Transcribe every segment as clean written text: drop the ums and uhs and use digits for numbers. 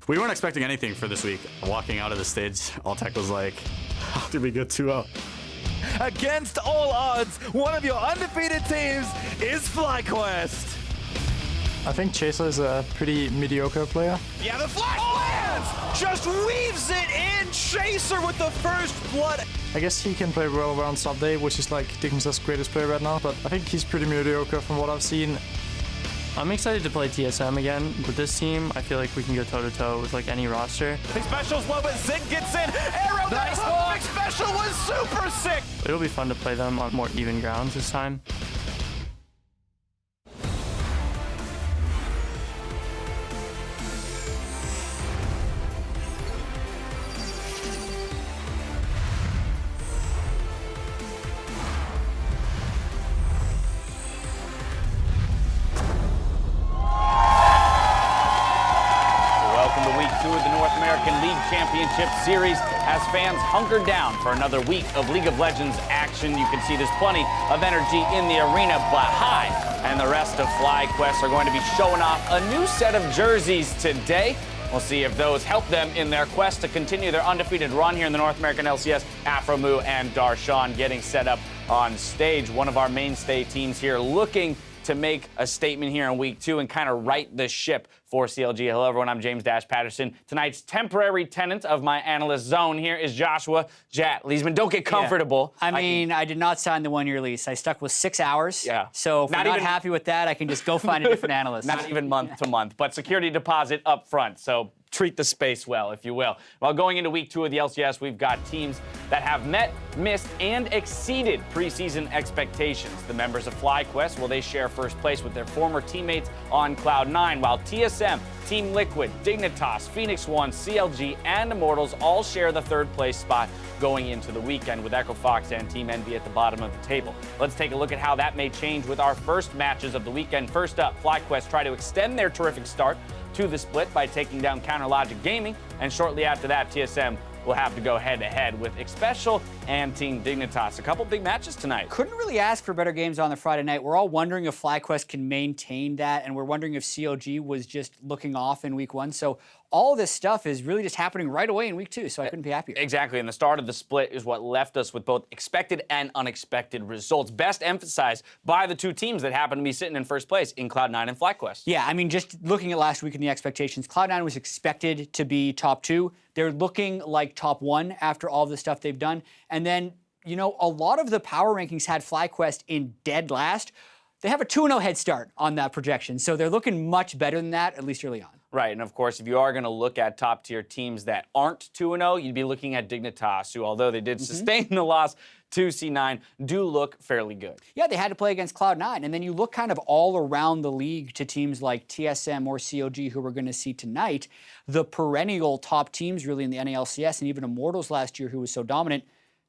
We weren't expecting anything for this week. Walking out of the stage, Alltech was like, how did we get 2-0? Against all odds, one of your undefeated teams is FlyQuest. I think Chaser is a pretty mediocre player. Yeah, the flash lands! Just weaves it in! Chaser with the first blood! I guess he can play well around Sunday, which is like Dignitas' greatest player right now, but I think he's pretty mediocre from what I've seen. I'm excited to play TSM again. With this team, I feel like we can go toe-to-toe with like any roster. Big special's low, but Zig gets in. Arrow, nice big special was super sick! It'll be fun to play them on more even grounds this time. Championship Series as fans hunker down for another week of League of Legends action. You can see there's plenty of energy in the arena, but High and the rest of FlyQuest are going to be showing off a new set of jerseys today. We'll see if those help them in their quest to continue their undefeated run here in the North American LCS. Afromu and Darshan getting set up on stage. One of our mainstay teams here looking to make a statement here in week 2 and kind of right the ship for CLG. Hello, everyone. I'm James Patterson. Tonight's temporary tenant of my analyst zone here is Joshua Jat Leesman. Don't get comfortable. Yeah. I did not sign the 1-year lease. I stuck with 6 hours. Yeah. So if you're not happy with that, I can just go find a different analyst. Not even month to month, but security deposit up front. So treat the space well, if you will. Well, going into week 2 of the LCS, we've got teams that have met, missed, and exceeded preseason expectations. The members of FlyQuest, well, they share first place with their former teammates on Cloud9, while TSM, Team Liquid, Dignitas, Phoenix One, CLG, and Immortals all share the third place spot going into the weekend, with Echo Fox and Team Envy at the bottom of the table. Let's take a look at how that may change with our first matches of the weekend. First up, FlyQuest try to extend their terrific start to the split by taking down Counterlogic Gaming, and shortly after that, TSM will have to go head-to-head with Xpecial and Team Dignitas. A couple big matches tonight. Couldn't really ask for better games on the Friday night. We're all wondering if FlyQuest can maintain that, and we're wondering if CLG was just looking off in week 1. So all this stuff is really just happening right away in week 2, so I couldn't be happier. Exactly, and the start of the split is what left us with both expected and unexpected results. Best emphasized by the two teams that happen to be sitting in first place in Cloud9 and FlyQuest. Yeah, I mean, just looking at last week and the expectations, Cloud9 was expected to be top 2. They're looking like top 1 after all of the stuff they've done. And then, you know, a lot of the power rankings had FlyQuest in dead last. They have a 2-0 head start on that projection, so they're looking much better than that, at least early on. Right, and of course, if you are going to look at top-tier teams that aren't 2-0, you'd be looking at Dignitas, who, although they did sustain the loss to C9, do look fairly good. Yeah, they had to play against Cloud9, and then you look kind of all around the league to teams like TSM or CLG, who we're going to see tonight. The perennial top teams, really, in the NALCS, and even Immortals last year, who was so dominant,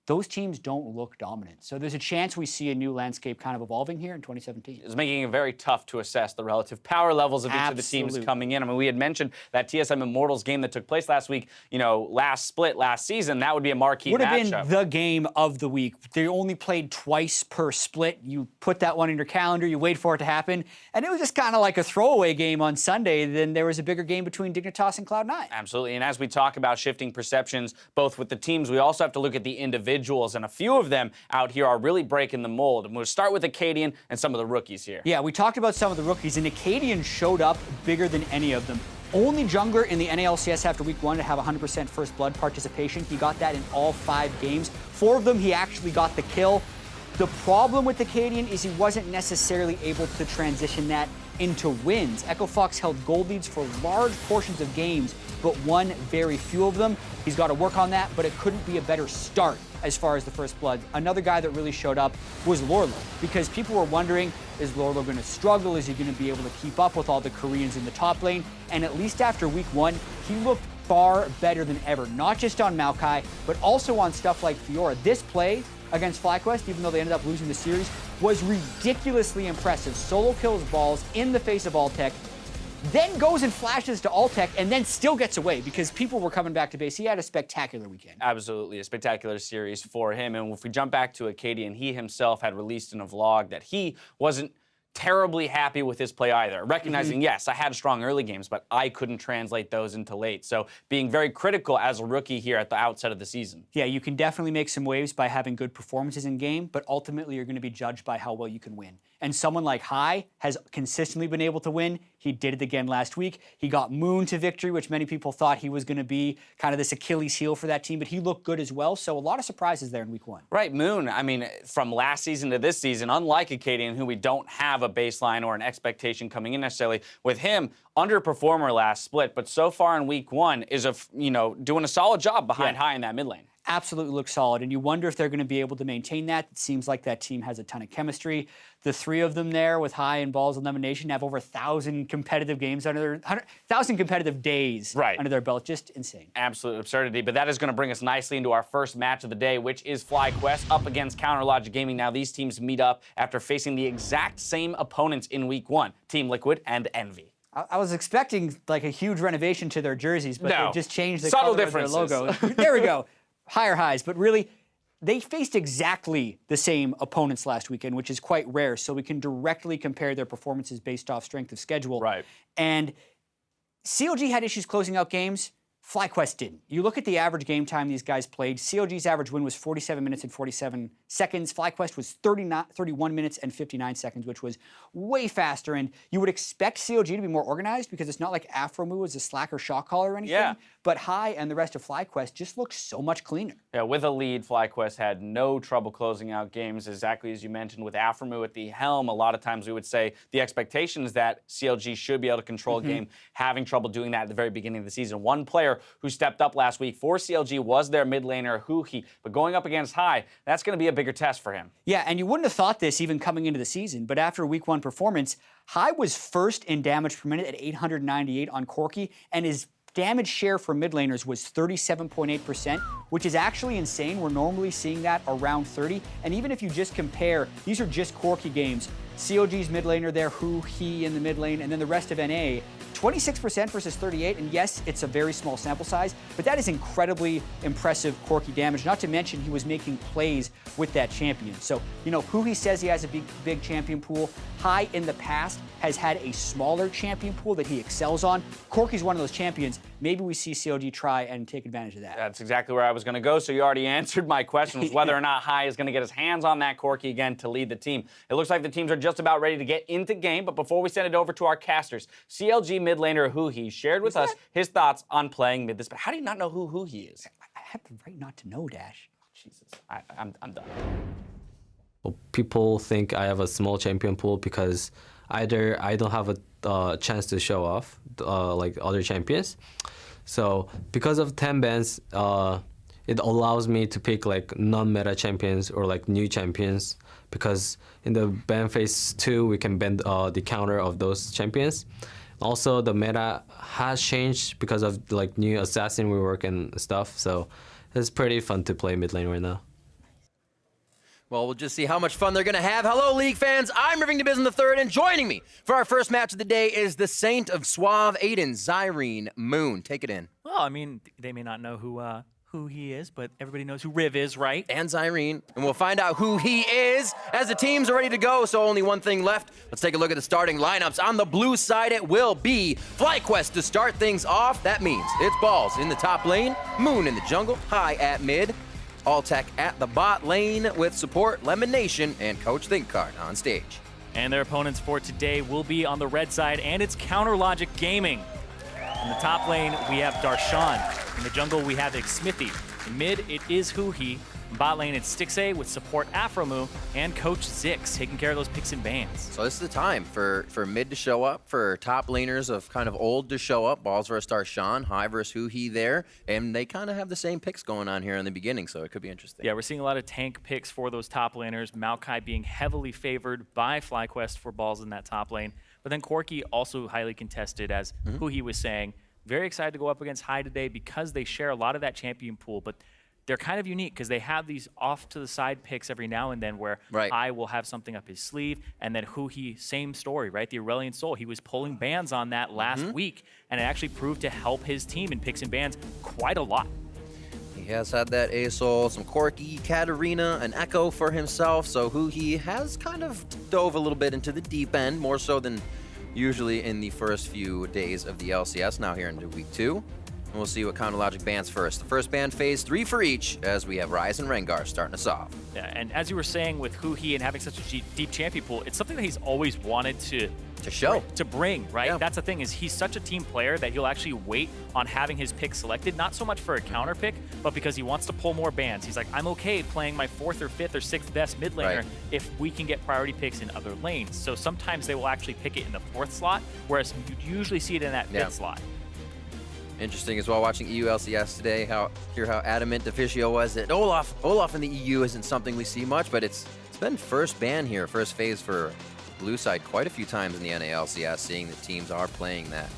those teams don't look dominant. So there's a chance we see a new landscape kind of evolving here in 2017. It's making it very tough to assess the relative power levels of each of the teams coming in. I mean, we had mentioned that TSM Immortals game that took place last week, you know, last split, last season, that would be a marquee matchup. Would have been the game of the week. They only played twice per split. You put that one in your calendar, you wait for it to happen, and it was just kind of like a throwaway game on Sunday. Then there was a bigger game between Dignitas and Cloud9. Absolutely, and as we talk about shifting perceptions, both with the teams, we also have to look at the individuals, and a few of them out here are really breaking the mold. And we'll start with Acadian and some of the rookies here. Yeah, we talked about some of the rookies, and Acadian showed up bigger than any of them. Only jungler in the NALCS after week 1 to have 100% first blood participation. He got that in all 5 games. 4 of them, he actually got the kill. The problem with Acadian is he wasn't necessarily able to transition that into wins. Echo Fox held gold leads for large portions of games, but won very few of them. He's got to work on that, but it couldn't be a better start as far as the first blood. Another guy that really showed up was Lorlo, because people were wondering, is Lorlo going to struggle? Is he going to be able to keep up with all the Koreans in the top lane? And at least after week 1, he looked far better than ever, not just on Maokai, but also on stuff like Fiora. This play against FlyQuest, even though they ended up losing the series, was ridiculously impressive. Solo kills balls in the face of Alltech, then goes and flashes to Alltech, and then still gets away because people were coming back to base. He had a spectacular weekend. Absolutely, a spectacular series for him. And if we jump back to Acadian, he himself had released in a vlog that he wasn't terribly happy with his play either. Recognizing, yes, I had strong early games, but I couldn't translate those into late. So being very critical as a rookie here at the outset of the season. Yeah, you can definitely make some waves by having good performances in game, but ultimately you're going to be judged by how well you can win. And someone like Hai has consistently been able to win. He did it again last week. He got Moon to victory, which many people thought he was going to be kind of this Achilles heel for that team, but he looked good as well. So a lot of surprises there in week 1. Right, Moon, I mean, from last season to this season, unlike Acadian, who we don't have a baseline or an expectation coming in necessarily, with him, underperformer last split, but so far in week 1 is doing a solid job behind Hai in that mid lane. Absolutely looks solid, and you wonder if they're going to be able to maintain that. It seems like that team has a ton of chemistry. The 3 of them there with Hai and Balls Elimination have over 1,000 competitive games under their 1,000 competitive days under their belt. Just insane. Absolute absurdity, but that is going to bring us nicely into our first match of the day, which is FlyQuest up against Counterlogic Gaming. Now these teams meet up after facing the exact same opponents in week 1, Team Liquid and Envy. I was expecting like a huge renovation to their jerseys, but they just changed the subtle color of their logo. There we go. Higher highs, but really, they faced exactly the same opponents last weekend, which is quite rare, so we can directly compare their performances based off strength of schedule. Right. And CLG had issues closing out games. FlyQuest didn't. You look at the average game time these guys played. CLG's average win was 47 minutes and 47 seconds. FlyQuest was 31 minutes and 59 seconds, which was way faster. And you would expect CLG to be more organized because it's not like Afromu was a slacker shot caller or anything. Yeah. But Hai and the rest of FlyQuest just looked so much cleaner. Yeah, with a lead, FlyQuest had no trouble closing out games, exactly as you mentioned. With Afromu at the helm, a lot of times we would say the expectation is that CLG should be able to control a game, having trouble doing that at the very beginning of the season. One player who stepped up last week for CLG was their mid laner, Huhi. But going up against Hai, that's going to be a bigger test for him. Yeah, and you wouldn't have thought this even coming into the season, but after week 1 performance, Hai was first in damage per minute at 898 on Corki, and his damage share for mid laners was 37.8%, which is actually insane. We're normally seeing that around 30. And even if you just compare, these are just Corki games. CLG's mid laner there, he in the mid lane, and then the rest of NA, 26% versus 38, and yes, it's a very small sample size, but that is incredibly impressive Corki damage, not to mention he was making plays with that champion. So, he says he has a big champion pool. Hai in the past has had a smaller champion pool that he excels on. Corki's one of those champions. Maybe we see CLG try and take advantage of that. That's exactly where I was going to go, so you already answered my question, was whether or not Hai is going to get his hands on that Corki again to lead the team. It looks like the teams are just about ready to get into game, but before we send it over to our casters, CLG mid laner Huhi shared with us his thoughts on playing mid this. How do you not know who Huhi is? I have the right not to know, Dash. Jesus, I'm done. Well, people think I have a small champion pool because either I don't have a chance to show off like other champions. So because of 10 bans, it allows me to pick like non-meta champions or like new champions, because in the ban phase 2 we can ban the counter of those champions. Also, the meta has changed because of like new assassin rework and stuff. So it's pretty fun to play mid lane right now. Well, we'll just see how much fun they're going to have. Hello, League fans. I'm Irving DeBiz III, and joining me for our first match of the day is the Saint of Suave, Aiden, Zyrene, Moon. Take it in. Well, I mean, they may not know who he is, but everybody knows who Riv is, right? And Zyrene. And we'll find out who he is as the teams are ready to go, so only one thing left. Let's take a look at the starting lineups. On the blue side, it will be FlyQuest to start things off. That means it's Balls in the top lane, Moon in the jungle, Hai at mid, Alltech at the bot lane with support, Lemon Nation, and Coach ThinkCard on stage. And their opponents for today will be on the red side, and it's Counterlogic Gaming. In the top lane, we have Darshan. In the jungle, we have Smithy. In mid, it is Huhi. In bot lane, it's Stixay with support Afromu, and Coach Zix taking care of those picks and bans. So this is the time for mid to show up, for top laners of kind of old to show up. Balls versus Darshan, Hai versus Huhi there, and they kind of have the same picks going on here in the beginning, so it could be interesting. Yeah, we're seeing a lot of tank picks for those top laners. Maokai being heavily favored by FlyQuest for Balls in that top lane. But then Corki also highly contested, as Huhi was saying. Very excited to go up against Hai today because they share a lot of that champion pool, but they're kind of unique because they have these off-to-the-side picks every now and then where Hai will have something up his sleeve, and then Huhi, same story, right? The Aurelian Soul, he was pulling bans on that last week, and it actually proved to help his team in picks and bans quite a lot. He has had that Asol, some Corki, Katarina, an Echo for himself, so Huhi has kind of dove a little bit into the deep end, more so than usually in the first few days of the LCS, now here into week 2. And we'll see what Counter Logic bans first. The first ban phase 3 for each, as we have Ryze and Rengar starting us off. Yeah, and as you were saying with Huhi and having such a deep champion pool, it's something that he's always wanted to show. To bring, right? Yeah. That's the thing, is he's such a team player that he'll actually wait on having his pick selected, not so much for a counter pick, but because he wants to pull more bans. He's like, I'm okay playing my 4th or 5th or 6th best mid laner if we can get priority picks in other lanes. So sometimes they will actually pick it in the 4th slot, whereas you usually see it in that 5th slot. Interesting as well, watching EU LCS today, hear how adamant Deficio was that Olaf in the EU isn't something we see much, but it's been first ban here, first phase for blue side quite a few times in the NALCS, seeing that teams are playing that.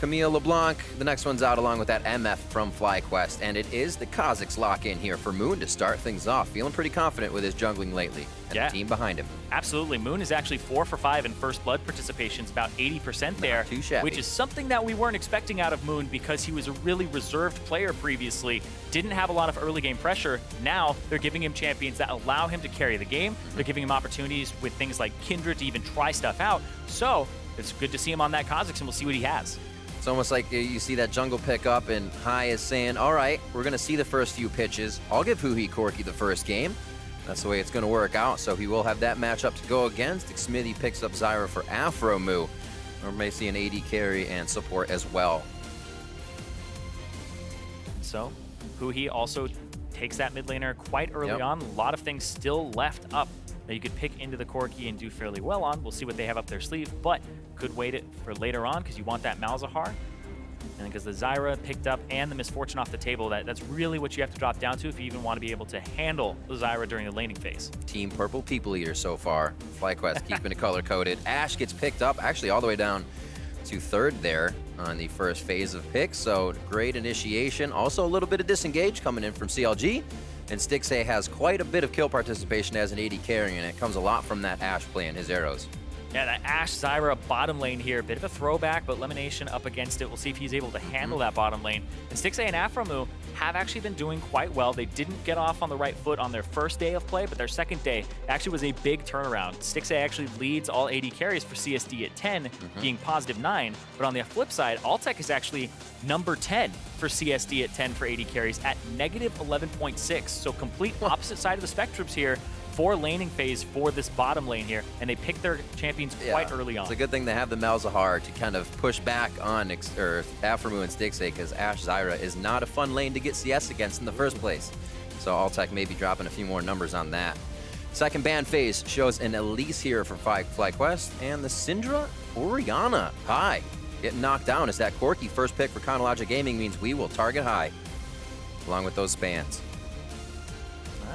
Camille LeBlanc, the next one's out along with that MF from FlyQuest, and it is the Kazakhs lock-in here for Moon to start things off. Feeling pretty confident with his jungling lately, and the team behind him. Absolutely. Moon is actually 4 for 5 in first blood participations, about 80% there, which is something that we weren't expecting out of Moon because he was a really reserved player previously, didn't have a lot of early game pressure. Now they're giving him champions that allow him to carry the game. They're giving him opportunities with things like Kindred to even try stuff out. So it's good to see him on that Kazakhs, and we'll see what he has. It's almost like you see that jungle pick up, and Hai is saying, all right, we're going to see the first few pitches. I'll give Huhi Corki the first game. That's the way it's going to work out, so he will have that matchup to go against. Xmithy picks up Zyra for Afromu. Or may see an AD carry and support as well. So Huhi also takes that mid laner quite early on. A lot of things still left up that you could pick into the Corki and do fairly well on. We'll see what they have up their sleeve, but could wait it for later on because you want that Malzahar. And because the Zyra picked up and the Misfortune off the table, that's really what you have to drop down to if you even want to be able to handle the Zyra during the laning phase. Team Purple People Eater so far. FlyQuest keeping it color-coded. Ashe gets picked up, actually all the way down to 3rd there on the first phase of picks, so great initiation. Also a little bit of disengage coming in from CLG. And Stixay has quite a bit of kill participation as an AD carry, and it comes a lot from that Ashe play and his arrows. Yeah, that Ashe Zyra bottom lane here, bit of a throwback, but Lemonation up against it. We'll see if he's able to handle that bottom lane. And Stixay and Afromu have actually been doing quite well. They didn't get off on the right foot on their first day of play, but their second day actually was a big turnaround. Stixay actually leads all AD carries for CSD at 10, being +9. But on the flip side, Altec is actually number 10 for CSD at 10 for AD carries at -11.6. So complete opposite side of the spectrums here for laning phase for this bottom lane here, and they pick their champions quite early on. It's a good thing they have the Malzahar to kind of push back on Afromu and Stixay, because Ashe Zyra is not a fun lane to get CS against in the first place. So Altec may be dropping a few more numbers on that. Second ban phase shows an Elise here for FlyQuest, and the Syndra Orianna Hai getting knocked down as that Corki first pick for Counter Logic Gaming means we will target Hai along with those spans.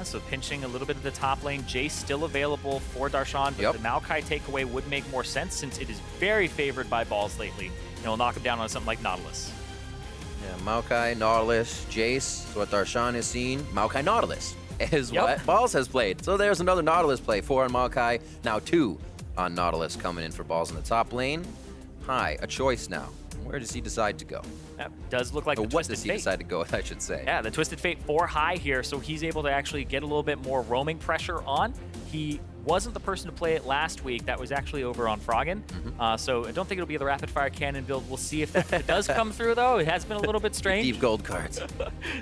So pinching a little bit of the top lane. Jace still available for Darshan, but the Maokai takeaway would make more sense since it is very favored by balls lately. And it'll knock him down on something like Nautilus. Yeah, Maokai, Nautilus, Jace is what Darshan has seen. Maokai Nautilus is what Balls has played. So there's another Nautilus play. 4 on Maokai, now 2 on Nautilus coming in for Balls in the top lane. Hai, a choice now. Where does he decide to go? That does look like the what does he decide to go, I should say. Yeah, the Twisted Fate for Hai here, so he's able to actually get a little bit more roaming pressure on. He wasn't the person to play it last week. That was actually over on Froggen. So I don't think it'll be the rapid fire cannon build. We'll see if that does come through, though. It has been a little bit strange. Deep gold cards.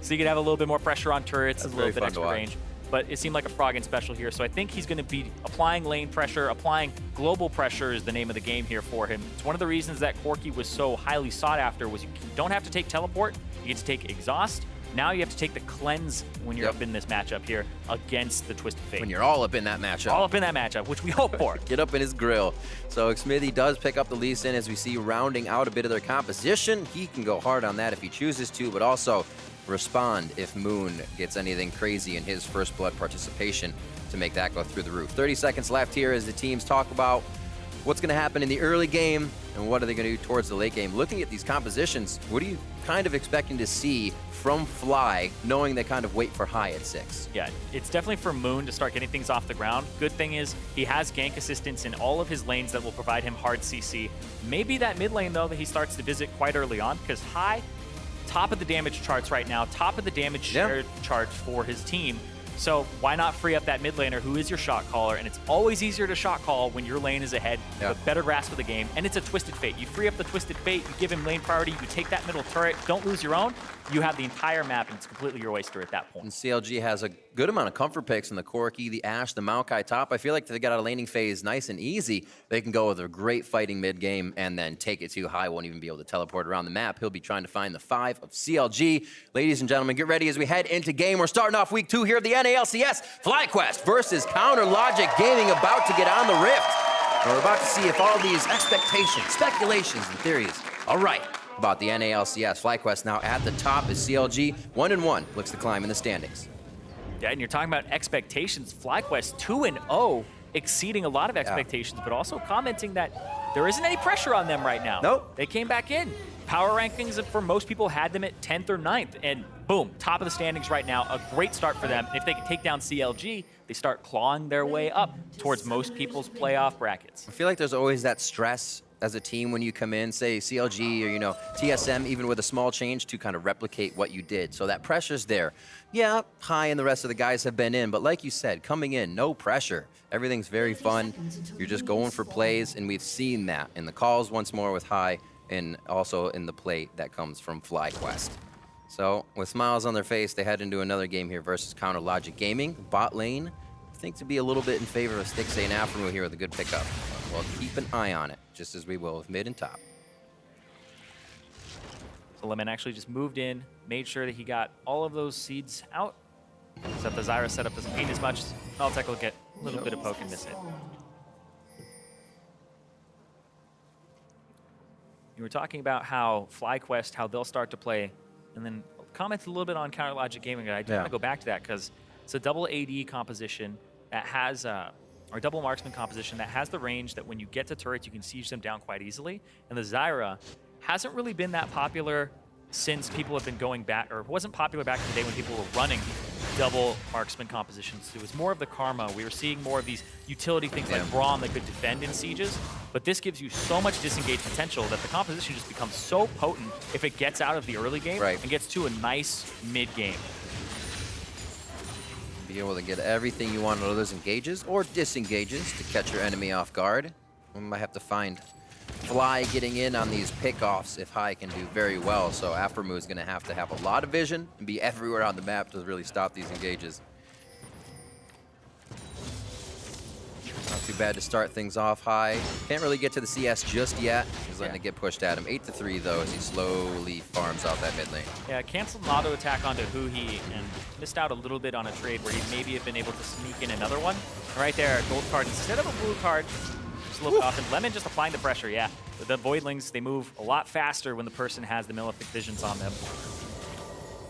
So you can have a little bit more pressure on turrets, a little bit extra range. But it seemed like a Froggen special here. So I think he's going to be applying lane pressure, applying global pressure is the name of the game here for him. It's one of the reasons that Corki was so highly sought after was you don't have to take teleport, you get to take exhaust. Now you have to take the cleanse when you're up in this matchup here against the Twisted Fate. When you're all up in that matchup. All up in that matchup, which we hope for. Get up in his grill. So Xmithy does pick up the Lee Sin as we see rounding out a bit of their composition. He can go hard on that if he chooses to, but also respond if Moon gets anything crazy in his first blood participation to make that go through the roof. 30 seconds left here as the teams talk about what's going to happen in the early game and what are they going to do towards the late game. Looking at these compositions, what are you kind of expecting to see from Fly, knowing they kind of wait for Hai at 6? Yeah, it's definitely for Moon to start getting things off the ground. Good thing is he has gank assistance in all of his lanes that will provide him hard CC. Maybe that mid lane, though, that he starts to visit quite early on, because Hai top of the damage charts right now, top of the damage share charts for his team. So why not free up that mid laner who is your shot caller? And it's always easier to shot call when your lane is ahead, you have a better grasp of the game. And it's a Twisted Fate. You free up the Twisted Fate, you give him lane priority, you take that middle turret, don't lose your own. You have the entire map, and it's completely your oyster at that point. And CLG has a good amount of comfort picks in the Corki, the Ashe, the Maokai top. I feel like they got a laning phase nice and easy. They can go with a great fighting mid game and then take it too high. Won't even be able to teleport around the map. He'll be trying to find the 5 of CLG. Ladies and gentlemen, get ready as we head into game. We're starting off week 2 here of the NALCS. FlyQuest versus Counter Logic Gaming about to get on the Rift. And we're about to see if all these expectations, speculations, and theories are right about the NALCS. FlyQuest now at the top is CLG 1-1, looks to climb in the standings. Yeah, and you're talking about expectations. FlyQuest 2-0, exceeding a lot of expectations, but also commenting that there isn't any pressure on them right now. Nope. They came back in. Power rankings for most people had them at 10th or 9th, and boom, top of the standings right now. A great start for them. If they can take down CLG, they start clawing their way up towards most people's playoff brackets. I feel like there's always that stress as a team when you come in, say CLG or, TSM, even with a small change to kind of replicate what you did. So that pressure's there. Yeah, High and the rest of the guys have been in, but like you said, coming in, no pressure. Everything's very fun. You're just going for plays, and we've seen that in the calls once more with High and also in the play that comes from FlyQuest. So with smiles on their face, they head into another game here versus Counter Logic Gaming. Bot lane, I think to be a little bit in favor of Stixxay and Aframu here with a good pickup. Well, keep an eye on it, just as we will with mid and top. So Lemon actually just moved in, made sure that he got all of those seeds out. Except the Zyra setup doesn't mean as much. Meltech will get a little bit of poke and miss it. You were talking about how FlyQuest, how they'll start to play, and then comment a little bit on Counter Logic Gaming. I do want to go back to that because it's a double AD composition that has, or double marksman composition that has the range that when you get to turrets, you can siege them down quite easily. And the Zyra hasn't really been that popular since people have been going back, or wasn't popular back in the day when people were running double marksman compositions. It was more of the karma. We were seeing more of these utility things like Braum that could defend in sieges, but this gives you so much disengaged potential that the composition just becomes so potent if it gets out of the early game and gets to a nice mid game. Be able to get everything you want out of those engages or disengages to catch your enemy off guard. We might have to find Fly getting in on these pickoffs if High can do very well. So Aframu is going to have a lot of vision and be everywhere on the map to really stop these engages. Not too bad to start things off. High can't really get to the CS just yet. He's letting it get pushed at him. 8-3 though as he slowly farms out that mid lane. Yeah, canceled an auto attack onto Huhi and missed out a little bit on a trade where he maybe have been able to sneak in another one. And right there, a gold card instead of a blue card. Just a little bit off, and Lemon just applying the pressure, yeah. The Voidlings, they move a lot faster when the person has the Malefic Visions on them.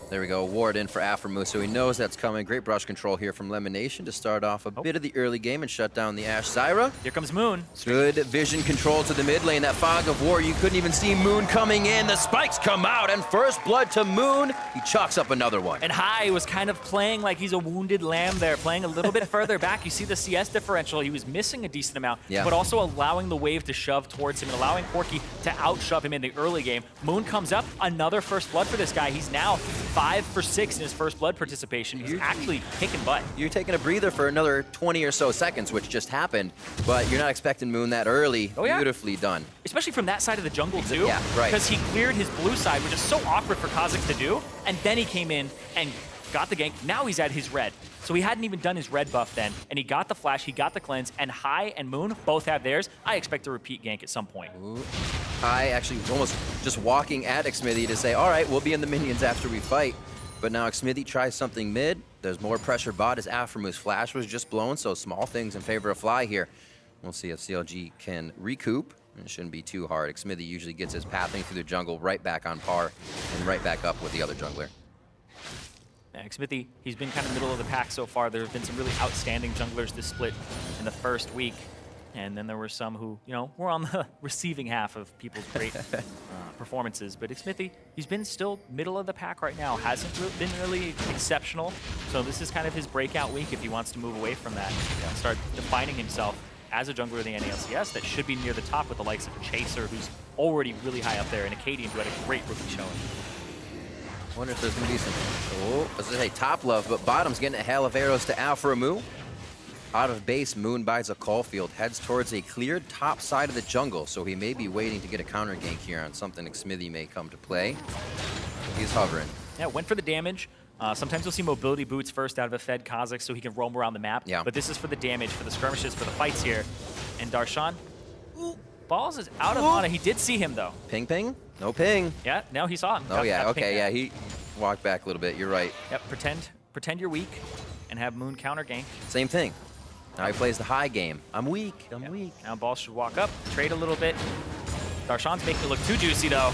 There we go, ward in for Aframu, so he knows that's coming. Great brush control here from Lemonation to start off a bit of the early game and shut down the Ashe Zyra. Here comes Moon. Good vision control to the mid lane. That fog of war, you couldn't even see Moon coming in. The spikes come out, and first blood to Moon. He chalks up another one. And High was kind of playing like he's a wounded lamb there, playing a little bit further back. You see the CS differential. He was missing a decent amount, but also allowing the wave to shove towards him and allowing Corki to outshove him in the early game. Moon comes up, another first blood for this guy. He's now 5 for 6 in his first blood participation. He's actually kicking butt. You're taking a breather for another 20 or so seconds, which just happened, but you're not expecting Moon that early. Oh, yeah. Beautifully done. Especially from that side of the jungle, too. Yeah, right. Because he cleared his blue side, which is so awkward for Kha'Zix to do, and then he came in and got the gank. Now he's at his red. So he hadn't even done his red buff then, and he got the flash, he got the cleanse, and High and Moon both have theirs. I expect a repeat gank at some point. Ooh. High actually almost just walking at Xmithy to say, all right, we'll be in the minions after we fight. But now Xmithy tries something mid. There's more pressure bot as Aframu's flash was just blown, so small things in favor of Fly here. We'll see if CLG can recoup. It shouldn't be too hard. Xmithy usually gets his pathing through the jungle right back on par and right back up with the other jungler. Yeah, Xmithy, he's been kind of middle of the pack so far. There have been some really outstanding junglers this split in the first week. And then there were some who, you know, were on the receiving half of people's great performances. But Xmithy, he's been still middle of the pack right now. Hasn't been really exceptional. So this is kind of his breakout week if he wants to move away from that and start defining himself as a jungler of the NALCS that should be near the top with the likes of Chaser, who's already really high up there, and Acadian, who had a great rookie showing. Wonder if there's gonna be some, oh, let's just say top love, but bottom's getting a hail of arrows to Alpha Moo. Out of base, Moon buys a call field, heads towards a cleared top side of the jungle, so he may be waiting to get a counter gank here on something Xmithy may come to play. He's hovering. Yeah, went for the damage. Sometimes you'll see mobility boots first out of a fed Kha'Zix so he can roam around the map. Yeah. But this is for the damage, for the skirmishes, for the fights here. And Darshan, Balls is out of mana. He did see him, though. Ping, ping? No ping. Yeah, no, he saw him. Oh, yeah, okay, yeah, he walked back a little bit. You're right. Yep, pretend you're weak and have Moon counter gank. Same thing. Now he plays the high game. I'm weak. I'm weak. Now Balls should walk up, trade a little bit. Darshan's making it look too juicy, though.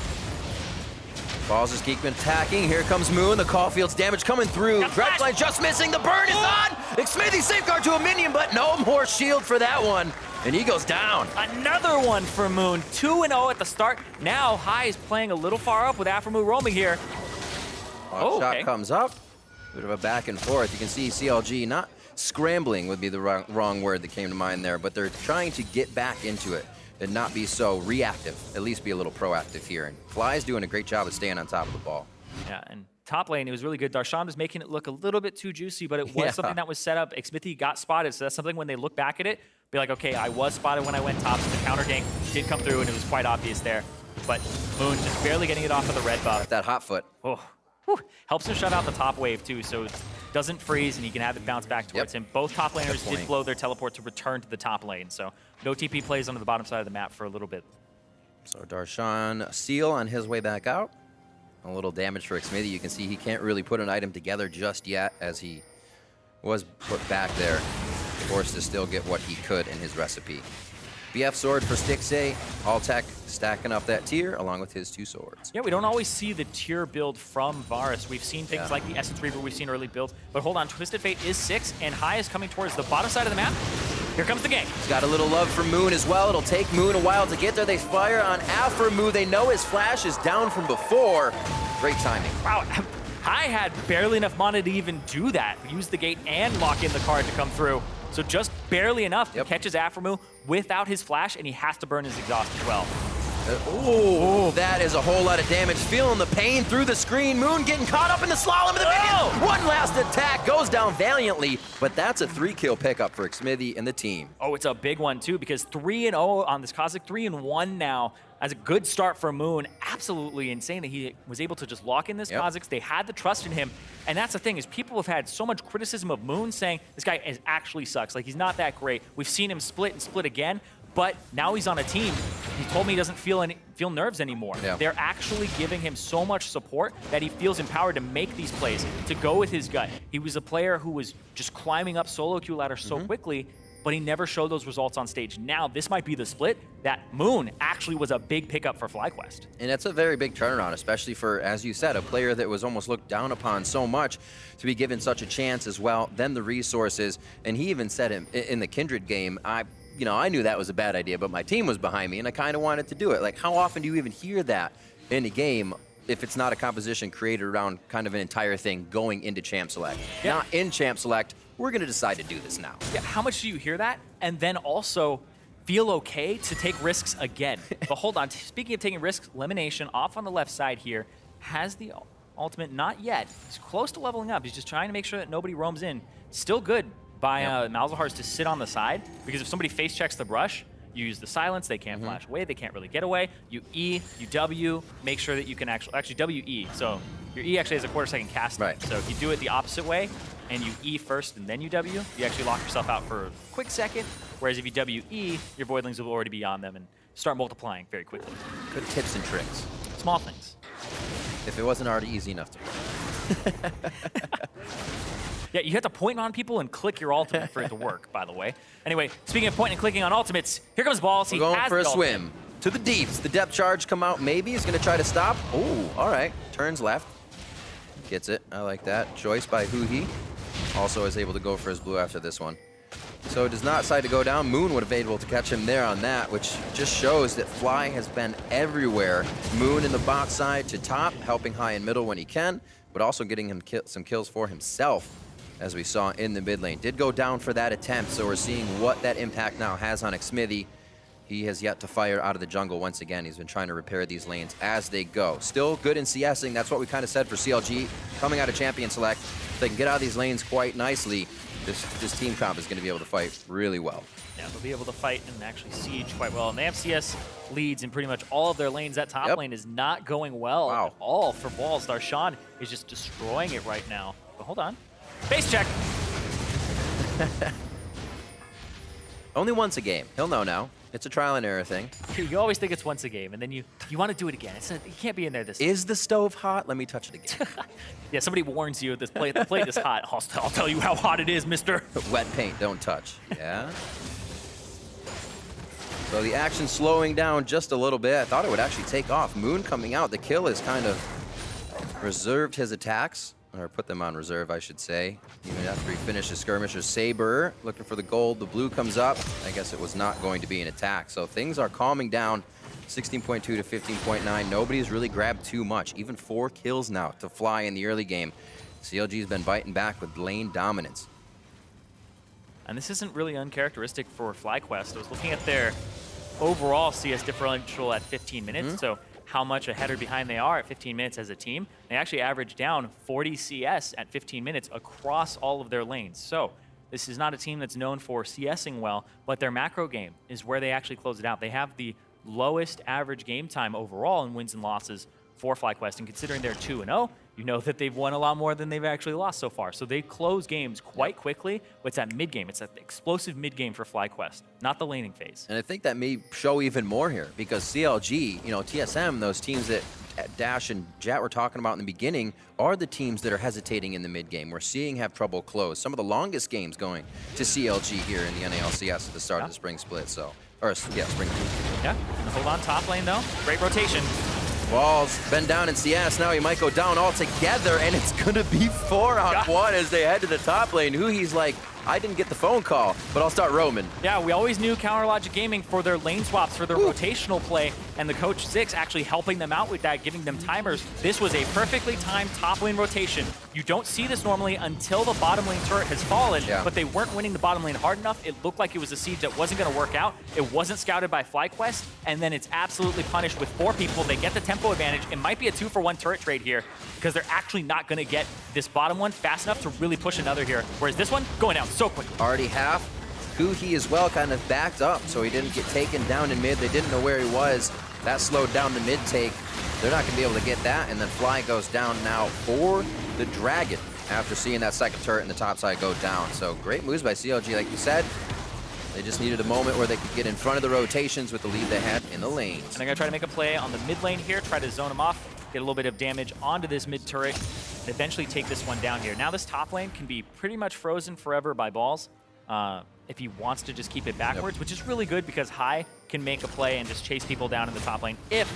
Balls is keeping attacking. Here comes Moon. The Caulfield's damage coming through. Dredgeline just missing. The burn is on. Xmithy safeguard to a minion, but no more shield for that one. And he goes down. Another one for Moon. 2-0 at the start. Now High is playing a little far up with Aphromoo roaming here. Shot comes up. Bit of a back and forth. You can see CLG not scrambling would be the wrong word that came to mind there, but they're trying to get back into it and not be so reactive, at least be a little proactive here. And Fly's doing a great job of staying on top of the ball. Yeah, and top lane, it was really good. Darshan was making it look a little bit too juicy, but it was something that was set up. Xmithy got spotted, so that's something when they look back at it, be like, okay, I was spotted when I went top, so the counter gank did come through, and it was quite obvious there. But Moon just barely getting it off of the red buff. That hot foot. Oh, whew. Helps him shut out the top wave, too, so it doesn't freeze, and he can have it bounce back towards him. Both top laners did blow their teleport to return to the top lane, so no TP plays onto the bottom side of the map for a little bit. So Darshan Seal on his way back out. A little damage for Xmithy. You can see he can't really put an item together just yet, as he was put back there, forced to still get what he could in his recipe. BF sword for Stixxay, all tech stacking up that tier along with his 2 swords. Yeah, we don't always see the tier build from Varus. We've seen things like the Essence Reaver, we've seen early builds, but hold on, Twisted Fate is 6, and High is coming towards the bottom side of the map. Here comes the game. He's got a little love for Moon as well. It'll take Moon a while to get there. They fire on Aphromoo. They know his flash is down from before. Great timing. Wow, High had barely enough mana to even do that. Use the gate and lock in the card to come through. So just barely enough to catches Aphromoo without his flash, and he has to burn his exhaust as well. That is a whole lot of damage. Feeling the pain through the screen. Moon getting caught up in the slalom of the minion. One last attack, goes down valiantly, but that's a 3-kill pickup for Xmithy and the team. Oh, it's a big one too, because 3-0 on this Kha'Zix, 3-1 now. As a good start for Moon, absolutely insane that he was able to just lock in this Kha'Zix. They had the trust in him, and that's the thing, is people have had so much criticism of Moon, saying this guy actually sucks, like he's not that great. We've seen him split and split again, but now he's on a team. He told me he doesn't feel nerves anymore. They're actually giving him so much support that he feels empowered to make these plays, to go with his gut. He was a player who was just climbing up solo queue ladder so quickly, but he never showed those results on stage. Now, this might be the split that Moon actually was a big pickup for FlyQuest. And that's a very big turnaround, especially for, as you said, a player that was almost looked down upon so much to be given such a chance as well, then the resources. And he even said in the Kindred game, I knew that was a bad idea, but my team was behind me and I kind of wanted to do it. Like, how often do you even hear that in a game if it's not a composition created around kind of an entire thing going into Champ Select? Not in Champ Select, we're going to decide to do this now. Yeah, how much do you hear that? And then also feel okay to take risks again. But hold on, speaking of taking risks, Elimination off on the left side here has the ultimate, not yet. He's close to leveling up. He's just trying to make sure that nobody roams in. Still good by Malzahar's to sit on the side, because if somebody face checks the brush, you use the silence, they can't flash away, they can't really get away. You E, you W, make sure that you can actually W-E. So your E actually has a quarter-second cast time. So if you do it the opposite way, and you E first and then you W, you actually lock yourself out for a quick second, whereas if you W-E, your Voidlings will already be on them and start multiplying very quickly. Good tips and tricks. Small things. If it wasn't already easy enough to. Yeah, you have to point on people and click your ultimate for it to work, by the way. Anyway, speaking of pointing and clicking on ultimates, here comes Balls. We're going for a swim. To the deeps. The depth charge come out maybe. He's going to try to stop. Oh, all right. Turns left. Gets it. I like that. Choice by Huhi. Also is able to go for his blue after this one. So does not decide to go down. Moon would have been able to catch him there on that, which just shows that Fly has been everywhere. Moon in the bot side to top, helping High and middle when he can, but also getting him some kills for himself, as we saw in the mid lane. Did go down for that attempt, so we're seeing what that impact now has on Xmithy. He has yet to fire out of the jungle once again. He's been trying to repair these lanes as they go. Still good in CSing. That's what we kind of said for CLG. Coming out of Champion Select, if they can get out of these lanes quite nicely, this team comp is going to be able to fight really well. Yeah, they'll be able to fight and actually siege quite well. And they have CS leads in pretty much all of their lanes. That top lane is not going well at all for Balls. Darshan is just destroying it right now. But hold on. Base check. Only once a game. He'll know now. It's a trial and error thing. You always think it's once a game, and then you want to do it again. You can't be in there this time. Is the stove hot? Let me touch it again. Yeah, somebody warns you the plate is hot. I'll tell you how hot it is, mister. Wet paint, don't touch. Yeah. So the action slowing down just a little bit. I thought it would actually take off. Moon coming out. The kill is kind of reserved his attacks. Or put them on reserve, I should say. Even after he finishes skirmishes. Saber looking for the gold. The blue comes up. I guess it was not going to be an attack. So things are calming down. 16.2 to 15.9. Nobody's really grabbed too much. Even 4 kills now to Fly in the early game. CLG's been biting back with lane dominance. And this isn't really uncharacteristic for FlyQuest. I was looking at their overall CS differential at 15 minutes. So how much ahead or behind they are at 15 minutes as a team. They actually average down 40 CS at 15 minutes across all of their lanes. So this is not a team that's known for CSing well, but their macro game is where they actually close it out. They have the lowest average game time overall in wins and losses for FlyQuest, and considering they're 2-0, you know that they've won a lot more than they've actually lost so far. So they close games quite quickly, but it's that mid game. It's that explosive mid game for FlyQuest, not the laning phase. And I think that may show even more here because CLG, you know, TSM, those teams that Dash and Jat were talking about in the beginning, are the teams that are hesitating in the mid game. We're seeing have trouble close. Some of the longest games going to CLG here in the NALCS at the start of the spring split. So, spring. Yeah, and hold on top lane though. Great rotation. Balls been down in CS. Now he might go down altogether, and it's going to be 4-on-1 as they head to the top lane. He's like, I didn't get the phone call, but I'll start roaming. Yeah, we always knew Counter Logic Gaming for their lane swaps, for their rotational play, and the Coach 6 actually helping them out with that, giving them timers. This was a perfectly timed top lane rotation. You don't see this normally until the bottom lane turret has fallen, but they weren't winning the bottom lane hard enough. It looked like it was a siege that wasn't going to work out. It wasn't scouted by FlyQuest, and then it's absolutely punished with 4 people. They get the tempo advantage. It might be a 2-for-1 turret trade here because they're actually not going to get this bottom one fast enough to really push another here. Whereas this one, going down so quickly. Already half. Kuhi as well kind of backed up, so he didn't get taken down in mid. They didn't know where he was. That slowed down the mid take. They're not going to be able to get that, and then Fly goes down now for the Dragon after seeing that second turret in the top side go down. So great moves by CLG, like you said. They just needed a moment where they could get in front of the rotations with the lead they had in the lanes. And they're going to try to make a play on the mid lane here, try to zone him off, get a little bit of damage onto this mid turret, and eventually take this one down here. Now this top lane can be pretty much frozen forever by Balls if he wants to just keep it backwards, which is really good because High can make a play and just chase people down in the top lane if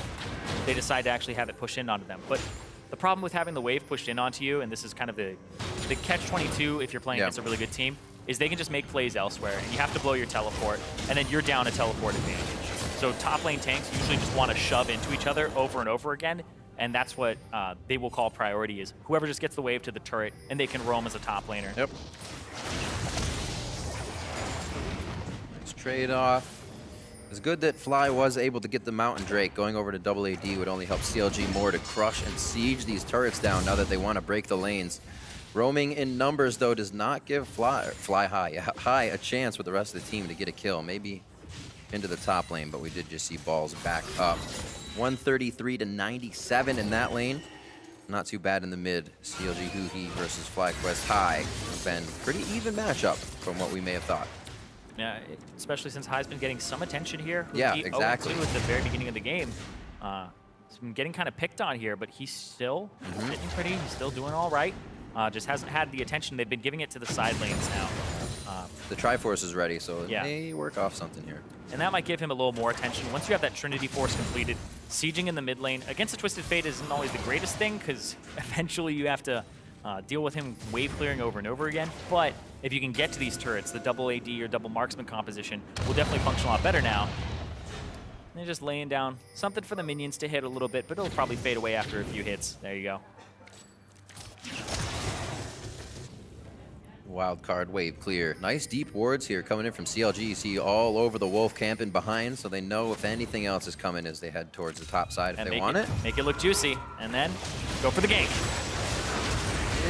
they decide to actually have it push in onto them. But the problem with having the wave pushed in onto you, and this is kind of the catch-22 if you're playing against a really good team, is they can just make plays elsewhere, and you have to blow your teleport, and then you're down a teleport advantage. So top lane tanks usually just want to shove into each other over and over again, and that's what they will call priority, is whoever just gets the wave to the turret, and they can roam as a top laner. Yep. Nice trade-off. It's good that Fly was able to get the Mountain Drake. Going over to double AD would only help CLG more to crush and siege these turrets down now that they want to break the lanes. Roaming in numbers, though, does not give High a chance with the rest of the team to get a kill. Maybe into the top lane, but we did just see Balls back up. 133 to 97 in that lane. Not too bad in the mid. CLG Huhi versus FlyQuest High have been pretty even matchup from what we may have thought. Yeah, especially since High's been getting some attention here. Yeah, He exactly. 0-2 at the very beginning of the game. He's been getting kind of picked on here, but he's still sitting pretty. He's still doing all right. Just hasn't had the attention. They've been giving it to the side lanes now. The Triforce is ready, so it Yeah. may work off something here. And that might give him a little more attention. Once you have that Trinity Force completed, sieging in the mid lane against a Twisted Fate isn't always the greatest thing, because eventually you have to deal with him wave clearing over and over again. But if you can get to these turrets, the double AD or double marksman composition will definitely function a lot better now. They're just laying down something for the minions to hit a little bit, but it'll probably fade away after a few hits. There you go. Wild card wave clear. Nice deep wards here coming in from CLG. You see all over the wolf camping behind, so they know if anything else is coming as they head towards the top side if they want it. Make it look juicy, and then go for the gank.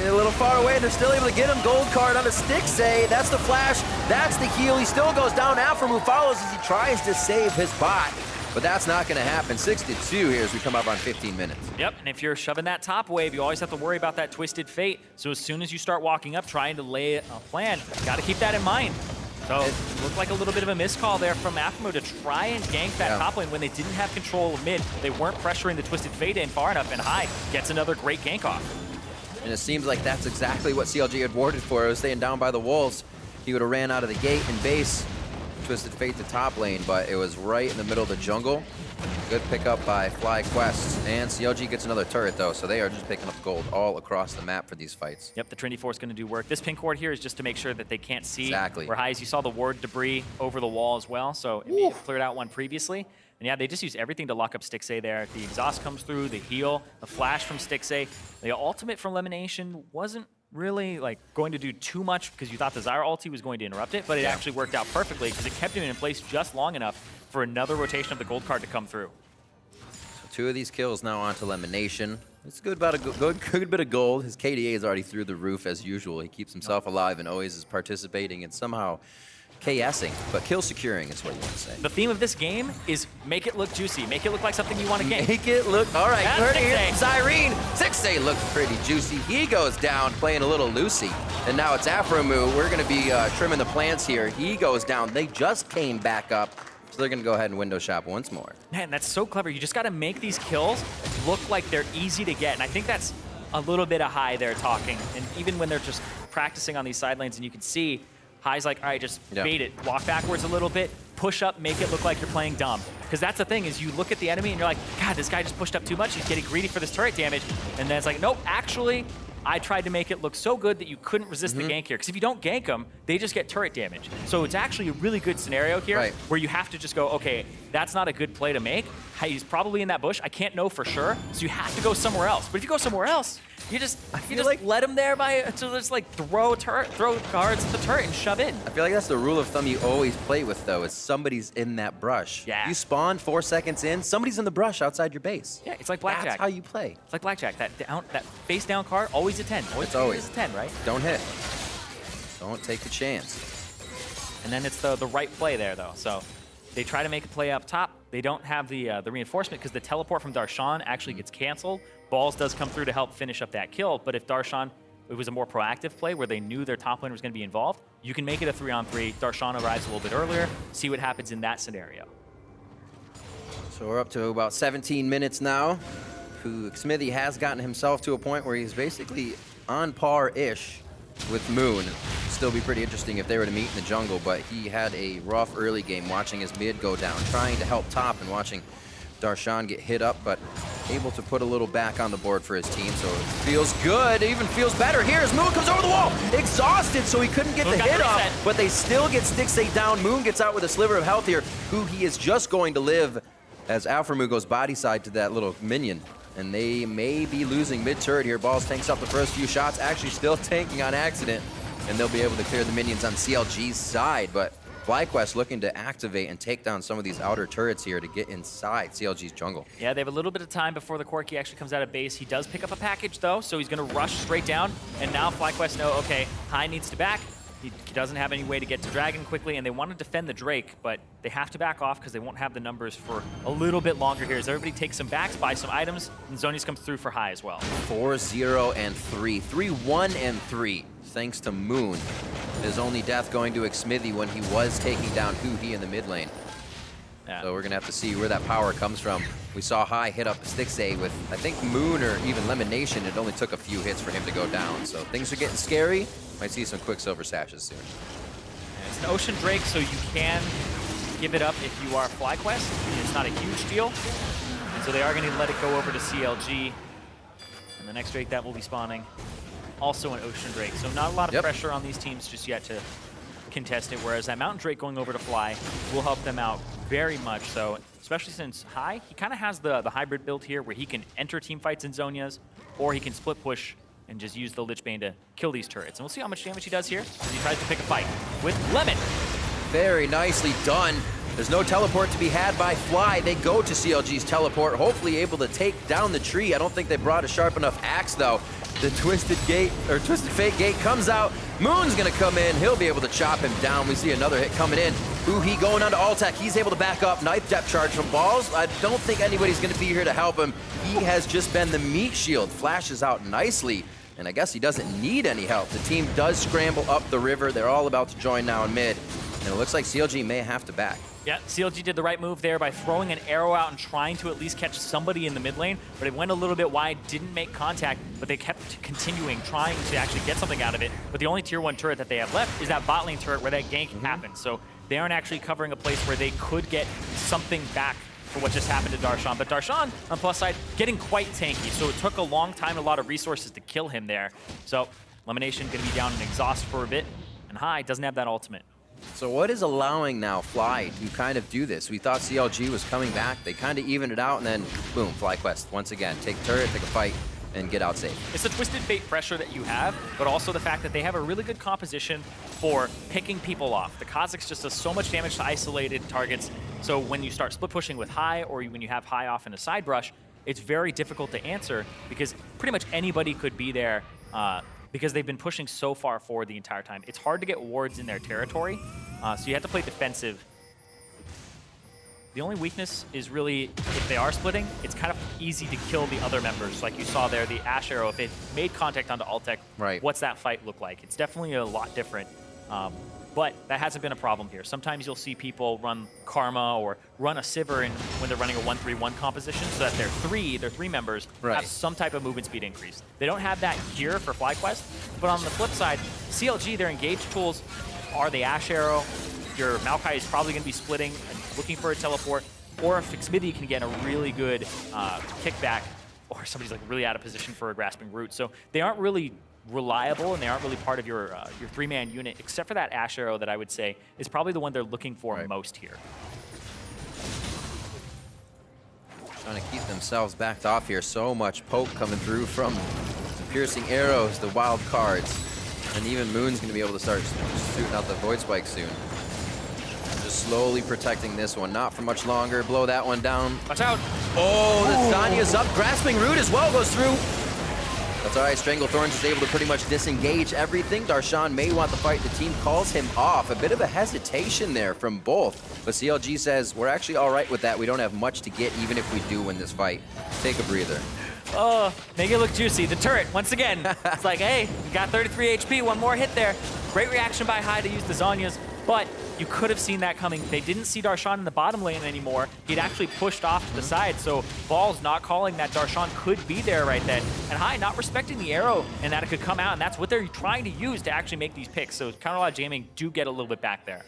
A little far away, they're still able to get him. Gold card on a Stixxay. That's the flash, that's the heal. He still goes down. Aframu follows as he tries to save his bot, but that's not going to happen. 6-2 here as we come up on 15 minutes. Yep, and if you're shoving that top wave, you always have to worry about that twisted fate. So as soon as you start walking up, trying to lay a plan, got to keep that in mind. So it looked like a little bit of a miscall there from Aframu to try and gank that top lane when they didn't have control of mid. They weren't pressuring the twisted fate in far enough, and Hai gets another great gank off. And it seems like that's exactly what CLG had warded for. It was staying down by the wolves. He would have ran out of the gate and base, twisted fate to top lane, but it was right in the middle of the jungle. Good pickup by FlyQuest, and CLG gets another turret though, so they are just picking up gold all across the map for these fights. Yep, the Trinity Force is going to do work. This pink ward here is just to make sure that they can't see. Exactly. Where Hai, you saw the ward debris over the wall as well, so it cleared out one previously. And yeah, they just used everything to lock up Stixxay there. The exhaust comes through, the heal, the flash from Stixxay. The ultimate from Elimination wasn't really like going to do too much because you thought the Zyra ulti was going to interrupt it, but it actually worked out perfectly because it kept him in place just long enough for another rotation of the gold card to come through. So 2 of these kills now onto Elimination. It's good about a good bit of gold. His KDA is already through the roof as usual. He keeps himself alive and always is participating and somehow KSing, but kill securing is what you want to say. The theme of this game is make it look juicy, make it look like something you want to gank. Make it look, all right, That's Zyrene. Stixxay looks pretty juicy. He goes down playing a little loosey. And now it's Aframu. We're gonna be trimming the plants here. He goes down. They just came back up. So they're gonna go ahead and window shop once more. Man, that's so clever. You just gotta make these kills look like they're easy to get. And I think that's a little bit of Hai there talking. And even when they're just practicing on these side lanes and you can see Hai's like, all right, just bait it. Walk backwards a little bit, push up, make it look like you're playing dumb. Because that's the thing, is you look at the enemy and you're like, God, this guy just pushed up too much. He's getting greedy for this turret damage. And then it's like, nope, actually, I tried to make it look so good that you couldn't resist the gank here. Because if you don't gank them, they just get turret damage. So it's actually a really good scenario here where you have to just go, okay, that's not a good play to make. He's probably in that bush. I can't know for sure. So you have to go somewhere else. But if you go somewhere else, you just like let him there to just like throw cards at the turret and shove in. I feel like that's the rule of thumb you always play with though, is somebody's in that brush. Yeah. You spawn 4 seconds in, somebody's in the brush outside your base. Yeah, it's like blackjack. That's how you play. It's like blackjack. That face down card, always a 10. It's always a 10, right? Don't hit. Don't take the chance. And then it's the right play there though. So they try to make a play up top. They don't have the reinforcement because the teleport from Darshan actually gets canceled. Balls does come through to help finish up that kill, but if Darshan, it was a more proactive play where they knew their top laner was going to be involved, you can make it a 3-on-3. Darshan arrives a little bit earlier, see what happens in that scenario. So we're up to about 17 minutes now. Smithy has gotten himself to a point where he's basically on par-ish with Moon. Still be pretty interesting if they were to meet in the jungle, but he had a rough early game watching his mid go down, trying to help top and watching Darshan get hit up, but able to put a little back on the board for his team, so it feels good. It even feels better here as Moon comes over the wall. Exhausted, so he couldn't get the hit off, but they still get Stixxay down. Moon gets out with a sliver of health here, who he is just going to live as Aframu goes body side to that little minion. And they may be losing mid-turret here. Balls tanks up the first few shots, actually still tanking on accident, and they'll be able to clear the minions on CLG's side, but FlyQuest looking to activate and take down some of these outer turrets here to get inside CLG's jungle. Yeah, they have a little bit of time before the Corki actually comes out of base. He does pick up a package though, so he's gonna rush straight down, and now FlyQuest know, okay, Hai needs to back. He doesn't have any way to get to Dragon quickly, and they want to defend the Drake, but they have to back off because they won't have the numbers for a little bit longer here as everybody takes some backs, buys some items, and Zonius comes through for Hai as well. 4-0 and 3. 3-1 and 3, thanks to Moon. His only death going to Xmithy when he was taking down Huhi in the mid lane. Yeah. So we're gonna have to see where that power comes from. We saw Hai hit up Stixxay with, I think, Moon or even Elimination. It only took a few hits for him to go down. So things are getting scary. Might see some Quicksilver sashes soon. It's an Ocean Drake, so you can give it up if you are FlyQuest. It's not a huge deal. And so they are going to let it go over to CLG. And the next Drake that will be spawning, also an Ocean Drake. So not a lot of pressure on these teams just yet to contest it, whereas that Mountain Drake going over to Fly will help them out very much so, especially since Hai, he kind of has the hybrid build here where he can enter team fights in Zonias, or he can split push and just use the Lich Bane to kill these turrets. And we'll see how much damage he does here as he tries to pick a fight with Lemon. Very nicely done. There's no teleport to be had by Fly. They go to CLG's teleport, hopefully able to take down the tree. I don't think they brought a sharp enough axe, though. The Twisted Fate gate comes out. Moon's gonna come in. He'll be able to chop him down. We see another hit coming in. He going on to Altec. He's able to back up. Knife depth charge from Balls. I don't think anybody's gonna be here to help him. He has just been the meat shield. Flashes out nicely, and I guess he doesn't need any help. The team does scramble up the river. They're all about to join now in mid, and it looks like CLG may have to back. Yeah, CLG did the right move there by throwing an arrow out and trying to at least catch somebody in the mid lane, but it went a little bit wide, didn't make contact, but they kept continuing, trying to actually get something out of it. But the only tier 1 turret that they have left is that bot lane turret where that gank happened. So they aren't actually covering a place where they could get something back for what just happened to Darshan. But Darshan, on plus side, getting quite tanky, so it took a long time and a lot of resources to kill him there. So Elimination gonna be down in exhaust for a bit, and High doesn't have that ultimate. So what is allowing now Fly to kind of do this? We thought CLG was coming back. They kind of evened it out, and then boom, FlyQuest once again. Take turret, take a fight, and get out safe. It's the Twisted Fate pressure that you have, but also the fact that they have a really good composition for picking people off. The Kha'Zix just does so much damage to isolated targets, so when you start split pushing with High, or when you have High off in a side brush, it's very difficult to answer because pretty much anybody could be there because they've been pushing so far forward the entire time. It's hard to get wards in their territory, so you have to play defensive. The only weakness is really, if they are splitting, it's kind of easy to kill the other members. Like you saw there, the Ash Arrow, if it made contact onto Altec, right, what's that fight look like? It's definitely a lot different. But that hasn't been a problem here. Sometimes you'll see people run Karma or run a Sivir when they're running a 1-3-1 composition so that their three members have some type of movement speed increase. They don't have that here for FlyQuest, but on the flip side, CLG, their engaged tools are the Ash Arrow. Your Maokai is probably going to be splitting and looking for a teleport, or if Xmithie can get a really good kickback, or somebody's like really out of position for a Grasping Root. So they aren't really reliable, and they aren't really part of your 3-man unit, except for that Ash Arrow that I would say is probably the one they're looking for most here. Trying to keep themselves backed off here. So much poke coming through from the piercing arrows, the wild cards, and even Moon's going to be able to start shooting out the Void Spike soon. Just slowly protecting this one, not for much longer. Blow that one down. Watch out! Oh, the Zanya's up. Grasping Root as well goes through. That's all right. Stranglethorns is able to pretty much disengage everything. Darshan may want the fight. The team calls him off. A bit of a hesitation there from both. But CLG says, we're actually all right with that. We don't have much to get, even if we do win this fight. Take a breather. Oh, make it look juicy. The turret, once again. It's like, hey, you got 33 HP. One more hit there. Great reaction by High to use the Zanyas, but you could have seen that coming. They didn't see Darshan in the bottom lane anymore. He'd actually pushed off to the side, so Ball's not calling that Darshan could be there right then. And High not respecting the arrow and that it could come out, and that's what they're trying to use to actually make these picks. So Counter-Lodge Jamming do get a little bit back there.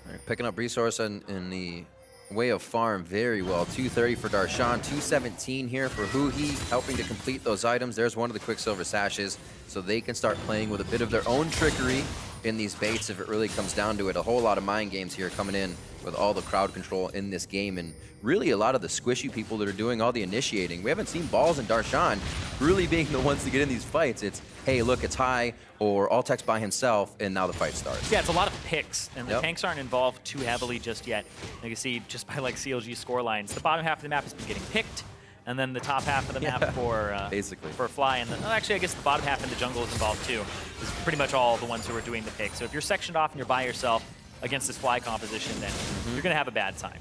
All right, picking up resource in the way of farm very well. 230 for Darshan, 217 here for Huhi, helping to complete those items. There's one of the Quicksilver Sashes, so they can start playing with a bit of their own trickery in these baits if it really comes down to it. A whole lot of mind games here coming in with all the crowd control in this game, and really a lot of the squishy people that are doing all the initiating. We haven't seen Balls and Darshan really being the ones to get in these fights. It's, hey, look, it's High, or Altec's by himself, and now the fight starts. Yeah, it's a lot of picks, and the tanks aren't involved too heavily just yet. You can see just by like CLG score lines, the bottom half of the map has been getting picked, and then the top half of the map for basically for Fly, and then, actually I guess the bottom half in the jungle is involved too. It's pretty much all the ones who are doing the pick. So if you're sectioned off and you're by yourself against this Fly composition, then you're gonna have a bad time.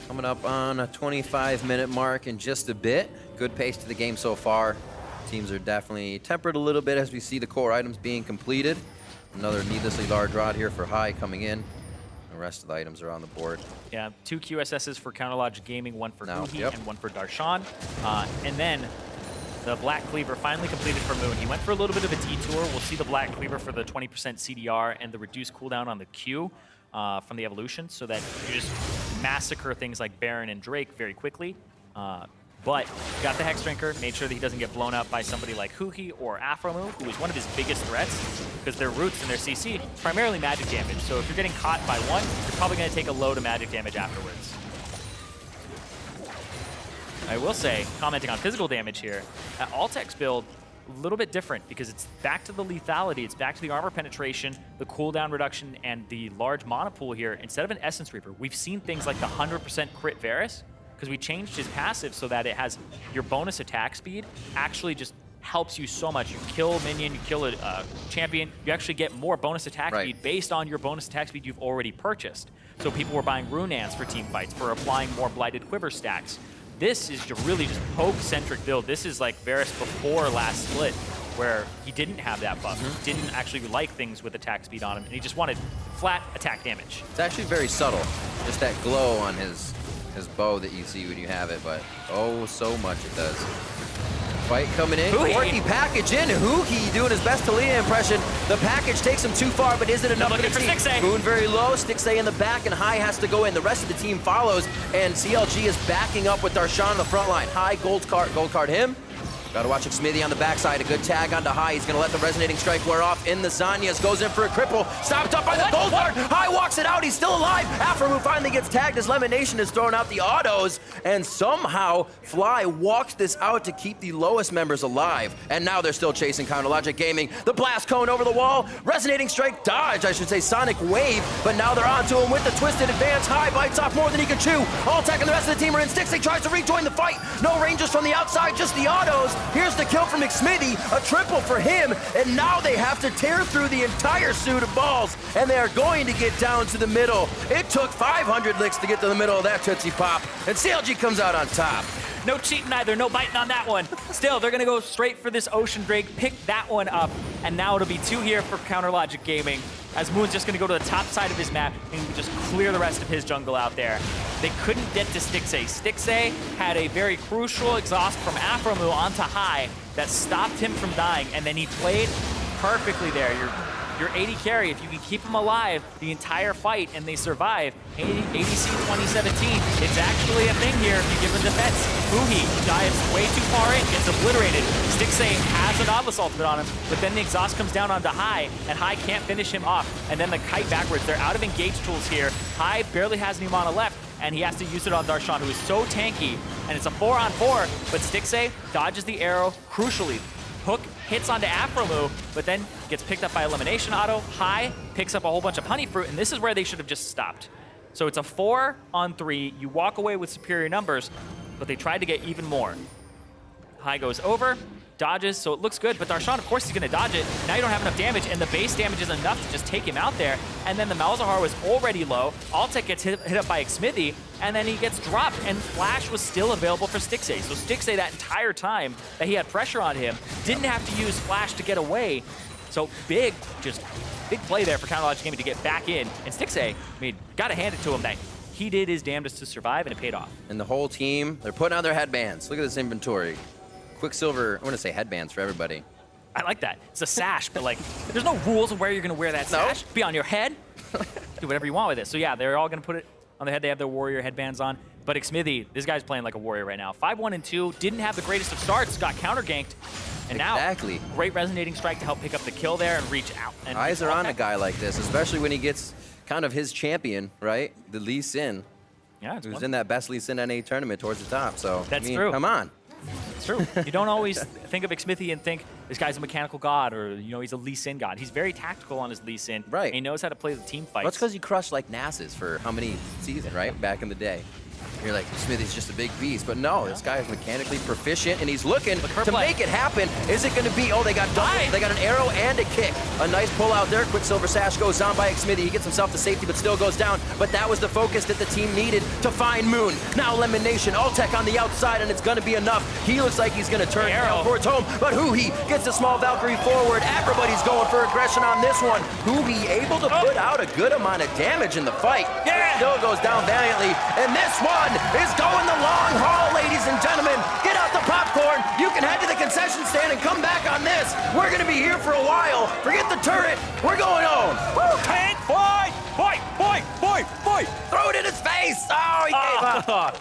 Coming up on a 25-minute mark in just a bit. Good pace to the game so far. Teams are definitely tempered a little bit as we see the core items being completed. Another needlessly large rod here for High coming in. The rest of the items are on the board. Yeah, 2 QSSs for Counter-Lodge Gaming, one for Huhi and one for Darshan. And then the Black Cleaver finally completed for Moon. He went for a little bit of a detour. We'll see the Black Cleaver for the 20% CDR and the reduced cooldown on the Q from the evolution, so that you just massacre things like Baron and Drake very quickly. But got the Hex Drinker, made sure that he doesn't get blown up by somebody like Huhi or Afromu, who is one of his biggest threats, because their roots and their CC is primarily magic damage. So if you're getting caught by one, you're probably going to take a load of magic damage afterwards. I will say, commenting on physical damage here, at Altec's build, a little bit different because it's back to the lethality, it's back to the armor penetration, the cooldown reduction, and the large mana pool here. Instead of an Essence Reaper, we've seen things like the 100% crit Varus, because we changed his passive so that it has your bonus attack speed actually just helps you so much. You kill a minion, you kill a champion, you actually get more bonus attack speed based on your bonus attack speed you've already purchased. So people were buying Rune Ants for team fights, for applying more Blighted Quiver stacks. This is really just poke-centric build. This is like Varus before last split, where he didn't have that buff. He didn't actually like things with attack speed on him, and he just wanted flat attack damage. It's actually very subtle. Just that glow on his bow that you see when you have it, but oh, so much it does. Fight coming in. Corky package in. Huki doing his best Talia impression. The package takes him too far, but is it enough for the team? Moon very low. Stixay in the back, and High has to go in. The rest of the team follows, and CLG is backing up with Darshan on the front line. High gold card him. Gotta watch Xmithy on the backside. A good tag onto High. He's gonna let the Resonating Strike wear off in the Zanyas. Goes in for a cripple. Stopped up by the gold card. High walks it out. He's still alive. Afro finally gets tagged as Lemonation is throwing out the autos. And somehow Fly walks this out to keep the lowest members alive. And now they're still chasing Counterlogic Gaming. The blast cone over the wall. Resonating Strike dodge, I should say Sonic Wave. But now they're onto him with the Twisted Advance. High bites off more than he can chew. Alltech and the rest of the team are in. Stixay tries to rejoin the fight. No Rangers from the outside, just the autos. Here's the kill from Xmithy, a triple for him, and now they have to tear through the entire suit of balls, and they are going to get down to the middle. It took 500 licks to get to the middle of that Tootsie Pop, and CLG comes out on top. No cheating either, no biting on that one. Still, they're gonna go straight for this Ocean Drake, pick that one up, and now it'll be 2 here for Counterlogic Gaming, as Moon's just gonna go to the top side of his map and just clear the rest of his jungle out there. They couldn't get to Stixay. Stixay had a very crucial exhaust from Afromu onto High that stopped him from dying, and then he played perfectly there. Your AD carry, if you can keep them alive the entire fight and they survive, ADC 2017, it's actually a thing here if you give them defense. Fuhi dives way too far in, gets obliterated. Stixay has an Nautilus ultimate on him, but then the exhaust comes down onto High, and High can't finish him off. And then the kite backwards. They're out of engage tools here. High barely has any mana left, and he has to use it on Darshan, who is so tanky. And it's a 4-on-4, but Stixay dodges the arrow crucially. Hook hits onto Afromu, but then gets picked up by Elimination Auto. High picks up a whole bunch of Honey Fruit, and this is where they should have just stopped. So it's a 4-on-3. You walk away with superior numbers, but they tried to get even more. High goes over, dodges, so it looks good, but Darshan, of course, he's gonna dodge it. Now you don't have enough damage, and the base damage is enough to just take him out there. And then the Malzahar was already low. Alltech gets hit up by Xmithy, and then he gets dropped, and Flash was still available for Stixay. So Stixay, that entire time that he had pressure on him, didn't have to use Flash to get away. So big play there for Counterlogic Gaming to get back in. And Stixay, I mean, gotta hand it to him that he did his damnedest to survive, and it paid off. And the whole team, they're putting on their headbands. Look at this inventory. Quicksilver, I want to say headbands for everybody. I like that. It's a sash, but like, there's no rules of where you're gonna wear that sash. Be on your head. Do whatever you want with it. So yeah, they're all gonna put it on their head. They have their warrior headbands on. But Xmithy, this guy's playing like a warrior right now. 5-1-2, didn't have the greatest of starts, got counter ganked. And now, great Resonating Strike to help pick up the kill there and reach out. And eyes are on a guy like this, especially when he gets kind of his champion, right? The Lee Sin. Yeah, it's who's in that best Lee Sin NA tournament towards the top. So that's I mean, true. Come on. It's true. You don't always think of Xmithy and think this guy's a mechanical god, or he's a Lee Sin god. He's very tactical on his Lee Sin. Right. And he knows how to play the team fights. Well, that's because he crushed like Nasus for how many seasons, right? Back in the day. You're like, Smithy's just a big beast. But no, this guy is mechanically proficient, and he's looking to make it happen. Is it going to be, oh, they got double. They got an arrow and a kick. A nice pull out there. Quicksilver Sash goes on by Xmithy. He gets himself to safety, but still goes down. But that was the focus that the team needed to find Moon. Now Elimination. Alltech on the outside, and it's going to be enough. He looks like he's going to turn down towards home, but Huhi gets a small Valkyrie forward. Everybody's going for aggression on this one. Huhi able to put out a good amount of damage in the fight. Yeah. Still goes down valiantly, and this one is going the long haul, ladies and gentlemen. Get out the popcorn. You can head to the concession stand and come back on this. We're going to be here for a while. Forget the turret. We're going home. Woo! Tank, fight! Fight! Throw it in his face. Oh, he gave up.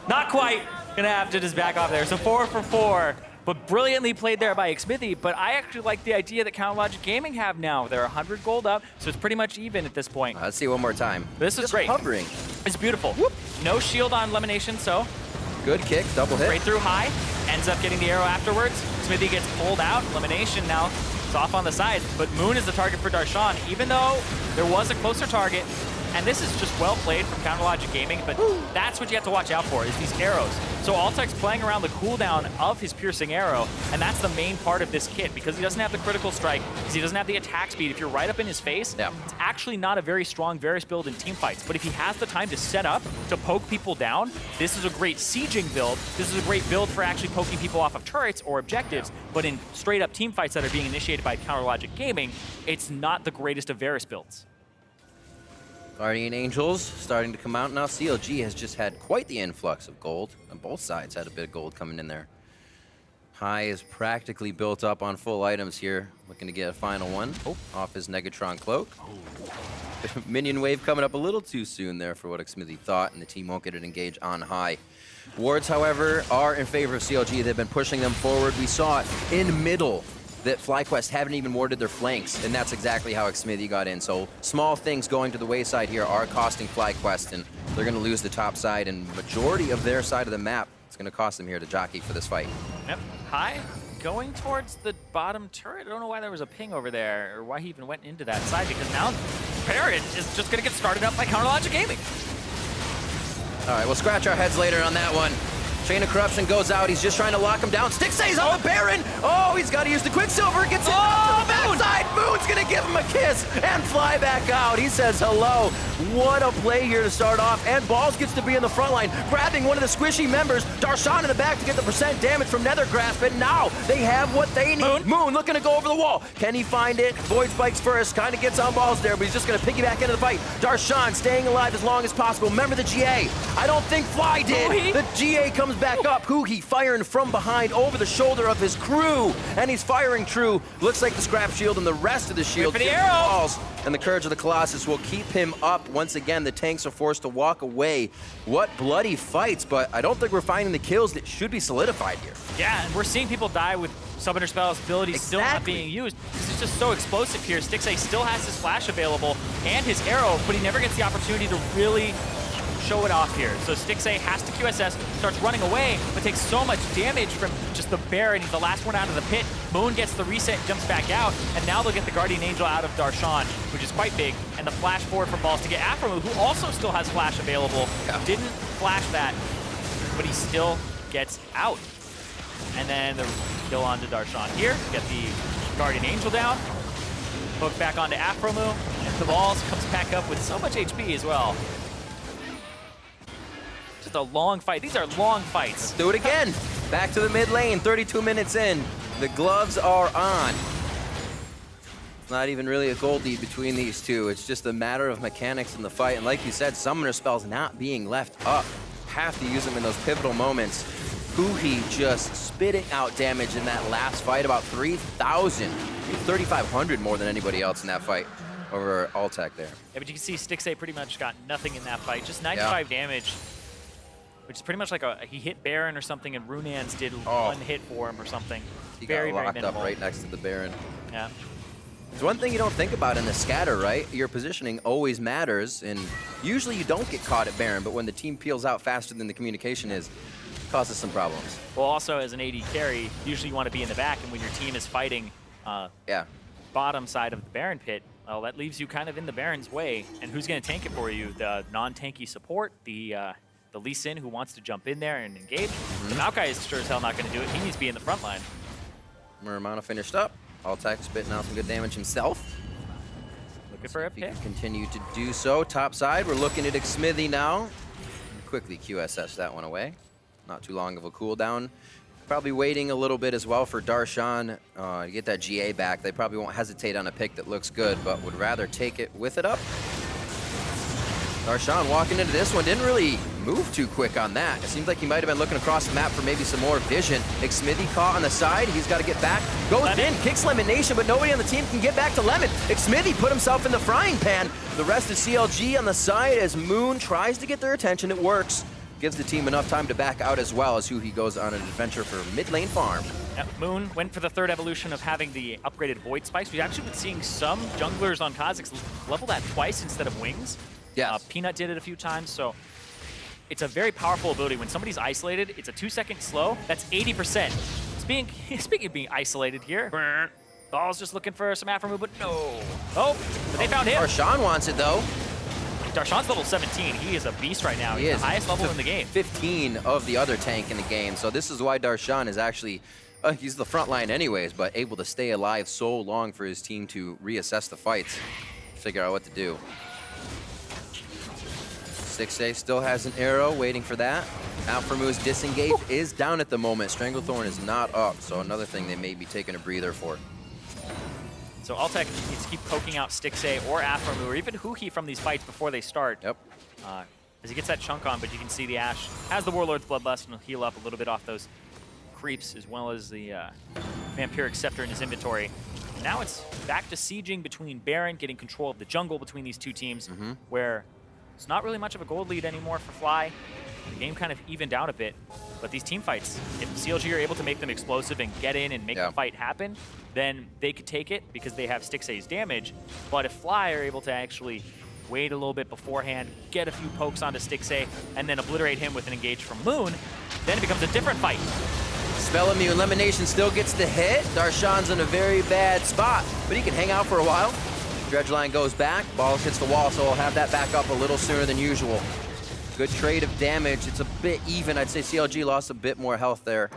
Not quite. Gonna have to just back off there. So 4 for 4. But brilliantly played there by Xmithy. But I actually like the idea that Counterlogic Gaming have now. They're 100 gold up, so it's pretty much even at this point. Let's see one more time. This is just great. Hovering. It's beautiful. Whoop. No shield on Elimination, so Good kick, double hit. Straight through high, ends up getting the arrow afterwards. Smithy gets pulled out, elimination now. It's off on the side, but Moon is the target for Darshan, even though there was a closer target. And this is just well played from Counterlogic Gaming, but that's what you have to watch out for, is these arrows. So Altec's playing around the cooldown of his piercing arrow, and that's the main part of this kit, because he doesn't have the critical strike, because he doesn't have the attack speed. If you're right up in his face, it's actually not a very strong Varus build in teamfights. But if he has the time to set up, to poke people down, this is a great sieging build. This is a great build for actually poking people off of turrets or objectives, but in straight up teamfights that are being initiated by Counterlogic Gaming, it's not the greatest of Varus builds. Guardian Angels starting to come out now. CLG has just had quite the influx of gold. On both sides had a bit of gold coming in there. High is practically built up on full items here. Looking to get a final one off his Negatron cloak. Minion wave coming up a little too soon there for what Smithy thought, and the team won't get it engaged on High. Wards, however, are in favor of CLG. They've been pushing them forward. We saw it in middle that FlyQuest haven't even warded their flanks, and that's exactly how Smithy got in. So small things going to the wayside here are costing FlyQuest, and they're going to lose the top side, and majority of their side of the map, it's going to cost them here to jockey for this fight. Yep, High going towards the bottom turret. I don't know why there was a ping over there, or why he even went into that side, because now Parrot is just going to get started up by Counterlogic Gaming. All right, we'll scratch our heads later on that one. Chain of Corruption goes out. He's just trying to lock him down. Stixay's on the Baron. Oh, he's got to use the Quicksilver. Gets hit off the backside. Moon's going to give him a kiss and fly back out. He says hello. What a play here to start off. And Balls gets to be in the front line, grabbing one of the squishy members. Darshan in the back to get the percent damage from Nether Grasp. And now they have what they need. Moon looking to go over the wall. Can he find it? Void Spikes first. Kind of gets on Balls there, but he's just going to piggyback into the fight. Darshan staying alive as long as possible. Remember the GA. I don't think Fly did. The GA comes back up. Huhi firing from behind over the shoulder of his crew, and he's firing true. Looks like the scrap shield and the rest of the shield for the arrow. falls, and the Courage of the Colossus will keep him up. Once again, the tanks are forced to walk away. What bloody fights, but I don't think we're finding the kills that should be solidified here. Yeah, and we're seeing people die with Summoner Spell's abilities still not being used. This is just so explosive here. Stixay still has his flash available and his arrow, but he never gets the opportunity to really show it off here. So Stixay has to QSS, starts running away, but takes so much damage from just the Baron. He's the last one out of the pit. Moon gets the reset, jumps back out, and now they'll get the Guardian Angel out of Darshan, which is quite big, and the flash forward for Balls to get Afromu, who also still has flash available. Didn't flash that, but he still gets out. And then the kill onto Darshan here, get the Guardian Angel down, hook back onto Afromu, and the Balls comes back up with so much HP as well. Just a long fight. These are long fights. Let's do it again. Back to the mid lane, 32 minutes in. The gloves are on. It's not even really a gold lead between these two. It's just a matter of mechanics in the fight. And like you said, Summoner Spells not being left up. Have to use them in those pivotal moments. Huhi just spitting out damage in that last fight, about 3,000. 3,500 more than anybody else in that fight over Altec there. Yeah, but you can see Stixay pretty much got nothing in that fight. Just 95 damage. Which is pretty much like he hit Baron or something, and Runans did one hit for him or something. He very, got locked very minimal. up right next to the Baron. Yeah. There's one thing you don't think about in the scatter, right? Your positioning always matters, and usually you don't get caught at Baron, but when the team peels out faster than the communication is, it causes some problems. Well, also as an AD carry, usually you want to be in the back, and when your team is fighting bottom side of the Baron pit, well, that leaves you kind of in the Baron's way. And who's going to tank it for you? The non-tanky support, the Lee Sin who wants to jump in there and engage. The Maokai is sure as hell not going to do it. He needs to be in the front line. Muramana finished up. Altec spitting out some good damage himself. Looking for a pick. Continue to do so. Top side, we're looking at Smithy now. Quickly QSS that one away. Not too long of a cooldown. Probably waiting a little bit as well for Darshan to get that GA back. They probably won't hesitate on a pick that looks good, but would rather take it with it up. Darshan walking into this one, didn't really move too quick on that. It seems like he might have been looking across the map for maybe some more vision. Smithy caught on the side, he's got to get back. Goes in, kicks Lemonation, but nobody on the team can get back to Lemon. Smithy put himself in the frying pan. The rest is CLG on the side as Moon tries to get their attention. It works. Gives the team enough time to back out as well as Huhi goes on an adventure for mid lane farm. Yep, Moon went for the third evolution of having the upgraded Void Spikes. We've actually been seeing some junglers on Kha'Zix level that twice instead of wings. Yes. Peanut did it a few times, so it's a very powerful ability. When somebody's isolated, it's a 2-second slow. That's 80%. Speaking of being isolated here, Ball's just looking for some Afro move, but no. Oh, but they found him. Darshan wants it though. Darshan's level 17. He is a beast right now. He He's is. the highest level in the game. 15 of the other tank in the game. So this is why Darshan is actually, he's the front line anyways, but able to stay alive so long for his team to reassess the fights, figure out what to do. Stixxay still has an arrow waiting for that. Alphamu's disengage is down at the moment. Stranglethorn is not up, so another thing they may be taking a breather for. So Altec needs to keep poking out Stixxay or Aframu or even Huhi from these fights before they start. Yep. As he gets that chunk on, but you can see the Ashe has the Warlord's Bloodlust and will heal up a little bit off those creeps as well as the Vampiric Scepter in his inventory. Now it's back to sieging between Baron, getting control of the jungle between these two teams, where it's not really much of a gold lead anymore for Fly. The game kind of evened out a bit, but these team fights, if CLG are able to make them explosive and get in and make the fight happen, then they could take it because they have Stixxay's damage. But if Fly are able to actually wait a little bit beforehand, get a few pokes onto Stixxay, and then obliterate him with an engage from Moon, then it becomes a different fight. Spell Immune Elimination still gets the hit. Darshan's in a very bad spot, but he can hang out for a while. Dredgeline goes back, Balls hits the wall, so he'll have that back up a little sooner than usual. Good trade of damage. It's a bit even. I'd say CLG lost a bit more health there,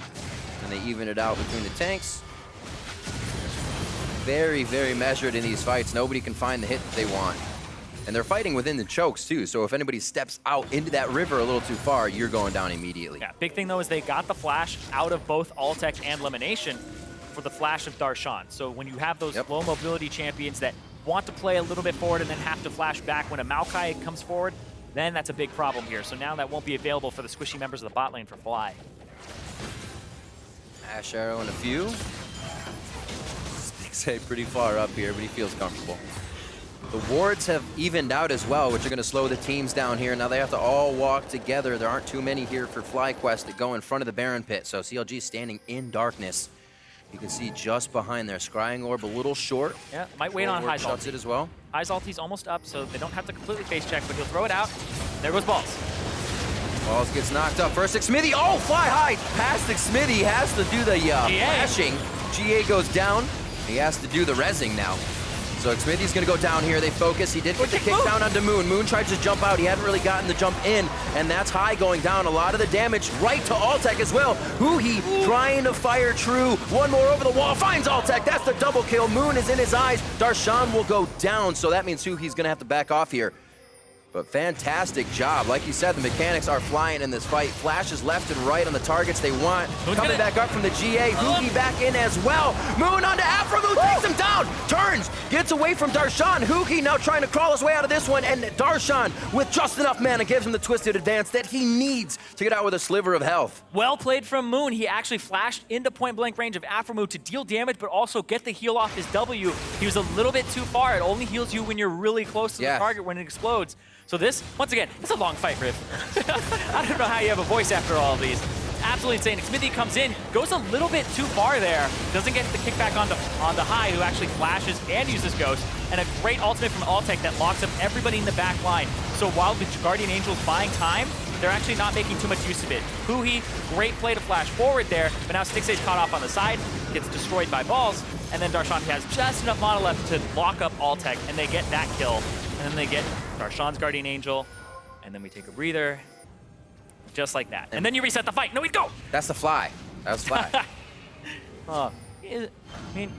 and they even it out between the tanks. Very, very measured in these fights. Nobody can find the hit that they want. And they're fighting within the chokes, too, so if anybody steps out into that river a little too far, you're going down immediately. Yeah, big thing, though, is they got the flash out of both Altec and Elimination for the flash of Darshan. So when you have those low mobility champions that want to play a little bit forward and then have to flash back when a Maokai comes forward, then that's a big problem here. So now that won't be available for the squishy members of the bot lane for Fly. Ashe Arrow and a few. Stixxay pretty far up here, but he feels comfortable. The wards have evened out as well, which are going to slow the teams down here. Now they have to all walk together. There aren't too many here for FlyQuest that go in front of the Baron pit. So CLG standing in darkness. You can see just behind there, Scrying Orb a little short. Yeah, might wait on High's Shuts ulti. it as well. High's ulti's almost up, so they don't have to completely face check, but he'll throw it out. There goes Balls. Balls gets knocked up. First, Xmithy. Oh, Fly high. Past Xmithy has to do the flashing. GA goes down. He has to do the rezzing now. So Xmithy's going to go down here. They focus. He did get the kick down onto Moon. Moon tried to jump out. He hadn't really gotten the jump in, and that's High going down. A lot of the damage right to Altec as well. Huhi trying to fire true. One more over the wall. Finds Altec. That's the double kill. Moon is in his eyes. Darshan will go down, so that means Huhi's going to have to back off here. But fantastic job. Like you said, the mechanics are flying in this fight. Flashes left and right on the targets they want. Coming back up from the GA. Huhi back in as well. Moon onto Afro. Moon takes him down. Turns. Gets away from Darshan. Huhi now trying to crawl his way out of this one. And Darshan, with just enough mana, gives him the twisted advance that he needs to get out with a sliver of health. Well played from Moon. He actually flashed into point-blank range of Aframu to deal damage, but also get the heal off his W. He was a little bit too far. It only heals you when you're really close to the target when it explodes. So this, once again, it's a long fight, Riff. I don't know how you have a voice after all of these. Absolutely insane. Xmithy comes in, goes a little bit too far there. Doesn't get the kickback onto High, who actually flashes and uses Ghost. And a great ultimate from Altec that locks up everybody in the back line. So while the Guardian Angel's buying time, they're actually not making too much use of it. Huhi, great play to flash forward there, but now Stixxay's caught off on the side, gets destroyed by Balls, and then Darshan has just enough mana left to lock up Altec, and they get that kill. And then they get Darshan's Guardian Angel, and then we take a breather, just like that. And then you reset the fight. No, we go! That's the Fly. That's Fly. I mean,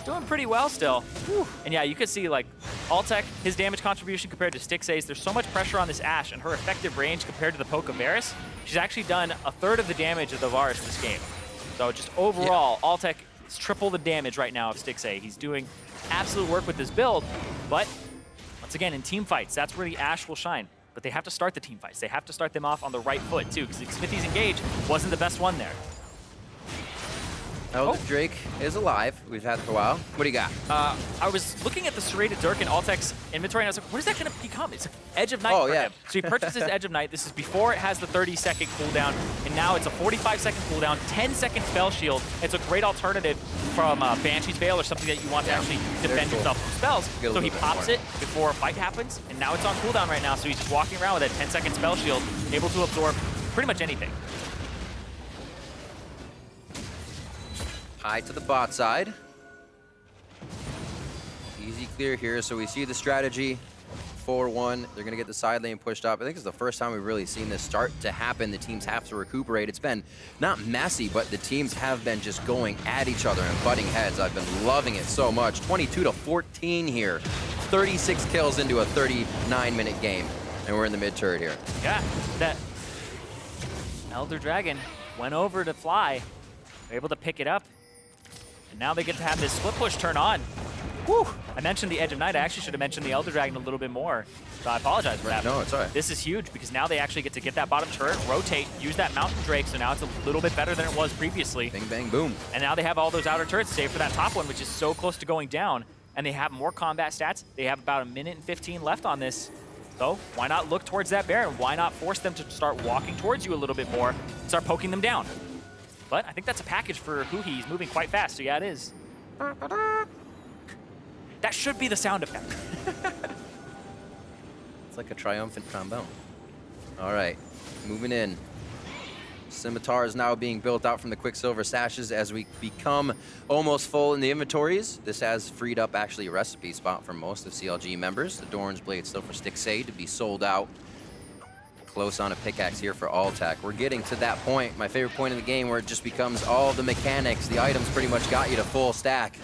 doing pretty well still. Whew. And yeah, you could see like Altec, his damage contribution compared to Stixxay's. There's so much pressure on this Ashe, and her effective range compared to the poke of Varus. She's actually done a third of the damage of the Varus this game. So just overall, Altec is triple the damage right now of Stixxay. He's doing absolute work with this build, but once again, in team fights, that's where the Ashe will shine. But they have to start the team fights. They have to start them off on the right foot, too, because Xmithy's engage wasn't the best one there. Elder Drake is alive. We've had it for a while. What do you got? I was looking at the Serrated Dirk in Altec's inventory, and I was like, what is that going to become? It's Edge of Night for him. So he purchases Edge of Night. This is before it has the 30-second cooldown, and now it's a 45-second cooldown, 10-second spell shield. It's a great alternative from Banshee's Veil or something that you want to actually defend yourself from spells. So he pops it before a fight happens, and now it's on cooldown right now, so he's walking around with a 10-second spell shield, able to absorb pretty much anything. High to the bot side. Easy clear here, so we see the strategy. 4-1, they're gonna get the side lane pushed up. I think it's the first time we've really seen this start to happen. The teams have to recuperate. It's been not messy, but the teams have been just going at each other and butting heads. I've been loving it so much. 22-14 here. 36 kills into a 39-minute game, and we're in the mid-turret here. Yeah, that Elder Dragon went over to Fly, able to pick it up. And now they get to have this split push turn on. Whew. I mentioned the Edge of Night. I actually should have mentioned the Elder Dragon a little bit more. So I apologize for that. No, it's all right. This is huge because now they actually get to get that bottom turret, rotate, use that Mountain Drake, so now it's a little bit better than it was previously. Bing, bang, boom. And now they have all those outer turrets save for that top one, which is so close to going down. And they have more combat stats. They have about 1:15 left on this. So why not look towards that Baron? Why not force them to start walking towards you a little bit more and start poking them down? But I think that's a package for Huhi. He's moving quite fast, so yeah, it is. That should be the sound effect. It's like a triumphant trombone. All right, moving in. Scimitar is now being built out from the Quicksilver sashes as we become almost full in the inventories. This has freed up actually a recipe spot for most of CLG members. The Doran's Blade still for Stixade to be sold out. Close on a pickaxe here for Altec. We're getting to that point, my favorite point in the game, where it just becomes all the mechanics. The items pretty much got you to full stack.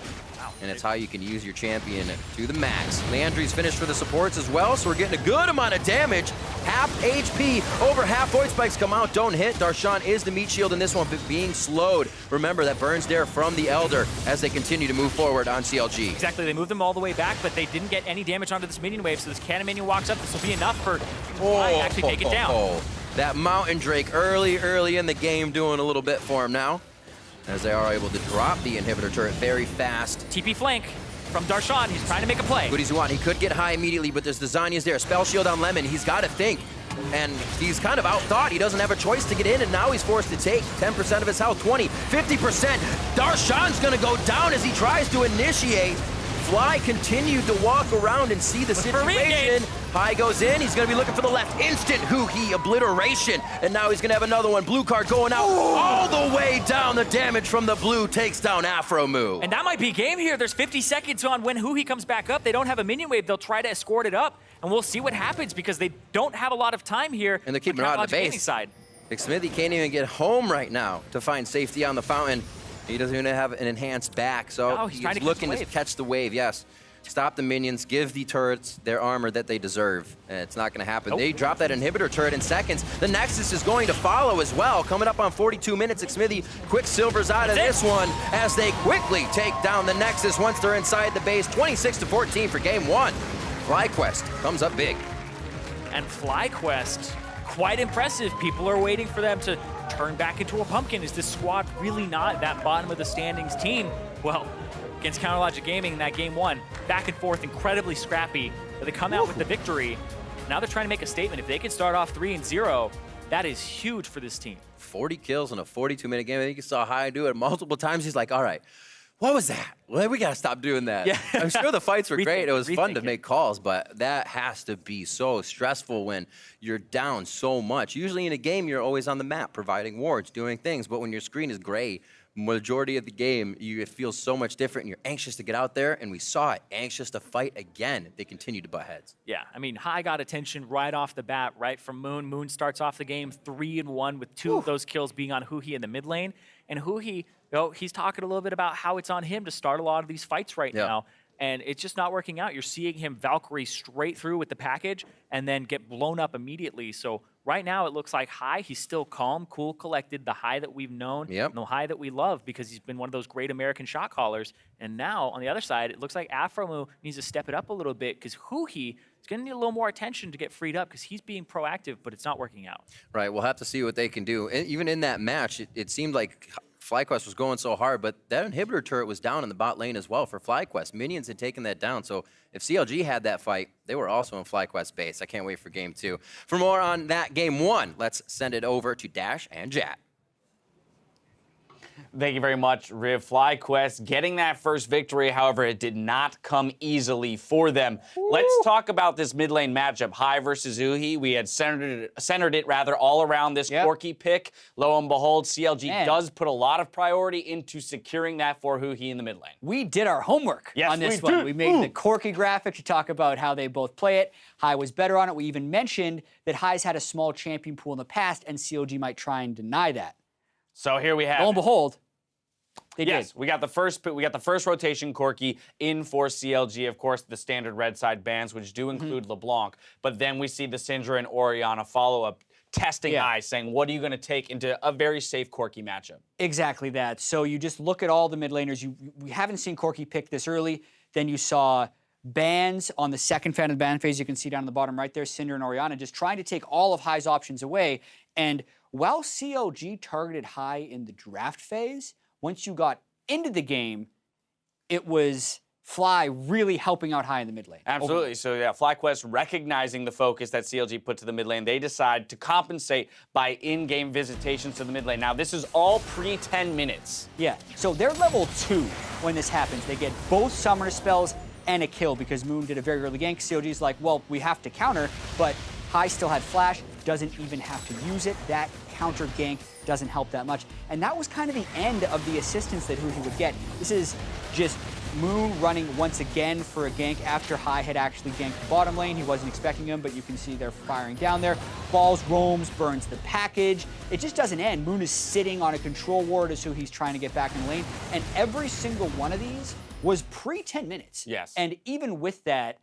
And it's how you can use your champion to the max. Landry's finished for the supports as well, so we're getting a good amount of damage. Half HP, over half void spikes come out, don't hit. Darshan is the meat shield in this one, but being slowed. Remember, that burns there from the Elder as they continue to move forward on CLG. Exactly, they moved them all the way back, but they didn't get any damage onto this minion wave, so this cannon minion walks up. This will be enough for Fly to actually take it down. That Mountain Drake early in the game doing a little bit for him now, as they are able to drop the inhibitor turret very fast. TP flank from Darshan. He's trying to make a play. Goodies want. He could get high immediately, but there's the Zhonya's there. Spell shield on Lemon. He's got to think. And he's kind of outthought. He doesn't have a choice to get in, and now he's forced to take 10% of his health, 20, 50%. Darshan's going to go down as he tries to initiate. Fly continued to walk around and see the situation. High goes in, he's gonna be looking for the left. Instant Huhi obliteration. And now he's gonna have another one. Blue card going out all the way down. The damage from the blue takes down Afromu. And that might be game here. There's 50 seconds on when Huhi comes back up. They don't have a minion wave. They'll try to escort it up, and we'll see what happens because they don't have a lot of time here. And they're keeping it out of the base. Side. Big Smithy can't even get home right now to find safety on the fountain. He doesn't even have an enhanced back, so he's looking to catch the wave, yes. Stop the minions, give the turrets their armor that they deserve. And it's not going to happen. They drop that inhibitor turret in seconds. The Nexus is going to follow as well. Coming up on 42 minutes, Xmithy Quicksilver's out of this one as they quickly take down the Nexus once they're inside the base. 26-14 for game one. FlyQuest comes up big. And FlyQuest, quite impressive. People are waiting for them to turn back into a pumpkin. Is this squad really not that bottom of the standings team? Well, against Counterlogic Gaming in that game one, back and forth, incredibly scrappy, but they come out with the victory. Now they're trying to make a statement. If they can start off 3-0, that is huge for this team. 40 kills in a 42-minute game. I think you saw High do it multiple times. He's like, all right, what was that? Well, we got to stop doing that. Yeah. I'm sure the fights were great. It was fun to make calls, but that has to be so stressful when you're down so much. Usually in a game, you're always on the map, providing wards, doing things, but when your screen is gray, majority of the game, it feels so much different, and you're anxious to get out there, and we saw it, anxious to fight again. They continue to butt heads. Yeah, I mean, High got attention right off the bat, right from Moon. Moon starts off the game 3-1 with 2 of those kills being on Huhi in the mid lane, and Huhi, he's talking a little bit about how it's on him to start a lot of these fights right now, and it's just not working out. You're seeing him Valkyrie straight through with the package and then get blown up immediately. So right now it looks like High, he's still calm, cool, collected, the High that we've known, and the High that we love because he's been one of those great American shot callers. And now on the other side, it looks like Afromu needs to step it up a little bit because Huhi is going to need a little more attention to get freed up because he's being proactive, but it's not working out. Right, we'll have to see what they can do. And even in that match, it seemed like FlyQuest was going so hard, but that inhibitor turret was down in the bot lane as well for FlyQuest. Minions had taken that down, so if CLG had that fight, they were also in FlyQuest base. I can't wait for game 2. For more on that game 1, let's send it over to Dash and Jat. Thank you very much, Riv. FlyQuest getting that first victory. However, it did not come easily for them. Let's talk about this mid lane matchup. Hai versus Uhi. We had centered it rather all around this Corki pick. Lo and behold, CLG does put a lot of priority into securing that for Uhi in the mid lane. We did our homework on this one. We made the Corki graphic to talk about how they both play it. Hai was better on it. We even mentioned that Hai's had a small champion pool in the past, and CLG might try and deny that. So here we have. Lo and behold, they did. Yes, we got the first rotation Corki in for CLG. Of course, the standard red side bans, which do include LeBlanc. But then we see the Syndra and Orianna follow-up testing Hai, saying, what are you going to take into a very safe Corki matchup? Exactly that. So you just look at all the mid laners. We haven't seen Corki pick this early. Then you saw bans on the second fan of the ban phase. You can see down on the bottom right there, Syndra and Orianna just trying to take all of Hai's options away. And while CLG targeted Hai in the draft phase, once you got into the game, it was Fly really helping out Hai in the mid lane. Absolutely. So yeah, FlyQuest recognizing the focus that CLG put to the mid lane, they decide to compensate by in-game visitations to the mid lane. Now, this is all pre-10 minutes. Yeah, so they're level 2 when this happens. They get both summoner spells and a kill because Moon did a very early gank. CLG's like, well, we have to counter, but Hai still had flash, doesn't even have to use it. That counter gank doesn't help that much. And that was kind of the end of the assistance that Huhi would get. This is just Moon running once again for a gank after Hai had actually ganked the bottom lane. He wasn't expecting him, but you can see they're firing down there. Balls, roams, burns the package. It just doesn't end. Moon is sitting on a control ward as Huhi's trying to get back in the lane. And every single one of these was pre-10 minutes. Yes. And even with that,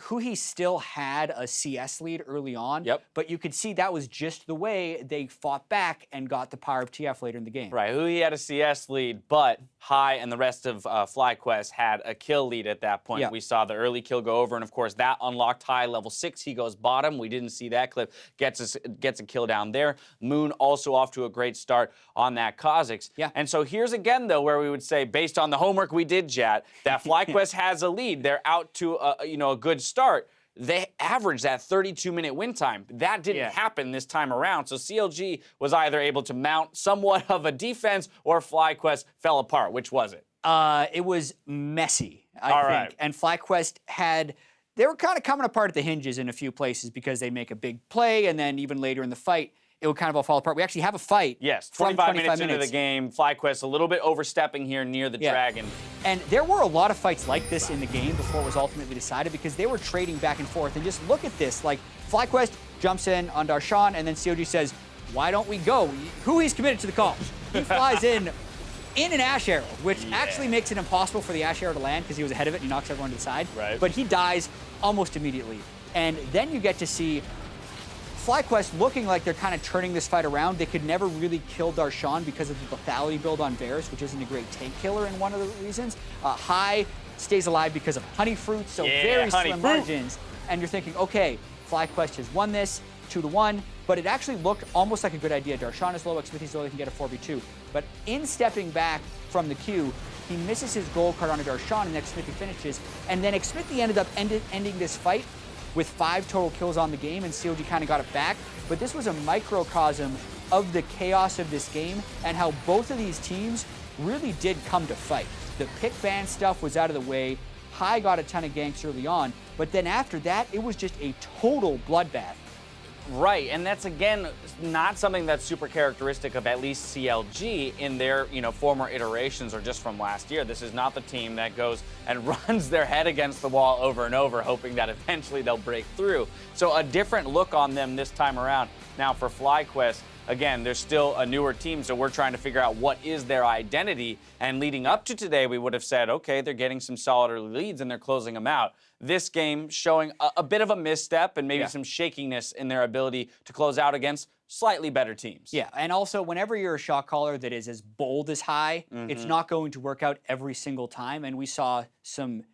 Huhi still had a CS lead early on, but you could see that was just the way they fought back and got the power of TF later in the game. Right, Huhi had a CS lead, but Hai and the rest of FlyQuest had a kill lead at that point. We saw the early kill go over, and of course that unlocked Hai level 6. He goes bottom. We didn't see that clip. Gets a kill down there. Moon also off to a great start on that Kha'Zix. And so here's again, though, where we would say, based on the homework we did, Jat, that FlyQuest has a lead. They're out to a good start. They averaged that 32-minute win time. That didn't happen this time around. So CLG was either able to mount somewhat of a defense or FlyQuest fell apart. Which was it? It was messy, I think. And FlyQuest they were kind of coming apart at the hinges in a few places because they make a big play, and then even later in the fight, it would kind of all fall apart. We actually have a fight. Yes, 25 minutes into the game. FlyQuest a little bit overstepping here near the dragon. And there were a lot of fights like this in the game before it was ultimately decided because they were trading back and forth. And just look at this. Like, FlyQuest jumps in on Darshan, and then CLG says, why don't we go? Huhi's committed to the call. He flies in an Ash Arrow, which actually makes it impossible for the Ash Arrow to land because he was ahead of it and he knocks everyone to the side. But he dies almost immediately. And then you get to see FlyQuest looking like they're kind of turning this fight around. They could never really kill Darshan because of the lethality build on Varus, which isn't a great tank killer in one of the reasons. Hai stays alive because of honey fruits, so very slim margins. And you're thinking, okay, FlyQuest has won this 2-1, but it actually looked almost like a good idea. Darshan is low, Xmithie's low, they can get a 4v2. But in stepping back from the queue, he misses his gold card onto Darshan, and Xmithie finishes. And then Xmithie ended up ending this fight with 5 total kills on the game, and CLG kind of got it back. But this was a microcosm of the chaos of this game and how both of these teams really did come to fight. The pick ban stuff was out of the way. Hai got a ton of ganks early on, but then after that, it was just a total bloodbath. Right, and that's, again, not something that's super characteristic of at least CLG in their, former iterations or just from last year. This is not the team that goes and runs their head against the wall over and over, hoping that eventually they'll break through. So a different look on them this time around. Now, for FlyQuest, again, they're still a newer team, so we're trying to figure out what is their identity. And leading up to today, we would have said, okay, they're getting some solid early leads and they're closing them out. This game showing a bit of a misstep and maybe some shakiness in their ability to close out against slightly better teams. Yeah, and also whenever you're a shot caller that is as bold as Hai, it's not going to work out every single time. And we saw some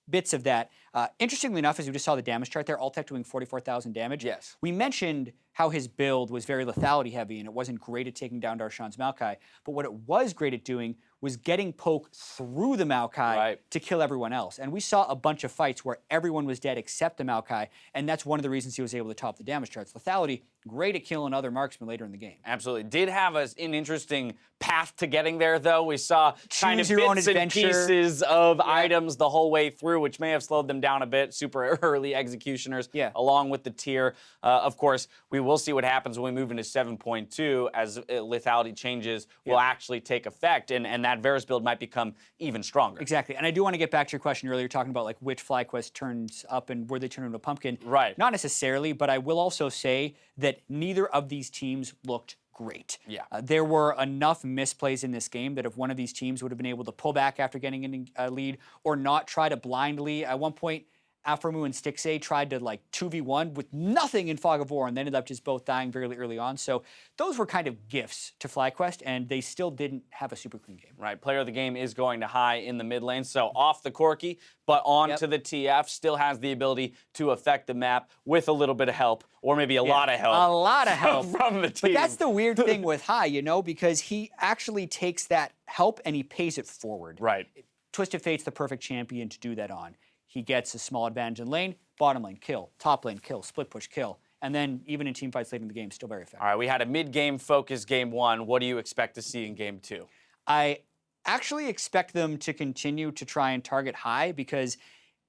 bits of that. Interestingly enough, as we just saw the damage chart there, Altec doing 44,000 damage. Yes. We mentioned how his build was very lethality heavy and it wasn't great at taking down Darshan's Maokai, but what it was great at doing was getting poke through the Maokai to kill everyone else. And we saw a bunch of fights where everyone was dead except the Maokai, and that's one of the reasons he was able to top the damage charts. Lethality, great at killing other marksmen later in the game. Absolutely. Did have an interesting path to getting there, though. We saw kind of bits and pieces of items the whole way through, which may have slowed them down a bit. Super early executioners, along with the tier. Of course, we will see what happens when we move into 7.2 as lethality changes will actually take effect, and that Varus build might become even stronger. Exactly. And I do want to get back to your question earlier, talking about like which FlyQuest turns up and where they turn into a pumpkin. Right. Not necessarily, but I will also say that neither of these teams looked great. Yeah. There were enough misplays in this game that if one of these teams would have been able to pull back after getting in a lead or not try to blindly, at one point, Aframu and Stixay tried to like 2v1 with nothing in Fog of War and they ended up just both dying very early on. So those were kind of gifts to FlyQuest and they still didn't have a super clean game. Right, player of the game is going to High in the mid lane, so off the Corki, but on to the TF, still has the ability to affect the map with a little bit of help, or maybe a lot of help. A lot of help. From the team. But that's the weird thing with High, you know, because he actually takes that help and he pays it forward. Right. Twisted Fate's the perfect champion to do that on. He gets a small advantage in lane, bottom lane, kill, top lane, kill, split push, kill. And then even in team fights late in the game, still very effective. All right, we had a mid-game focus game 1. What do you expect to see in game 2? I actually expect them to continue to try and target High because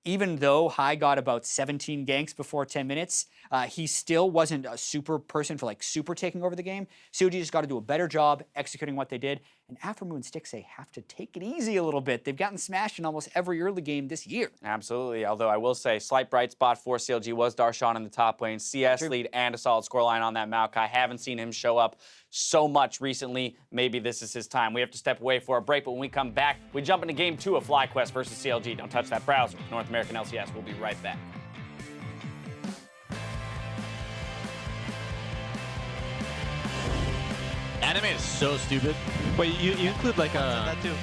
even though High got about 17 ganks before 10 minutes, he still wasn't a super person for like super taking over the game. CLG just got to do a better job executing what they did. And Aframu and Stixay have to take it easy a little bit. They've gotten smashed in almost every early game this year. Absolutely, although I will say, slight bright spot for CLG was Darshan in the top lane. CS lead and a solid scoreline on that Maokai. Haven't seen him show up so much recently. Maybe this is his time. We have to step away for a break, but when we come back, we jump into game 2 of FlyQuest versus CLG. Don't touch that browser. North American LCS. We'll be right back. Anime is so stupid. Wait, you include like a... that too.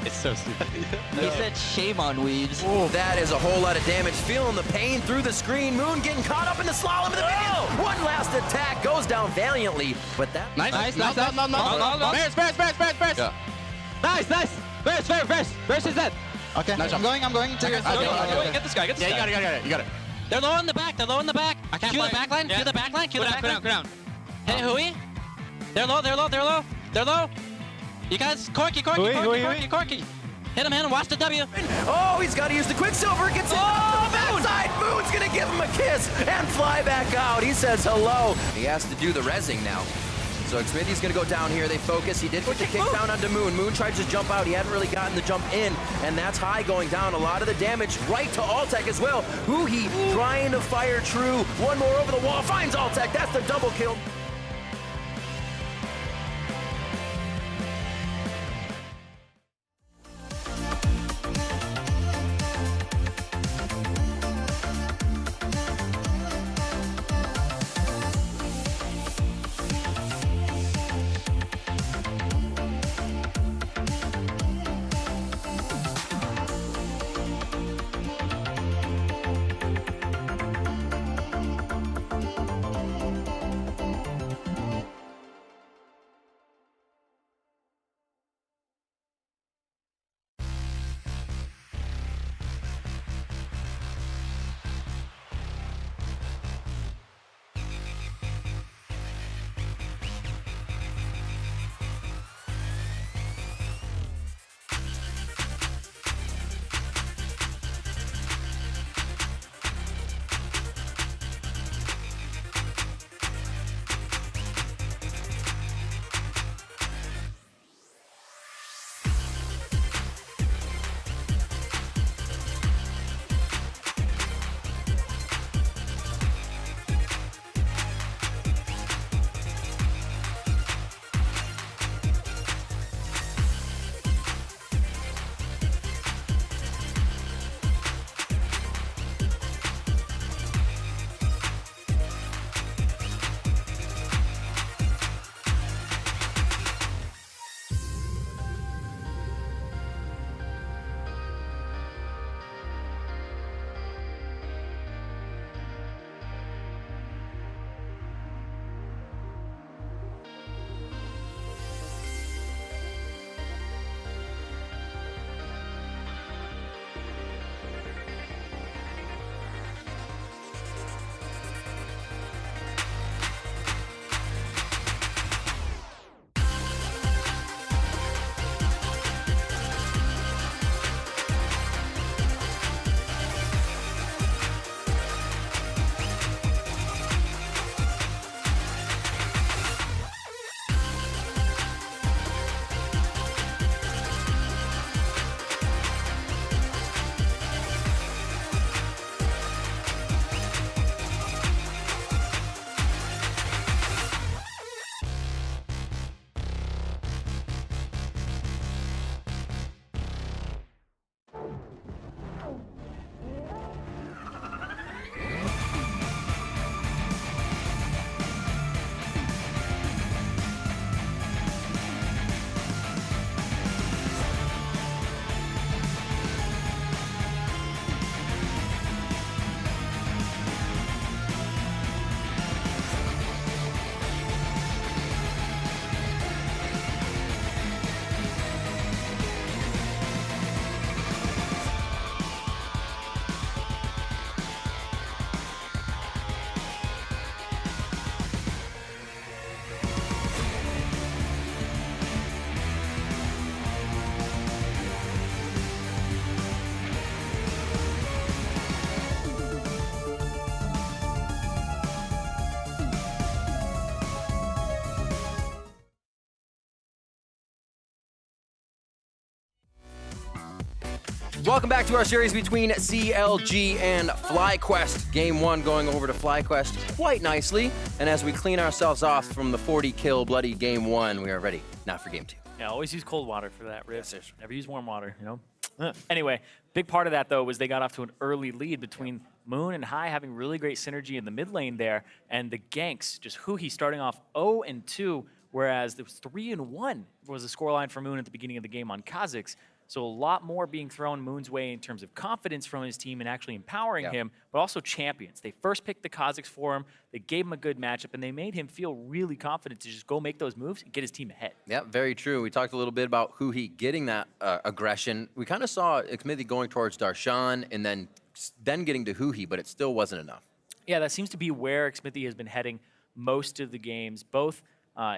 It's so stupid. He said shame on weebs. That is a whole lot of damage. Feeling the pain through the screen. Moon getting caught up in the slalom of the minions. One last attack goes down valiantly, but that... Nice. Bears. Yeah. Nice. Bears is dead. Okay. Nice. I'm going. Get this guy. Yeah, you got it. They're low in the back. I can't Q the backline. Q the backline. Go down. Hey, Hui. They're low. You guys, Corki. Hit him, watch the W. Oh, he's got to use the Quicksilver. Gets it on the backside. Moon's going to give him a kiss and fly back out. He says hello. He has to do the rezzing now. So Xmithie's going to go down here. They focus. He did put the kick down onto Moon. Moon tried to jump out. He hadn't really gotten the jump in, and that's High going down. A lot of the damage right to Altec as well. Huhi trying to fire true. One more over the wall. Finds Altec. That's the double kill. Welcome back to our series between CLG and FlyQuest. Game 1 going over to FlyQuest quite nicely. And as we clean ourselves off from the 40-kill bloody Game 1, we are ready now for Game 2. Yeah, always use cold water for that, Rip. Yes, Never use warm water, you know? Anyway, big part of that, though, was they got off to an early lead between Moon and High having really great synergy in the mid lane there, and the ganks, just Huhi starting off 0-2, whereas there was 3-1 was the scoreline for Moon at the beginning of the game on Kazakhs. So a lot more being thrown Moon's way in terms of confidence from his team and actually empowering him, but also champions. They first picked the Kazakhs for him, they gave him a good matchup, and they made him feel really confident to just go make those moves and get his team ahead. Yeah, very true. We talked a little bit about Huhi getting that aggression. We kind of saw Xmithie going towards Darshan and then getting to Huhi, but it still wasn't enough. Yeah, that seems to be where Xmithie has been heading most of the games. Both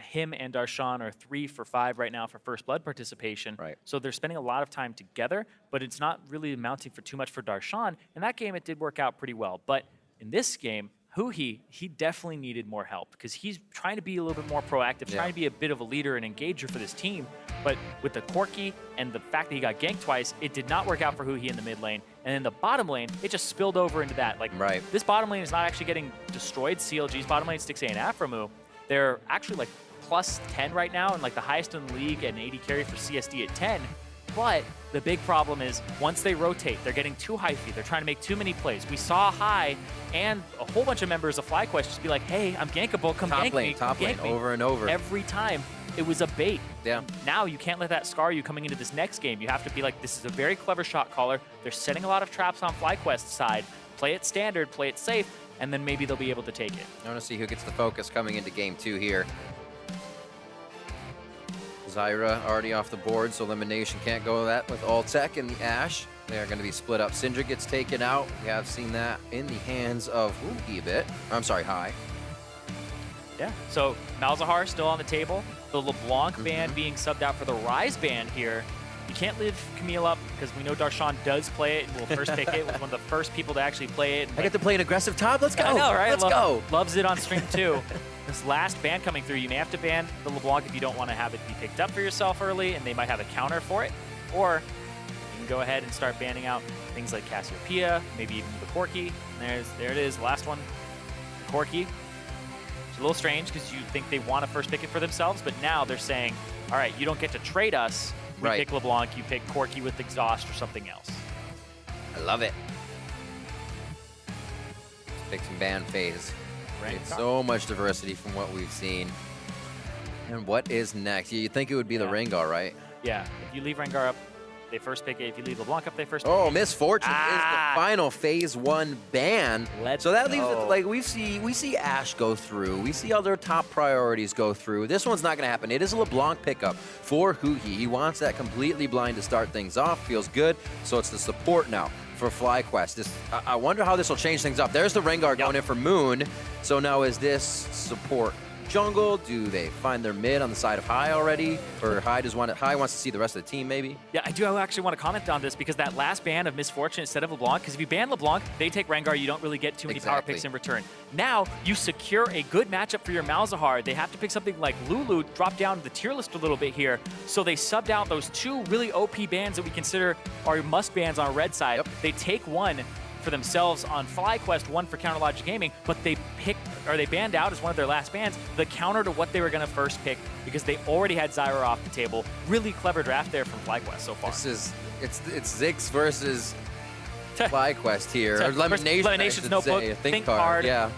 him and Darshan are 3 for 5 right now for First Blood participation. Right. So they're spending a lot of time together, but it's not really amounting for too much for Darshan. In that game, it did work out pretty well. But in this game, Huhi, he definitely needed more help because he's trying to be a little bit more proactive, trying to be a bit of a leader and engager for this team. But with the Corki and the fact that he got ganked twice, it did not work out for Huhi in the mid lane. And in the bottom lane, it just spilled over into that. Like, this bottom lane is not actually getting destroyed. CLG's bottom lane, Stixay and Aframu, they're actually like plus 10 right now and like the highest in the league and AD carry for CSD at 10. But the big problem is once they rotate, they're getting too high feet. They're trying to make too many plays. We saw High and a whole bunch of members of FlyQuest just be like, hey, I'm gankable, come gank me, come gank me. Over and over. Every time it was a bait. Yeah. Now you can't let that scar you coming into this next game. You have to be like, this is a very clever shot caller. They're setting a lot of traps on FlyQuest's side. Play it standard, play it safe, and then maybe they'll be able to take it. I want to see who gets the focus coming into Game 2 here. Zyra already off the board, so elimination can't go that with Alltech and the Ashe. They are going to be split up. Syndra gets taken out. We have seen that in the hands of Huhi a bit. I'm sorry, High. Yeah, so Malzahar still on the table. The LeBlanc ban being subbed out for the Ryze ban here. You can't leave Camille up because we know Darshan does play it and will first pick it. Was one of the first people to actually play it. I get to play an aggressive top. Let's go. I know, right? Let's go. Loves it on stream too. This last ban coming through, you may have to ban the LeBlanc if you don't want to have it be picked up for yourself early, and they might have a counter for it. Or you can go ahead and start banning out things like Cassiopeia, maybe even the Corki. And there it is, last one, the Corki. It's a little strange because you think they want to first pick it for themselves, but now they're saying, all right, you don't get to trade us. We pick LeBlanc, you pick Corki with Exhaust or something else. I love it. Pick some ban phase. It's so much diversity from what we've seen. And what is next? You'd think it would be the Rengar, right? Yeah, if you leave Rengar up, they first pick it. If you leave LeBlanc up, they first pick it. Oh, Misfortune is the final phase 1 ban. So that leaves it like we see Ashe go through. We see other top priorities go through. This one's not going to happen. It is a LeBlanc pickup for Huhi. He wants that completely blind to start things off. Feels good. So it's the support now for FlyQuest. I wonder how this will change things up. There's the Rengar going in for Moon. So now is this support jungle? Do they find their mid on the side of High already? Or High wants to see the rest of the team maybe? Yeah, I do actually want to comment on this because that last ban of Misfortune instead of LeBlanc, because if you ban LeBlanc, they take Rengar, you don't really get too many power picks in return. Now, you secure a good matchup for your Malzahar. They have to pick something like Lulu, drop down the tier list a little bit here. So they subbed out those 2 really OP bans that we consider are must bans on our red side. They take one for themselves on FlyQuest, one for Counter Logic Gaming, but they banned out as one of their last bans the counter to what they were going to first pick because they already had Zyra off the table. Really clever draft there from FlyQuest so far. It's Ziggs versus FlyQuest here. Or Elimination's Notebook, think hard. Yeah.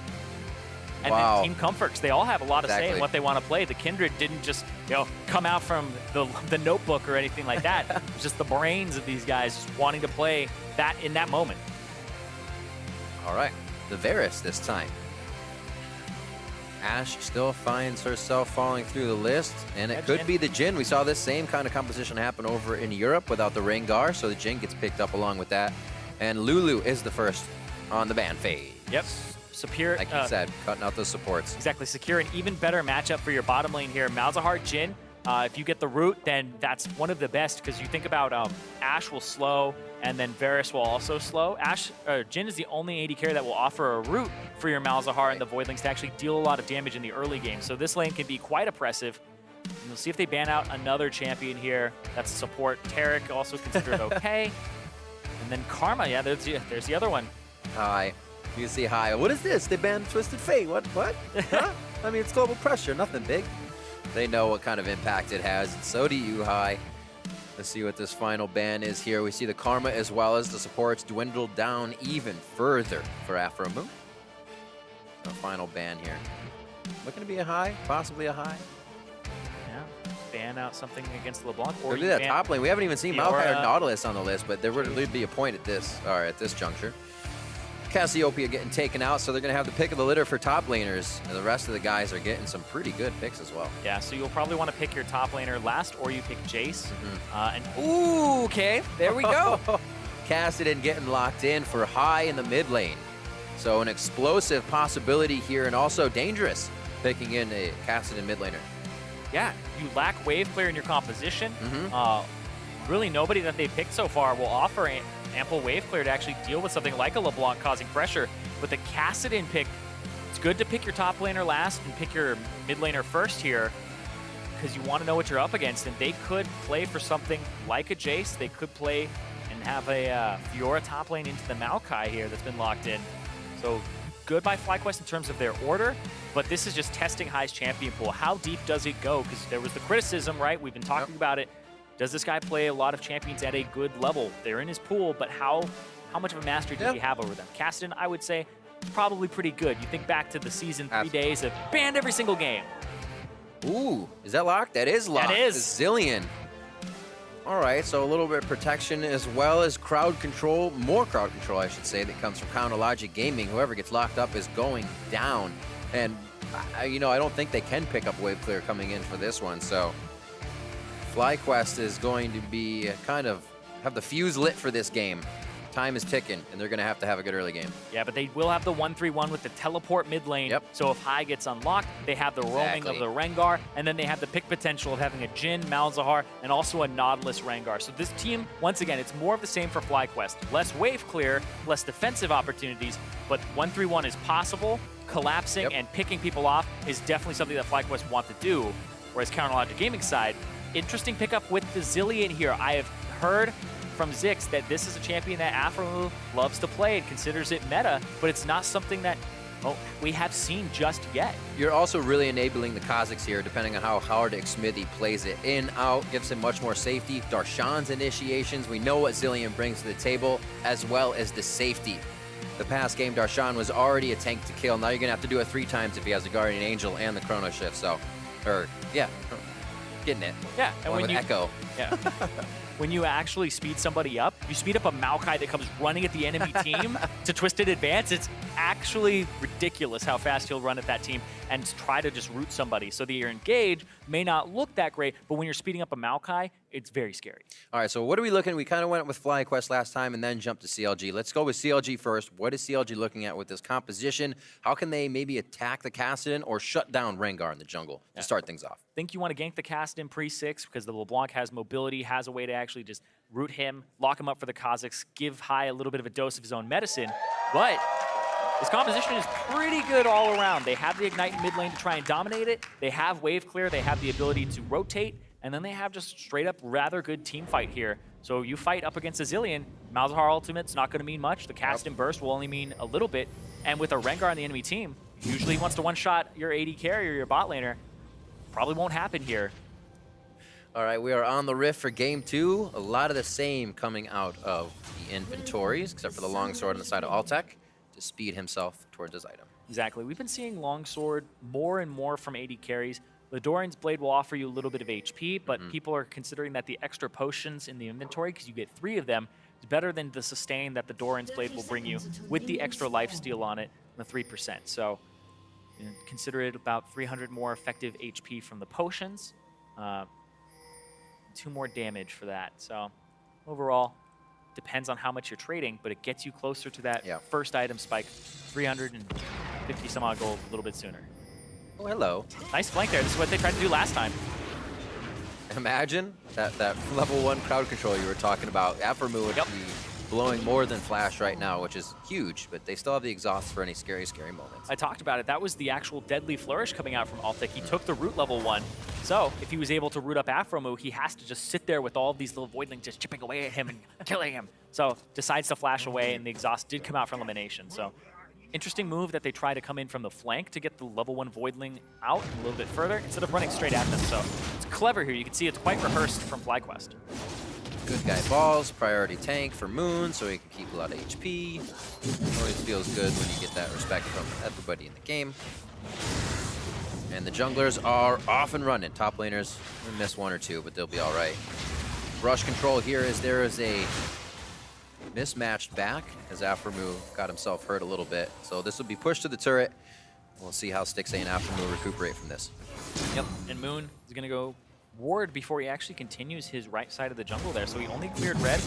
And then Team Comforts, they all have a lot of say in what they want to play. The Kindred didn't just come out from the notebook or anything like that. It was just the brains of these guys just wanting to play that in that moment. All right, the Varus this time. Ashe still finds herself falling through the list, and it could be the Jhin. We saw this same kind of composition happen over in Europe without the Rengar, so the Jhin gets picked up along with that. And Lulu is the first on the ban phase. Yep. Secure, like you said, cutting out those supports. Exactly. Secure an even better matchup for your bottom lane here. Malzahar, Jhin. If you get the root, then that's one of the best because you think about Ashe will slow and then Varus will also slow. Jhin is the only AD carry that will offer a root for your Malzahar and the Voidlings to actually deal a lot of damage in the early game. So this lane can be quite oppressive. And we'll see if they ban out another champion here. That's support. Taric also considered okay. And then Karma, yeah, there's the other one. High. You see High. What is this? They banned Twisted Fate. What? Huh? I mean, it's global pressure. Nothing big. They know what kind of impact it has. And so do you, High. Let's see what this final ban is here. We see the Karma as well as the supports dwindle down even further for Afromu. So final ban here. Looking to be a High, possibly a High. Yeah, ban out something against LeBlanc. Or Look at that top lane. We haven't even seen Fiora. Maokai or Nautilus on the list, but there would be a point at this, or at this juncture. Cassiopeia getting taken out, so they're going to have the pick of the litter for top laners. And the rest of the guys are getting some pretty good picks as well. Yeah, so you'll probably want to pick your top laner last, or you pick Jace. Ooh, okay, there we go. Kassadin getting locked in for High in the mid lane. So an explosive possibility here, and also dangerous picking in a Kassadin mid laner. Yeah, you lack wave clear in your composition. Really nobody that they picked so far will offer ample wave clear to actually deal with something like a LeBlanc causing pressure. With the Kassadin pick, it's good to pick your top laner last and pick your mid laner first here, because you want to know what you're up against. And they could play for something like a Jace. They could play and have a Fiora top lane into the Maokai here that's been locked in. So good by FlyQuest in terms of their order, but this is just testing High's champion pool. How deep does it go? Because there was the criticism, right? We've been talking about it. Does this guy play a lot of champions at a good level? They're in his pool, but how much of a mastery does he have over them? Kassadin, I would say, probably pretty good. You think back to the season 3 days of banned every single game. Ooh, is that locked? That is locked. That is. Zillion. All right, so a little bit of protection as well as crowd control, more crowd control, I should say, that comes from Counter Logic Gaming. Whoever gets locked up is going down. And, you know, I don't think they can pick up wave clear coming in for this one, so FlyQuest is going to be kind of have the fuse lit for this game. Time is ticking, and they're going to have a good early game. Yeah, but they will have the 1-3-1 with the teleport mid lane. Yep. So if High gets unlocked, they have the roaming of the Rengar, and then they have the pick potential of having a Jhin, Malzahar, and also a Nautilus Rengar. So this team, once again, it's more of the same for FlyQuest. Less wave clear, less defensive opportunities, but 1-3-1 is possible. Collapsing and picking people off is definitely something that FlyQuest want to do. Whereas Counter Logic Gaming side, interesting pickup with the Zillion here. I have heard from Zix that this is a champion that Afromu loves to play and considers it meta, but it's not something that we have seen just yet. You're also really enabling the Kazakhs here, depending on how hard Xmithy plays it in, out, gives him much more safety. Darshan's initiations, we know what Zillion brings to the table, as well as the safety. The past game, Darshan was already a tank to kill. Now you're going to have to do it 3 times if he has the Guardian Angel and the Chrono Shift, so, getting it. Yeah, and when you Echo. Yeah. When you actually speed somebody up, you speed up a Maokai that comes running at the enemy team to Twisted Advance. It's actually ridiculous how fast he'll run at that team and try to just root somebody. So that your engage may not look that great, but when you're speeding up a Maokai, it's very scary. All right, so what are we looking? We kind of went with FlyQuest last time and then jumped to CLG. Let's go with CLG first. What is CLG looking at with this composition? How can they maybe attack the Kassadin or shut down Rengar in the jungle to start things off? Think you want to gank the Kassadin pre-6 because the LeBlanc has mobility, has a way to actually just root him, lock him up for the Kazakhs, give High a little bit of a dose of his own medicine. But this composition is pretty good all around. They have the Ignite in mid lane to try and dominate it. They have wave clear. They have the ability to rotate. And then they have just straight up rather good team fight here. So you fight up against a Zillion. Malzahar ultimate's not going to mean much. The Kassadin burst will only mean a little bit. And with a Rengar on the enemy team, usually he wants to one-shot your AD carrier, your bot laner. Probably won't happen here. All right, we are on the riff for game 2. A lot of the same coming out of the inventories, except for the longsword on the side of Altec to speed himself towards his item. Exactly. We've been seeing longsword more and more from AD carries. The Doran's Blade will offer you a little bit of HP, but people are considering that the extra potions in the inventory, because you get 3 of them, is better than the sustain that the Doran's Blade will bring you with the extra lifesteal on it, the 3%. So consider it about 300 more effective HP from the potions. 2 more damage for that. So overall, depends on how much you're trading, but it gets you closer to that first item spike, 350 some odd gold a little bit sooner. Oh, hello. Nice flank there. This is what they tried to do last time. Imagine that level 1 crowd control you were talking about. Afromu would be blowing more than Flash right now, which is huge, but they still have the exhaust for any scary, scary moments. I talked about it. That was the actual deadly flourish coming out from Altic. He took the root level 1. So if he was able to root up Afromu, he has to just sit there with all of these little voidlings just chipping away at him and killing him. So decides to flash away, and the exhaust did come out for elimination. So interesting move that they try to come in from the flank to get the level 1 voidling out a little bit further instead of running straight at them. So it's clever here. You can see it's quite rehearsed from FlyQuest. Good guy Balls, priority tank for Moon so he can keep a lot of HP. Always feels good when you get that respect from everybody in the game. And the junglers are off and running. Top laners will miss 1 or 2, but they'll be all right. Rush control here as there is a mismatched back as Afromu got himself hurt a little bit. So this will be pushed to the turret. We'll see how Stixay and Afromu recuperate from this. Yep, and Moon is going to go ward before he actually continues his right side of the jungle there. So he only cleared red,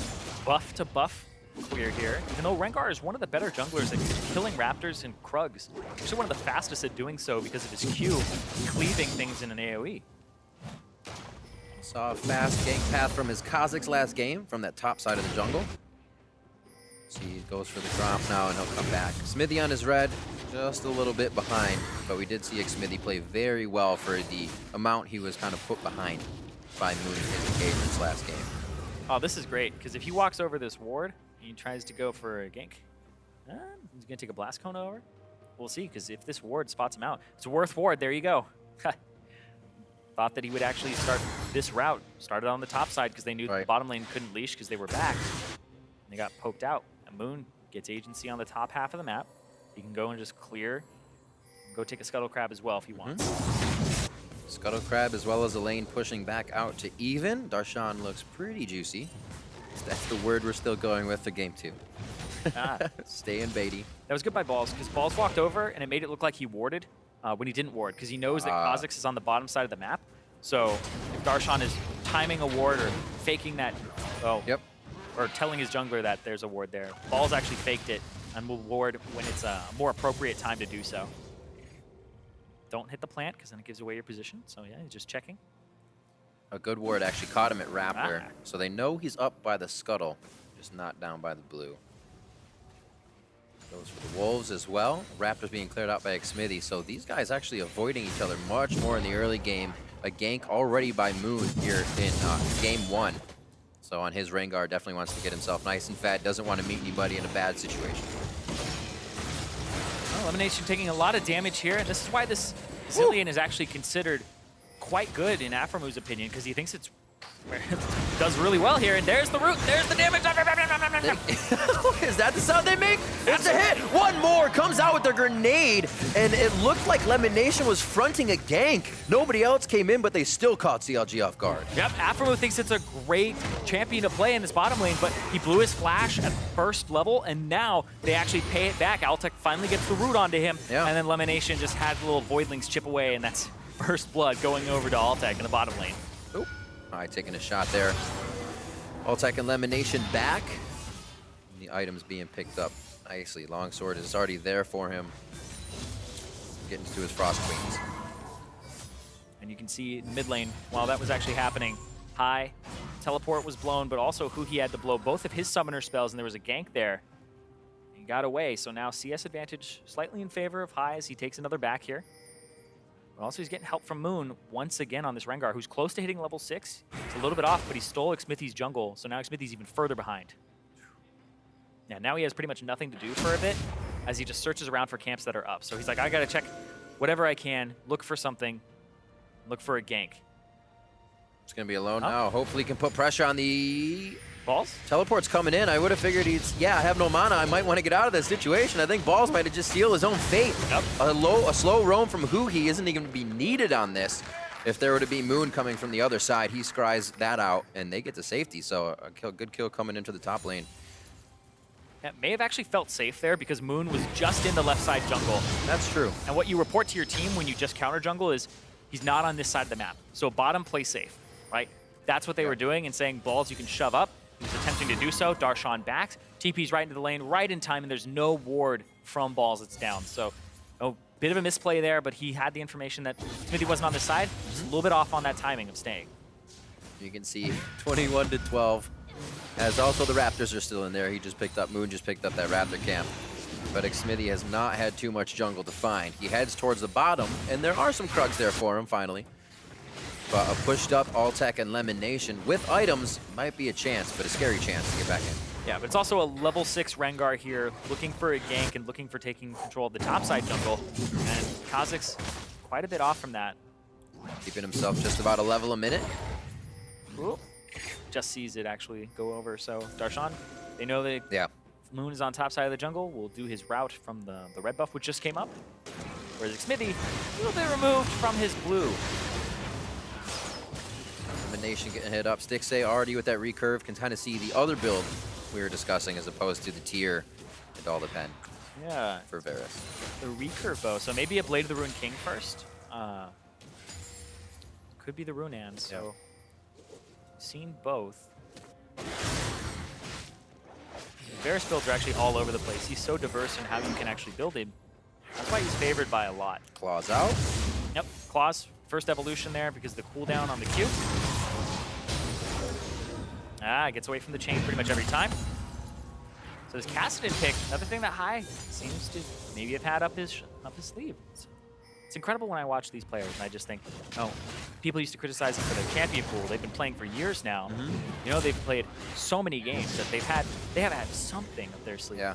buff to buff clear here. Even though Rengar is one of the better junglers at killing Raptors and Krugs. Actually one of the fastest at doing so because of his Q, cleaving things in an AoE. Saw a fast gank path from his Kha'Zix last game from that top side of the jungle. So he goes for the drop now and he'll come back. Smithy on his red, just a little bit behind, but we did see Smithy play very well for the amount he was kind of put behind by Moon in his engagements last game. Oh, this is great, because if he walks over this ward and he tries to go for a gank, he's going to take a blast cone over. We'll see, because if this ward spots him out, it's a worth ward. There you go. Thought that he would actually start this route. Started on the top side because they knew that the bottom lane couldn't leash because they were back. And they got poked out. And Moon gets agency on the top half of the map. He can go and just clear. Go take a Scuttle Crab as well if he wants. Scuttle Crab as well as a lane pushing back out to even. Darshan looks pretty juicy. That's the word we're still going with for game 2. Stay in baity. That was good by Balls, because Balls walked over and it made it look like he warded when he didn't ward, because he knows that Kha'Zix is on the bottom side of the map. So if Darshan is timing a ward or faking that, or telling his jungler that there's a ward there, Balls actually faked it and will ward when it's a more appropriate time to do so. Don't hit the plant, because then it gives away your position. So yeah, he's just checking. A good ward actually caught him at Raptor. So they know he's up by the Scuttle, just not down by the blue. Goes for the Wolves as well. Raptors being cleared out by Xmithy. So these guys actually avoiding each other much more in the early game. A gank already by Moon here in game 1. So on his Rengar, definitely wants to get himself nice and fat. Doesn't want to meet anybody in a bad situation. Well, Elimination taking a lot of damage here. And this is why this Zilean is actually considered quite good in Afromu's opinion, because he thinks it's does really well here. And there's the root. There's the damage. Is that the sound they make? It's a hit. One more comes out with their grenade, and it looked like Lemonation was fronting a gank. Nobody else came in, but they still caught CLG off guard. Yep, Afromu thinks it's a great champion to play in this bottom lane, but he blew his flash at first level, and now they actually pay it back. Altec finally gets the root onto him, and then Lemonation just had little voidlings chip away, and that's first blood going over to Altec in the bottom lane. Oop. All right, taking a shot there. Altec and Lemonation back. And the items being picked up nicely. Longsword is already there for him. Getting to his Frost Queens. And you can see in mid lane, while that was actually happening, High teleport was blown, but also who he had to blow both of his summoner spells, and there was a gank there. He got away, so now CS advantage slightly in favor of High as he takes another back here. But also he's getting help from Moon once again on this Rengar, who's close to hitting level 6. He's a little bit off, but he stole Xmithy's jungle, so now Xmithy's even further behind. Yeah, now he has pretty much nothing to do for a bit, as he just searches around for camps that are up. So he's like, I gotta check whatever I can, look for something, look for a gank. It's gonna be alone now. Hopefully he can put pressure on the Balls. Teleport's coming in. I would have figured I have no mana. I might want to get out of this situation. I think Balls might have just sealed his own fate. Yep. A slow roam from Huhi isn't even going to be needed on this. If there were to be Moon coming from the other side, he scries that out, and they get to safety. So a good kill coming into the top lane. Yeah, may have actually felt safe there because Moon was just in the left side jungle. That's true. And what you report to your team when you just counter jungle is he's not on this side of the map. So bottom, play safe, right? That's what they were doing and saying, Balls, you can shove up. He's attempting to do so. Darshan backs. TP's right into the lane, right in time, and there's no ward from Balls. It's down. So a bit of a misplay there, but he had the information that Smithy wasn't on this side. Just a little bit off on that timing of staying. You can see 21-12. As also the Raptors are still in there. He just picked up, Moon just picked up that Raptor camp. But Xmithy has not had too much jungle to find. He heads towards the bottom, and there are some Krugs there for him, finally. But a pushed up Altec and Lemon Nation with items might be a chance, but a scary chance to get back in. Yeah, but it's also a level 6 Rengar here, looking for a gank and looking for taking control of the topside jungle. And Kha'Zix's quite a bit off from that. Keeping himself just about a level a minute. Ooh. Just sees it actually go over. So Darshan, they know that Moon is on top side of the jungle. Will do his route from the red buff, which just came up. Whereas Xmithy, a little bit removed from his blue. Nation getting hit up. Stixay already with that recurve can kind of see the other build we were discussing as opposed to the tier. It all depends. Yeah. For Varus. The recurve bow. So maybe a Blade of the Rune King first. Could be the Rune Hand. So seen both. Varus builds are actually all over the place. He's so diverse in how you can actually build him. That's why he's favored by a lot. Claws out. Yep, Claws. First evolution there because the cooldown on the Q. Gets away from the chain pretty much every time. So this Kassadin pick, another thing that High seems to maybe have had up his sleeve. It's incredible when I watch these players and I just think, oh, people used to criticize them for their champion pool. They've been playing for years now. You know, they've played so many games that they have had something up their sleeve. Yeah.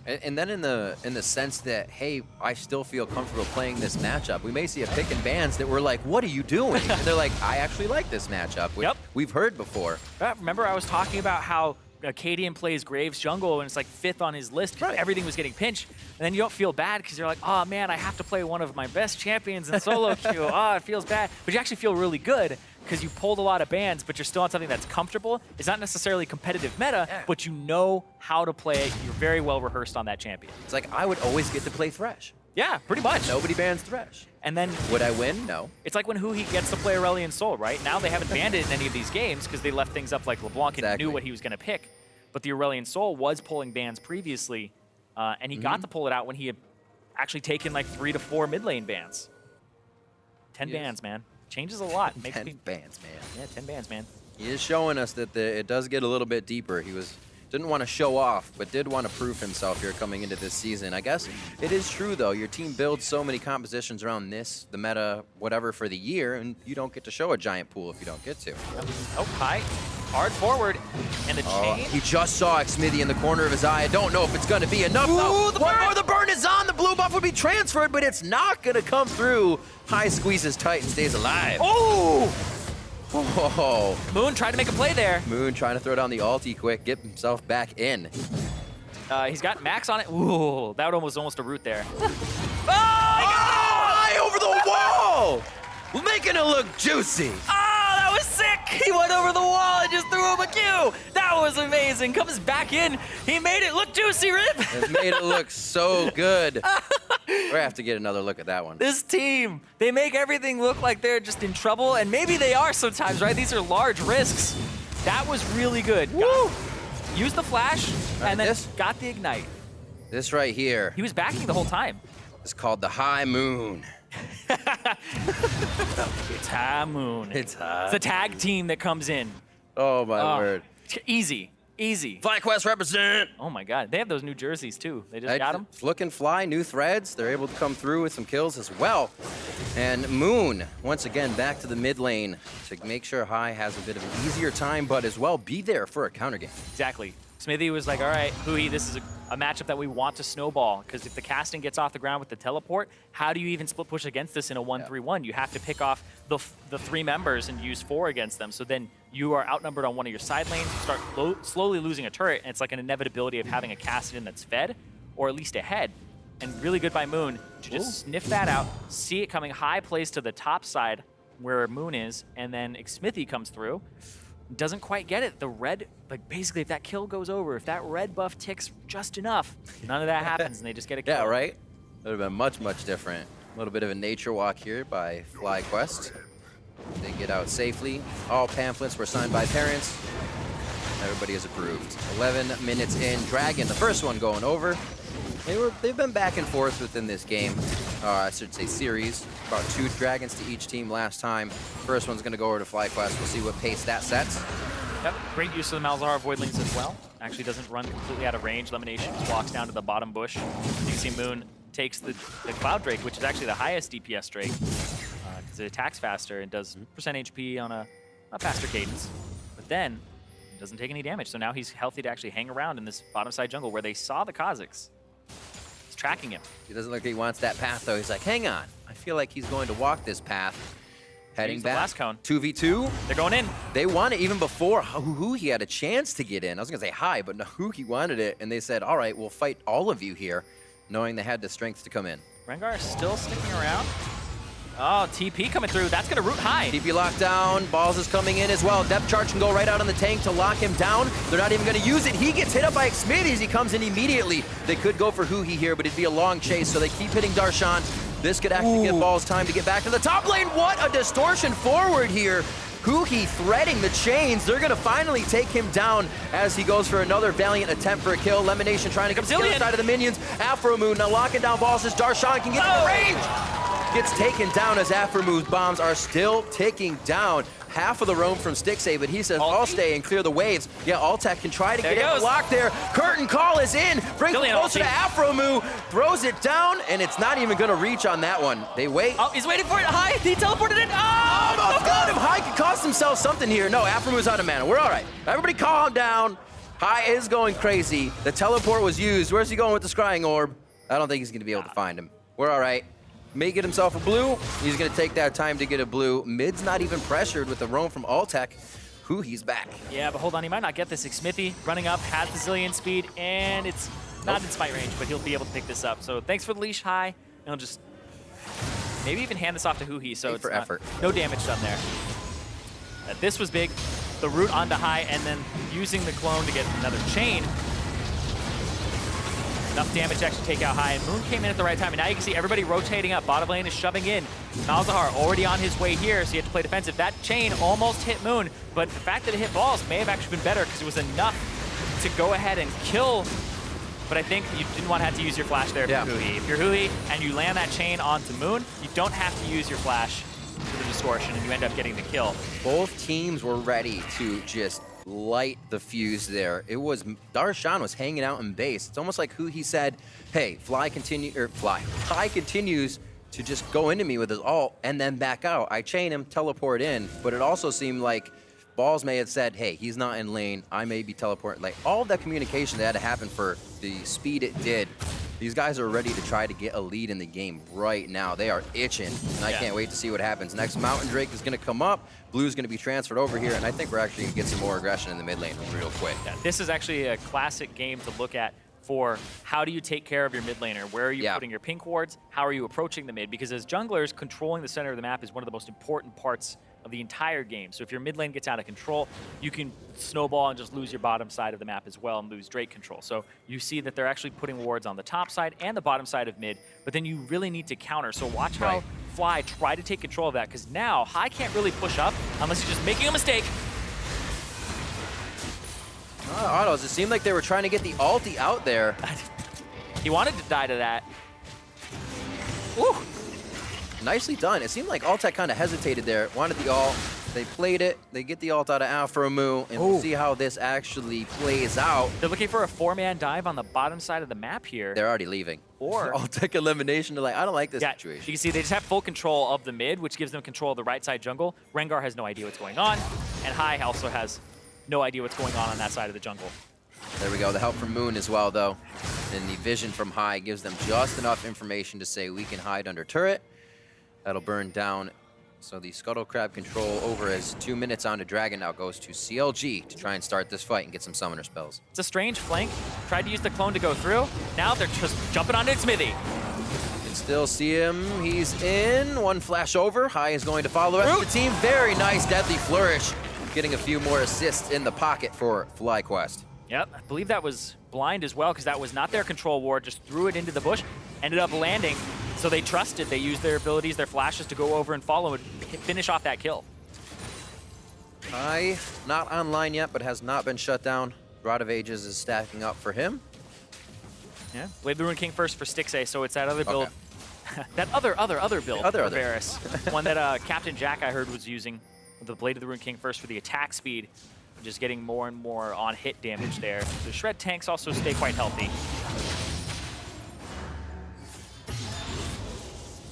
And then in the sense that, hey, I still feel comfortable playing this matchup. We may see a pick and bans that we're like, what are you doing? And they're like, I actually like this matchup, which we've heard before. Remember I was talking about how Cadian plays Graves jungle and it's like 5th on his list because everything was getting pinched. And then you don't feel bad because you're like, oh man, I have to play one of my best champions in solo queue. Oh, it feels bad. But you actually feel really good because you pulled a lot of bans, but you're still on something that's comfortable. It's not necessarily competitive meta, but you know how to play it. You're very well rehearsed on that champion. It's like I would always get to play Thresh. Yeah, pretty much. Nobody bans Thresh. And then would I win? No. It's like when Huhi gets to play Aurelion Sol, right? Now they haven't banned it in any of these games because they left things up like LeBlanc and knew what he was going to pick. But the Aurelion Sol was pulling bans previously, and he got to pull it out when he had actually taken like 3 to 4 mid lane bans. 10 bans, man. Changes a lot. 10 bans, man. Yeah, 10 bans, man. He is showing us that it does get a little bit deeper. He didn't want to show off, but did want to prove himself here coming into this season. I guess it is true, though. Your team builds so many compositions around this, the meta, whatever, for the year, and you don't get to show a giant pool if you don't get to. Oh, High. Hard forward. And the chain. He just saw Xmithy in the corner of his eye. I don't know if it's going to be enough. Ooh, one more. The burn is on. The blue buff would be transferred, but it's not going to come through. High squeezes tight and stays alive. Oh! Whoa. Moon tried to make a play there. Moon trying to throw down the ulti quick, get himself back in. He's got Max on it. Ooh, that was almost a root there. High over the wall! Making it look juicy. That was sick! He went over the wall and just threw him a Q! That was amazing! Comes back in, he made it look juicy, Rip! It made it look so good. We're gonna have to get another look at that one. This team, they make everything look like they're just in trouble, and maybe they are sometimes, right? These are large risks. That was really good. Woo! Used the flash, and then got the ignite. This right here. He was backing the whole time. It's called the High Moon. It's High Moon. It's High. It's a tag team that comes in. Oh, my word. Easy. Easy. FlyQuest represent. Oh, my God. They have those new jerseys, too. They just got them. Look and Fly, new threads. They're able to come through with some kills as well. And Moon, once again, back to the mid lane to make sure High has a bit of an easier time, but as well be there for a counter game. Exactly. Smithy was like, all right, Hui, this is a matchup that we want to snowball, because if the casting gets off the ground with the teleport, how do you even split push against this in a 1-3-1? You have to pick off the 3 members and use 4 against them. So then you are outnumbered on one of your side lanes, you start slowly losing a turret, and it's like an inevitability of having a Kassadin that's fed, or at least ahead. And really good by Moon to just sniff that out, see it coming. High plays to the top side where Moon is, and then Xmithy comes through. Doesn't quite get it. The red, like basically if that kill goes over, if that red buff ticks just enough, none of that happens and they just get a kill. Yeah, right? It would have been much, much different. A little bit of a nature walk here by FlyQuest. They get out safely. All pamphlets were signed by parents. Everybody is approved. 11 minutes in. Dragon, the first one going over. They've been back and forth within this game. I should say series. About 2 dragons to each team last time. First one's going to go over to FlyQuest. We'll see what pace that sets. Yep, great use of the Malzahar Voidlings as well. Actually doesn't run completely out of range. Lemonation just walks down to the bottom bush. You can see Moon takes the Cloud Drake, which is actually the highest DPS Drake, because it attacks faster and does percent HP on a faster cadence. But then, it doesn't take any damage. So now he's healthy to actually hang around in this bottom side jungle where they saw the Kazakhs. He's tracking him. He doesn't look like he wants that path, though. He's like, hang on. I feel like he's going to walk this path. Heading back. Blast cone. 2v2. They're going in. They want it even before Huhi had a chance to get in. I was going to say hi, but Huhi wanted it, and they said, all right, we'll fight all of you here, knowing they had the strength to come in. Rengar is still sticking around. Oh, TP coming through. That's going to root high. TP locked down. Balls is coming in as well. Depth charge can go right out on the tank to lock him down. They're not even going to use it. He gets hit up by Xmithie. He comes in immediately. They could go for Huhi here, but it'd be a long chase, so they keep hitting Darshan. This could actually give Balls time to get back to the top lane. What a distortion forward here. Huhi threading the chains. They're going to finally take him down as he goes for another valiant attempt for a kill. Lemonation trying to come to the other side of the minions. Afro Moon now locking down Balls as Darshan can get in the range. Gets taken down as Afromu's bombs are still ticking down. Half of the roam from Stixay, but he says, I'll stay and clear the waves. Yeah, Altec can try to get it blocked there. Curtain call is in. Brings it closer to Afromu. Throws it down, and it's not even going to reach on that one. They wait. Oh, he's waiting for it. High. He teleported it. Oh, almost got him. High could cost himself something here. No, Afromu's out of mana. We're all right. Everybody calm down. High is going crazy. The teleport was used. Where's he going with the scrying orb? I don't think he's going to be able to find him. We're all right. May get himself a blue. He's going to take that time to get a blue. Mid's not even pressured with the roam from Altec. He's back. Yeah, but hold on. He might not get this. Xmithie running up, has the zillion speed, and it's not in smite range, but he'll be able to pick this up. So thanks for the leash, High. And he'll just maybe even hand this off to Huhi, so it's no damage done there. This was big. The root onto High, and then using the clone to get another chain. Enough damage to actually take out High, and Moon came in at the right time, and now you can see everybody rotating up. Bottom lane is shoving in. Malzahar already on his way here, so you have to play defensive. That chain almost hit Moon, but the fact that it hit Balls may have actually been better because it was enough to go ahead and kill. But I think you didn't want to have to use your flash there for Huhi. If you're Huhi and you land that chain onto Moon, you don't have to use your flash for the distortion, and you end up getting the kill. Both teams were ready to just light the fuse there. It was Darshan was hanging out in base. It's almost like Huhi said, hey, High continues to just go into me with his ult and then back out. I chain him, teleport in, but it also seemed like Balls may have said, hey, he's not in lane, I may be teleporting. Like, all of that communication that had to happen for the speed it did. These guys are ready to try to get a lead in the game right now. They are itching, and I can't wait to see what happens. Next, Mountain Drake is going to come up. Blue's going to be transferred over here, and I think we're actually going to get some more aggression in the mid lane real quick. Yeah, this is actually a classic game to look at for how do you take care of your mid laner? Where are you putting your pink wards? How are you approaching the mid? Because as junglers, controlling the center of the map is one of the most important parts of the entire game. So if your mid lane gets out of control, you can snowball and just lose your bottom side of the map as well and lose Drake control. So you see that they're actually putting wards on the top side and the bottom side of mid, but then you really need to counter. So watch how Fly try to take control of that, because now High can't really push up unless he's just making a mistake. Autos, it seemed like they were trying to get the ulti out there. He wanted to die to that. Ooh. Nicely done. It seemed like Altec kind of hesitated there, wanted the ult. They played it. They get the ult out of Afromu, and we'll see how this actually plays out. They're looking for a 4-man dive on the bottom side of the map here. They're already leaving. Or Altec elimination. They're like, I don't like this situation. You can see they just have full control of the mid, which gives them control of the right side jungle. Rengar has no idea what's going on, and High also has no idea what's going on that side of the jungle. There we go. The help from Moon as well, though. And the vision from High gives them just enough information to say we can hide under turret. That'll burn down. So the Scuttle Crab control over as 2 minutes on to Dragon now goes to CLG to try and start this fight and get some summoner spells. It's a strange flank. Tried to use the clone to go through. Now they're just jumping onto Xmithie. You can still see him. He's in. One flash over. High is going to follow the rest of the team. Very nice deadly flourish. Getting a few more assists in the pocket for FlyQuest. Yep, I believe that was blind as well, because that was not their control ward. Just threw it into the bush. Ended up landing. So they trusted. They used their abilities, their flashes to go over and follow and finish off that kill. High, not online yet, but has not been shut down. Rod of Ages is stacking up for him. Yeah, Blade the Ruined King first for Stixay, so it's that other build. That other build for Varus. One that Captain Jack, I heard, was using. The Blade of the Ruined King first for the attack speed. just getting more and more on hit damage there. The Shred tanks also stay quite healthy.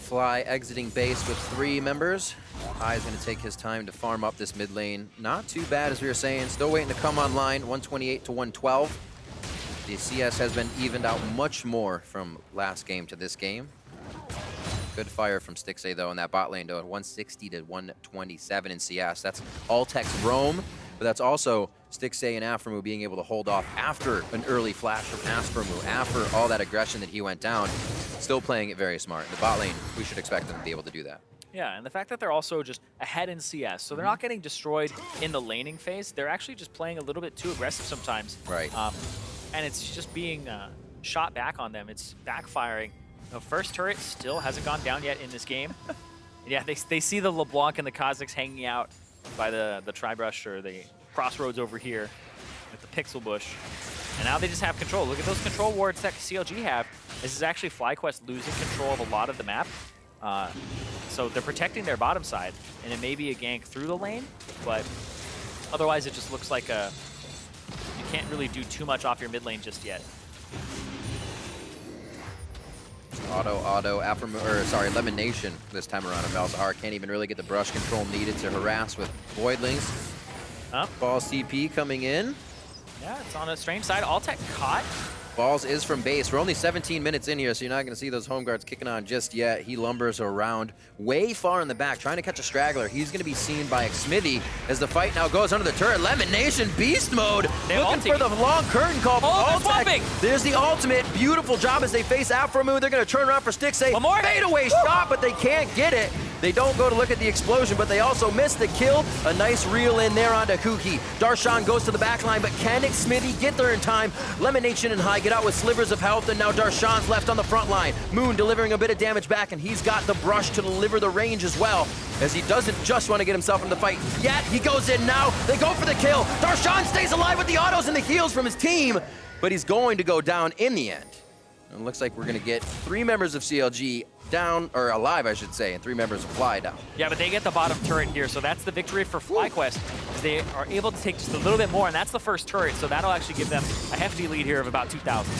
Fly exiting base with 3 members. High is going to take his time to farm up this mid lane. Not too bad, as we were saying. Still waiting to come online, 128 to 112. The CS has been evened out much more from last game to this game. Good fire from Stixay, though, in that bot lane, though, 160 to 127 in CS. That's Altec's roam, but that's also Stixay and Aphromoo being able to hold off after an early flash from Aphromoo, after all that aggression that he went down. Still playing it very smart. The bot lane, we should expect them to be able to do that. Yeah, and the fact that they're also just ahead in CS, so they're not getting destroyed in the laning phase. They're actually just playing a little bit too aggressive sometimes. Right. And it's just being shot back on them. It's backfiring. The first turret still hasn't gone down yet in this game. Yeah, they see the LeBlanc and the Kha'Zix hanging out by the Tribrush or the Crossroads over here with the Pixel Bush. And now they just have control. Look at those control wards that CLG have. This is actually FlyQuest losing control of a lot of the map. So they're protecting their bottom side, and it may be a gank through the lane, but otherwise it just looks like you can't really do too much off your mid lane just yet. Auto, Lemon Nation this time around. And Malzahar can't even really get the brush control needed to harass with Voidlings. Balls CP coming in. Yeah, it's on a strange side. Altec caught. Balls is from base. We're only 17 minutes in here, so you're not going to see those home guards kicking on just yet. He lumbers around way far in the back, trying to catch a straggler. He's going to be seen by Xmithy as the fight now goes under the turret. Lemon Nation beast mode, looking for the long curtain call. There's the ultimate. Beautiful job as they face Aphromoo. They're going to turn around for Stixay. Fade away shot, but they can't get it. They don't go to look at the explosion, but they also miss the kill. A nice reel in there onto Kuki. Darshan goes to the back line, but can Xmithy get there in time? Lemon Nation and High get out with slivers of health, and now Darshan's left on the front line. Moon delivering a bit of damage back, and he's got the brush to deliver the range as well, as he doesn't just want to get himself in the fight yet. He goes in now. They go for the kill. Darshan stays alive with the autos and the heals from his team, but he's going to go down in the end. And it looks like we're going to get 3 members of CLG down, or alive, I should say, and 3 members of Fly down. Yeah, but they get the bottom turret here, so that's the victory for FlyQuest. They are able to take just a little bit more, and that's the first turret, so that'll actually give them a hefty lead here of about 2,000.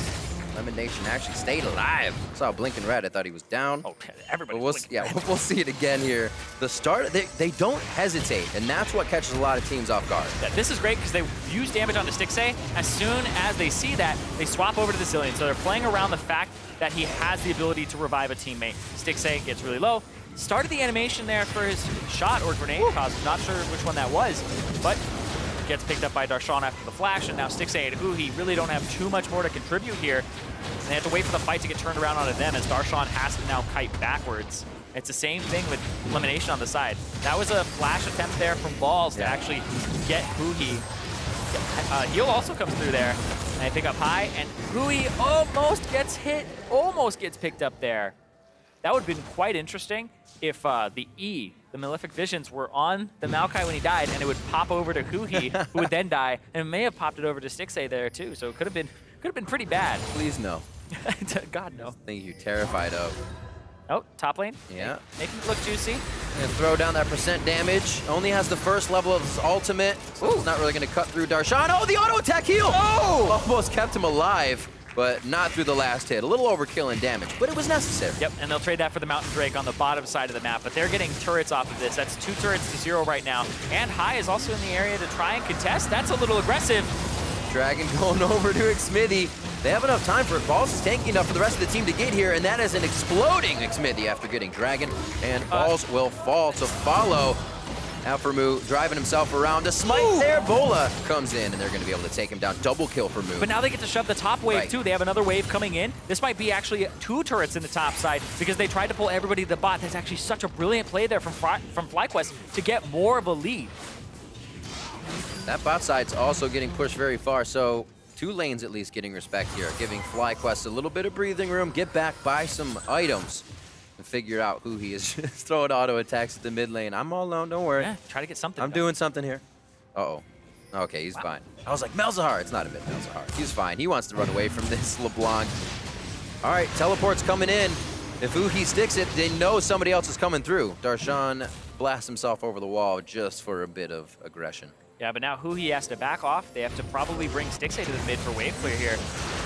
Lemon Nation actually stayed alive. I saw blinking red. I thought he was down. Oh, everybody. We'll see it again here. The start, they don't hesitate, and that's what catches a lot of teams off guard. Yeah, this is great because they use damage on the Stixay. As soon as they see that, they swap over to the Zillion. So they're playing around the fact that he has the ability to revive a teammate. Stixay gets really low. Started the animation there for his shot or grenade toss. Not sure which one that was, but gets picked up by Darshan after the flash, and now Stixay and Huhi really don't have too much more to contribute here. And they have to wait for the fight to get turned around onto them as Darshan has to now kite backwards. It's the same thing with Elimination on the side. That was a flash attempt there from Balls to actually get Huhi. Heal also comes through there, and they pick up High, and Huhi almost gets hit, almost gets picked up there. That would have been quite interesting if the Malefic Visions were on the Maokai when he died, and it would pop over to Huhi, who would then die, and it may have popped it over to Stixay there too. So it could have been pretty bad. Please no. God no. Thing you're terrified of. Oh, top lane. Yeah. Making it look juicy. Gonna throw down that percent damage. Only has the first level of his ultimate, so it's not really gonna cut through Darshan. Oh, the auto attack heal! Oh! Almost kept him alive, but not through the last hit. A little overkill in damage, but it was necessary. Yep, and they'll trade that for the Mountain Drake on the bottom side of the map, but they're getting turrets off of this. That's 2 turrets to 0 right now. And High is also in the area to try and contest. That's a little aggressive. Dragon going over to Xmithy. They have enough time for it. Balls is tanky enough for the rest of the team to get here, and that is an exploding Xmithy after getting Dragon. And Balls will fall to follow. Aphromoo driving himself around. A smite there. Bola comes in, and they're going to be able to take him down. Double kill for Moo. But now they get to shove the top wave, too. They have another wave coming in. This might be actually 2 turrets in the top side because they tried to pull everybody to the bot. That's actually such a brilliant play there from FlyQuest to get more of a lead. That bot side's also getting pushed very far, so 2 lanes at least getting respect here, giving FlyQuest a little bit of breathing room, get back, buy some items, and figure out who he is. Throwing auto attacks at the mid lane. I'm all alone, don't worry. Yeah, try to get something I'm done. doing something here. Uh-oh. Okay, he's fine. I was like, Malzahar. It's not a mid Malzahar. He's fine. He wants to run away from this LeBlanc. All right, teleport's coming in. If Uhi sticks it, they know somebody else is coming through. Darshan blasts himself over the wall just for a bit of aggression. Yeah, but now Hu, he has to back off. They have to probably bring Stixay to the mid for wave clear here.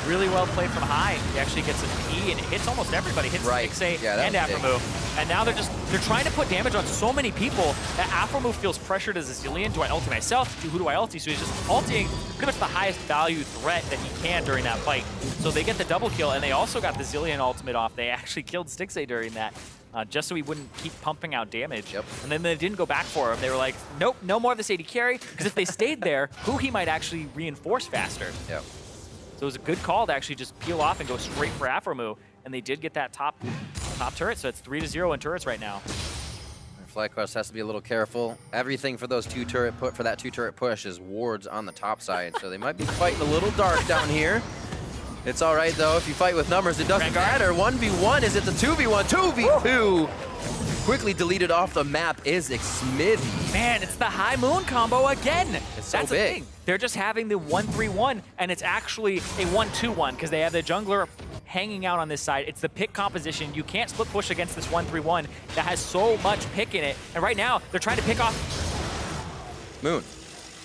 Really well played from high. He actually gets an E, and it hits almost everybody. Hits Stixay and Afromu. And now they're trying to put damage on so many people that Afromu feels pressured as a Zilean. Do I ulti myself? Who do I ulti? So he's just ulting pretty much the highest value threat that he can during that fight. So they get the double kill, and they also got the Zilean ultimate off. They actually killed Stixay during that. Just so he wouldn't keep pumping out damage. And then they didn't go back for him. They were like, nope, no more of this AD carry, because if they stayed there, he might actually reinforce faster. Yep. So it was a good call to actually just peel off and go straight for Afromu, and they did get that top turret, so it's 3-0 in turrets right now. FlyQuest has to be a little careful. Everything for those that two turret push is wards on the top side, so they might be fighting a little dark down here. It's all right, though. If you fight with numbers, it doesn't matter. 1v1, is it the 2v1? 2v2! Quickly deleted off the map is Xmithy. Man, it's the high moon combo again. It's so That's big. The thing. They're just having the 1-3-1, and it's actually a 1-2-1, because they have the jungler hanging out on this side. It's the pick composition. You can't split push against this 1-3-1 that has so much pick in it. And right now, they're trying to pick off Moon.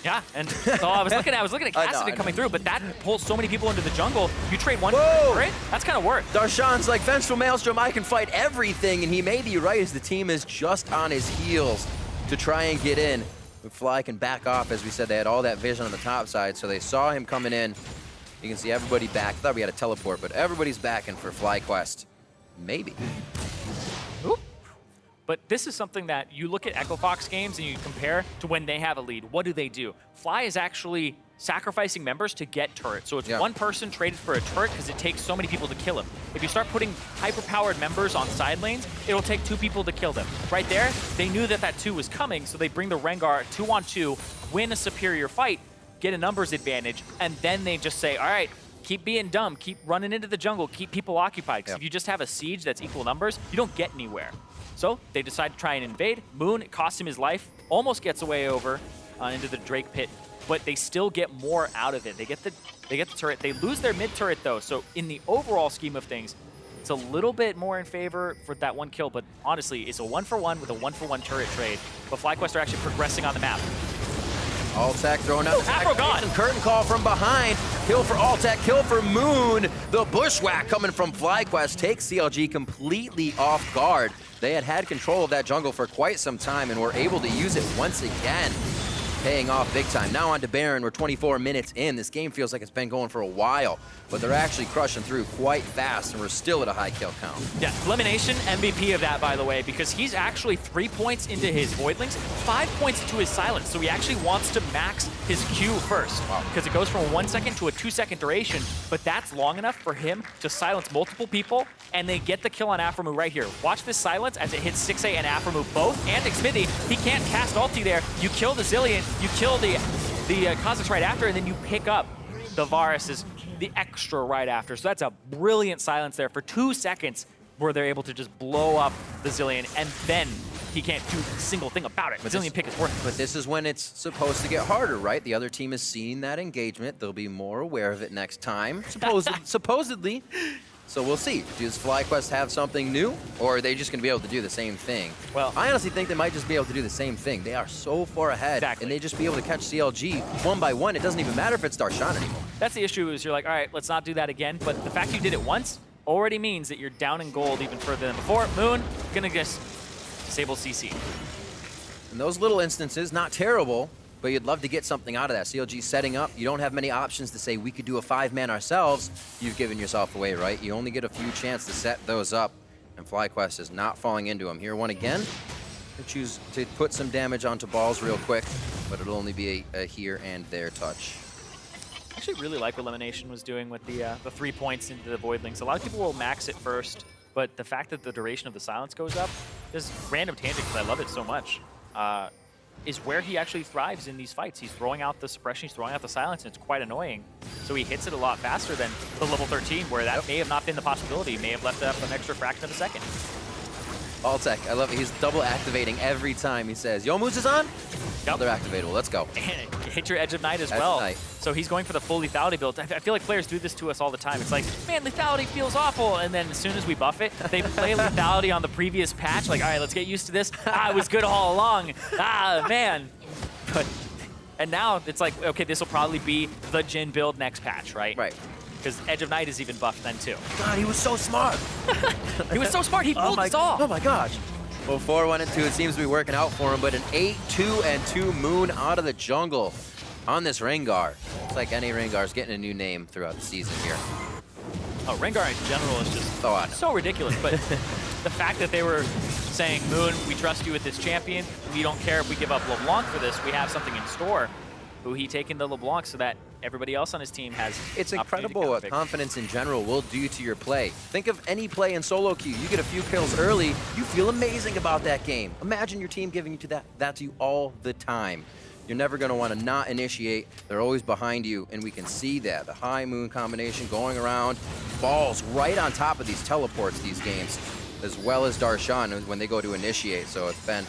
Yeah, and so I was looking at Cassidy coming through, but that pulls so many people into the jungle. You trade one for it, that's kind of worth. Darshan's like, Vengeful Maelstrom, I can fight everything, and he may be right as the team is just on his heels to try and get in. But Fly can back off, as we said, they had all that vision on the top side, so they saw him coming in. You can see everybody back. I thought we had a teleport, but everybody's backing for FlyQuest. Maybe. Oop. But this is something that you look at Echo Fox games and you compare to when they have a lead. What do? Fly is actually sacrificing members to get turrets. So it's one person traded for a turret because it takes so many people to kill him. If you start putting hyper-powered members on side lanes, it'll take 2 people to kill them. Right there, they knew that 2 was coming, so they bring the Rengar 2-on-2, win a superior fight, get a numbers advantage, and then they just say, all right, keep being dumb, keep running into the jungle, keep people occupied. Because if you just have a siege that's equal numbers, you don't get anywhere. So they decide to try and invade. Moon, it costs him his life, almost gets away over into the Drake pit, but they still get more out of it. They get the turret. They lose their mid turret though, so in the overall scheme of things, it's a little bit more in favor for that 1 kill, but honestly, it's a 1-for-1 with a 1-for-1 turret trade. But FlyQuest are actually progressing on the map. Alltech throwing out Afro gone. Curtain call from behind. Kill for Alltech, kill for Moon. The bushwhack coming from FlyQuest takes CLG completely off guard. They had control of that jungle for quite some time and were able to use it once again. Paying off big time. Now on to Baron. We're 24 minutes in. This game feels like it's been going for a while, but they're actually crushing through quite fast, and we're still at a high kill count. Yeah, Elimination, MVP of that, by the way, because he's actually 3 points into his Voidlings, 5 points into his Silence, so he actually wants to max his Q first, because it goes from a 1 second to a 2 second duration, but that's long enough for him to silence multiple people, and they get the kill on Afromu right here. Watch this Silence as it hits Stixay and Afromu both, and Xmithy. He can't cast ulti there. You kill the Zilean, you kill the Kha'Zix right after, and then you pick up the Varus' the extra right after. So that's a brilliant silence there for 2 seconds where they're able to just blow up the Zilean, and then he can't do a single thing about it. Zilean pick is worth it. But this is when it's supposed to get harder, right? The other team is seeing that engagement. They'll be more aware of it next time, supposedly. So we'll see. Does FlyQuest have something new, or are they just going to be able to do the same thing? Well, I honestly think they might just be able to do the same thing. They are so far ahead, and they just be able to catch CLG 1 by 1. It doesn't even matter if it's Darshan anymore. That's the issue, is you're like, all right, let's not do that again. But the fact you did it once already means that you're down in gold even further than before. Moon, gonna just disable CC. In those little instances, not terrible, but you'd love to get something out of that. CLG setting up, you don't have many options to say we could do a 5-man ourselves. You've given yourself away, right? You only get a few chances to set those up, and FlyQuest is not falling into them. Here one again. They choose to put some damage onto balls real quick, but it'll only be a here and there touch. I actually really like what Elimination was doing with the 3 points into the Voidlings. A lot of people will max it first, but the fact that the duration of the silence goes up, this random tangent, because I love it so much, is where he actually thrives in these fights. He's throwing out the suppression, he's throwing out the silence, and it's quite annoying. So he hits it a lot faster than the level 13, where that may have not been the possibility. He may have left up an extra fraction of a second. Alltech, I love it. He's double activating every time he says, Yo, Moose is on? Yep. They're activatable. Let's go. And hit your Edge of Night as well. So he's going for the full lethality build. I feel like players do this to us all the time. It's like, man, lethality feels awful. And then as soon as we buff it, they play lethality on the previous patch. Like, all right, let's get used to this. It was good all along. Man. But And now it's like, okay, this will probably be the Jhin build next patch, right? Right. Because Edge of Night is even buffed then too. God, he was so smart. He was so smart, he pulled us off. Oh my gosh. Well, 4-1-2, it seems to be working out for him, but an 8-2-2 Moon out of the jungle on this Rengar. It's like any Rengar's getting a new name throughout the season here. Oh, Rengar in general is just so ridiculous, but the fact that they were saying, Moon, we trust you with this champion, we don't care if we give up LeBlanc for this, we have something in store. Who he taking the LeBlanc so that everybody else on his team has It's incredible what confidence in general will do to your play. Think of any play in solo queue. You get a few kills early, you feel amazing about that game. Imagine your team giving you that to you all the time. You're never going to want to not initiate. They're always behind you, and we can see that. The high Moon combination going around. Balls right on top of these teleports these games, as well as Darshan when they go to initiate. So it's been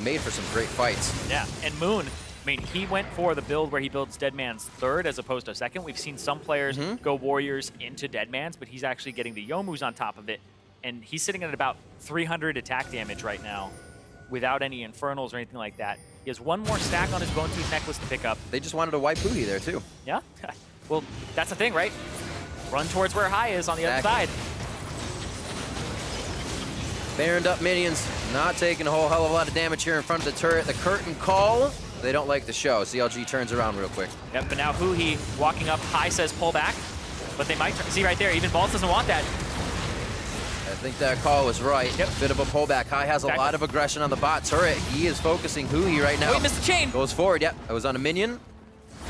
made for some great fights. Yeah, and Moon, I mean, he went for the build where he builds Deadman's third as opposed to second. We've seen some players go Warriors into Deadman's, but he's actually getting the Youmu's on top of it. And he's sitting at about 300 attack damage right now without any Infernals or anything like that. He has one more stack on his Bone Tooth necklace to pick up. They just wanted to wipe Booty there, too. Yeah? Well, that's the thing, right? Run towards where High is on the other side. Baroned up minions, not taking a whole hell of a lot of damage here in front of the turret. The curtain call. They don't like the show. CLG turns around real quick. Yep, but now Huhi walking up. High says pull back, but they might see right there. Even Balls doesn't want that. I think that call was right. Yep. Bit of a pullback. High has a lot of aggression on the bot turret. He is focusing Huhi right now. Oh, he missed the chain. Goes forward. Yep, it was on a minion.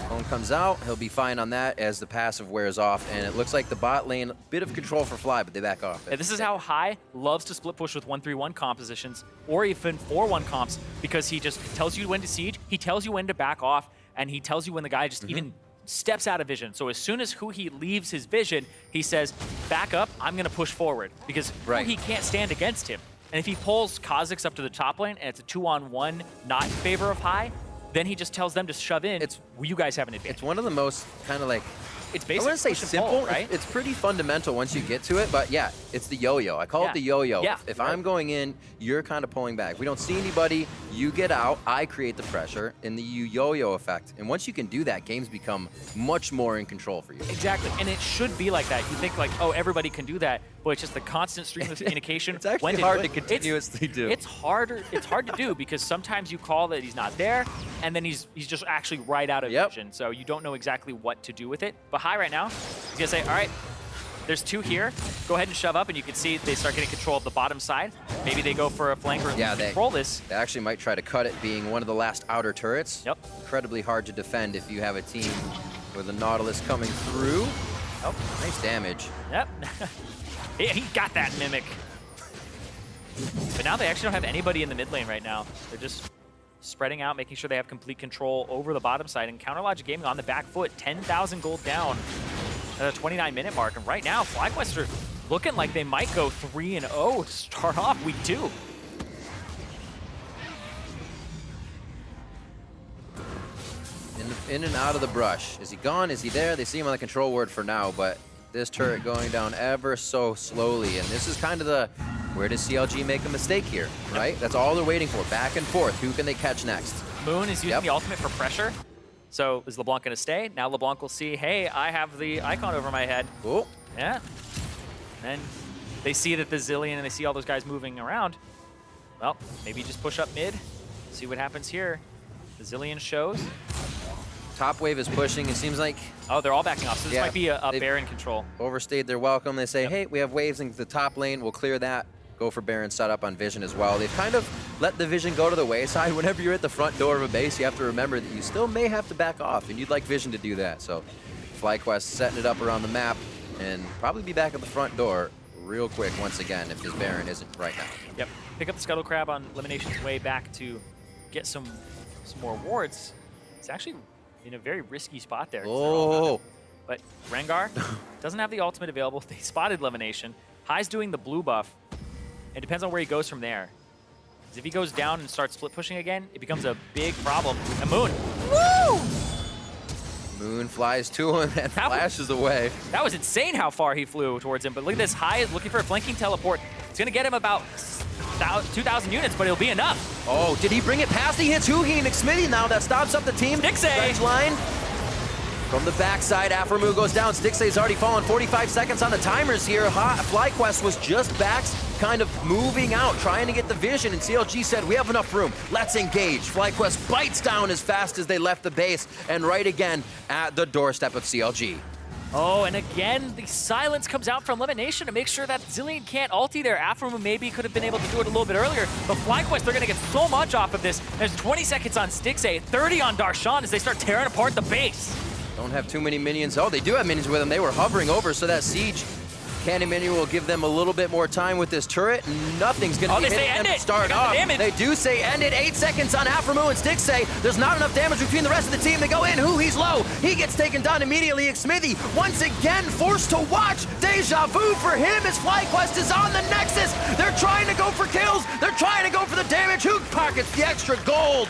Clone comes out. He'll be fine on that as the passive wears off. And it looks like the bot lane, bit of control for Fly, but they back off. Yeah, this is how High loves to split push with 1-3-1 compositions or even 4-1 comps, because he just tells you when to siege, he tells you when to back off, and he tells you when the guy just even steps out of vision. So as soon as Huhi leaves his vision, he says, back up, I'm going to push forward, because Huhi can't stand against him. And if he pulls Kha'Zix up to the top lane and it's a 2-on-1 not in favor of High, then he just tells them to shove in. You guys have an advantage. It's one of the most kind of like, it's basically, I wouldn't say simple, pull, right? It's pretty fundamental once you get to it, but yeah, it's the yo-yo. I call it the yo-yo. Yeah. If I'm going in, you're kind of pulling back. If we don't see anybody, you get out, I create the pressure, and the yo-yo effect. And once you can do that, games become much more in control for you. Exactly, and it should be like that. You think like, oh, everybody can do that, but it's just the constant stream of communication. It's actually hard to continuously do. It's harder. It's hard to do because sometimes you call that he's not there, and then he's just actually right out of vision. So you don't know exactly what to do with it. But High right now, he's gonna say, all right, there's two here. Go ahead and shove up, and you can see they start getting control of the bottom side. Maybe they go for a flanker and control this. They actually might try to cut it, being one of the last outer turrets. Yep. Incredibly hard to defend if you have a team with a Nautilus coming through. Oh, nice damage. Yep. He got that Mimic. But now they actually don't have anybody in the mid lane right now. They're just spreading out, making sure they have complete control over the bottom side. And Counterlogic Gaming on the back foot, 10,000 gold down at the 29-minute mark. And right now, FlyQuest are looking like they might go 3-0 to start off week 2. In and out of the brush. Is he gone? Is he there? They see him on the control ward for now, but this turret going down ever so slowly. And this is kind of the, where does CLG make a mistake here, right? That's all they're waiting for, back and forth. Who can they catch next? Moon is using the ultimate for pressure. So is LeBlanc going to stay? Now LeBlanc will see, hey, I have the icon over my head. Oh. Yeah. And they see that the Zillion and they see all those guys moving around. Well, maybe just push up mid, see what happens here. The Zillion shows. Top wave is pushing. It seems like... Oh, they're all backing off. So this might be a Baron control. Overstayed their welcome. They say, hey, we have waves in the top lane. We'll clear that. Go for Baron setup on Vision as well. They've kind of let the Vision go to the wayside. Whenever you're at the front door of a base, you have to remember that you still may have to back off, and you'd like Vision to do that. So FlyQuest setting it up around the map and probably be back at the front door real quick once again if this Baron isn't right now. Yep. Pick up the Scuttle Crab on Elimination's way back to get some more wards. It's actually in a very risky spot there. Oh. But Rengar doesn't have the ultimate available. They spotted Elimination. High's doing the blue buff. It depends on where he goes from there. Because if he goes down and starts split pushing again, it becomes a big problem. And Moon. Woo! Moon flies to him and flashes away. That was insane how far he flew towards him. But look at this. High is looking for a flanking teleport. It's going to get him about 2,000 units, but it'll be enough. Oh, did he bring it past? He hits Huhi and Xmithie now. That stops up the team. Stixxay. Stretch line. From the backside, Aphromoo goes down. Stixxay's already fallen. 45 seconds on the timers here. FlyQuest was just backs, kind of moving out, trying to get the vision, and CLG said, we have enough room. Let's engage. FlyQuest bites down as fast as they left the base, and right again at the doorstep of CLG. Oh, and again, the silence comes out from Lemonation to make sure that Zilean can't ulti there. Aphromoo maybe could have been able to do it a little bit earlier, but FlyQuest, they're going to get so much off of this. There's 20 seconds on Stixxay, 30 on Darshan as they start tearing apart the base. Don't have too many minions. Oh, they do have minions with them. They were hovering over, so that siege cannon minion will give them a little bit more time with this turret. Nothing's going to be hitting them to start off. They do say end it. 8 seconds on Aphromoo and Stixxay. There's not enough damage between the rest of the team. They go in. He's low. He gets taken down immediately. Xmithie once again forced to watch. Deja vu for him as FlyQuest is on the Nexus. They're trying to go for kills. They're trying to go for the damage. Who pockets the extra gold?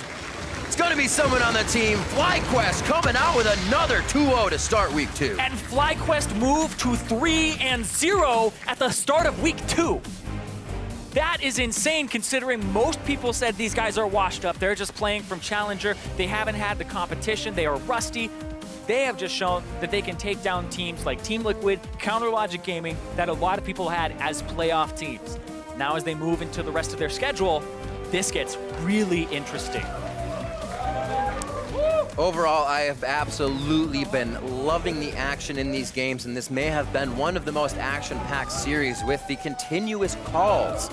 It's going to be someone on the team. FlyQuest coming out with another 2-0 to start week 2. And FlyQuest moved to 3-0 at the start of week 2. That is insane considering most people said these guys are washed up. They're just playing from Challenger. They haven't had the competition. They are rusty. They have just shown that they can take down teams like Team Liquid, Counter Logic Gaming, that a lot of people had as playoff teams. Now as they move into the rest of their schedule, this gets really interesting. Overall, I have absolutely been loving the action in these games, and this may have been one of the most action-packed series with the continuous calls.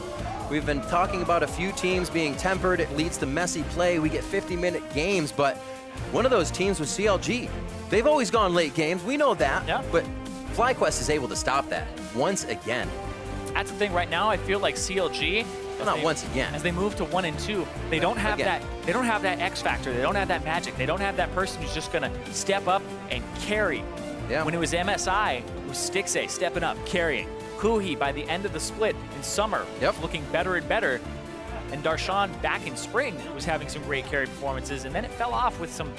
We've been talking about a few teams being tempered. It leads to messy play. We get 50-minute games, but one of those teams was CLG. They've always gone late games. We know that, but FlyQuest is able to stop that once again. That's the thing right now. I feel like CLG, not once again, as they move to 1 and 2, they don't have that. They don't have that X factor. They don't have that magic. They don't have that person who's just gonna step up and carry. When it was MSI, it was Stixxay stepping up, carrying. Huhi by the end of the split in summer, looking better and better. And Darshan back in spring was having some great carry performances, and then it fell off with some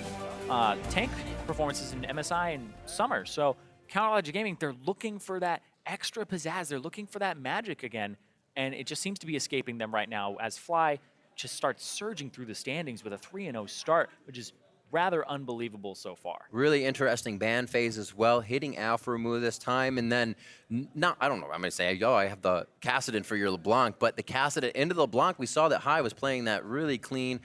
tank performances in MSI and summer. So Counter Logic Gaming, they're looking for that extra pizzazz. They're looking for that magic again, and it just seems to be escaping them right now as Fly just starts surging through the standings with a 3-0 start, which is rather unbelievable so far. Really interesting ban phase as well, hitting Aphromoo this time, and then I don't know, I'm going to say, I have the Kassadin for your LeBlanc, but the Kassadin into the LeBlanc, we saw that High was playing that really clean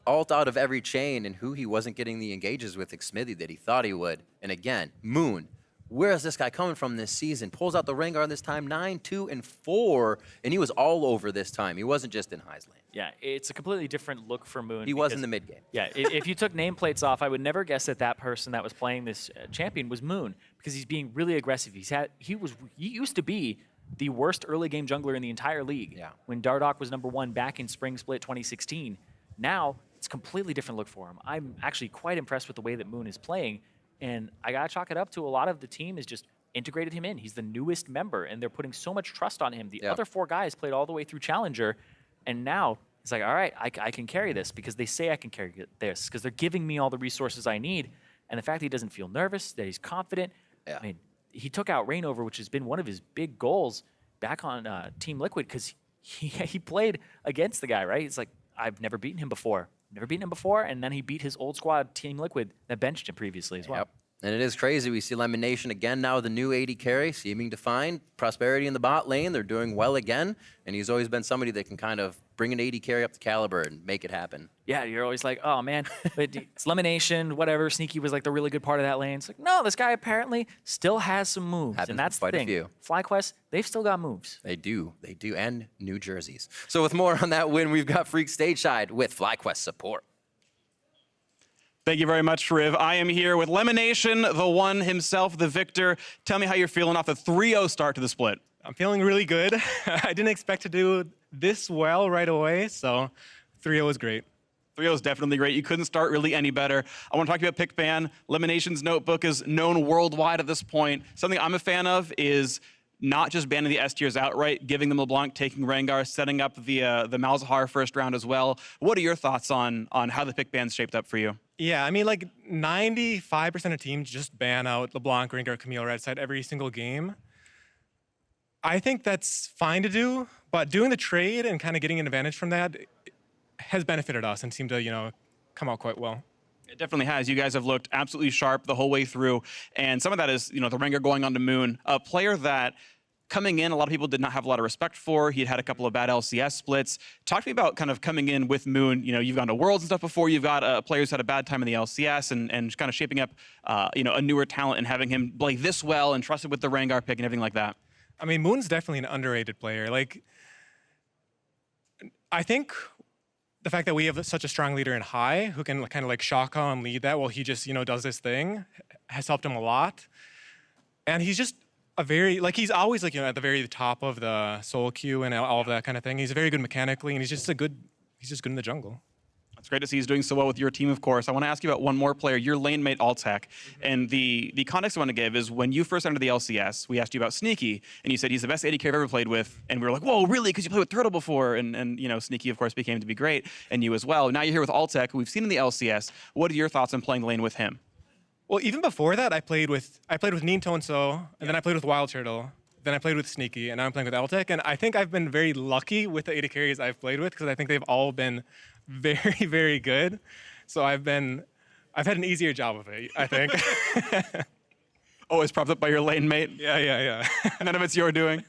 ult out of every chain, and he wasn't getting the engages with Xmithie that he thought he would. And again, Moon. Where is this guy coming from this season? Pulls out the Rengar this time, 9, 2, and 4, and he was all over this time. He wasn't just in High's lane. Yeah, it's a completely different look for Moon. He was in the mid game. Yeah, if you took nameplates off, I would never guess that that person that was playing this champion was Moon, because he's being really aggressive. He used to be the worst early game jungler in the entire league. Yeah. When Dardoch was #1 back in Spring Split 2016. Now it's a completely different look for him. I'm actually quite impressed with the way that Moon is playing. And I got to chalk it up to a lot of the team is just integrated him in. He's the newest member, and they're putting so much trust on him. The other 4 guys played all the way through Challenger, and now it's like, all right, I can carry this because they say I can carry this because they're giving me all the resources I need. And the fact that he doesn't feel nervous, that he's confident. I mean, he took out Reignover, which has been one of his big goals back on Team Liquid because he played against the guy, right? It's like, I've never beaten him before. And then he beat his old squad, Team Liquid, that benched him previously as well. And it is crazy. We see Lemonation again now, the new AD carry, seeming to find Prosperity in the bot lane. They're doing well again, and he's always been somebody that can kind of bring an AD carry up to caliber and make it happen. Yeah, you're always like, oh man, but it's Lemonation, whatever. Sneaky was like the really good part of that lane. It's like, no, this guy apparently still has some moves, and that's the thing. FlyQuest, they've still got moves. They do, and new jerseys. So with more on that win, we've got Freak Stateside with FlyQuest support. Thank you very much, Riv. I am here with Lemonation, the one himself, the victor. Tell me how you're feeling off the 3-0 start to the split. I'm feeling really good. I didn't expect to do this well right away, so 3-0 was great. 3-0 is definitely great. You couldn't start really any better. I want to talk to you about pick ban. Lemonation's notebook is known worldwide at this point. Something I'm a fan of is not just banning the S tiers outright, giving them LeBlanc, taking Rengar, setting up the Malzahar first round as well. What are your thoughts on how the pick ban's shaped up for you? Yeah, I mean, like 95% of teams just ban out LeBlanc, Rengar, Camille, Red Side every single game. I think that's fine to do, But doing the trade and kind of getting an advantage from that has benefited us and seemed to, come out quite well. It definitely has. You guys have looked absolutely sharp the whole way through. And some of that is, the Rengar going on to Moon, a player that coming in, a lot of people did not have a lot of respect for. He'd had a couple of bad LCS splits. Talk to me about kind of coming in with Moon. You've gone to Worlds and stuff before. You've got players who had a bad time in the LCS and kind of shaping up, a newer talent and having him play this well and trusted with the Rengar pick and everything like that. I mean, Moon's definitely an underrated player. Like, I think the fact that we have such a strong leader in High who can kind of like Shaka and lead that while he just, does this thing has helped him a lot. And he's just he's always at the very top of the solo queue and all of that kind of thing. He's very good mechanically, and he's just good in the jungle. It's great to see he's doing so well with your team, of course. I want to ask you about one more player, your lane mate, Altec. And the context I want to give is when you first entered the LCS, we asked you about Sneaky, and you said he's the best AD carry I've ever played with. And we were like, whoa, really? Because you played with Turtle before. And Sneaky, of course, became to be great, and you as well. Now you're here with Altec, who we've seen in the LCS. What are your thoughts on playing lane with him? Well, even before that, I played with Nintonso, and then I played with Wild Turtle. Then I played with Sneaky, and now I'm playing with Altec. And I think I've been very lucky with the AD carries I've played with because I think they've all been very, very good. So I've had an easier job of it, I think. Always propped up by your lane mate? Yeah. None of it's your doing?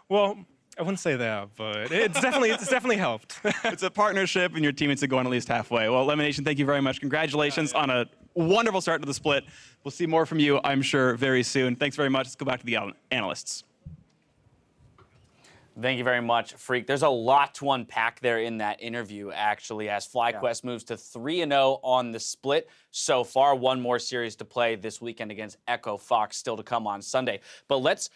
Well, I wouldn't say that, but it's definitely helped. It's a partnership, and your teammates are going at least halfway. Well, Lemonation, thank you very much. Congratulations on a wonderful start to the split. We'll see more from you, I'm sure, very soon. Thanks very much. Let's go back to the analysts. Thank you very much, Freak. There's a lot to unpack there in that interview, actually, as FlyQuest moves to 3-0 on the split so far. One more series to play this weekend against Echo Fox, still to come on Sunday. But let's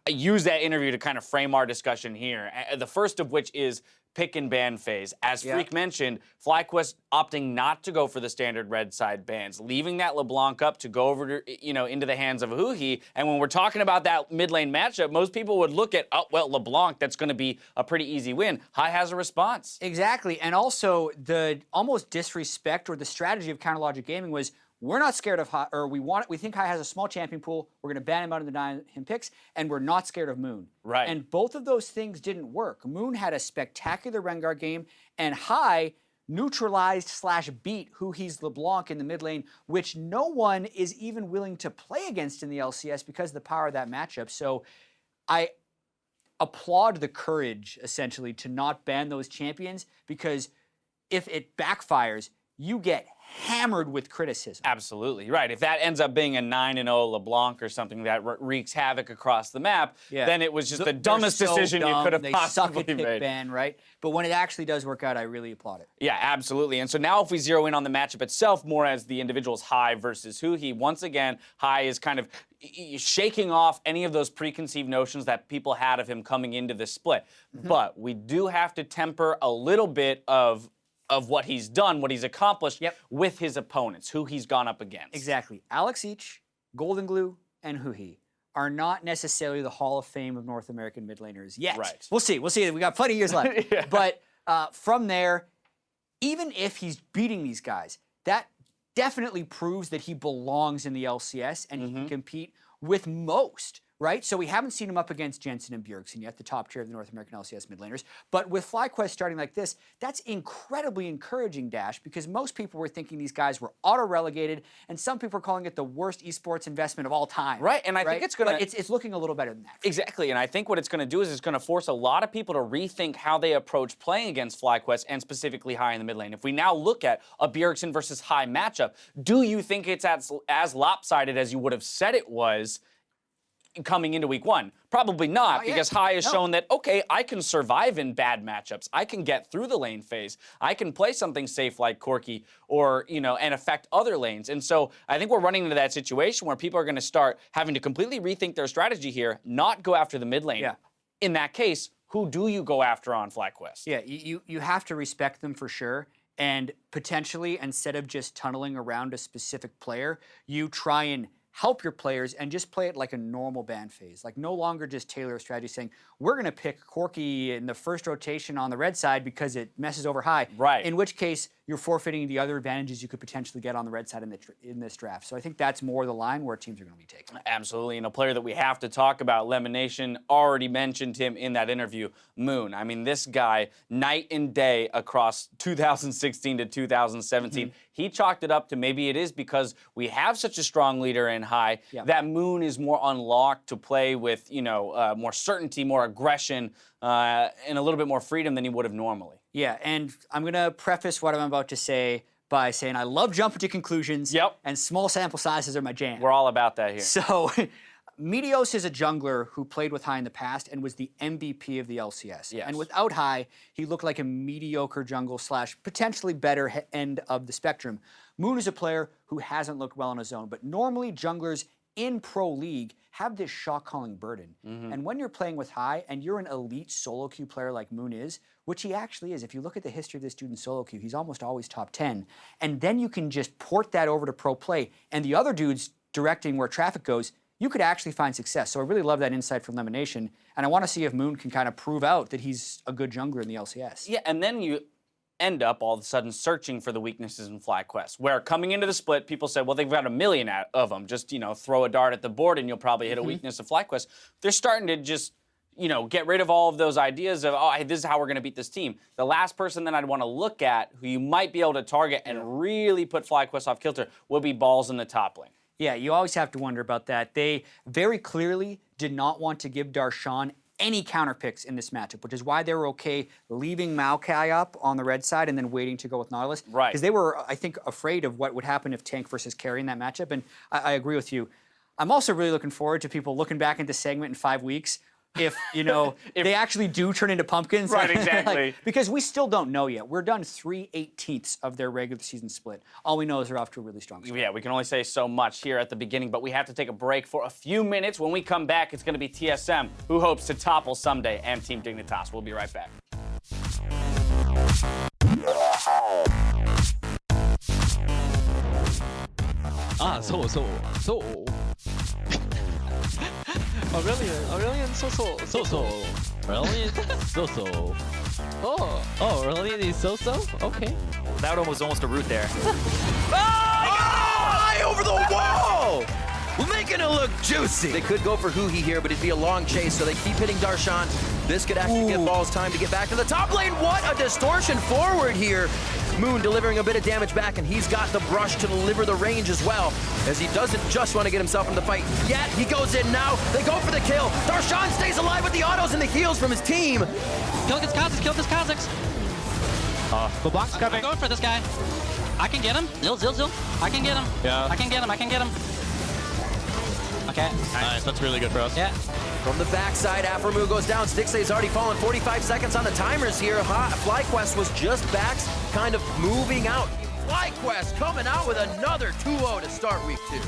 use that interview to kind of frame our discussion here. The first of which is pick and ban phase. As Freak mentioned, FlyQuest opting not to go for the standard red side bans, leaving that LeBlanc up to go over to, into the hands of Huhi. And when we're talking about that mid lane matchup, most people would look at, oh, well, LeBlanc, that's going to be a pretty easy win. High has a response. Exactly. And also the almost disrespect or the strategy of Counter Logic Gaming was, we're not scared of High, or we think High has a small champion pool. We're going to ban him out of the 9 him picks, and we're not scared of Moon. Right. And both of those things didn't work. Moon had a spectacular Rengar game, and High neutralized / beat Huhi's LeBlanc in the mid lane, which no one is even willing to play against in the LCS because of the power of that matchup. So I applaud the courage, essentially, to not ban those champions, because if it backfires, you get hammered with criticism. Absolutely, right. If that ends up being a 9-0 LeBlanc or something that wreaks havoc across the map, then it was just the dumbest decision you could have possibly made. They suck at pick ban, right? But when it actually does work out, I really applaud it. Yeah, absolutely. And so now if we zero in on the matchup itself more as the individuals High versus Huhi, once again, High is kind of shaking off any of those preconceived notions that people had of him coming into this split. But we do have to temper a little bit of what he's done, what he's accomplished with his opponents, who he's gone up against. Exactly. Alex Each, Golden Glue, and Huhi are not necessarily the Hall of Fame of North American mid laners yet. Right. We'll see. We got plenty of years left. But from there, even if he's beating these guys, that definitely proves that he belongs in the LCS and he can compete with most. Right? So we haven't seen him up against Jensen and Bjergsen yet, the top tier of the North American LCS mid laners. But with FlyQuest starting like this, that's incredibly encouraging, Dash, because most people were thinking these guys were auto-relegated, and some people are calling it the worst esports investment of all time. Right, and I think it's going to... It's looking a little better than that. Exactly, and I think what it's going to do is it's going to force a lot of people to rethink how they approach playing against FlyQuest, and specifically High in the mid lane. If we now look at a Bjergsen versus High matchup, do you think it's as lopsided as you would have said it was coming into week one? Probably not, because High has shown that, okay, I can survive in bad matchups. I can get through the lane phase. I can play something safe like Corki or, and affect other lanes. And so I think we're running into that situation where people are going to start having to completely rethink their strategy here, not go after the mid lane. In that case, who do you go after on FlyQuest? Yeah, you have to respect them for sure. And potentially, instead of just tunneling around a specific player, you try and help your players and just play it like a normal ban phase. Like no longer just tailor a strategy saying, we're going to pick Corki in the first rotation on the red side because it messes over High. Right. In which case, you're forfeiting the other advantages you could potentially get on the red side in this draft. So I think that's more the line where teams are going to be taking. Absolutely, and a player that we have to talk about, Lemonation already mentioned him in that interview, Moon. I mean, this guy, night and day across 2016 to 2017, he chalked it up to maybe it is because we have such a strong leader in high that Moon is more unlocked to play with, more certainty, more aggression, and a little bit more freedom than he would have normally. Yeah, and I'm going to preface what I'm about to say by saying I love jumping to conclusions, and small sample sizes are my jam. We're all about that here. So, Meteos is a jungler who played with High in the past and was the MVP of the LCS. Yes. And without High, he looked like a mediocre jungle / potentially better end of the spectrum. Moon is a player who hasn't looked well on his own, but normally junglers in Pro League have this shot calling burden. And when you're playing with High and you're an elite solo queue player like Moon is, which he actually is, if you look at the history of this dude in solo queue, he's almost always top 10. And then you can just port that over to pro play and the other dudes directing where traffic goes, you could actually find success. So I really love that insight from Lemonation. And I want to see if Moon can kind of prove out that he's a good jungler in the LCS. Yeah, and then you end up all of a sudden searching for the weaknesses in FlyQuest, where coming into the split, people said, well, they've got 1 million of them. Just, throw a dart at the board and you'll probably hit a weakness of FlyQuest. They're starting to just, get rid of all of those ideas of, oh, this is how we're going to beat this team. The last person that I'd want to look at who you might be able to target and really put FlyQuest off kilter would be Balls in the top lane. Yeah, you always have to wonder about that. They very clearly did not want to give Darshan any counter picks in this matchup, which is why they were okay leaving Maokai up on the red side and then waiting to go with Nautilus. Right. Because they were, I think, afraid of what would happen if tank versus carry in that matchup, and I agree with you. I'm also really looking forward to people looking back into segment in 5 weeks if, they actually do turn into pumpkins. Right, exactly. Because we still don't know yet. We're done 3/18 of their regular season split. All we know is they're off to a really strong start. Yeah, we can only say so much here at the beginning, but we have to take a break for a few minutes. When we come back, it's going to be TSM, who hopes to topple someday, and Team Dignitas. We'll be right back. Aurelian, so. Oh, Aurelian is so. Okay. That one was almost a root there. High over the wall! Making it look juicy. They could go for Huhi here, but it'd be a long chase, so they keep hitting Darshan. This could actually give Balls time to get back to the top lane. What a distortion forward here. Moon delivering a bit of damage back, and he's got the brush to deliver the range as well, as he doesn't just want to get himself in the fight yet. He goes in now. They go for the kill. Darshan stays alive with the autos and the heals from his team. Kill this Kha'Zix. The block's coming. I'm going for this guy. I can get him. Zil. I can get him. Yeah. I can get him. Okay. Nice, that's really good for us. Yeah. From the backside, Aphromoo goes down. Stixay's already fallen. 45 seconds on the timers here. FlyQuest was just backs, kind of moving out. FlyQuest coming out with another 2-0 to start week 2.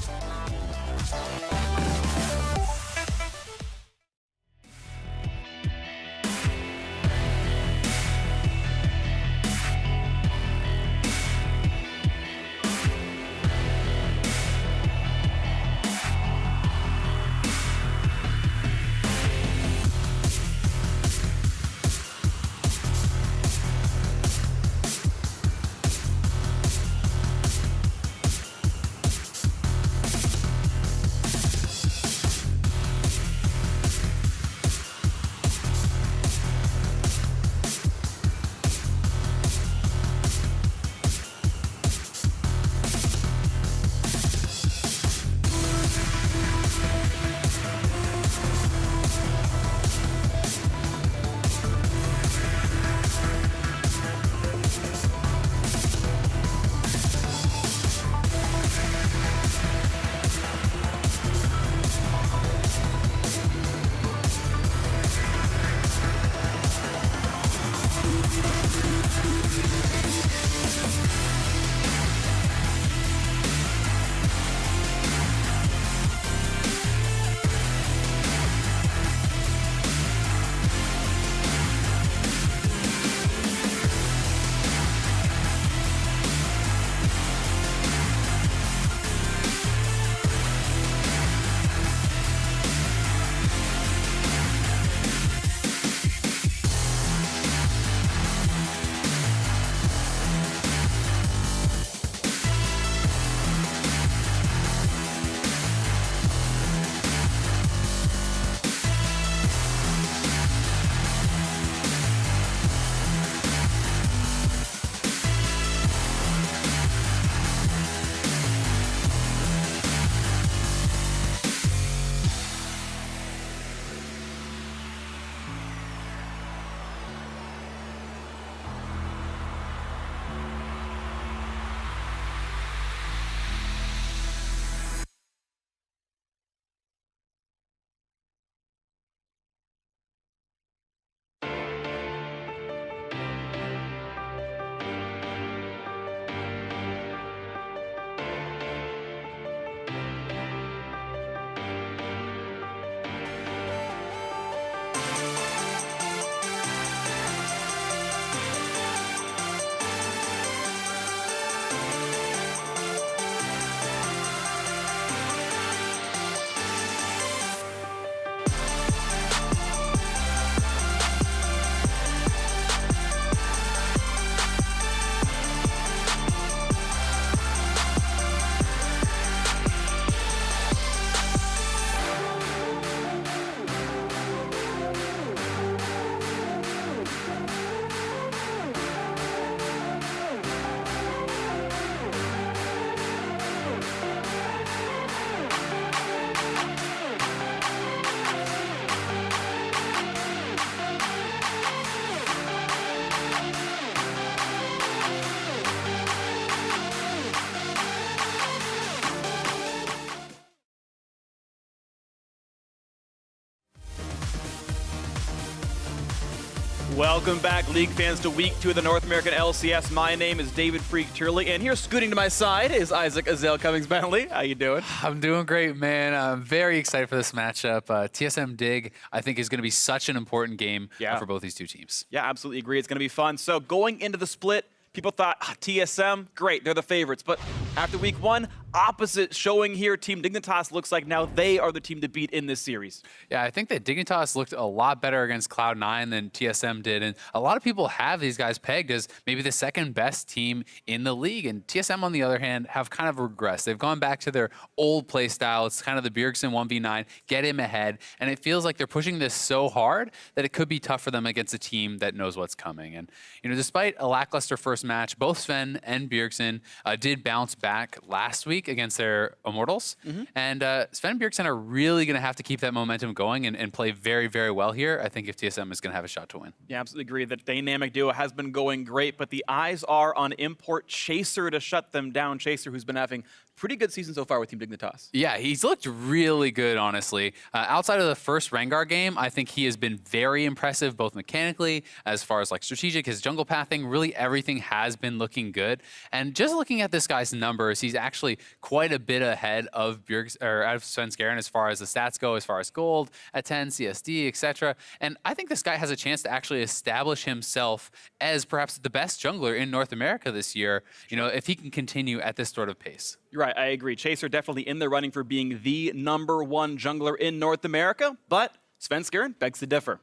Welcome back, League fans, to Week 2 of the North American LCS. My name is David Freak Turley, and here scooting to my side is Isaac Azale Cummings-Bentley. How you doing? I'm doing great, man. I'm very excited for this matchup. TSM Dig, I think, is going to be such an important game for both these two teams. Yeah, absolutely agree. It's going to be fun. So going into the split, people thought, TSM, great, they're the favorites. But after Week 1, opposite showing here. Team Dignitas looks like now they are the team to beat in this series. Yeah, I think that Dignitas looked a lot better against Cloud9 than TSM did. And a lot of people have these guys pegged as maybe the second best team in the league. And TSM, on the other hand, have kind of regressed. They've gone back to their old play style. It's kind of the Bjergsen 1v9, get him ahead. And it feels like they're pushing this so hard that it could be tough for them against a team that knows what's coming. And, despite a lackluster first match, both Sven and Bjergsen did bounce back last week against their Immortals. And Sven and Bjergsen are really going to have to keep that momentum going and play very, very well here, I think, if TSM is going to have a shot to win. Yeah, absolutely agree. The dynamic duo has been going great, but the eyes are on import Chaser to shut them down. Chaser, who's been having pretty good season so far with Team Dignitas. Yeah, he's looked really good, honestly. Outside of the first Rengar game, I think he has been very impressive, both mechanically, as far as strategic, his jungle pathing, really everything has been looking good. And just looking at this guy's numbers, he's actually quite a bit ahead of Sven Skaren as far as the stats go, as far as gold, at 10, CSD, etc. And I think this guy has a chance to actually establish himself as perhaps the best jungler in North America this year, if he can continue at this sort of pace. You're right, I agree. Chaser definitely in the running for being the #1 jungler in North America, but Sven Skaren begs to differ.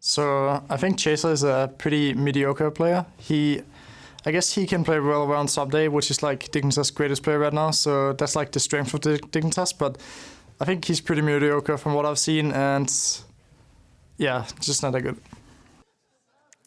So I think Chaser is a pretty mediocre player. I guess he can play well around Subday, which is Dignitas' greatest player right now. So that's the strength of Dignitas. But I think he's pretty mediocre from what I've seen, and yeah, just not that good.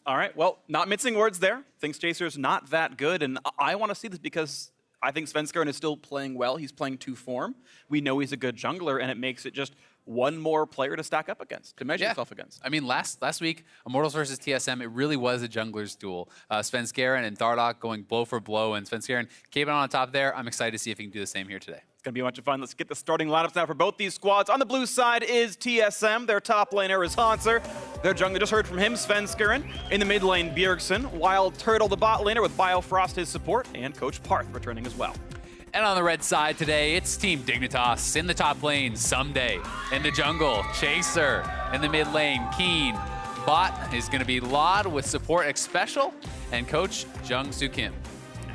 All right, well, not mincing words there. Thinks Chaser's not that good, and I want to see this because I think Sven Skaren is still playing well. He's playing 2 form. We know he's a good jungler, and it makes it just one more player to stack up against, to measure yourself against. I mean, last week, Immortals versus TSM, it really was a jungler's duel. Sven Skaren and Thardock going blow for blow, and Sven Skaren came out on top there. I'm excited to see if he can do the same here today. It's going to be a bunch of fun. Let's get the starting lineups now for both these squads. On the blue side is TSM. Their top laner is Hanser. Their jungler, just heard from him, Sven Skaren. In the mid lane, Bjergsen. Wild Turtle, the bot laner, with Biofrost his support, and Coach Parth returning as well. And on the red side today, it's Team Dignitas. In the top lane, Someday. In the jungle, Chaser. In the mid lane, Keen. Bot is going to be Lod with support X Special, and Coach Jung-Soo Kim.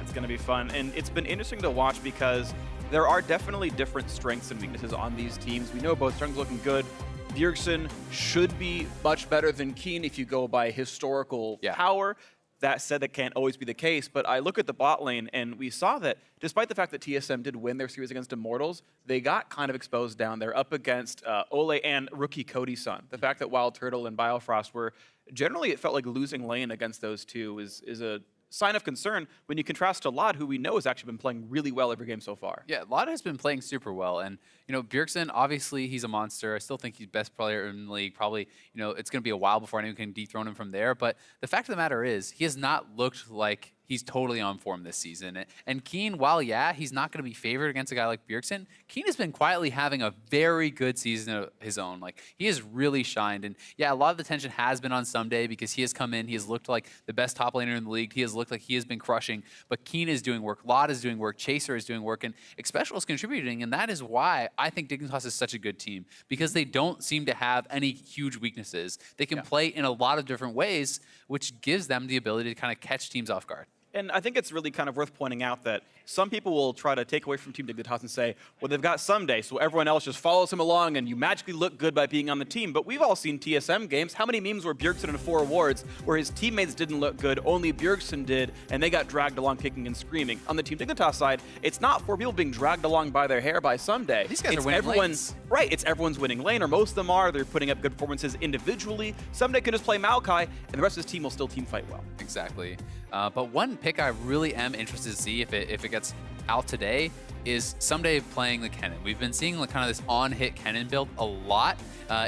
It's going to be fun, and it's been interesting to watch because there are definitely different strengths and weaknesses on these teams. We know both junglers looking good. Bjergsen should be much better than Keen if you go by historical power. That said, that can't always be the case, but I look at the bot lane, and we saw that despite the fact that TSM did win their series against Immortals, they got kind of exposed down there up against Ole and rookie Cody-san. The fact that Wild Turtle and Biofrost were, generally it felt like losing lane against those two is a sign of concern when you contrast to Lod, who we know has actually been playing really well every game so far. Yeah, Lod has been playing super well, and Bjergsen, obviously he's a monster. I still think he's best player in the league. Probably, it's going to be a while before anyone can dethrone him from there, but the fact of the matter is he has not looked like he's totally on form this season. And Keen, while he's not going to be favored against a guy like Bjergsen, Keen has been quietly having a very good season of his own. He has really shined. And yeah, a lot of the tension has been on Someday because he has come in, he has looked like the best top laner in the league. He has looked like he has been crushing, but Keen is doing work, Lod is doing work, Chaser is doing work, and X Special is contributing. And that is why I think Dignitas is such a good team, because they don't seem to have any huge weaknesses. They can play in a lot of different ways, which gives them the ability to kind of catch teams off guard. And I think it's really kind of worth pointing out that some people will try to take away from Team Dignitas and say, well, they've got Someday, so everyone else just follows him along and you magically look good by being on the team. But we've all seen TSM games. How many memes were Bjergsen in 4 awards where his teammates didn't look good, only Bjergsen did, and they got dragged along kicking and screaming? On the Team Dignitas side, it's not 4 people being dragged along by their hair by Someday. These guys are winning lanes. Right, it's everyone's winning lane, or most of them are. They're putting up good performances individually. Someday can just play Maokai, and the rest of his team will still team fight well. Exactly. But one pick I really am interested to see if it gets out today is Someday playing the Kennen. We've been seeing kind of this on-hit Kennen build a lot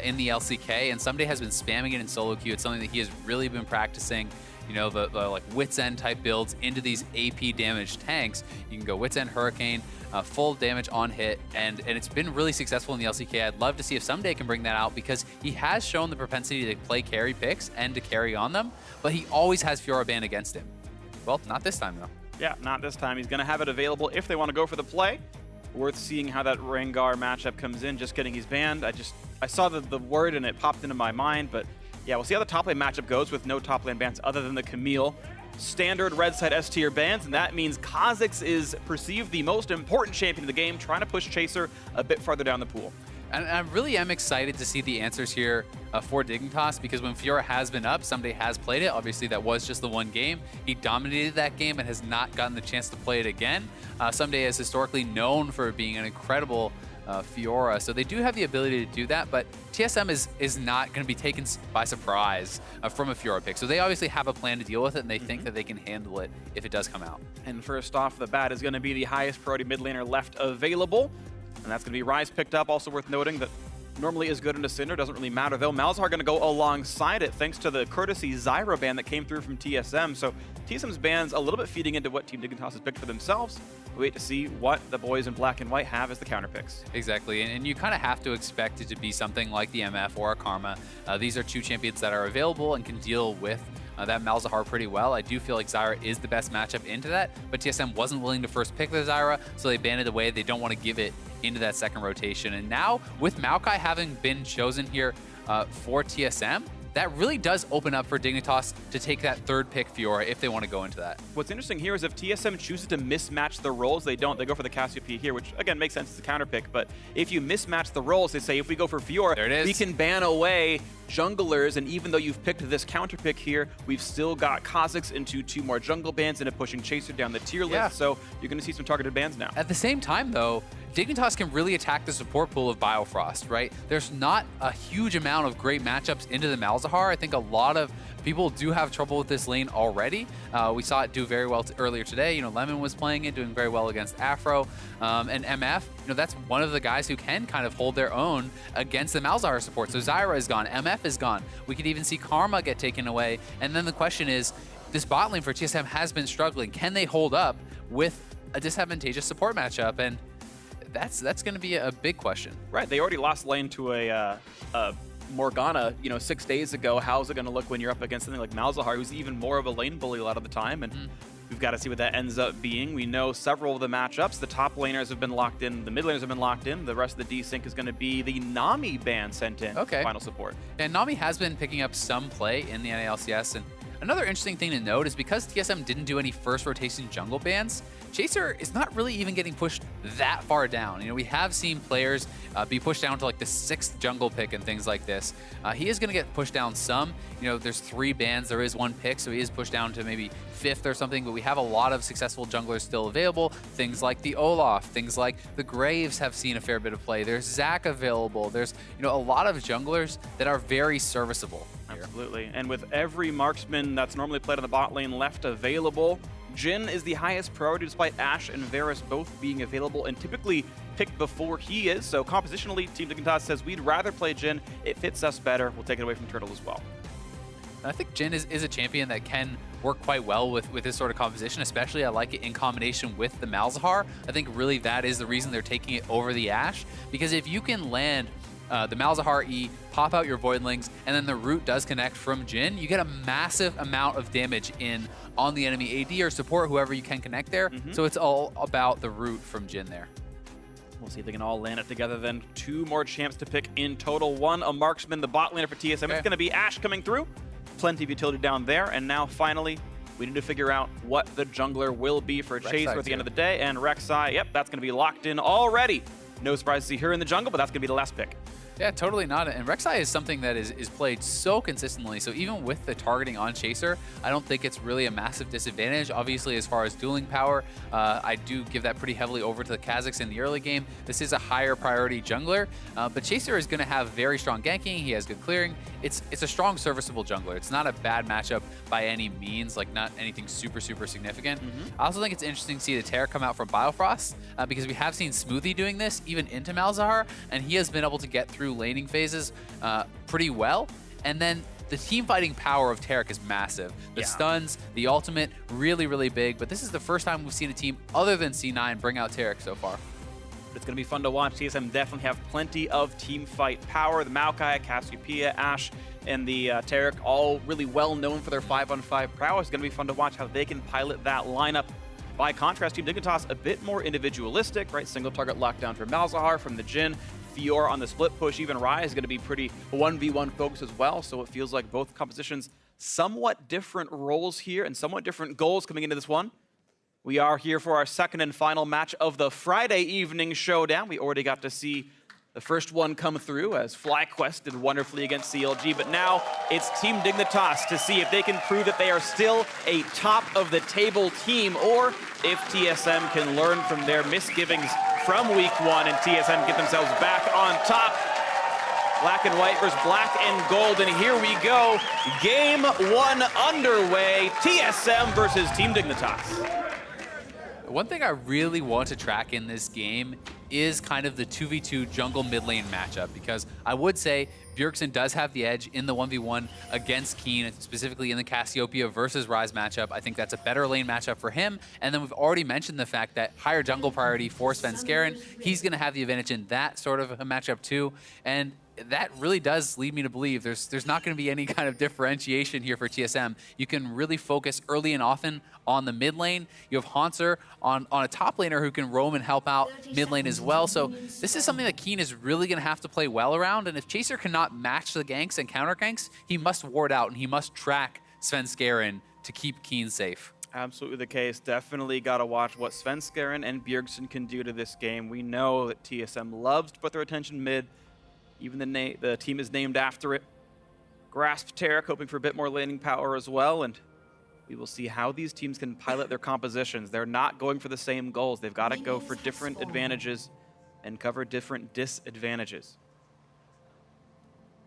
in the LCK, and Someday has been spamming it in solo queue. It's something that he has really been practicing. you know, the like Wits End type builds into these AP damage tanks. You can go Wits End Hurricane, full damage on hit, and it's been really successful in the LCK. I'd love to see if someday can bring that out, because he has shown the propensity to play carry picks and to carry on them, but he always has Fiora banned against him. Well, not this time though. Yeah, not this time. He's going to have it available if they want to go for the play. Worth seeing how that Rengar matchup comes in. Just kidding, he's banned. I saw the word and it popped into my mind, but yeah, we'll see how the top lane matchup goes with no top lane bans other than the Camille. Standard red side S tier bans, and that means Kha'Zix is perceived the most important champion in the game, trying to push Chaser a bit farther down the pool. And I really am excited to see the answers here for Dignitas, because when Fiora has been up, Someday has played it. Obviously, that was just the one game. He dominated that game and has not gotten the chance to play it again. Someday is historically known for being an incredible Fiora, so they do have the ability to do that, but TSM is not going to be taken by surprise from a Fiora pick. So they obviously have a plan to deal with it, and they think that they can handle it if it does come out. And first off the bat is going to be the highest priority mid laner left available, and that's going to be Ryze picked up. Also worth noting that normally is good into Cinder, doesn't really matter though. Malzahar going to go alongside it thanks to the courtesy Zyra ban that came through from TSM. So TSM's bans a little bit feeding into what Team Dignitas has picked for themselves. We wait to see what the boys in black and white have as the counter picks. Exactly, and you kind of have to expect it to be something like the MF or a Karma. These are two champions that are available and can deal with that Malzahar pretty well. I do feel like Zyra is the best matchup into that, but TSM wasn't willing to first pick the Zyra, so they banned it away. They don't want to give it into that second rotation. And now, with Maokai having been chosen here for TSM, that really does open up for Dignitas to take that third pick Fiora if they want to go into that. What's interesting here is if TSM chooses to mismatch the roles, they don't. They go for the Cassiopeia here, which again makes sense as a counter pick. But if you mismatch the roles, they say if we go for Fiora, there it is. We can ban away junglers. And even though you've picked this counter pick here, we've still got Kha'Zix into 2 more jungle bans and pushing Chaser down the tier list. Yeah. So you're going to see some targeted bans now. At the same time, though, Dignitas can really attack the support pool of Biofrost, right? There's not a huge amount of great matchups into the Malzahar. I think a lot of people do have trouble with this lane already. We saw it do very well earlier today. You know, Lemon was playing it, doing very well against Afro. And MF, you know, that's one of the guys who can kind of hold their own against the Malzahar support. So Zyra is gone, MF is gone. We could even see Karma get taken away. And then the question is, this bot lane for TSM has been struggling. Can they hold up with a disadvantageous support matchup? And that's going to be a big question. Right, they already lost lane to a Morgana, 6 days ago. How's it going to look when you're up against something like Malzahar, who's even more of a lane bully a lot of the time? And we've got to see what that ends up being. We know several of the matchups. The top laners have been locked in. The mid laners have been locked in. The rest of the desync is going to be the Nami ban sent in. Okay. Final support. And Nami has been picking up some play in the NALCS. And another interesting thing to note is because TSM didn't do any first rotation jungle bans, Chaser is not really even getting pushed that far down. You know, we have seen players be pushed down to like the 6th jungle pick and things like this. He is going to get pushed down some. You know, there's 3 bans, there is 1 pick, so he is pushed down to maybe 5th or something, but we have a lot of successful junglers still available. Things like the Olaf, things like the Graves have seen a fair bit of play. There's Zac available. There's, a lot of junglers that are very serviceable here. Absolutely, and with every marksman that's normally played on the bot lane left available, Jhin is the highest priority despite Ashe and Varus both being available and typically picked before he is. So compositionally, Team Dignitas says we'd rather play Jhin. It fits us better. We'll take it away from Turtle as well. I think Jhin is a champion that can work quite well with this sort of composition, especially I like it in combination with the Malzahar. I think really that is the reason they're taking it over the Ashe, because if you can land the Malzahar E, pop out your Voidlings, and then the root does connect from Jhin, you get a massive amount of damage in on the enemy AD or support, whoever you can connect there. So it's all about the root from Jhin there. We'll see if they can all land it together then. 2 more champs to pick in total. 1, a marksman, the bot laner for TSM. Okay. It's going to be Ashe coming through. Plenty of utility down there. And now finally, we need to figure out what the jungler will be for Chaser at the end of the day. And Rek'Sai, yep, that's going to be locked in already. No surprise to see her in the jungle, but that's going to be the last pick. Yeah, totally not. And Rek'Sai is something that is played so consistently. So even with the targeting on Chaser, I don't think it's really a massive disadvantage. Obviously, as far as dueling power, I do give that pretty heavily over to the Kha'Zix in the early game. This is a higher priority jungler, but Chaser is going to have very strong ganking. He has good clearing. It's a strong, serviceable jungler. It's not a bad matchup by any means, like not anything super, super significant. I also think it's interesting to see the Terror come out from Biofrost because we have seen Smoothie doing this even into Malzahar, and he has been able to get through laning phases pretty well. And then the team fighting power of Tarek is massive. The stuns, the ultimate, really, really big. But this is the first time we've seen a team other than C9 bring out Tarek so far. It's going to be fun to watch. TSM definitely have plenty of team fight power. The Maokai, Cassiopeia, Ashe, and the Tarek, all really well known for their 5-on-5 prowess. It's going to be fun to watch how they can pilot that lineup. By contrast, Team Dignitas a bit more individualistic, right? Single target lockdown for Malzahar from the Jhin. Fiora on the split push, even Rai is going to be pretty 1v1 focused as well. So it feels like both compositions somewhat different roles here and somewhat different goals coming into this one. We are here for our second and final match of the Friday evening showdown. We already got to see the first one come through as FlyQuest did wonderfully against CLG, but now it's Team Dignitas to see if they can prove that they are still a top-of-the-table team, or if TSM can learn from their misgivings from week 1 and TSM get themselves back on top. Black and white versus black and gold, and here we go. Game 1 underway, TSM versus Team Dignitas. One thing I really want to track in this game is kind of the 2v2 jungle mid lane matchup, because I would say Bjergsen does have the edge in the 1v1 against Keen, specifically in the Cassiopeia versus Ryze matchup. I think that's a better lane matchup for him. And then we've already mentioned the fact that higher jungle priority for Svenskeren, he's going to have the advantage in that sort of a matchup too. And that really does lead me to believe there's not going to be any kind of differentiation here for TSM. You can really focus early and often on the mid lane. You have Haunter on a top laner who can roam and help out mid lane as well. So this is something that Keen is really going to have to play well around. And if Chaser cannot match the ganks and counter ganks, he must ward out and he must track Svenskeren to keep Keen safe. Absolutely the case. Definitely got to watch what Svenskeren and Bjergsen can do to this game. We know that TSM loves to put their attention mid. Even the team is named after it. Grasp Tarek, hoping for a bit more laning power as well, and we will see how these teams can pilot their compositions. They're not going for the same goals. They've got to go for different advantages and cover different disadvantages.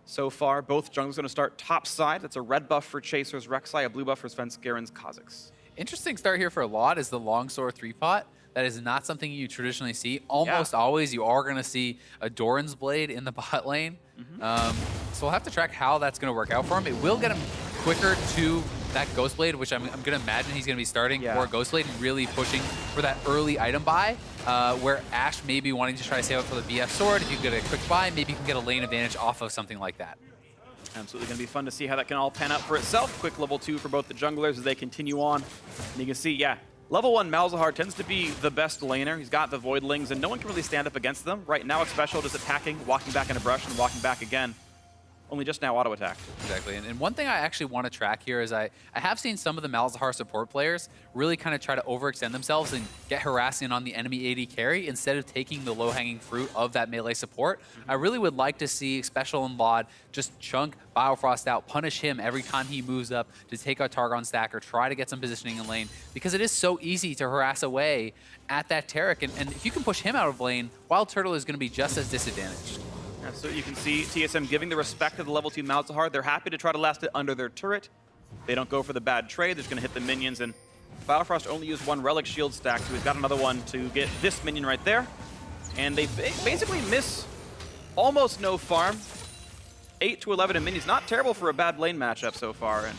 So far, both jungles going to start top side. That's a red buff for Chaser's Rek'Sai, a blue buff for Svenskeren's Kha'Zix. Interesting start here for Laud is the Longsword 3-pot. That is not something you traditionally see. Almost always you are going to see a Doran's Blade in the bot lane. So we'll have to track how that's going to work out for him. It will get him quicker to that Ghost Blade, which I'm going to imagine he's going to be starting for Ghost Blade and really pushing for that early item buy, where Ashe may be wanting to try to save up for the BF Sword. If you get a quick buy, maybe you can get a lane advantage off of something like that. Absolutely going to be fun to see how that can all pan out for itself. Quick level 2 for both the junglers as they continue on. And you can see, level 1 Malzahar tends to be the best laner. He's got the Voidlings, and no one can really stand up against them. Right now, it's special, just attacking, walking back in a brush, and walking back again. Only just now auto attack. Exactly, and one thing I actually want to track here is I have seen some of the Malzahar support players really kind of try to overextend themselves and get harassing on the enemy AD carry instead of taking the low-hanging fruit of that melee support. I really would like to see Special and Laud just chunk Biofrost out, punish him every time he moves up to take a Targon stack or try to get some positioning in lane, because it is so easy to harass away at that Tarek, and if you can push him out of lane, Wild Turtle is going to be just as disadvantaged. So you can see TSM giving the respect to the level 2 Malzahar. They're happy to try to last it under their turret. They don't go for the bad trade. They're just going to hit the minions, and Biofrost only used 1 Relic Shield stack, so he's got another one to get this minion right there. And they basically miss almost no farm. 8 to 11 in minions. Not terrible for a bad lane matchup so far, and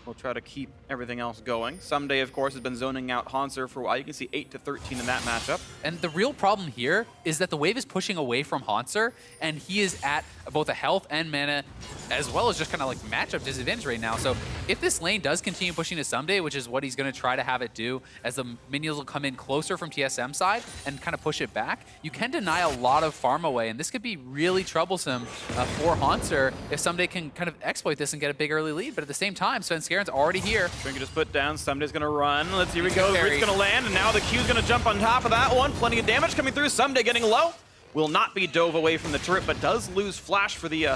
we'll try to keep everything else going. Someday, of course, has been zoning out Haunter for a while. You can see 8 to 13 in that matchup. And the real problem here is that the wave is pushing away from Haunter, and he is at both a health and mana, as well as just kind of like matchup disadvantage right now. So if this lane does continue pushing to Someday, which is what he's going to try to have it do, as the minions will come in closer from TSM side and kind of push it back, you can deny a lot of farm away, and this could be really troublesome for Haunter if Someday can kind of exploit this and get a big early lead. But at the same time, Svenskeren's already here. Trinket just put down. Someday's going to run. Let's see, here we go. Grit's going to land, and now the Q's going to jump on top of that one. Plenty of damage coming through. Someday getting low. Will not be dove away from the turret, but does lose flash for the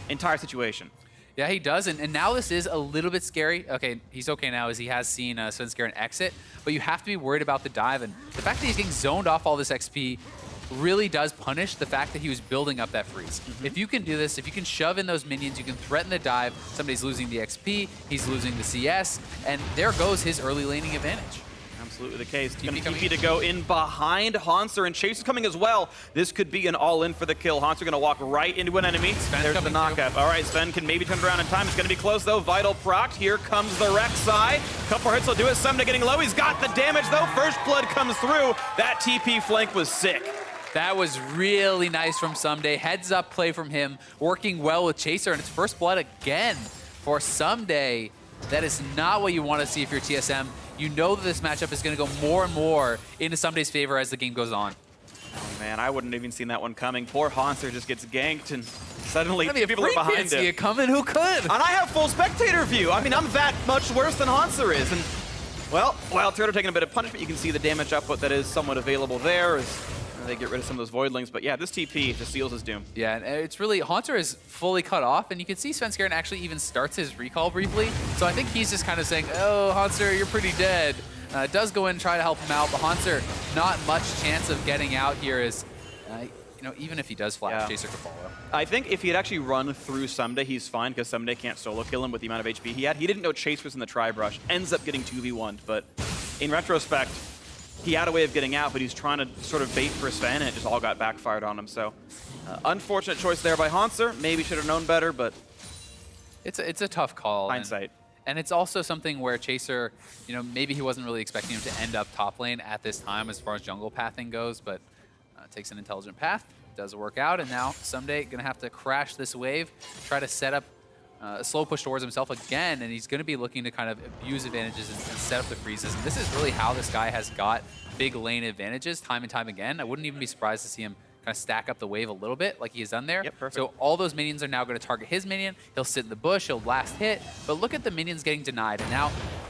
entire situation. Yeah, he does, and now this is a little bit scary. Okay, he's okay now as he has seen Svenskeren exit, but you have to be worried about the dive, and the fact that he's getting zoned off all this XP really does punish the fact that he was building up that freeze. If you can do this, if you can shove in those minions, you can threaten the dive, somebody's losing the XP, he's losing the CS, and there goes his early laning advantage. Absolutely the case. Going to TP to go in behind Hanser, and Chase is coming as well. This could be an all-in for the kill. Hanser going to walk right into an enemy. There's the knockup. All right, Sven can maybe turn around in time. It's going to be close, though. Vital proc. Here comes the Rek'Sai. Couple hits will do it. Sumda getting low. He's got the damage, though. First blood comes through. That TP flank was sick. That was really nice from Someday. Heads up play from him, working well with Chaser, and it's first blood again for Someday. That is not what you want to see if you're TSM. You know that this matchup is going to go more and more into Someday's favor as the game goes on. Oh man, I wouldn't have even seen that one coming. Poor Hanser just gets ganked, and suddenly people are behind him. You coming? Who could? And I have full spectator view. I mean, I'm that much worse than Hanser is. And well, Wild Turtle taking a bit of punishment. You can see the damage output that is somewhat available there as they get rid of some of those Voidlings. But yeah, this TP just seals his doom. Yeah, and it's really, Haunter is fully cut off, and you can see Svenskeren actually even starts his recall briefly. So I think he's just kind of saying, oh, Haunter, you're pretty dead. Does go in and try to help him out, but Haunter, not much chance of getting out here is, you know, even if he does flash, Chaser could follow. I think if he had actually run through Someday, he's fine, because Someday can't solo kill him with the amount of HP he had. He didn't know Chase was in the tri-brush, ends up getting 2v1'd, but in retrospect, he had a way of getting out, but he's trying to sort of bait for Sven, and it just all got backfired on him. So, unfortunate choice there by Hanser. Maybe should have known better, but it's a tough call. Hindsight. And it's also something where Chaser, you know, maybe he wasn't really expecting him to end up top lane at this time as far as jungle pathing goes, but takes an intelligent path, does work out, and now Someday gonna have to crash this wave, try to set up a slow push towards himself again, and he's going to be looking to kind of abuse advantages and set up the freezes. And this is really how this guy has got big lane advantages time and time again. I wouldn't even be surprised to see him kind of stack up the wave a little bit like he has done there. Yep, perfect. So all those minions are now going to target his minion. He'll sit in the bush, he'll last hit, but look at the minions getting denied. And now,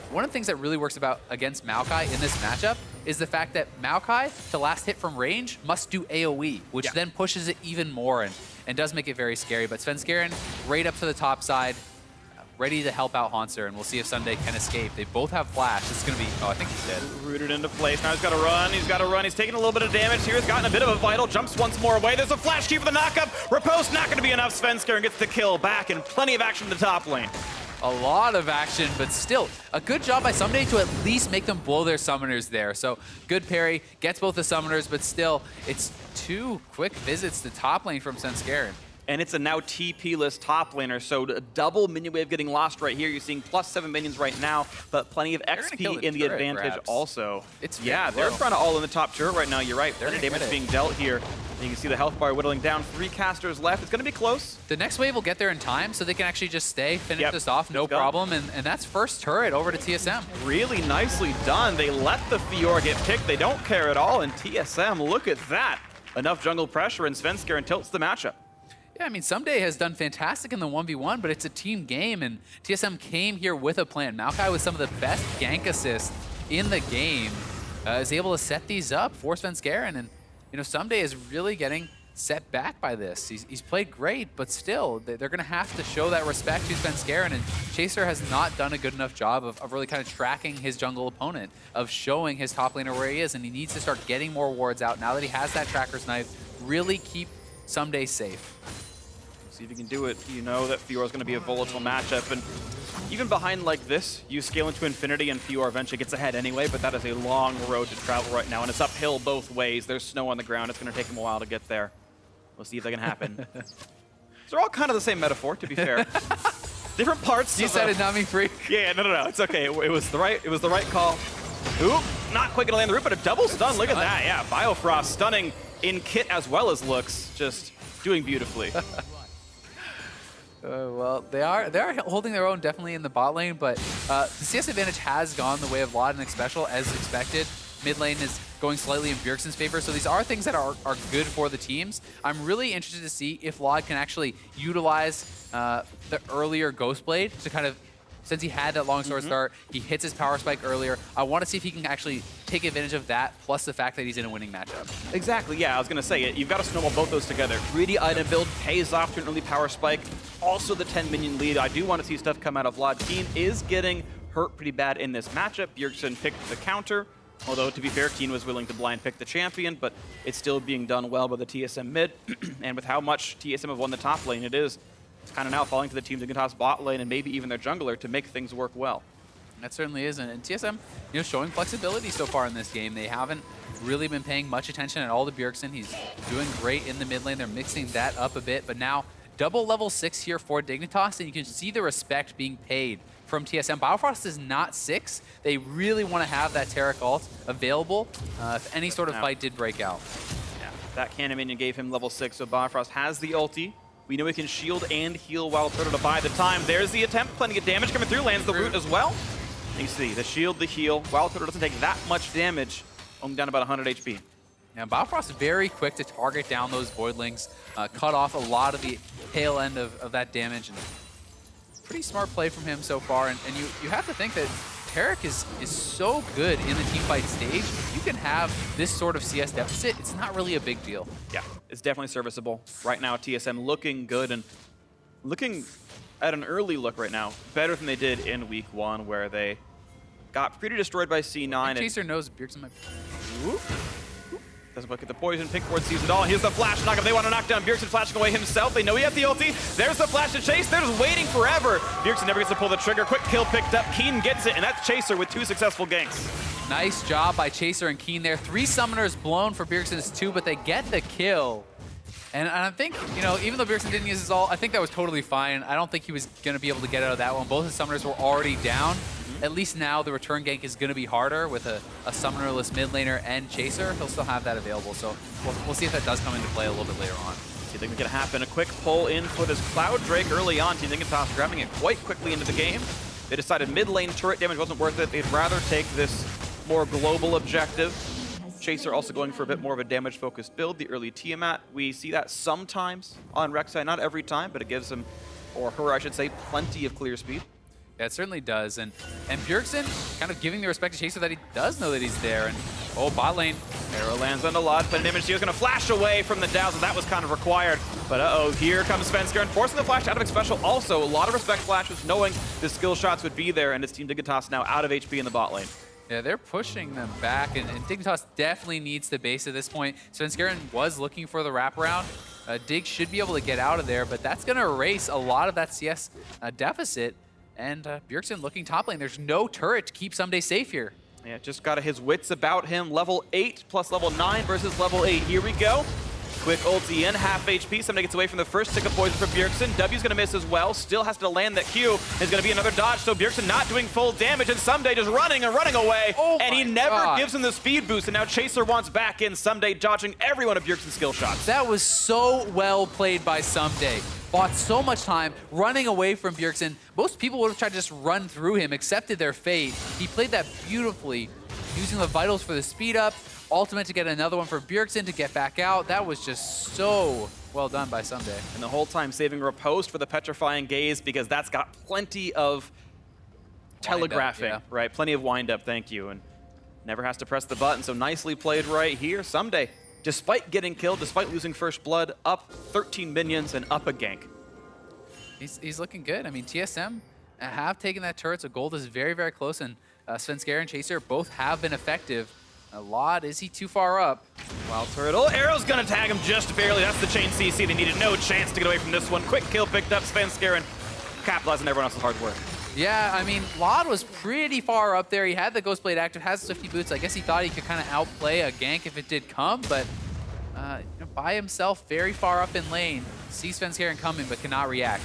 one of the things that really works against Maokai in this matchup is the fact that Maokai, to last hit from range, must do AoE, which then pushes it even more and does make it very scary. But Svenskeren, right up to the top side, ready to help out Hanser, and we'll see if Someday can escape. They both have flash. It's going to be, oh, I think he's dead. Rooted into place. Now he's got to run. He's got to run. He's taking a little bit of damage here. He's gotten a bit of a vital. Jumps once more away. There's a flash key for the knockup. Riposte not going to be enough. Svenskeren gets the kill back, and plenty of action in the top lane. A lot of action, but still, a good job by Someday to at least make them blow their summoners there. So, good parry, gets both the summoners, but still, it's 2 quick visits to top lane from Svenskeren. And it's a now TP-less top laner, so a double minion wave getting lost right here. You're seeing +7 minions right now, but plenty of XP in the advantage also. Yeah, they're trying to all in the top turret right now. You're right, plenty of damage being dealt here. And you can see the health bar whittling down. 3 casters left. It's going to be close. The next wave will get there in time, so they can actually just stay, finish this off, no problem. And that's first turret over to TSM. Really nicely done. They let the Fiora get picked. They don't care at all. And TSM, look at that. Enough jungle pressure, and Svenskeren tilts the matchup. Yeah, I mean, Someday has done fantastic in the 1v1, but it's a team game, and TSM came here with a plan. Maokai with some of the best gank assists in the game is able to set these up for Svenskeren, and you know, Someday is really getting set back by this. He's played great, but still, they're going to have to show that respect to Svenskeren, and Chaser has not done a good enough job of really kind of tracking his jungle opponent, of showing his top laner where he is, and he needs to start getting more wards out now that he has that Tracker's Knife, really keep Someday safe. See if you can do it. You know that Fiora's going to be a volatile matchup, and even behind like this, you scale into infinity and Fiora eventually gets ahead anyway, but that is a long road to travel right now, and it's uphill both ways. There's snow on the ground. It's going to take them a while to get there. We'll see if that can happen. They're all kind of the same metaphor, to be fair. Different parts. You said it, not me, freak. Yeah, no. It's okay. It was the right call. Oop, not quite going to land the root, but a double stun. Look at that. Yeah, Biofrost stunning in kit as well as looks. Just doing beautifully. Well, they are holding their own definitely in the bot lane, but the CS advantage has gone the way of Laud and Xpecial as expected. Mid lane is going slightly in Bjergsen's favor, so these are things that are good for the teams. I'm really interested to see if Laud can actually utilize the earlier Ghostblade to kind of, since he had that long sword start, he hits his power spike earlier. I want to see if he can actually take advantage of that, plus the fact that he's in a winning matchup. Exactly, yeah, I was going to say it. You've got to snowball both those together. Greedy item build pays off to an early power spike. Also the 10 minion lead. I do want to see stuff come out of Vlad. Keen is getting hurt pretty bad in this matchup. Bjergsen picked the counter, although to be fair, Keen was willing to blind pick the champion, but it's still being done well by the TSM mid. And with how much TSM have won the top lane, it's kind of now falling to the team Dignitas bot lane and maybe even their jungler to make things work well. That certainly is, and TSM, showing flexibility so far in this game. They haven't really been paying much attention at all to Bjergsen. He's doing great in the mid lane. They're mixing that up a bit, but now double level 6 here for Dignitas, and you can see the respect being paid from TSM. Biofrost is not 6. They really want to have that Taric ult available if any sort of fight did break out. Yeah, that cannon minion gave him level 6, so Biofrost has the ulti. We know he can shield and heal Wild Turtle to buy the time. There's the attempt, plenty of damage coming through, lands the root as well. You see the shield, the heal. Wild Turtle doesn't take that much damage, only down about 100 HP. Yeah, Biofrost is very quick to target down those Voidlings, cut off a lot of the tail end of that damage. And pretty smart play from him so far. And you have to think that Taric is so good in the teamfight stage. If you can have this sort of CS deficit, it's not really a big deal. Yeah, it's definitely serviceable. Right now, TSM looking good and looking at an early look right now, better than they did in week 1, where they got pretty destroyed by C9. And Chaser knows Bjergsen might be... Whoop. Doesn't look at the poison. Pinkboard sees it all. Here's the flash knock. If they want to knock down Bjergsen, flashing away himself. They know he has the ulti. There's the flash to chase. They're just waiting forever. Bjergsen never gets to pull the trigger. Quick kill picked up. Keen gets it, and that's Chaser with 2 successful ganks. Nice job by Chaser and Keen there. 3 summoners blown for Bjergsen's 2, but they get the kill. And I think, even though Bjergsen didn't use his ult, I think that was totally fine. I don't think he was going to be able to get out of that one. Both his summoners were already down. At least now the return gank is going to be harder with a summonerless mid laner and Chaser. He'll still have that available, so we'll see if that does come into play a little bit later on. You think it's going to happen? A quick pull in for this Cloud Drake early on. Team Dignitas grabbing it quite quickly into the game. They decided mid lane turret damage wasn't worth it. They'd rather take this more global objective. Chaser also going for a bit more of a damage-focused build, the early Tiamat. We see that sometimes on Rek'Sai, not every time, but it gives him, or her I should say, plenty of clear speed. Yeah, it certainly does. And Bjergsen kind of giving the respect to Chaser that he does know that he's there. And bot lane. Arrow lands on a lot, but an image he was going to flash away from the Dazzle. That was kind of required. But here comes Svenskar and forcing the flash out of Special. Also, a lot of respect flashes, knowing the skill shots would be there, and it's Team Dignitas now out of HP in the bot lane. Yeah, they're pushing them back, and Dignitas definitely needs the base at this point. Svenskar was looking for the wraparound. Dig should be able to get out of there, but that's going to erase a lot of that CS deficit. And Bjergsen looking top lane. There's no turret to keep Someday safe here. Yeah, just got his wits about him. Level 8 plus level 9 versus level 8. Here we go. Quick ulti in, half HP. Someday gets away from the first tick of poison from Bjergsen. W's going to miss as well. Still has to land that Q. Is going to be another dodge, so Bjergsen not doing full damage, and Someday just running and running away. And he never gives him the speed boost, and now Chaser wants back in. Someday dodging every one of Bjergsen's skill shots. That was so well played by Someday. Bought so much time running away from Bjergsen. Most people would have tried to just run through him, accepted their fate. He played that beautifully, using the vitals for the speed up, ultimate to get another one for Bjergsen to get back out. That was just so well done by Someday. And the whole time saving riposte for the Petrifying Gaze, because that's got plenty of telegraphing, right? Plenty of wind-up, thank you. And never has to press the button, so nicely played right here. Someday, despite getting killed, despite losing first blood, up 13 minions and up a gank. He's looking good. I mean, TSM have taken that turret, so gold is very, very close, and Svenskar and Chaser both have been effective. A lot, is he too far up? Wild Turtle, Arrow's gonna tag him just barely. That's the chain CC. They needed no chance to get away from this one. Quick kill picked up, Svenskar, and capitalizing everyone else's hard work. Yeah, I mean, Lod was pretty far up there. He had the Ghostblade active, has Swifty Boots. I guess he thought he could kind of outplay a gank if it did come, but by himself, very far up in lane. Sees Svenskar coming, but cannot react.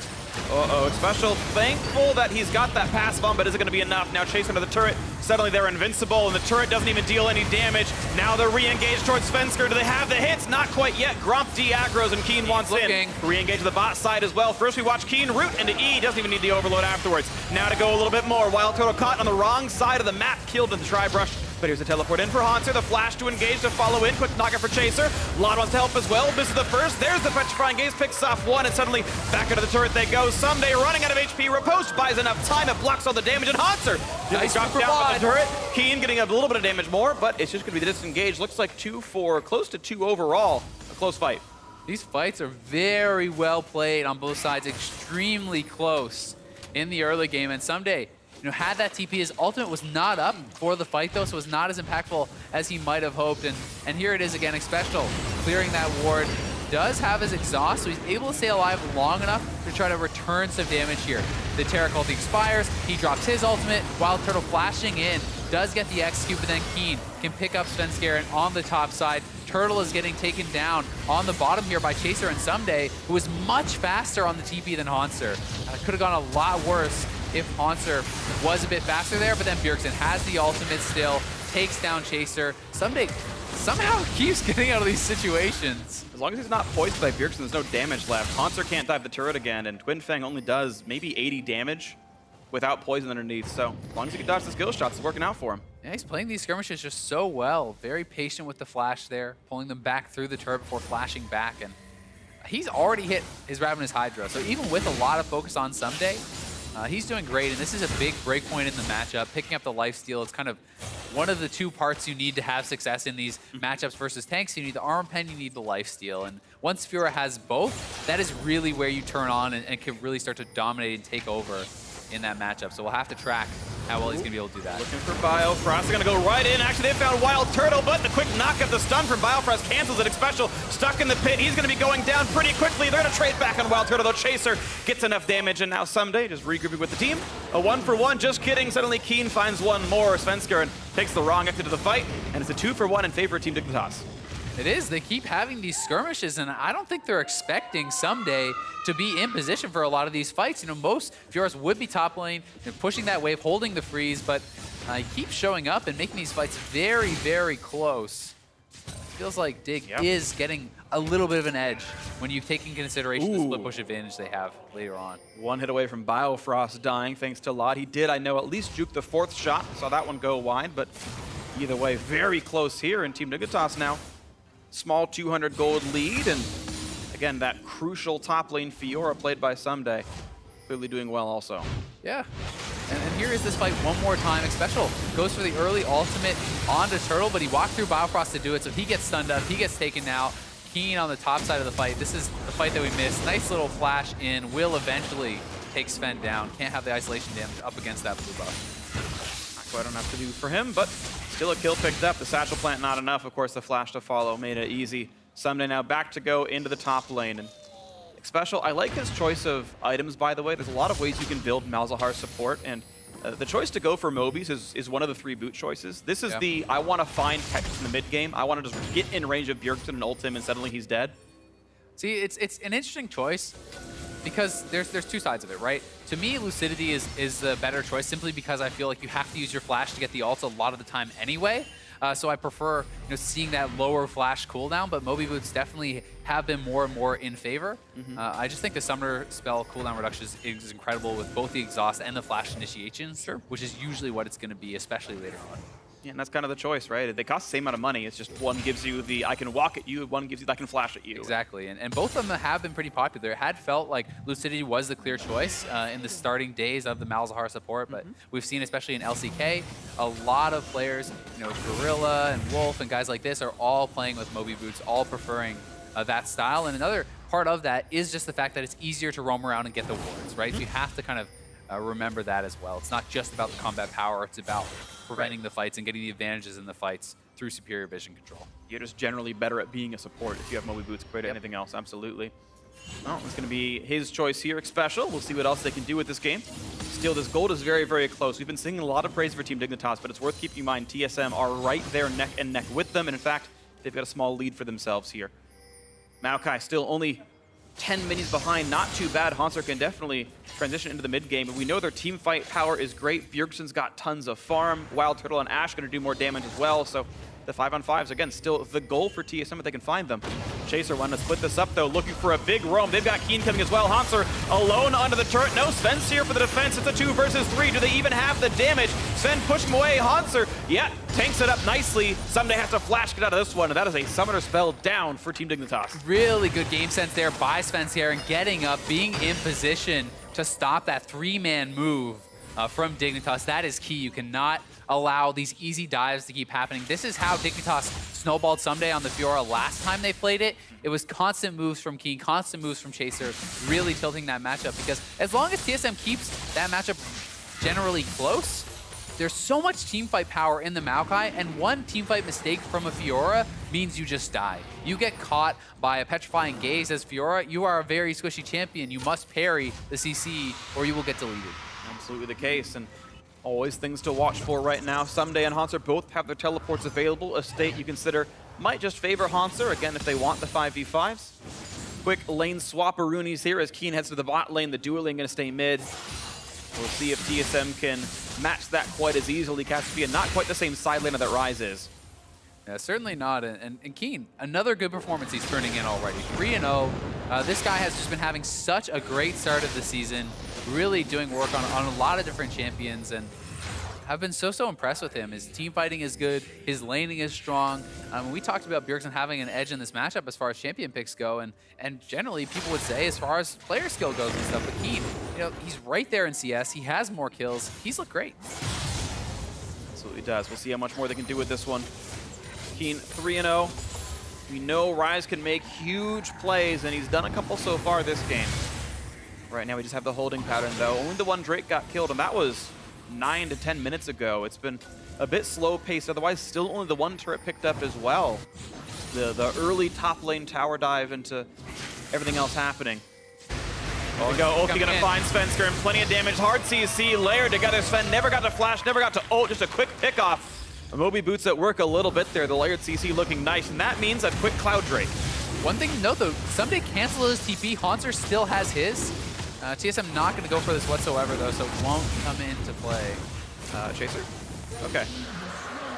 Special thankful that he's got that passive on, but is it going to be enough? Now chase under the turret. Suddenly they're invincible, and the turret doesn't even deal any damage. Now they're re-engaged towards Svenskar. Do they have the hits? Not quite yet. Gromp de-aggros, and Keen wants in. Re-engage to the bot side as well. First we watch Keen root into E. Doesn't even need the overload afterwards. Now to go a little bit more. Wild Turtle caught on the wrong side of the map. Killed in the tri-brush. But here's a teleport in for Haunter. The flash to engage, to follow in. Quick knocker for Chaser. Lod wants to help as well. Misses the first. There's the Petrifying Gaze. Picks off one, and suddenly back into the turret they go. Someday running out of HP. Riposte buys enough time. It blocks all the damage. And Haunter nice drops down from the turret. Keen getting a little bit of damage more, but it's just going to be the disengage. Looks like 2-4, close to 2 overall. A close fight. These fights are very well played on both sides. Extremely close in the early game. And Someday, had that TP, his ultimate was not up for the fight though, so it was not as impactful as he might have hoped. And here it is again, Special clearing that ward. does have his exhaust, so he's able to stay alive long enough to try to return some damage here. The Terra Cult expires, he drops his ultimate, Wild Turtle flashing in, does get the execute, but then Keen can pick up Svenskeren on the top side. Turtle is getting taken down on the bottom here by Chaser and Someday, who is much faster on the TP than Hanser. Could have gone a lot worse if Hanser was a bit faster there, but then Bjergsen has the ultimate still, takes down Chaser. Someday somehow keeps getting out of these situations. As long as he's not poisoned by Bjergsen, there's no damage left. Hanser can't dive the turret again, and Twin Fang only does maybe 80 damage without poison underneath. So as long as he can dodge the skill shots, it's working out for him. Yeah, he's playing these skirmishes just so well. Very patient with the flash there, pulling them back through the turret before flashing back. And he's already hit his Ravenous Hydra. So even with a lot of focus on Someday, he's doing great. And this is a big break point in the matchup. Picking up the lifesteal, it's kind of one of the two parts you need to have success in these matchups versus tanks. You need the armor pen, you need the lifesteal. And once Fiora has both, that is really where you turn on and can really start to dominate and take over in that matchup. So we'll have to track how well he's going to be able to do that. Looking for Biofrost. They're going to go right in. Actually, they found Wild Turtle, but the quick knock of the stun from Biofrost cancels it. Special stuck in the pit. He's going to be going down pretty quickly. They're going to trade back on Wild Turtle, though. Chaser gets enough damage, and now Someday just regrouping with the team. A 1-for-1. Just kidding. Suddenly Keen finds one more. Svenskeren takes the wrong exit to the fight, and it's a 2-for-1 in favor of Team Dignitas. It is. They keep having these skirmishes, and I don't think they're expecting Someday to be in position for a lot of these fights. You know, most Fioras would be top lane, pushing that wave, holding the freeze, but he keeps showing up and making these fights very, very close. Feels like Dig is getting a little bit of an edge when you take in consideration the split push advantage they have later on. One hit away from Biofrost dying thanks to Lot. He did, I know, at least juke the 4th shot. Saw that one go wide, but either way, very close here in Team Dignitas now. Small 200 gold lead, and again, that crucial top lane Fiora played by Someday. Clearly doing well also. Yeah, and here is this fight one more time. Special goes for the early ultimate onto Turtle, but he walked through Biofrost to do it, so he gets stunned up, he gets taken out. Keen on the top side of the fight. This is the fight that we missed. Nice little flash in, will eventually take Sven down. Can't have the isolation damage up against that blue buff. Not quite enough to do for him, but still a kill picked up. The satchel plant not enough. Of course, the flash to follow made it easy. Someday now back to go into the top lane. And Special, I like his choice of items, by the way. There's a lot of ways you can build Malzahar support, and the choice to go for Mobies is one of the 3 boot choices. This is the, I want to find Tetris in the mid game. I want to just get in range of Bjergsen and ult him, and suddenly he's dead. See, it's an interesting choice because there's 2 sides of it, right? To me, Lucidity is the better choice simply because I feel like you have to use your flash to get the ults a lot of the time anyway. So I prefer seeing that lower flash cooldown, but Moby Boots definitely have been more and more in favor. I just think the Summoner spell cooldown reduction is incredible with both the exhaust and the flash initiation, which is usually what it's going to be, especially later on. Yeah, and that's kind of the choice, right? They cost the same amount of money. It's just one gives you the I can walk at you, one gives you the I can flash at you. Exactly, and both of them have been pretty popular. It had felt like Lucidity was the clear choice in the starting days of the Malzahar support, but we've seen, especially in LCK, a lot of players, Gorilla and Wolf and guys like this are all playing with Moby Boots, all preferring that style. And another part of that is just the fact that it's easier to roam around and get the wards, right? So you have to kind of remember that as well. It's not just about the combat power, it's about preventing the fights and getting the advantages in the fights through superior vision control. You're just generally better at being a support if you have Moby Boots compared to anything else, absolutely. Well, it's going to be his choice here, Special. We'll see what else they can do with this game. Still, this gold is very, very close. We've been singing a lot of praise for Team Dignitas, but it's worth keeping in mind TSM are right there neck and neck with them, and in fact, they've got a small lead for themselves here. Maokai still only 10 minions behind, not too bad. Hanser can definitely transition into the mid game, but we know their team fight power is great. Bjergsen's got tons of farm. Wild Turtle and Ashe going to do more damage as well, so the 5-on-5s, again, still the goal for TSM if they can find them. Chaser wanting to split this up, though, looking for a big roam. They've got Keen coming as well. Hanser alone under the turret. No Sven's here for the defense. It's a 2 versus 3. Do they even have the damage? Sven pushing him away. Hanser, tanks it up nicely. Someday has to flash get out of this one, and that is a summoner spell down for Team Dignitas. Really good game sense there by Svenskeren, getting up, being in position to stop that 3-man move from Dignitas. That is key. You cannot allow these easy dives to keep happening. This is how Dignitas snowballed Someday on the Fiora last time they played it. It was constant moves from Keen, constant moves from Chaser, really tilting that matchup, because as long as TSM keeps that matchup generally close, there's so much team fight power in the Maokai, and one team fight mistake from a Fiora means you just die. You get caught by a petrifying gaze as Fiora, you are a very squishy champion. You must parry the CC or you will get deleted. Absolutely the case, and always things to watch for right now. Someday and Hanser both have their teleports available. A state you consider might just favor Hanser, again, if they want the 5v5s. Quick lane swap-a-roonies here as Keen heads to the bot lane. The dueling going to stay mid. We'll see if TSM can match that quite as easily. Cassiopeia, not quite the same side laner that Ryze is. Yeah, certainly not. And Keen, another good performance he's turning in already. 3-0. This guy has just been having such a great start of the season, really doing work on a lot of different champions, and I've been so impressed with him. His team fighting is good, his laning is strong. We talked about Bjergsen having an edge in this matchup as far as champion picks go, and generally people would say as far as player skill goes and stuff, but Keen, he's right there in CS, he has more kills, he's looked great. Absolutely does. We'll see how much more they can do with this one. Keen 3-0. We know Ryze can make huge plays, and he's done a couple so far this game. Right now we just have the holding pattern though. Only the one Drake got killed, and that was 9 to 10 minutes ago. It's been a bit slow paced, otherwise still only the one turret picked up as well. The early top lane tower dive into everything else happening. There we go, Ulti gonna find Svensker and plenty of damage. Hard CC layered together. Sven never got to flash, never got to ult, just a quick pick off. Moby boots at work a little bit there. The layered CC looking nice, and that means a quick Cloud Drake. One thing to note though, Someday canceled his TP, Hanser still has his. TSM not going to go for this whatsoever, though, so it won't come into play. Chaser? Okay.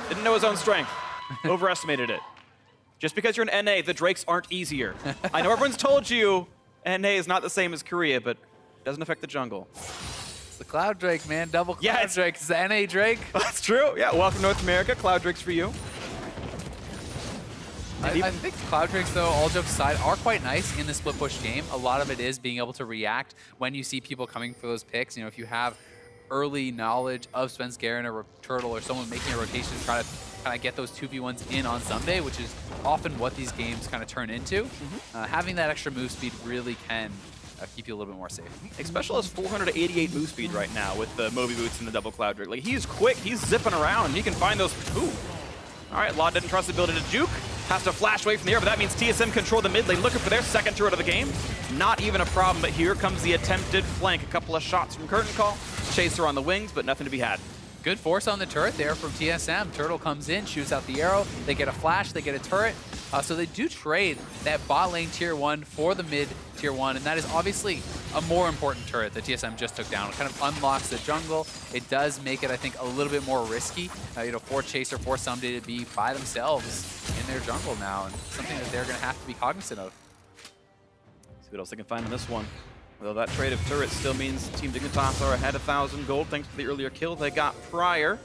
Didn't know his own strength. Overestimated it. Just because you're an NA, the Drakes aren't easier. I know everyone's told you NA is not the same as Korea, but it doesn't affect the jungle. It's the Cloud Drake, man. Double Cloud Drake. It's the NA Drake. That's true. Yeah, welcome to North America. Cloud Drake's for you. I think Cloud Drakes, though, all jokes aside, are quite nice in the split push game. A lot of it is being able to react when you see people coming for those picks. If you have early knowledge of Svenskeren or Turtle or someone making a rotation to try to kind of get those 2v1s in on Someday, which is often what these games kind of turn into. Having that extra move speed really can keep you a little bit more safe. Xpecial has 488 move speed right now with the Moby boots and the double Cloud Drake. Like, he's quick, he's zipping around, he can find those. Ooh. All right, Law didn't trust the ability to juke. Has to flash away from the air, but that means TSM control the mid lane, looking for their second turret of the game. Not even a problem, but here comes the attempted flank. A couple of shots from Curtain Call. Chaser on the wings, but nothing to be had. Good force on the turret there from TSM. Turtle comes in, shoots out the arrow. They get a flash, they get a turret. So they do trade that bot lane tier 1 for the mid tier 1, and that is obviously a more important turret that TSM just took down. It kind of unlocks the jungle. It does make it, I think, a little bit more risky, for Chaser, for Someday to be by themselves in their jungle now, and something that they're going to have to be cognizant of. See what else they can find on this one. Although that trade of turrets still means Team Dignitas are ahead 1,000 gold thanks to the earlier kill they got prior.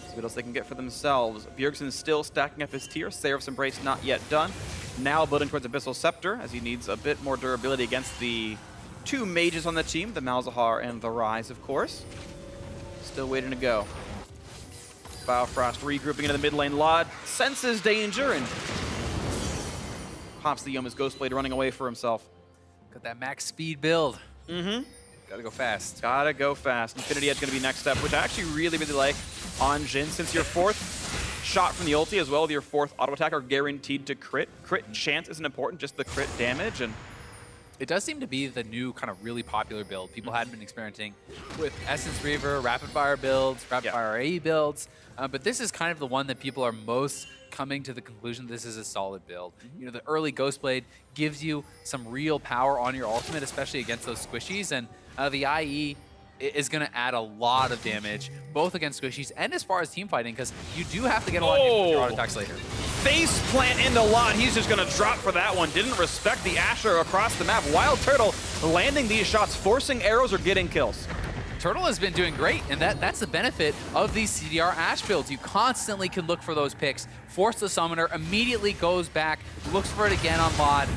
See what else they can get for themselves. Bjergsen still stacking up his tier. Seraph's Embrace not yet done. Now building towards Abyssal Scepter as he needs a bit more durability against the two mages on the team, the Malzahar and the Ryze, of course. Still waiting to go. Biofrost regrouping into the mid lane. Lod senses danger and pops the Yoma's Ghostblade running away for himself. Got that max speed build. Gotta go fast. Gotta go fast. Infinity Edge gonna be next up, which I actually really like on Jhin, since your fourth shot from the ulti as well with your fourth auto attack are guaranteed to crit. Crit chance isn't important, just the crit damage. And it does seem to be the new kind of really popular build. People had been experimenting with Essence Reaver, Rapid Fire builds, Rapid Fire AE builds, but this is kind of the one that people are most coming to the conclusion this is a solid build. The early Ghostblade gives you some real power on your ultimate, especially against those squishies, and the IE is going to add a lot of damage, both against squishies and as far as team fighting, because you do have to get a lot of damage with your auto attacks later. Face plant into Lot. He's just going to drop for that one. Didn't respect the Asher across the map. Wild Turtle landing these shots, forcing arrows or getting kills. Turtle has been doing great, and that's the benefit of these CDR Ash builds. You constantly can look for those picks, force the summoner, immediately goes back, looks for it again on Lod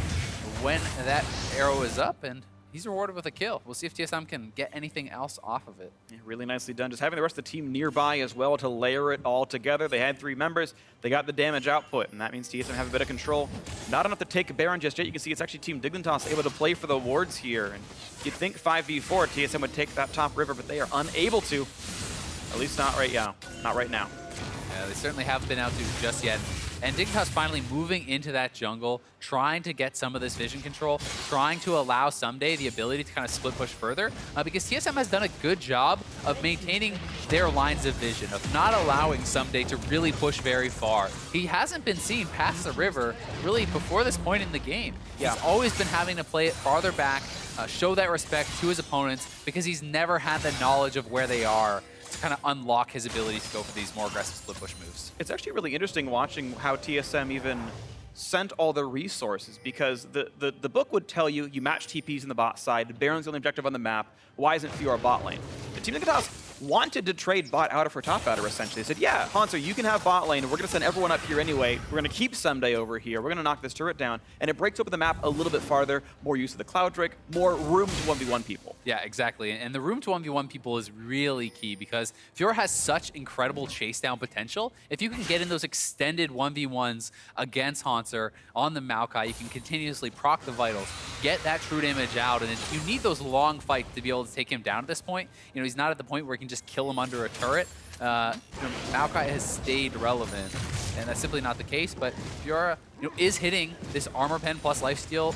when that arrow is up, and he's rewarded with a kill. We'll see if TSM can get anything else off of it. Yeah, really nicely done. Just having the rest of the team nearby as well to layer it all together. They had 3 members. They got the damage output, and that means TSM have a bit of control. Not enough to take a Baron just yet. You can see it's actually Team Dignitas able to play for the wards here. And you'd think 5v4, TSM would take that top river, but they are unable to. At least not right now. Not right now. Yeah, they certainly haven't been able to just yet. And Dignitas finally moving into that jungle, trying to get some of this vision control, trying to allow Someday the ability to kind of split push further, because TSM has done a good job of maintaining their lines of vision, of not allowing Someday to really push very far. He hasn't been seen past the river really before this point in the game. Yeah. He's always been having to play it farther back, show that respect to his opponents, because he's never had the knowledge of where they are to kind of unlock his ability to go for these more aggressive split push moves. It's actually really interesting watching how TSM even sent all their resources, because the book would tell you match TPs in the bot side, Baron's the only objective on the map, why isn't Fiora bot lane? The Team Dignitas wanted to trade bot outer for top outer, essentially. They said, yeah, Hanser, you can have bot lane, we're going to send everyone up here anyway, we're going to keep Someday over here, we're going to knock this turret down, and it breaks open the map a little bit farther, more use of the Cloud Drake, more room to 1v1 people. Yeah, exactly. And the room to 1v1 people is really key, because Fiora has such incredible chase down potential. If you can get in those extended 1v1s against Hanser on the Maokai, you can continuously proc the vitals, get that true damage out, and you need those long fights to be able to take him down at this point. You know, he's not at the point where he can just kill him under a turret. Maokai has stayed relevant, and that's simply not the case. But Fiora, is hitting this armor pen plus lifesteal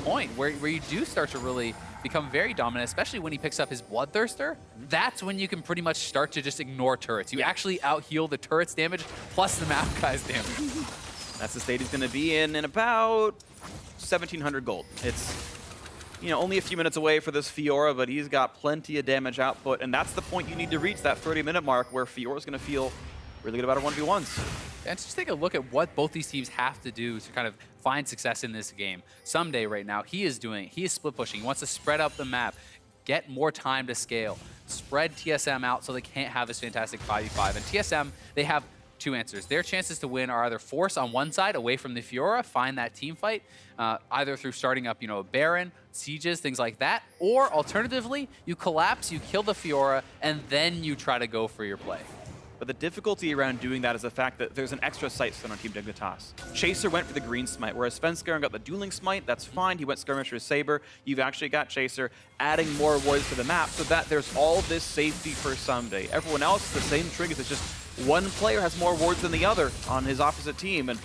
point where you do start to really become very dominant, especially when he picks up his Bloodthirster. That's when you can pretty much start to just ignore turrets. You actually out-heal the turret's damage plus the Maokai's damage. That's the state he's going to be in about 1,700 gold. It's only a few minutes away for this Fiora, but he's got plenty of damage output, and that's the point you need to reach, that 30-minute mark, where Fiora's going to feel really good about her 1v1s. And just take a look at what both these teams have to do to kind of find success in this game. Someday right now, he is split pushing. He wants to spread out the map, get more time to scale, spread TSM out so they can't have this fantastic 5v5. And TSM, they have two answers. Their chances to win are either force on one side away from the Fiora, find that team fight, either through starting up, a Baron, sieges, things like that, or alternatively, you collapse, you kill the Fiora, and then you try to go for your play. But the difficulty around doing that is the fact that there's an extra sight stone on Team Dignitas. Chaser went for the green smite, whereas Svenskeren got the dueling smite. That's fine. He went Skirmisher's Saber. You've actually got Chaser adding more wards to the map so that there's all this safety for Someday. Everyone else, the same triggers. It's just one player has more wards than the other on his opposite team. And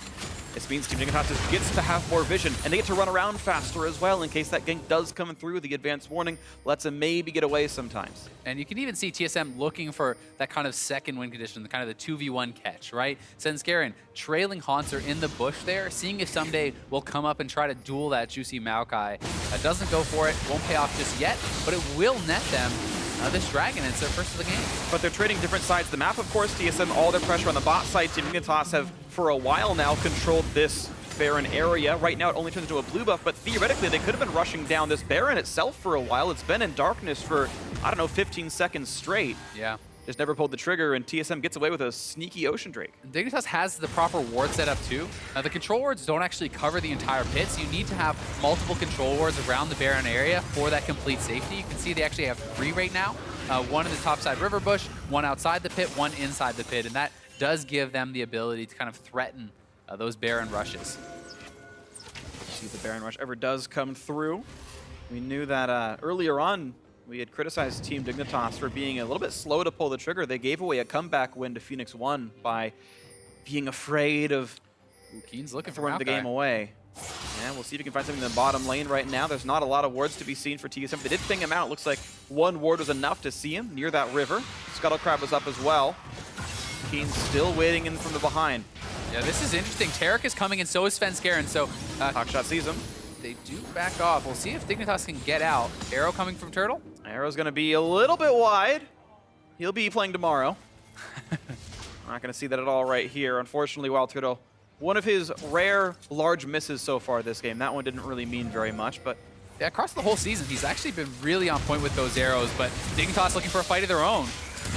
this means Team Dignitas gets to have more vision, and they get to run around faster as well in case that gank does come through. The advanced warning lets them maybe get away sometimes. And you can even see TSM looking for that kind of second win condition, the kind of the 2v1 catch, right? Svenskeren trailing Hanser in the bush there, seeing if Someday will come up and try to duel that juicy Maokai. Doesn't go for it, won't pay off just yet, but it will net them this dragon. It's their first of the game. But they're trading different sides of the map, of course. TSM, all their pressure on the bot side. Team Dignitas have, for a while now, controlled this Baron area. Right now, it only turns into a blue buff, but theoretically, they could have been rushing down this Baron itself for a while. It's been in darkness for, 15 seconds straight. Yeah. Just never pulled the trigger, and TSM gets away with a sneaky Ocean Drake. Dignitas has the proper ward set up too. Now, the control wards don't actually cover the entire pit, so you need to have multiple control wards around the Baron area for that complete safety. You can see they actually have 3 right now. One in the topside river bush, one outside the pit, one inside the pit, and that does give them the ability to kind of threaten those Baron rushes. See if the Baron rush ever does come through. We knew that earlier on, we had criticized Team Dignitas for being a little bit slow to pull the trigger. They gave away a comeback win to Phoenix 1 by being afraid of Keen's looking for throwing the game away. Yeah, we'll see if you can find something in the bottom lane right now. There's not a lot of wards to be seen for TSM. They did ping him out. Looks like one ward was enough to see him near that river. Scuttlecrab was up as well. Keen's still waiting in from the behind. Yeah, this is interesting. Tarek is coming, and so is Svenskeren. So Hawkshot sees him. They do back off. We'll see if Dignitas can get out. Arrow coming from Turtle. Arrow's going to be a little bit wide. He'll be playing tomorrow. Not going to see that at all right here. Unfortunately, Wild Turtle, one of his rare large misses so far this game. That one didn't really mean very much, but yeah, across the whole season, he's actually been really on point with those arrows, but Dignitas looking for a fight of their own.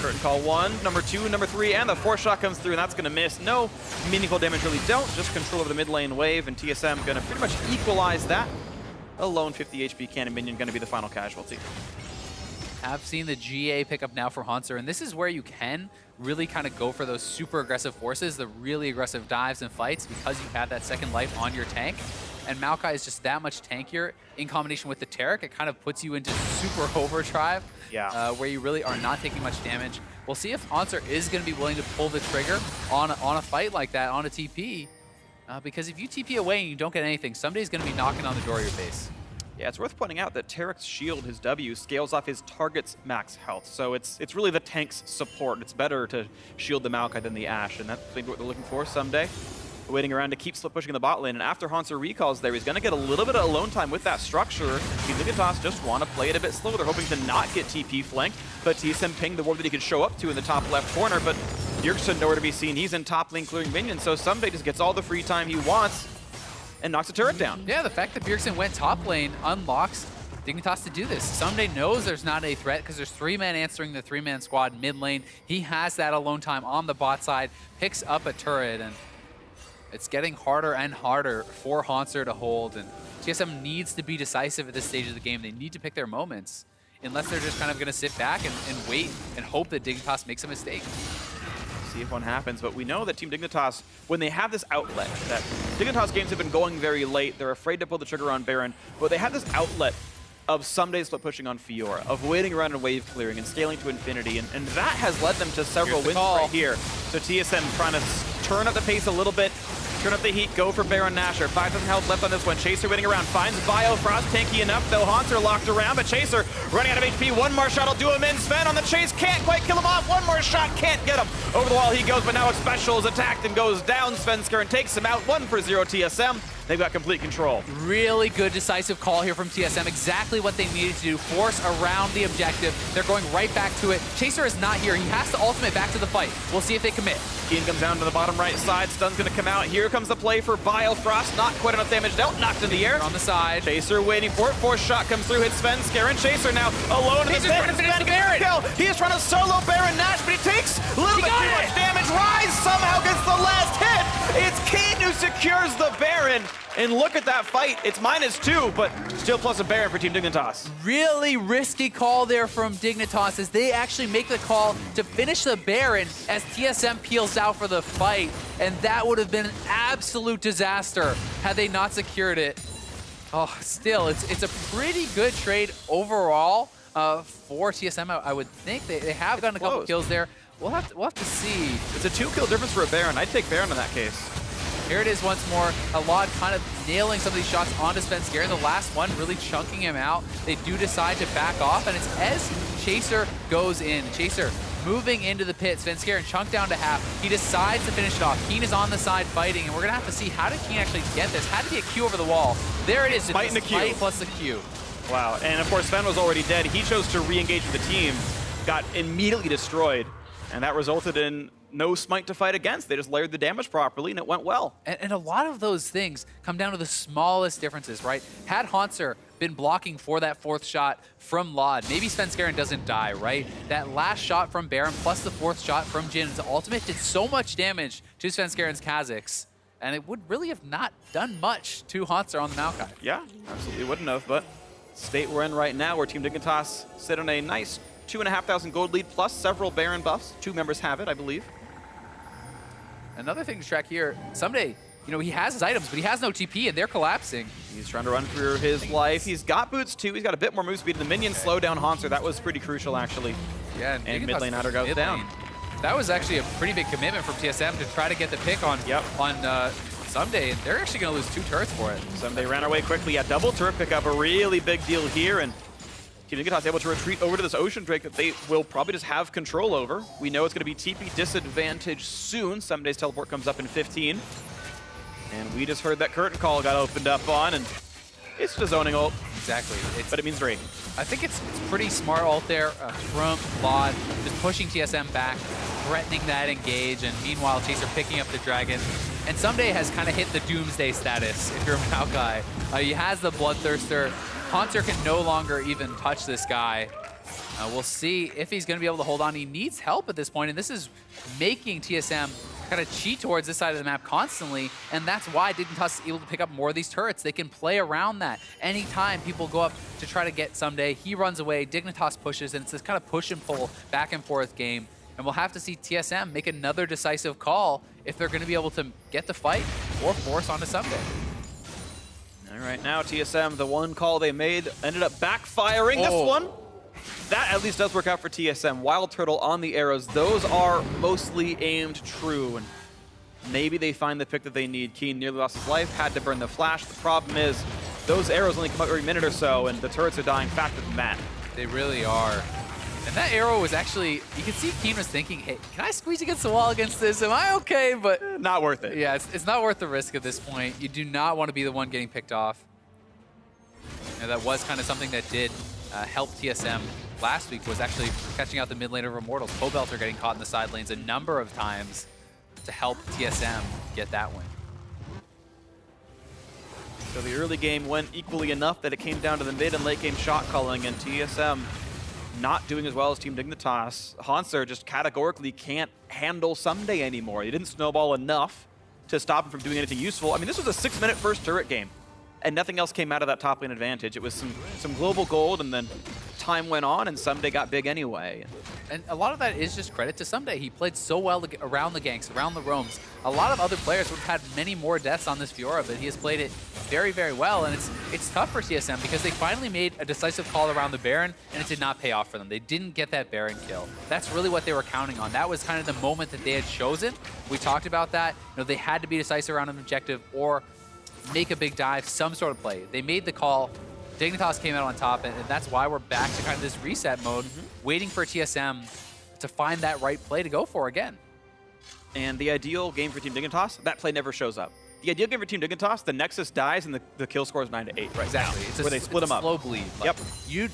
Curtain call 1, number 2, number 3, and the 4 shot comes through, and that's going to miss. No meaningful damage really dealt, just control of the mid lane wave, and TSM going to pretty much equalize that. A lone 50 HP cannon minion going to be the final casualty. Have seen the GA pick up now for Hanser, and this is where you can really kind of go for those super aggressive forces, the really aggressive dives and fights, because you have that second life on your tank. and Maokai is just that much tankier in combination with the Taric. It kind of puts you into super overdrive, where you really are not taking much damage. We'll see if Haunter is going to be willing to pull the trigger on a fight like that, on a TP. Because if you TP away and you don't get anything, somebody's going to be knocking on the door of your base. Yeah, it's worth pointing out that Taric's shield, his W, scales off his target's max health. So it's really the tank's support. It's better to shield the Maokai than the Ashe, and that's maybe what they're looking for someday. Waiting around to keep slip pushing in the bot lane, and after Haunter recalls there, he's going to get a little bit of alone time with that structure. Team Dignitas just want to play it a bit slow. They're hoping to not get TP flanked, but TSM pinged the ward that he could show up to in the top left corner, but Bjergsen nowhere to be seen. He's in top lane clearing minions, so Someday just gets all the free time he wants and knocks a turret down. Yeah, the fact that Bjergsen went top lane unlocks Dignitas to do this. Someday knows there's not a threat because there's 3 men answering the 3-man squad mid lane. He has that alone time on the bot side, picks up a turret, and it's getting harder and harder for Haunter to hold. And TSM needs to be decisive at this stage of the game. They need to pick their moments, unless they're just kind of going to sit back and wait and hope that Dignitas makes a mistake. See if one happens, but we know that Team Dignitas, when they have this outlet, that Dignitas games have been going very late, they're afraid to pull the trigger on Baron, but they have this outlet of Someday split pushing on Fiora, of waiting around and wave clearing and scaling to infinity, and that has led them to several wins right here. So TSM trying to turn up the pace a little bit, turn up the heat, go for Baron Nashor. 5,000 health left on this one. Chaser waiting around, finds Biofrost, tanky enough though. Haunter locked around, but Chaser running out of HP. One more shot will do him in. Sven on the chase, can't quite kill him off. One more shot, can't get him. Over the wall he goes, but now Special is attacked and goes down. Svenskeren takes him out. 1 for 0 TSM. They've got complete control. Really good decisive call here from TSM. Exactly what they needed to do. Force around the objective. They're going right back to it. Chaser is not here. He has to ultimate back to the fight. We'll see if they commit. Keen comes down to the bottom right side. Stun's going to come out. Here comes the play for Biofrost. Not quite enough damage dealt. Knocked in the air. On the side. Chaser waiting for it. Force shot comes through. Hits Svenskeren. Chaser now alone in the trying to finish the Baron. He is trying to solo Baron Nash, but he takes a little bit too much damage. Rise somehow gets the last hit. It's Keen who secures the Baron. And look at that fight. It's -2, but still plus a Baron for Team Dignitas. Really risky call there from Dignitas as they actually make the call to finish the Baron as TSM peels out for the fight. And that would have been an absolute disaster had they not secured it. Oh, still, it's a pretty good trade overall for TSM. I would think they have gotten a couple kills there. We'll have to see. It's a 2-kill difference for a Baron. I'd take Baron in that case. Here it is once more. Alad kind of nailing some of these shots onto Svenskeren. The last one really chunking him out. They do decide to back off, and it's as Chaser goes in. Chaser moving into the pit. Svenskeren chunked down to half. He decides to finish it off. Keen is on the side fighting, and we're going to have to see how did Keen actually get this. Had to be a Q over the wall. There it is. Smite and a Q. Smite plus the Q. Wow, and of course Sven was already dead. He chose to re-engage with the team, got immediately destroyed, and that resulted in no smite to fight against. They just layered the damage properly, and it went well. And a lot of those things come down to the smallest differences, right? Had Haunter been blocking for that 4th shot from Lod, maybe Svenskeren doesn't die, right? That last shot from Baron plus the 4th shot from Jin's ultimate did so much damage to Svenskeren's Kha'Zix, and it would really have not done much to Haunter on the Maokai. Yeah, absolutely wouldn't have, but state we're in right now where Team Dignitas sit on a nice 2,500 gold lead plus several Baron buffs. 2 members have it, I believe. Another thing to track here, Someday, you know, he has his items, but he has no TP, and they're collapsing. He's trying to run for his life. He's got boots, too. He's got a bit more move speed. The minions slow down Haunter. That was pretty crucial, actually. Yeah, and mid lane Outer goes down. That was actually a pretty big commitment from TSM to try to get the pick on Someday, and they're actually going to lose 2 turrets for it. Someday ran away quickly. Yeah, double turret pickup, a really big deal here, and Team Dignitas able to retreat over to this Ocean Drake that they will probably just have control over. We know it's going to be TP disadvantage soon. Someday's teleport comes up in 15. And we just heard that curtain call got opened up on, and it's just zoning ult. Exactly. But it means raid. I think it's pretty smart ult there from Lod, just pushing TSM back, threatening that engage, and meanwhile Chaser picking up the dragon. And Someday has kind of hit the doomsday status if you're Maokai. He has the Bloodthirster. Haunter can no longer even touch this guy. We'll see if he's going to be able to hold on. He needs help at this point, and this is making TSM kind of cheat towards this side of the map constantly, and that's why Dignitas is able to pick up more of these turrets. They can play around that. Anytime people go up to try to get Someday, he runs away, Dignitas pushes, and it's this kind of push and pull back and forth game. And we'll have to see TSM make another decisive call if they're going to be able to get the fight or force onto Someday. All right, now TSM, the one call they made ended up backfiring. This one, that at least does work out for TSM. Wild Turtle on the arrows. Those are mostly aimed true. And maybe they find the pick that they need. Keen nearly lost his life, had to burn the flash. The problem is those arrows only come out every minute or so, and the turrets are dying faster than that. They really are. And that arrow was actually, you can see Keen was thinking, hey, can I squeeze against the wall against this? Am I okay? But not worth it. Yeah, it's not worth the risk at this point. You do not want to be the one getting picked off. And that was kind of something that did help TSM last week, was actually catching out the mid laner of Immortals. Pobelter getting caught in the side lanes a number of times to help TSM get that win. So the early game went equally enough that it came down to the mid and late game shot calling, and TSM not doing as well as Team Dignitas. Hanser just categorically can't handle Someday anymore. He didn't snowball enough to stop him from doing anything useful. I mean, this was a 6-minute first turret game, and nothing else came out of that top lane advantage. It was some global gold, and then time went on, and Someday got big anyway. And a lot of that is just credit to Someday. He played so well around the ganks, around the roams. A lot of other players would have had many more deaths on this Fiora, but he has played it very, very well. And it's tough for TSM because they finally made a decisive call around the Baron, and it did not pay off for them. They didn't get that Baron kill. That's really what they were counting on. That was kind of the moment that they had chosen. We talked about that. You know, they had to be decisive around an objective or make a big dive, some sort of play. They made the call. Dignitas came out on top, and that's why we're back to kind of this reset mode, waiting for TSM to find that right play to go for again. And the ideal game for Team Dignitas, that play never shows up. The ideal game for Team Dignitas, the Nexus dies and the kill score is 9-8 right exactly. now, It's where they split them up. Slow bleed. Like, Yep.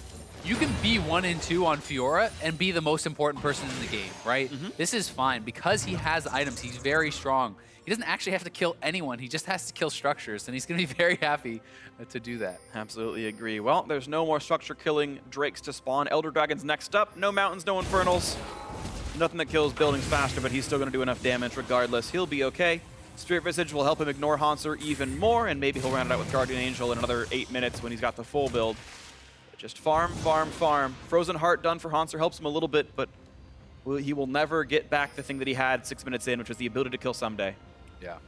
You can be 1 and 2 on Fiora and be the most important person in the game, right? This is fine because he has items. He's very strong. He doesn't actually have to kill anyone. He just has to kill structures, and he's going to be very happy to do that. Absolutely agree. Well, there's no more structure killing Drakes to spawn. Elder Dragon's next up. No mountains, no infernals. Nothing that kills buildings faster, but he's still going to do enough damage regardless. He'll be okay. Spirit Visage will help him ignore Hanser even more, and maybe he'll round it out with Guardian Angel in another 8 minutes when he's got the full build. But just farm, farm, farm. Frozen Heart done for Hanser helps him a little bit, but he will never get back the thing that he had 6 minutes in, which was the ability to kill Someday. Yeah.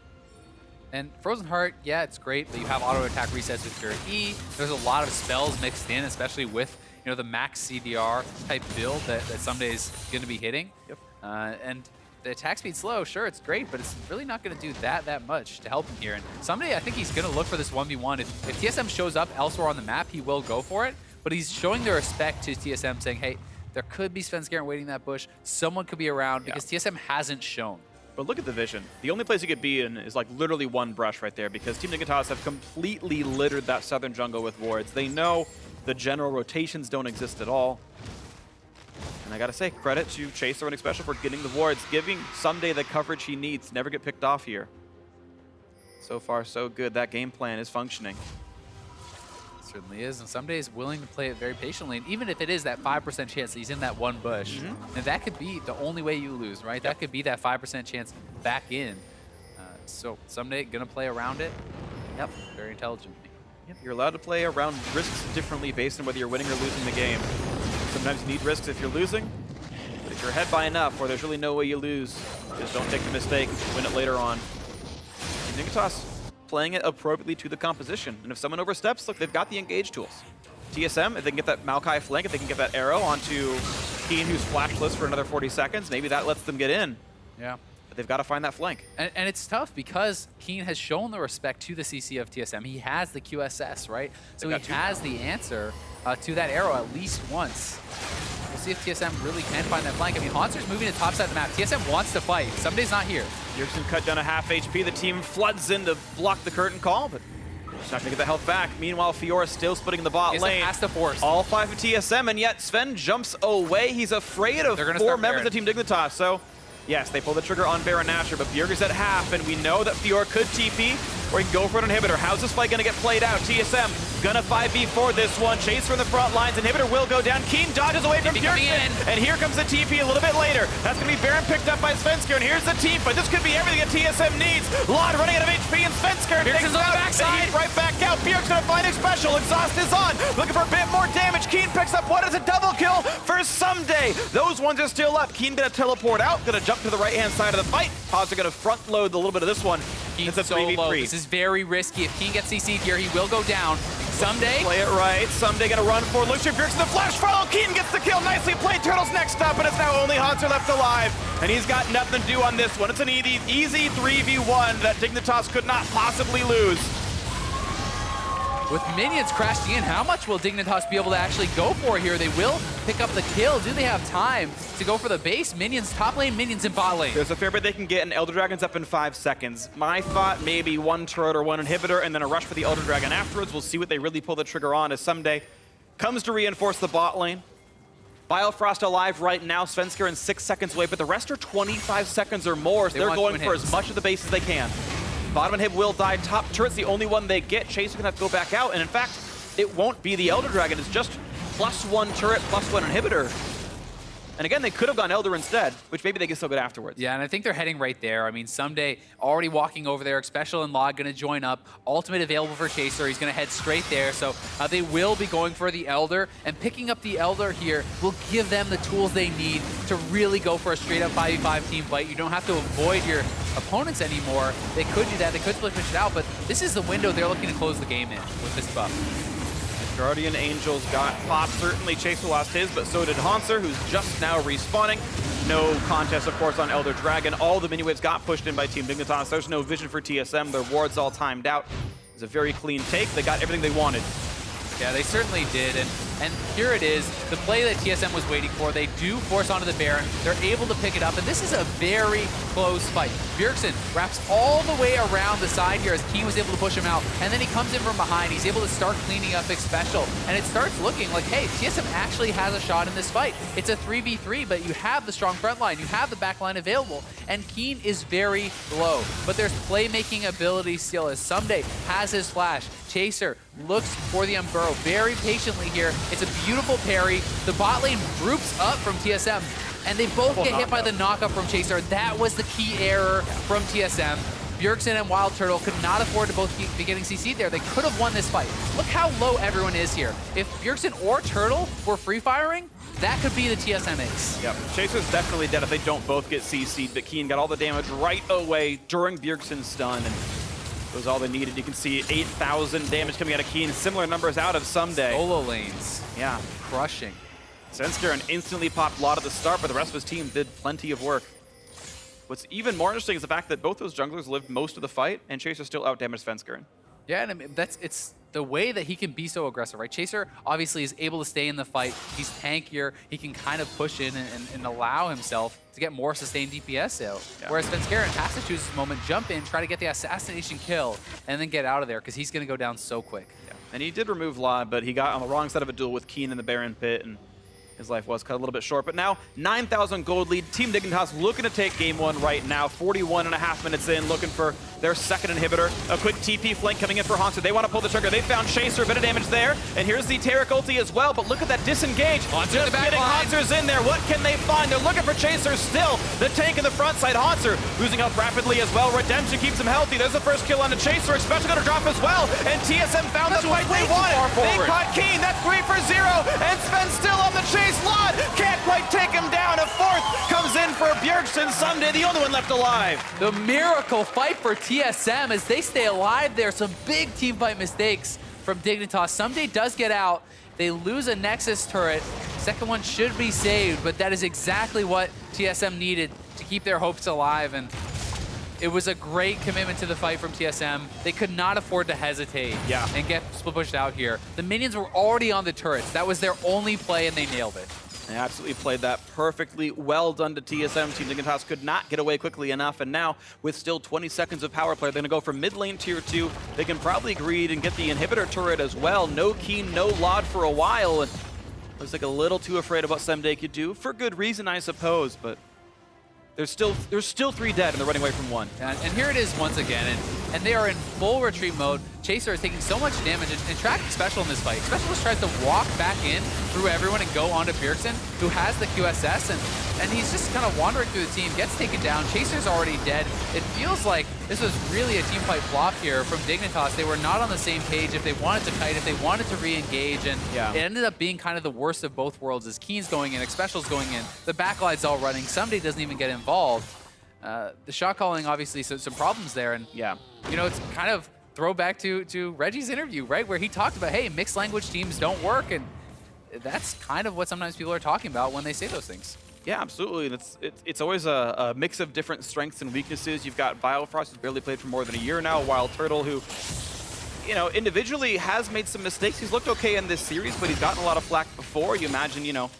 And Frozen Heart, yeah, it's great, but you have auto attack resets with your E. There's a lot of spells mixed in, especially with the max CDR type build that Someday's going to be hitting. Yep. And the attack speed's slow, sure, it's great, but it's really not going to do that much to help him here. And Someday, I think he's going to look for this 1v1. If TSM shows up elsewhere on the map, he will go for it, but he's showing the respect to TSM, saying, hey, there could be Svenskeren waiting that bush. Someone could be around because TSM hasn't shown. But look at the vision. The only place you could be in is like literally one brush right there because Team Dignitas have completely littered that southern jungle with wards. They know the general rotations don't exist at all. And I gotta say, credit to Chaser running special for getting the wards, giving Someday the coverage he needs. Never get picked off here. So far, so good. That game plan is functioning. Certainly is, and Someday is willing to play it very patiently. And even if it is that 5% chance that he's in that one bush, and that could be the only way you lose, right? That could be that 5% chance back in. So Someday gonna play around it. Yep. Very intelligently. Yep. You're allowed to play around risks differently based on whether you're winning or losing the game. Sometimes you need risks if you're losing, but if you're ahead by enough, or there's really no way you lose, just don't take the mistake, win it later on. Dignitas playing it appropriately to the composition. And if someone oversteps, look, they've got the engage tools. TSM, if they can get that Maokai flank, if they can get that arrow onto Keen, who's flashless for another 40 seconds, maybe that lets them get in. Yeah. But they've got to find that flank. And it's tough because Keen has shown the respect to the CC of TSM. He has the QSS, right? So he has the answer to that arrow at least once. We'll see if TSM really can find that flank. I mean, Hanser's moving to top side of the map. TSM wants to fight. Somebody's not here. Bjergsen cut down a half HP. The team floods in to block the curtain call, but he's not going to get the health back. Meanwhile, Fiora still splitting the bot lane. Has to force. All 5 of TSM, and yet Sven jumps away. He's afraid of 4 members of Team Dignitas. So, yes, they pull the trigger on Baron Nashor, but Bjergsen's at half, and we know that Fiora could TP, or he can go for an inhibitor. How's this fight going to get played out? TSM gonna 5v4 this one. Chase from the front lines. Inhibitor will go down. Keen dodges away from Bjergsen, and here comes the TP a little bit later. That's gonna be Baron picked up by Svenskeren. Here's the team, but this could be everything that TSM needs. Lod running out of HP, and Svenskeren takes on the backside. Right back out. Bjergsen's gonna find a special. Exhaust is on. Looking for a bit more damage. Keen picks up what is a double kill for Someday. Those ones are still up. Keen gonna teleport out. Gonna jump to the right-hand side of the fight. Pods are gonna front load a little bit of this one. Keen's It's a so low. 3v3. This is very risky. If Keen gets CC'd here, he will go down. Someday. Play it right. Someday gonna run for Lucian Bjergsen. The flash follow. Keen gets the kill. Nicely played. Turtles next up, and it's now only Hunter left alive. And he's got nothing to do on this one. It's an easy 3v1 that Dignitas could not possibly lose. With minions crashing in, how much will Dignitas be able to actually go for here? They will pick up the kill. Do they have time to go for the base? Minions top lane, minions in bot lane. There's a fair bit they can get, and Elder Dragon's up in 5 seconds. My thought, maybe 1 turret or 1 inhibitor, and then a rush for the Elder Dragon afterwards. We'll see what they really pull the trigger on as Someday comes to reinforce the bot lane. Biofrost alive right now. Svenskeren in 6 seconds away, but the rest are 25 seconds or more, so they're going for as much of the base as they can. Bottom inhib will die. Top turret's the only one they get. Chaser gonna have to go back out, and in fact, it won't be the Elder Dragon. It's just +1 turret, +1 inhibitor. And again, they could have gone Elder instead, which maybe they can still get afterwards. Yeah, and I think they're heading right there. I mean, Someday already walking over there. Special and Log gonna join up. Ultimate available for Chaser. He's gonna head straight there. So they will be going for the Elder, and picking up the Elder here will give them the tools they need to really go for a straight up 5v5 team fight. You don't have to avoid your opponents anymore. They could do that. They could split push it out, but this is the window they're looking to close the game in with this buff. Guardian Angels got popped. Certainly Chaser lost his, but so did Hanser, who's just now respawning. No contest, of course, on Elder Dragon. All the mini waves got pushed in by Team Dignitas. There's no vision for TSM. Their wards all timed out. It's a very clean take. They got everything they wanted. Yeah, they certainly did, and here it is, the play that TSM was waiting for. They do force onto the Baron. They're able to pick it up, and this is a very close fight. Bjergsen wraps all the way around the side here as Keen was able to push him out, and then he comes in from behind. He's able to start cleaning up Special, and it starts looking like, hey, TSM actually has a shot in this fight. It's a 3v3, but you have the strong front line, you have the back line available, and Keen is very low. But there's playmaking ability still as Someday has his flash. Chaser looks for the Umburo very patiently here. It's a beautiful parry. The bot lane groups up from TSM, and they both get hit by the knockup from Chaser. That was the key error from TSM. Bjergsen and Wild Turtle could not afford to both be getting CC'd there. They could have won this fight. Look how low everyone is here. If Bjergsen or Turtle were free firing, that could be the TSM ace. Yep, Chaser's definitely dead if they don't both get CC'd, but Keen got all the damage right away during Bjergsen's stun, and it was all they needed. You can see 8,000 damage coming out of Keen. Similar numbers out of Someday. Solo lanes. Yeah. Crushing. Svenskeren instantly popped Lot at the start, but the rest of his team did plenty of work. What's even more interesting is the fact that both those junglers lived most of the fight, and Chaser still outdamaged Svenskeren. Yeah, and I mean, it's the way that he can be so aggressive, right? Chaser obviously is able to stay in the fight. He's tankier. He can kind of push in and allow himself to get more sustained DPS out. Yeah. Whereas Svenskeren has to choose this moment, jump in, try to get the assassination kill, and then get out of there because he's going to go down so quick. Yeah. And he did remove Lod, but he got on the wrong side of a duel with Keen in the Baron Pit, and his life was cut a little bit short. But now, 9,000 gold lead. Team Dignitas looking to take game 1 right now. 41.5 minutes in, looking for their second inhibitor. A quick TP flank coming in for Hanser. They want to pull the trigger. They found Chaser, a bit of damage there. And here's the Taric ulti as well, but look at that disengage. Hanser Just getting Hanser's in there. What can they find? They're looking for Chaser still. The tank in the front side. Hanser losing health rapidly as well. Redemption keeps him healthy. There's the first kill on the Chaser. Especially going to drop as well. And TSM found the fight they wanted. They caught Keen. That's 3 for 0. And Sven still on the chase. Lod can't quite take him down. A fourth comes in for Bjergsen. Someday the only one left alive. The miracle fight for TSM as they stay alive there. Some big team fight mistakes from Dignitas. Someday does get out. They lose a Nexus turret. Second one should be saved, but that is exactly what TSM needed to keep their hopes alive. And it was a great commitment to the fight from TSM. They could not afford to hesitate and get split pushed out here. The minions were already on the turrets. That was their only play, and they nailed it. They absolutely played that perfectly. Well done to TSM. Team Dignitas could not get away quickly enough, and now with still 20 seconds of power play, they're going to go for mid lane tier 2. They can probably greed and get the inhibitor turret as well. No Keen, no Lod for a while, and looks like a little too afraid of what Someday could do. For good reason, I suppose, but there's still 3 dead, and they're running away from 1. And here it is once again, and they are in full retreat mode. Chaser is taking so much damage, and Track Special in this fight. Special just tries to walk back in through everyone and go onto Bjergsen, who has the QSS, and he's just kind of wandering through the team, gets taken down. Chaser's already dead. It feels like this was really a team fight flop here from Dignitas. They were not on the same page if they wanted to kite, if they wanted to re-engage, and it ended up being kind of the worst of both worlds as Keen's going in, Special's going in, the backline's all running, Someday doesn't even get involved. The shot calling, obviously, so some problems there. And, yeah, you know, it's kind of throwback to Reggie's interview, right? Where he talked about, hey, mixed language teams don't work. And that's kind of what sometimes people are talking about when they say those things. Yeah, absolutely. It's always a mix of different strengths and weaknesses. You've got Biofrost, who's barely played for more than a year now. Wild Turtle, who, you know, individually has made some mistakes. He's looked okay in this series, but he's gotten a lot of flack before. You imagine, you know,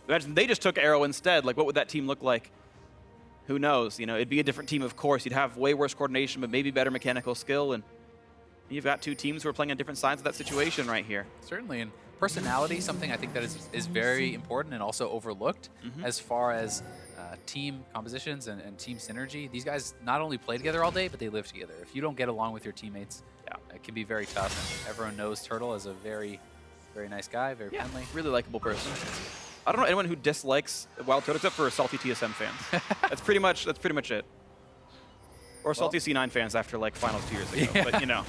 they just took Arrow instead. Like, what would that team look like? Who knows? You know, it'd be a different team, of course. You'd have way worse coordination, but maybe better mechanical skill. And you've got two teams who are playing on different sides of that situation right here. Certainly. And personality, something I think that is very important and also overlooked as far as team compositions and team synergy. These guys not only play together all day, but they live together. If you don't get along with your teammates, it can be very tough. And everyone knows Turtle is a very, very nice guy, very friendly. Really likable person. I don't know anyone who dislikes Wild Turtle except for salty TSM fans. That's pretty much it. Or salty C9 fans after like finals 2 years ago. But you know.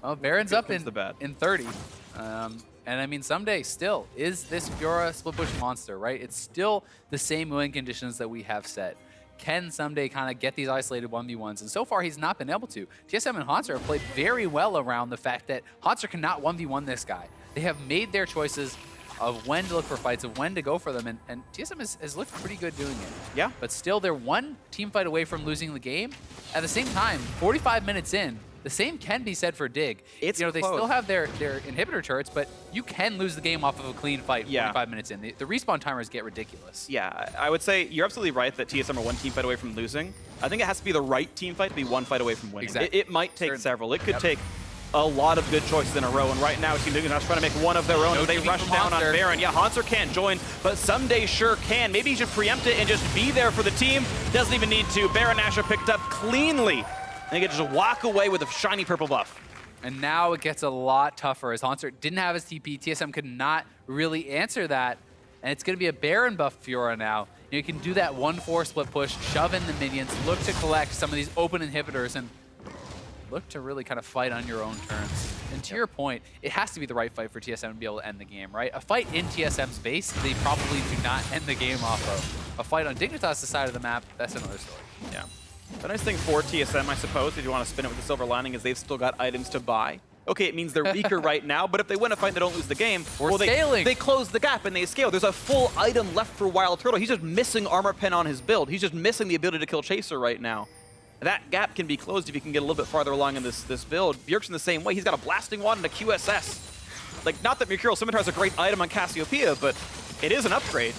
Well, Baron's up in 30. And I mean, someday still, is this Fiora split push monster, right? It's still the same win conditions that we have set. Can someday kind of get these isolated 1v1s? And so far, he's not been able to. TSM and Haunter have played very well around the fact that Haunter cannot 1v1 this guy. They have made their choices of when to look for fights, of when to go for them, and TSM has looked pretty good doing it. Yeah. But still, they're one team fight away from losing the game. At the same time, 45 minutes in, the same can be said for Dig. It's you know, they close. still have their inhibitor turrets, but you can lose the game off of a clean fight 45 minutes in. The respawn timers get ridiculous. Yeah, I would say you're absolutely right that TSM are one team fight away from losing. I think it has to be the right team fight to be one fight away from winning. Exactly. It might take several. It could take a lot of good choices in a row, and right now Team Dignitas trying to make one of their own as they rush down on Baron. Yeah, Haunter can't join, but someday sure can. Maybe he should preempt it and just be there for the team. Doesn't even need to. Baron Nashor picked up cleanly. And he can just walk away with a shiny purple buff. And now it gets a lot tougher as Haunter didn't have his TP. TSM could not really answer that. And it's going to be a Baron buff Fiora now. You can do that 1-4 split push, shove in the minions, look to collect some of these open inhibitors, and look to really kind of fight on your own terms. And to your point, it has to be the right fight for TSM to be able to end the game, right? A fight in TSM's base, they probably do not end the game off of. A fight on Dignitas' side of the map, that's another story. Yeah. The nice thing for TSM, I suppose, if you want to spin it with the silver lining, is they've still got items to buy. Okay, it means they're weaker right now, but if they win a fight, they don't lose the game. They close the gap and they scale. There's a full item left for Wild Turtle. He's just missing armor pen on his build. He's just missing the ability to kill Chaser right now. That gap can be closed if you can get a little bit farther along in this build. Bjergsen the same way. He's got a Blasting Wand and a QSS. Like, not that Mercurial Scimitar is a great item on Cassiopeia, but it is an upgrade.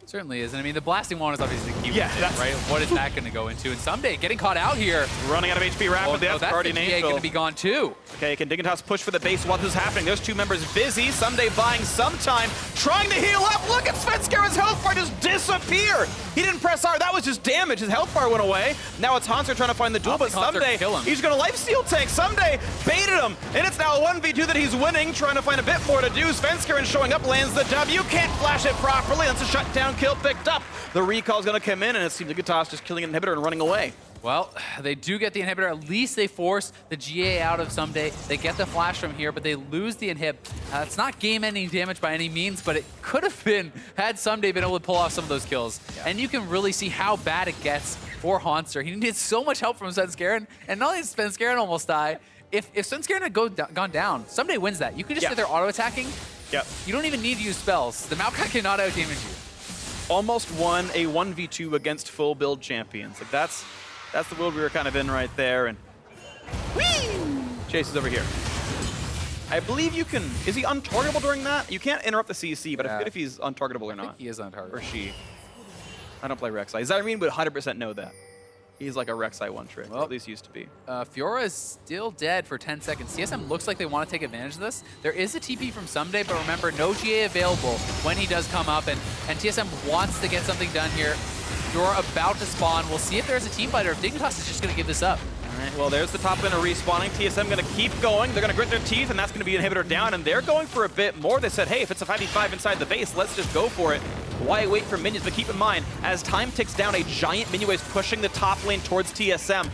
Certainly is. And I mean, the Blasting Wand is obviously the key, right? What is that going to go into? And someday, getting caught out here. Running out of HP rapidly. That's Guardian Angel going to be gone too. Okay, can Dignitas push for the base while this is happening? Those two members busy. Someday buying some time, trying to heal up. Look at Svenskera's health bar just disappear. He didn't press R. That was just damage. His health bar went away. Now it's Haunter trying to find the duel, but someday he's going to lifesteal tank. Someday baited him, and it's now a 1v2 that he's winning, trying to find a bit more to do. Svenskeren showing up, lands the W. Can't flash it properly. That's a shutdown kill picked up. The recall's going to come in, and it seems Dignitas just killing an inhibitor and running away. Well, they do get the inhibitor. At least they force the GA out of Someday. They get the flash from here, but they lose the inhib. It's not game-ending damage by any means, but it could have been had Someday been able to pull off some of those kills. Yeah. And you can really see how bad it gets for Haunter. He needed so much help from Svenskeren, and not only did Svenskeren almost die, if Svenskeren had gone down, Someday wins that. You can just sit there auto-attacking. Yep. You don't even need to use spells. The Maokai cannot out-damage you. Almost won a 1v2 against full build champions. Like that's the world we were kind of in right there. And whee! Chase is over here. I believe you can. Is he untargetable during that? You can't interrupt the CC, but I forget if he's untargetable or not. I think he is untargetable. Or she. I don't play Rek'Sai. Zareen would 100% know that. He's like a Rek'Sai one trick. Well, at least used to be. Fiora is still dead for 10 seconds. TSM looks like they want to take advantage of this. There is a TP from Someday, but remember, no GA available when he does come up, and TSM wants to get something done here. Fiora about to spawn. We'll see if there's a team fight or if Dignitas is just going to give this up. All right, well, there's the top laner respawning. TSM going to keep going. They're going to grit their teeth, and that's going to be inhibitor down, and they're going for a bit more. They said, hey, if it's a 5v5 inside the base, let's just go for it. Why wait for minions? But keep in mind, as time ticks down, a giant minion wave is pushing the top lane towards TSM.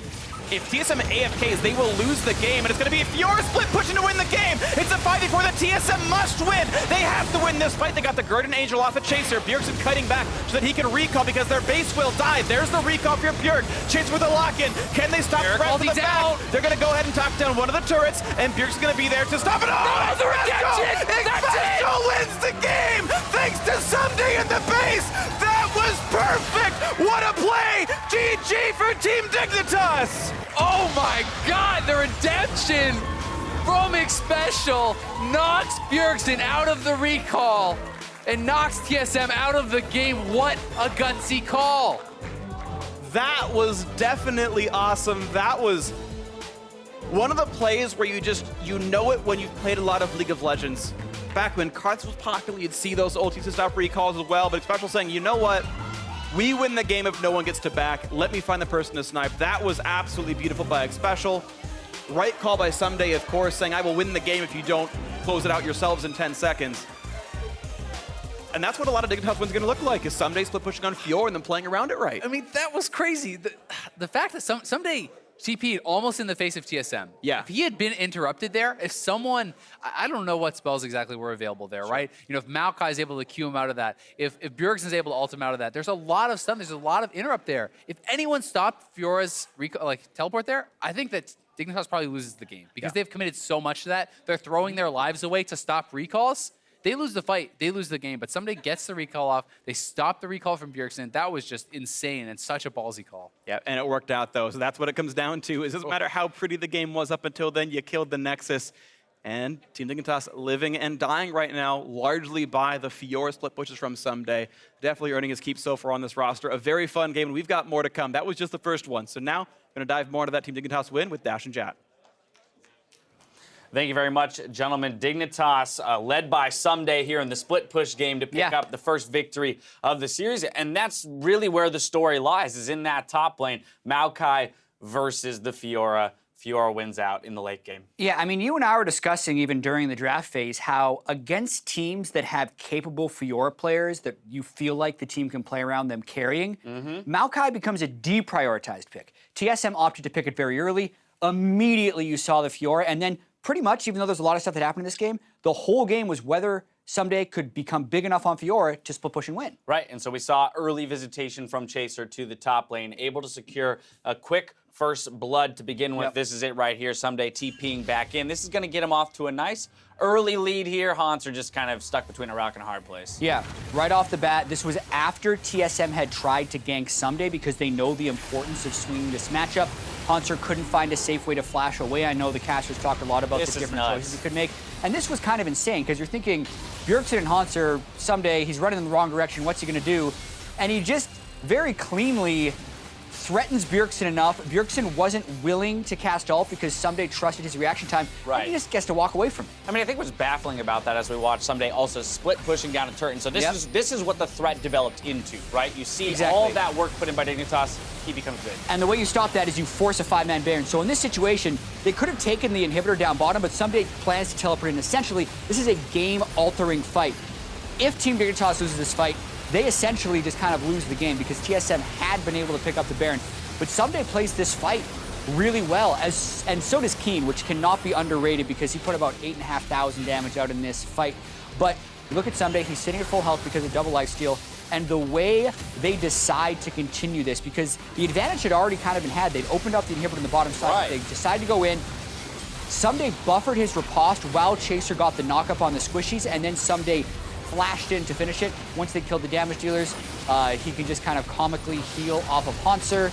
If TSM AFKs, they will lose the game, and it's going to be Fiora split pushing to win the game. It's a 5v4 that TSM must win. They have to win this fight. They got the Guardian Angel off of Chaser. Bjergsen cutting back so that he can recall because their base will die. There's the recall for Bjerg. Chaser with a lock-in. Can they stop the rest of the back? They're going to go ahead and top down one of the turrets, and Bjergsen's going to be there to stop it. Oh, the rejection! Expesto wins the game thanks to Someday in the base. That was perfect. What a play. GG for Team Dignitas. Oh my god, the redemption from Xpecial knocks Bjergsen out of the recall and knocks TSM out of the game. What a gutsy call. That was definitely awesome. That was one of the plays where you know it when you've played a lot of League of Legends. Back when Karthus was popular, you'd see those ultis to stop recalls as well, but Xpecial saying, you know what? We win the game if no one gets to back. Let me find the person to snipe. That was absolutely beautiful by Xpecial. Right call by Someday, of course, saying, I will win the game if you don't close it out yourselves in 10 seconds. And that's what a lot of Dignitas wins are going to look like, is Someday split pushing on Fiora and then playing around it right. I mean, that was crazy. The fact that Someday TP'd almost in the face of TSM. Yeah. If he had been interrupted there, if someone, I don't know what spells exactly were available there, right? You know, if Maokai is able to Q him out of that, if Bjergsen's able to ult him out of that, there's a lot of stuff, there's a lot of interrupt there. If anyone stopped Fiora's teleport there, I think that Dignitas probably loses the game because they've committed so much to that. They're throwing their lives away to stop recalls. They lose the fight, they lose the game, but somebody gets the recall off. They stop the recall from Bjergsen. That was just insane and such a ballsy call. Yeah, and it worked out though. So that's what it comes down to. It doesn't matter how pretty the game was up until then. You killed the Nexus. And Team Dignitas living and dying right now, largely by the Fiora split pushes from Someday. Definitely earning his keep so far on this roster. A very fun game, and we've got more to come. That was just the first one. So now we're going to dive more into that Team Dignitas win with Dash and Jat. Thank you very much, gentlemen. Dignitas led by Someday here in the split push game to pick up the first victory of the series. And that's really where the story lies, is in that top lane. Maokai versus the Fiora. Fiora wins out in the late game. Yeah, I mean, you and I were discussing even during the draft phase how against teams that have capable Fiora players that you feel like the team can play around them carrying, Maokai becomes a deprioritized pick. TSM opted to pick it very early. Immediately you saw the Fiora, and then pretty much, even though there's a lot of stuff that happened in this game, the whole game was whether Someday could become big enough on Fiora to split push and win. Right, and so we saw early visitation from Chaser to the top lane, able to secure a quick first blood to begin with. This is it right here. Someday TPing back in. This is going to get him off to a nice early lead here. Hans are just kind of stuck between a rock and a hard place. Yeah, right off the bat, this was after TSM had tried to gank Someday because they know the importance of swinging this matchup. Haunter couldn't find a safe way to flash away. I know the casters talked a lot about the different choices he could make. And this was kind of insane because you're thinking, Bjergsen and Haunter, Someday, he's running in the wrong direction. What's he going to do? And he just very cleanly threatens Bjergsen enough. Bjergsen wasn't willing to cast ult because Someday trusted his reaction time. Right. And he just gets to walk away from it. I mean, I think what's baffling about that as we watch Someday also split pushing down a turret. And so this is what the threat developed into, right? You see all of that work put in by Dignitas, he becomes big. And the way you stop that is you force a 5-man Baron. So in this situation, they could have taken the inhibitor down bottom, but Someday plans to teleport in. Essentially, this is a game-altering fight. If Team Dignitas loses this fight, they essentially just kind of lose the game because TSM had been able to pick up the Baron. But Someday plays this fight really well, and so does Keen, which cannot be underrated because he put about 8,500 damage out in this fight. But look at Someday, he's sitting at full health because of double lifesteal, and the way they decide to continue this, because the advantage had already kind of been had. They'd opened up the inhibitor on the bottom side. They decided to go in. Someday buffered his riposte while Chaser got the knock-up on the squishies, and then Someday flashed in to finish it. Once they killed the damage dealers, he could just kind of comically heal off of Haunter.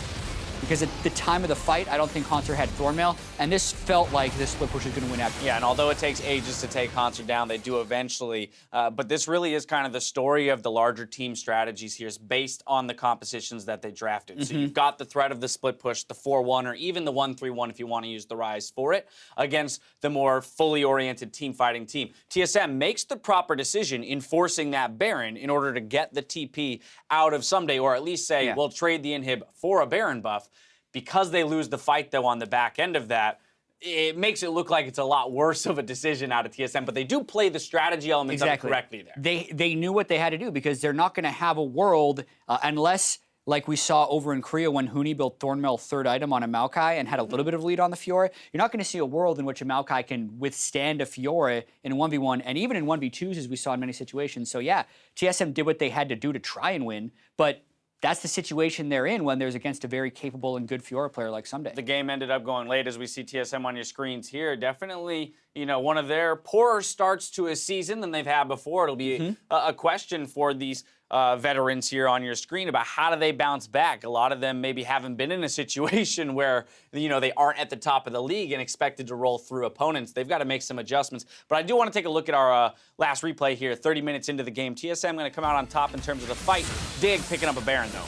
Because at the time of the fight, I don't think Haunter had Thornmail, and this felt like this split push was going to win after. Yeah, and although it takes ages to take Haunter down, they do eventually. But this really is kind of the story of the larger team strategies here, is based on the compositions that they drafted. So you've got the threat of the split push, the 4-1, or even the 1-3-1 if you want to use the Rise for it, against the more fully oriented team fighting team. TSM makes the proper decision in forcing that Baron in order to get the TP out of Someday, or at least say, we'll trade the inhib for a Baron buff. Because they lose the fight, though, on the back end of that, it makes it look like it's a lot worse of a decision out of TSM, but they do play the strategy elements of it correctly there. They knew what they had to do because they're not going to have a world unless like we saw over in Korea when Huni built Thornmail third item on a Maokai and had a little bit of lead on the Fiora. You're not going to see a world in which a Maokai can withstand a Fiora in 1v1 and even in 1v2s as we saw in many situations. So yeah, TSM did what they had to do to try and win, but that's the situation they're in when there's against a very capable and good Fiora player like Someday. The game ended up going late as we see TSM on your screens here. Definitely, you know, one of their poorer starts to a season than they've had before. It'll be a question for these veterans here on your screen about how do they bounce back. A lot of them maybe haven't been in a situation where, you know, they aren't at the top of the league and expected to roll through opponents. They've got to make some adjustments. But I do want to take a look at our last replay here, 30 minutes into the game. TSM going to come out on top in terms of the fight. Dig picking up a Baron, though.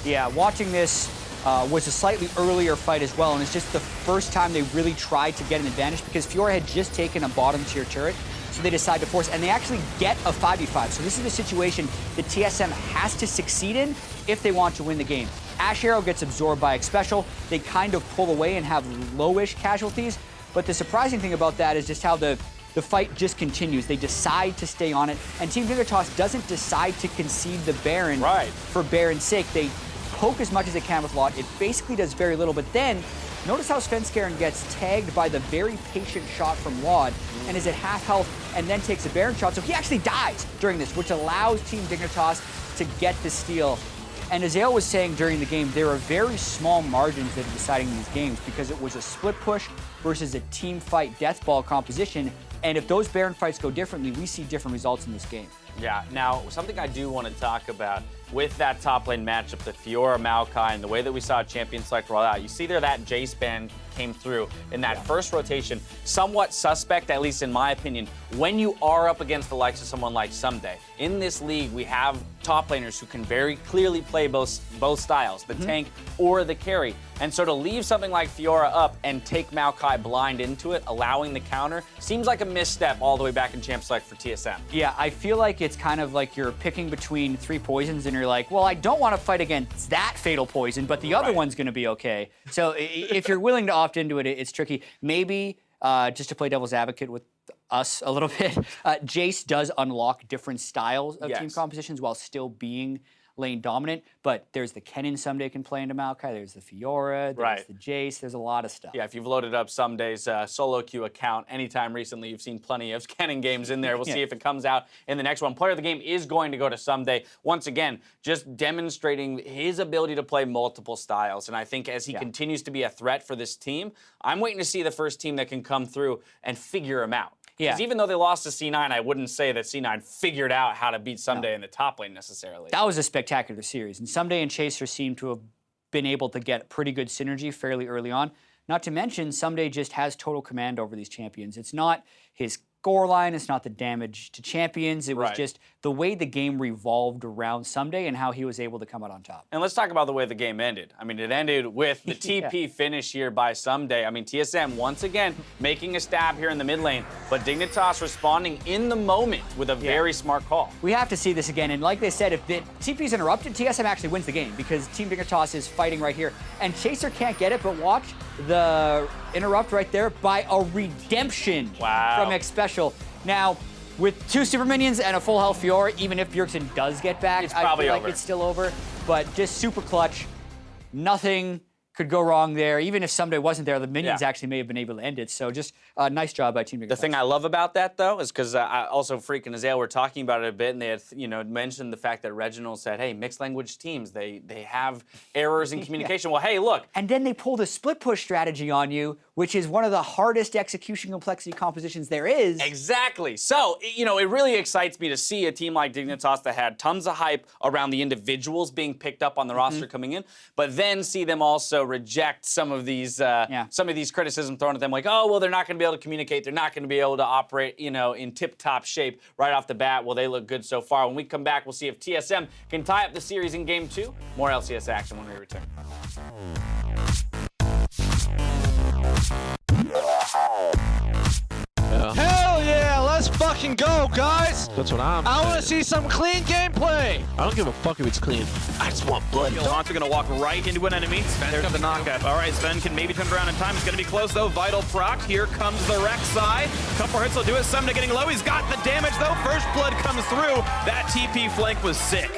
Yeah, watching this was a slightly earlier fight as well, and it's just the first time they really tried to get an advantage because Fiora had just taken a bottom tier turret. So they decide to force, and they actually get a 5v5. So this is a situation that TSM has to succeed in if they want to win the game. Ash Arrow gets absorbed by Xpecial. They kind of pull away and have lowish casualties. But the surprising thing about that is just how the fight just continues. They decide to stay on it, and Team Dignitas doesn't decide to concede the Baron for Baron's sake. They poke as much as they can with Lot. It basically does very little, but then notice how Svenskeren gets tagged by the very patient shot from Laud and is at half health and then takes a Baron shot. So he actually dies during this, which allows Team Dignitas to get the steal. And as Ale was saying during the game, there are very small margins that are deciding these games because it was a split push versus a team fight death ball composition. And if those Baron fights go differently, we see different results in this game. Yeah, now something I do want to talk about with that top lane matchup, the Fiora Maokai, and the way that we saw Champion Select roll out. You see there that Jace ban came through in that first rotation. Somewhat suspect, at least in my opinion, when you are up against the likes of someone like Someday. In this league, we have top laners who can very clearly play both styles, the tank or the carry. And so to leave something like Fiora up and take Maokai blind into it, allowing the counter, seems like a misstep all the way back in Champ Select for TSM. Yeah, I feel like it's kind of like you're picking between three poisons and you're like, well, I don't want to fight against that fatal poison, but the other one's going to be okay. So if you're willing to opt into it, it's tricky. Maybe just to play devil's advocate with us a little bit, Jace does unlock different styles of team compositions while still being lane dominant, but there's the Kennen Someday can play into Maokai, there's the Fiora, there's the Jace, there's a lot of stuff. Yeah, if you've loaded up Someday's solo queue account anytime recently, you've seen plenty of Kennen games in there. We'll see if it comes out in the next one. Player of the game is going to go to Someday. Once again, just demonstrating his ability to play multiple styles. And I think as he continues to be a threat for this team, I'm waiting to see the first team that can come through and figure him out. Because even though they lost to C9, I wouldn't say that C9 figured out how to beat Someday in the top lane necessarily. That was a spectacular series, and Someday and Chaser seem to have been able to get pretty good synergy fairly early on. Not to mention, Someday just has total command over these champions. It's not his score line, it's not the damage to champions, it was just the way the game revolved around Someday and how he was able to come out on top. And let's talk about the way the game ended. I mean, it ended with the TP finish here by Someday. I mean, TSM once again making a stab here in the mid lane, but Dignitas responding in the moment with a very smart call. We have to see this again, and like they said, if the TP's interrupted, TSM actually wins the game because Team Dignitas is fighting right here. And Chaser can't get it, but watch the interrupt right there by a redemption from Xpecial. Now, with 2 super minions and a full health Fiora, even if Bjergsen does get back, I feel like it's still over. But just super clutch. Nothing could go wrong there. Even if Someday wasn't there, the minions actually may have been able to end it. So just a nice job by Team Dignitas. The thing I love about that, though, is because also Freak and Azale were talking about it a bit, and they had mentioned the fact that Reginald said, hey, mixed language teams, they have errors in communication. Well, hey, look. And then they pulled a split push strategy on you, which is one of the hardest execution complexity compositions there is. Exactly. So, it really excites me to see a team like Dignitas that had tons of hype around the individuals being picked up on the roster coming in, but then see them also reject some of these criticism thrown at them, like, oh, well, they're not going to be able to communicate, they're not going to be able to operate, in tip-top shape right off the bat. Well, they look good so far. When we come back, we'll see if TSM can tie up the series in Game 2. More LCS action when we return. Hell yeah, let's fucking go, guys! That's what I'm I want to see some clean gameplay! I don't give a fuck if it's clean. I just want blood. Launcher gonna walk right into an enemy. There's the knockup. All right, Sven can maybe turn around in time. It's gonna be close though. Vital proc. Here comes the Rek'Sai. Couple hits will do it. Someday getting low. He's got the damage though. First blood comes through. That TP flank was sick.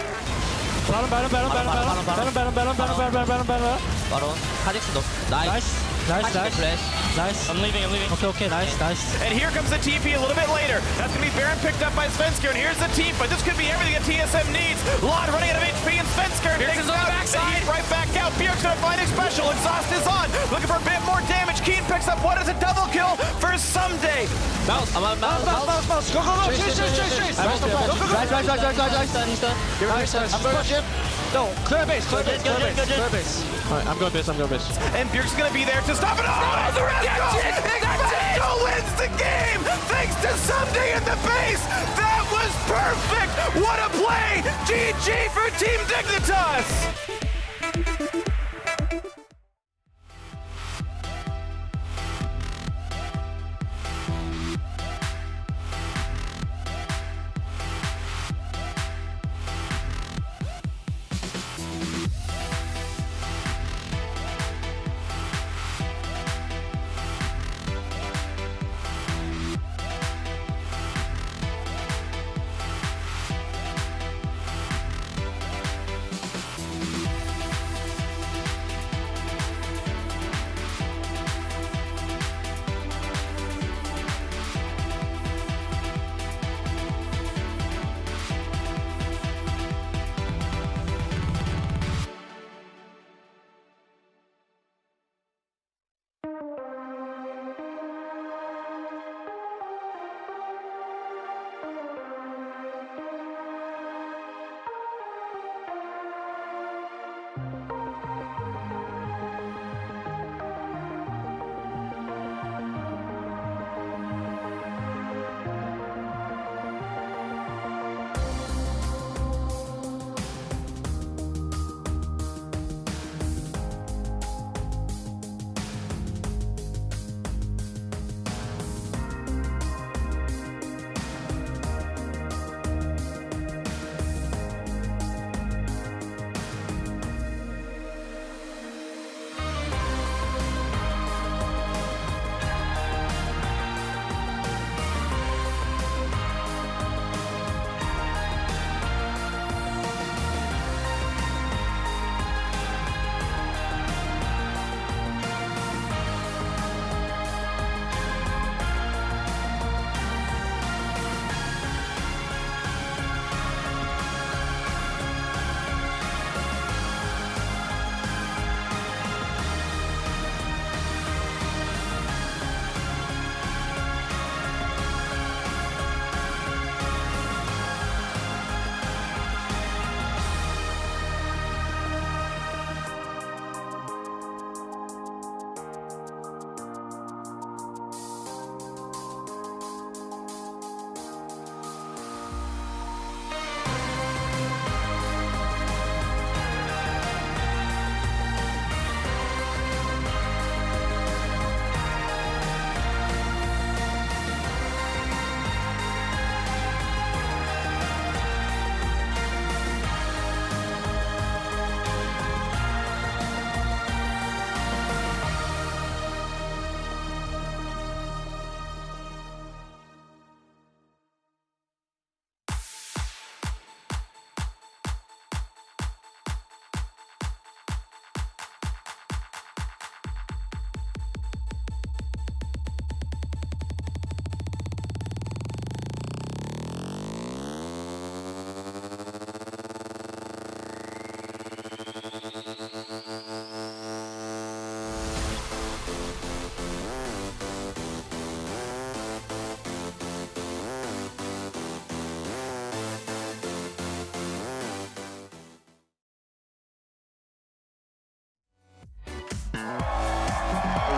바론. 카직스도. 나이스. Nice. I'm leaving. Okay. Nice. And here comes the TP a little bit later. That's going to be Baron picked up by Svensker, and here's the team fight. This could be everything a TSM needs. Lod running out of HP, and Svensker takes him out. He's right back out. Bjerg's going to find a special. Exhaust is on. Looking for a bit more damage. Keen picks up what is a double kill for Someday. Mouse. Go. Chase. He's done. I'm going to chip. No, clear base. Alright, I'm going base. And Bjerg's going to be there to stop it. Oh, the Expanto wins the game thanks to Someday in the base. That was perfect. What a play. GG for Team Dignitas.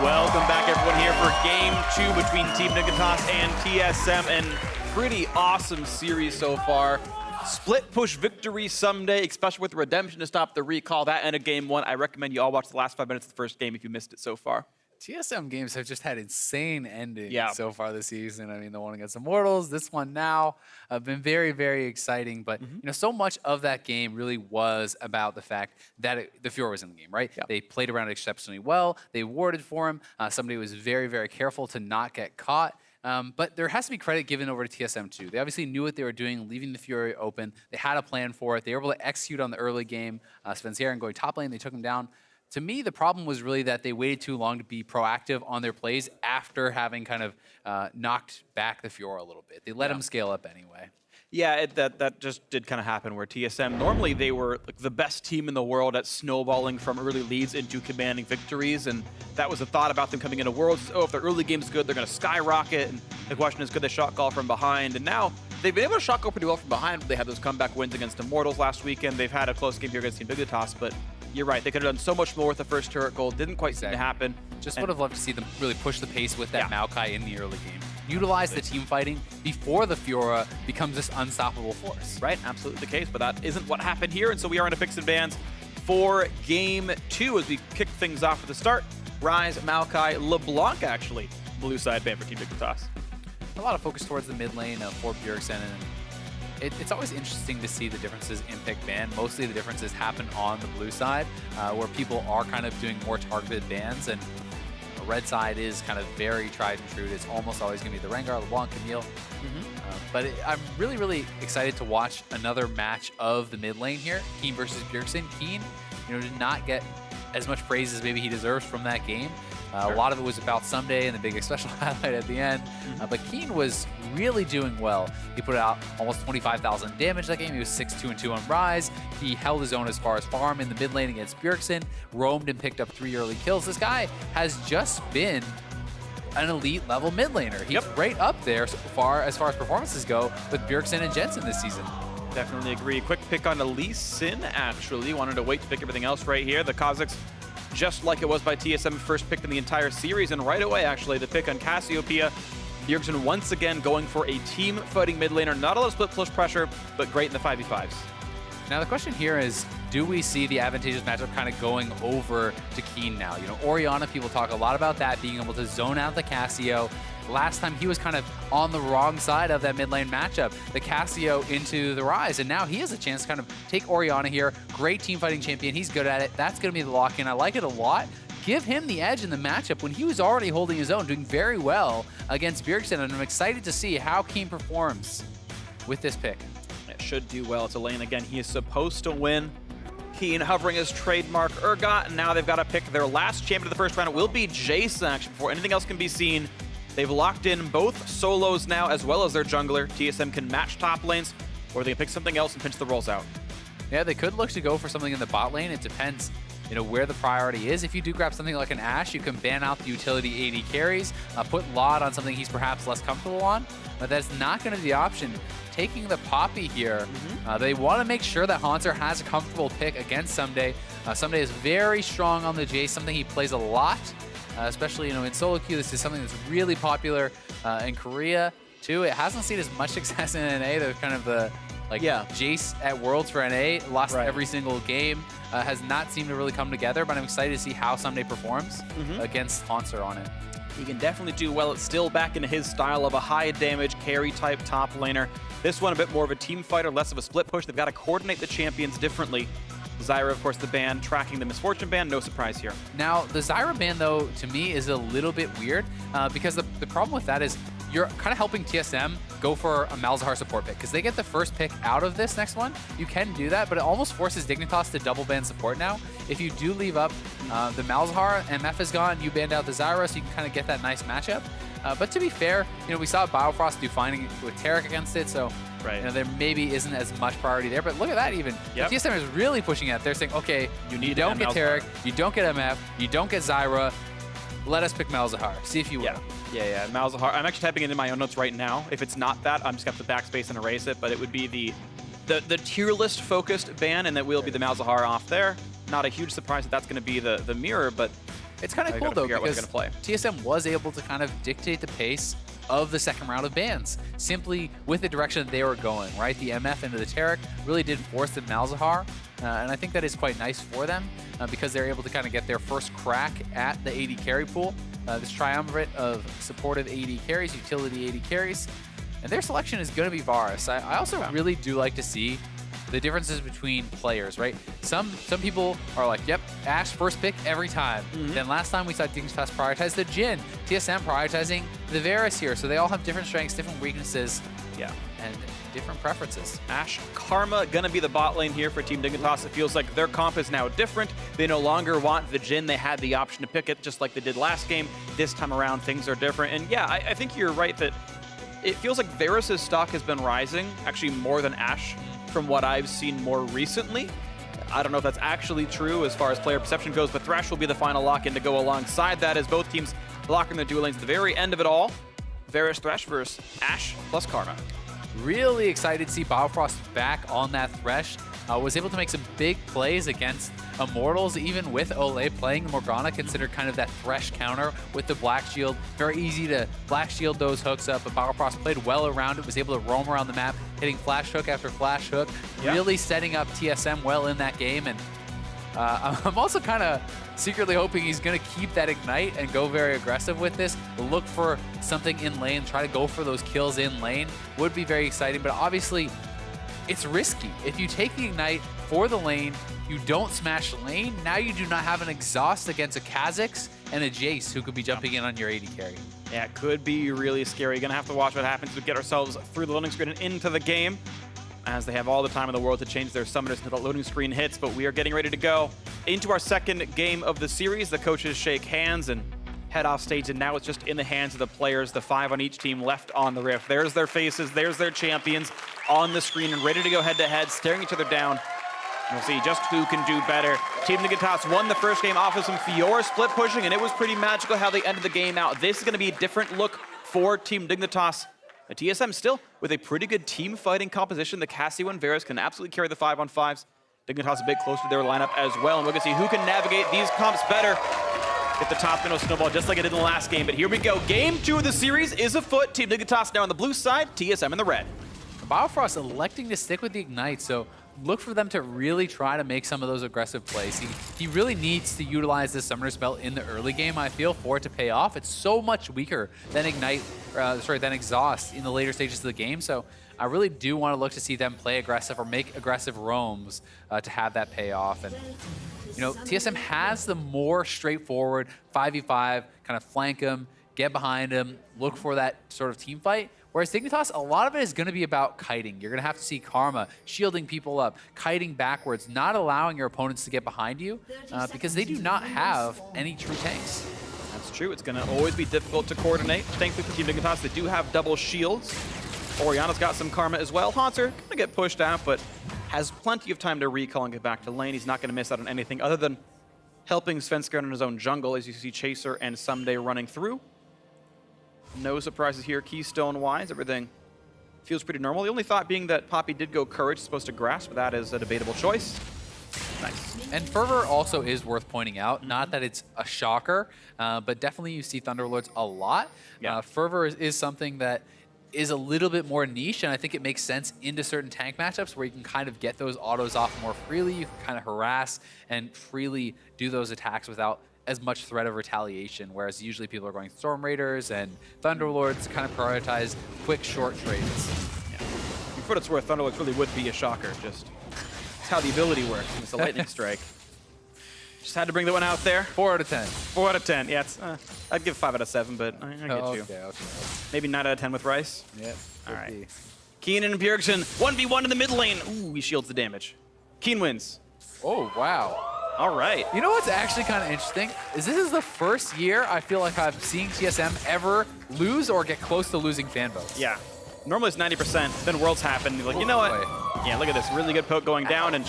Welcome back, everyone, here for Game 2 between Team Dignitas and TSM, and pretty awesome series so far. Split push victory someday, especially with redemption to stop the recall. That ended Game 1. I recommend you all watch the last 5 minutes of the first game if you missed it so far. TSM games have just had insane endings so far this season. I mean, the one against Immortals, this one now, have been very, very exciting. But you know, so much of that game really was about the fact that the Fuhrer was in the game, right? They played around it exceptionally well. They warded for him. Somebody was very, very careful to not get caught. But there has to be credit given over to TSM too. They obviously knew what they were doing, leaving the Fury open. They had a plan for it. They were able to execute on the early game. Spencer and going top lane, they took him down. To me, the problem was really that they waited too long to be proactive on their plays after having kind of knocked back the Fiora a little bit. They let him scale up anyway. Yeah, that just did kind of happen where TSM, normally they were like the best team in the world at snowballing from early leads into commanding victories, and that was a thought about them coming into Worlds. Oh, if their early game's good, they're going to skyrocket, and the question is, could they shot call from behind? And now they've been able to shot call pretty well from behind. They had those comeback wins against Immortals last weekend. They've had a close game here against Team Dignitas, but you're right, they could have done so much more with the first turret goal. Didn't quite seem to happen. Just would have loved to see them really push the pace with that Maokai in the early game. Utilize the team fighting before the Fiora becomes this unstoppable force. Right, absolutely the case, but that isn't what happened here, and so we are in a picks and bans for Game 2 as we kick things off at the start. Rise, Maokai, LeBlanc actually, blue side ban for Team Dignitas. A lot of focus towards the mid lane for Bjergsen, and it's always interesting to see the differences in pick ban. Mostly the differences happen on the blue side, where people are kind of doing more targeted bans, and the red side is kind of very tried and true. It's almost always going to be the Rengar, LeBlanc, Camille. But I'm really, really excited to watch another match of the mid lane here. Keen versus Bjergsen. Keen, did not get as much praise as maybe he deserves from that game. A lot of it was about Someday and the big special highlight at the end. But Keen was really doing well. He put out almost 25,000 damage that game. He was 6-2-2 on Rise. He held his own as far as farm in the mid lane against Bjergsen, roamed and picked up 3 early kills. This guy has just been an elite level mid laner. He's right up there so far as performances go with Bjergsen and Jensen this season. Definitely agree. Quick pick on Elise Sin, actually. Wanted to wait to pick everything else right here. The Kazakhs, just like it was by TSM, first picked in the entire series, and right away, actually, the pick on Cassiopeia. Bjergsen once again going for a team fighting mid laner. Not a lot of split push pressure, but great in the 5v5s. Now the question here is, do we see the advantageous matchup kind of going over to Keen now? Orianna, people talk a lot about that, being able to zone out the Cassio. Last time he was kind of on the wrong side of that mid lane matchup, the Cassio into the Rise, and now he has a chance to kind of take Orianna here. Great team fighting champion, he's good at it. That's going to be the lock-in. I like it a lot. Give him the edge in the matchup when he was already holding his own, doing very well against Bjergsen, and I'm excited to see how Keen performs with this pick. It should do well. It's a lane again. He is supposed to win. Keen hovering his trademark Urgot, and now they've got to pick their last champion of the first round. It will be Jace, actually, before anything else can be seen. They've locked in both solos now, as well as their jungler. TSM can match top lanes, or they can pick something else and pinch the rolls out. Yeah, they could look to go for something in the bot lane. It depends, where the priority is. If you do grab something like an Ashe, you can ban out the utility AD carries, put Laud on something he's perhaps less comfortable on, but that's not going to be the option. Taking the Poppy here, they want to make sure that Haunter has a comfortable pick against Someday. Someday is very strong on the Jace, something he plays a lot, especially in solo queue. This is something that's really popular in Korea too. It hasn't seen as much success in NA. They're kind of the Jace at Worlds for NA, lost every single game, has not seemed to really come together, but I'm excited to see how Someday performs against Haunter on it. He can definitely do well. It's still back into his style of a high damage carry type top laner. This one a bit more of a team fighter, less of a split push. They've got to coordinate the champions differently. Zyra, of course, the ban, tracking the Misfortune ban, no surprise here. Now, the Zyra ban, though, to me is a little bit weird because the problem with that is you're kind of helping TSM go for a Malzahar support pick because they get the first pick out of this next one. You can do that, but it almost forces Dignitas to double ban support now. If you do leave up the Malzahar, MF is gone, you banned out the Zyra, so you can kind of get that nice matchup. But to be fair, we saw Biofrost do fine with Taric against it, so there maybe isn't as much priority there. But look at that even. TSM is really pushing it. They're saying, okay, you don't get Taric, you don't get MF, you don't get Zyra. Let us pick Malzahar. See if you will. Yeah, Malzahar. I'm actually typing it in my own notes right now. If it's not that, I'm just going to have to backspace and erase it, but it would be the tier list focused ban, and that will be the Malzahar off there. Not a huge surprise that that's going to be the mirror, but it's kind of cool though because TSM was able to kind of dictate the pace of the second round of bans simply with the direction that they were going, right? The MF into the Taric really did force the Malzahar, and I think that is quite nice for them because they're able to kind of get their first crack at the AD carry pool. This triumvirate of supportive AD carries, utility AD carries, and their selection is going to be Varus. I also really do like to see the differences between players, right? Some people are like, yep, Ashe first pick every time. Then last time we saw Dignitas prioritize the Jhin, TSM prioritizing the Varus here. So they all have different strengths, different weaknesses, and different preferences. Ashe, Karma gonna be the bot lane here for Team Dignitas. It feels like their comp is now different. They no longer want the Jhin. They had the option to pick it just like they did last game. This time around, things are different. And yeah, I think you're right that it feels like Varus' stock has been rising, actually more than Ashe from what I've seen more recently. I don't know if that's actually true as far as player perception goes, but Thresh will be the final lock-in to go alongside that as both teams lock in their dual lanes at the very end of it all. Varus Thresh versus Ashe plus Karma. Really excited to see Biofrost back on that Thresh. Was able to make some big plays against Immortals, even with Olay playing Morgana, considered kind of that Thresh counter with the Black Shield. Very easy to Black Shield those hooks up, but Biofrost played well around it, was able to roam around the map, hitting flash hook after flash hook, really setting up TSM well in that game. And I'm also kind of secretly hoping he's going to keep that Ignite and go very aggressive with this. Look for something in lane, try to go for those kills in lane. Would be very exciting, but obviously it's risky. If you take the Ignite for the lane, you don't smash lane, now you do not have an exhaust against a Kha'Zix and a Jace who could be jumping in on your AD carry. Yeah, it could be really scary. Gonna have to watch what happens to get ourselves through the loading screen and into the game, as they have all the time in the world to change their summoners until the loading screen hits. But we are getting ready to go into our second game of the series. The coaches shake hands and head off stage, and now it's just in the hands of the players, the 5 on each team left on the Rift. There's their faces, there's their champions on the screen and ready to go head-to-head, staring each other down. And we'll see just who can do better. Team Dignitas won the first game off of some Fiora split pushing, and it was pretty magical how they ended the game out. This is going to be a different look for Team Dignitas. The TSM still with a pretty good team fighting composition. The Cassio and Varus can absolutely carry the 5-on-5s. Dignitas a bit closer to their lineup as well, and we're going to see who can navigate these comps better. Get the top minnow snowball just like it did in the last game. But here we go. Game 2 of the series is afoot. Team Dignitas now on the blue side, TSM in the red. Biofrost electing to stick with the Ignite, so look for them to really try to make some of those aggressive plays. He really needs to utilize this Summoner Spell in the early game, I feel, for it to pay off. It's so much weaker than Ignite, than Exhaust in the later stages of the game, so I really do want to look to see them play aggressive or make aggressive roams to have that pay off. And you know, TSM has the more straightforward 5v5, kind of flank him, get behind him, look for that sort of team fight. Whereas Dignitas, a lot of it is going to be about kiting. You're going to have to see Karma shielding people up, kiting backwards, not allowing your opponents to get behind you because they do not have any true tanks. That's true. It's going to always be difficult to coordinate. Thankfully for Team Dignitas, they do have double shields. Oriana's got some Karma as well. Haunter going to get pushed out, but has plenty of time to recall and get back to lane. He's not going to miss out on anything other than helping Svenskeren in his own jungle, as you see Chaser and Someday running through. No surprises here Keystone-wise. Everything feels pretty normal. The only thought being that Poppy did go Courage, supposed to grasp, but that is a debatable choice. Nice. And Fervor also is worth pointing out. Not that it's a shocker, but definitely you see Thunderlords a lot. Yeah. Fervor is something that is a little bit more niche, and I think it makes sense into certain tank matchups where you can kind of get those autos off more freely. You can kind of harass and freely do those attacks without as much threat of retaliation, whereas usually people are going Storm Raiders and Thunderlords kind of prioritize quick, short trades. Yeah. For what it's worth, Thunderlords really would be a shocker. Just it's how the ability works. It's a lightning strike. Just had to bring that one out there. 4 out of 10. 4 out of 10. Yeah, it's, I'd give 5 out of 7, but I get you. Okay. Maybe 9 out of 10 with Rice. Yep. All right. Keenan and Bjergsen 1v1 in the mid lane. Ooh, he shields the damage. Keen wins. Oh wow. All right. You know what's actually kind of interesting is this is the first year I feel like I'm seeing TSM ever lose or get close to losing fan votes. Yeah. Normally it's 90%. Then Worlds happen. You're like, you know what? Yeah, look at this. Really good poke going down. And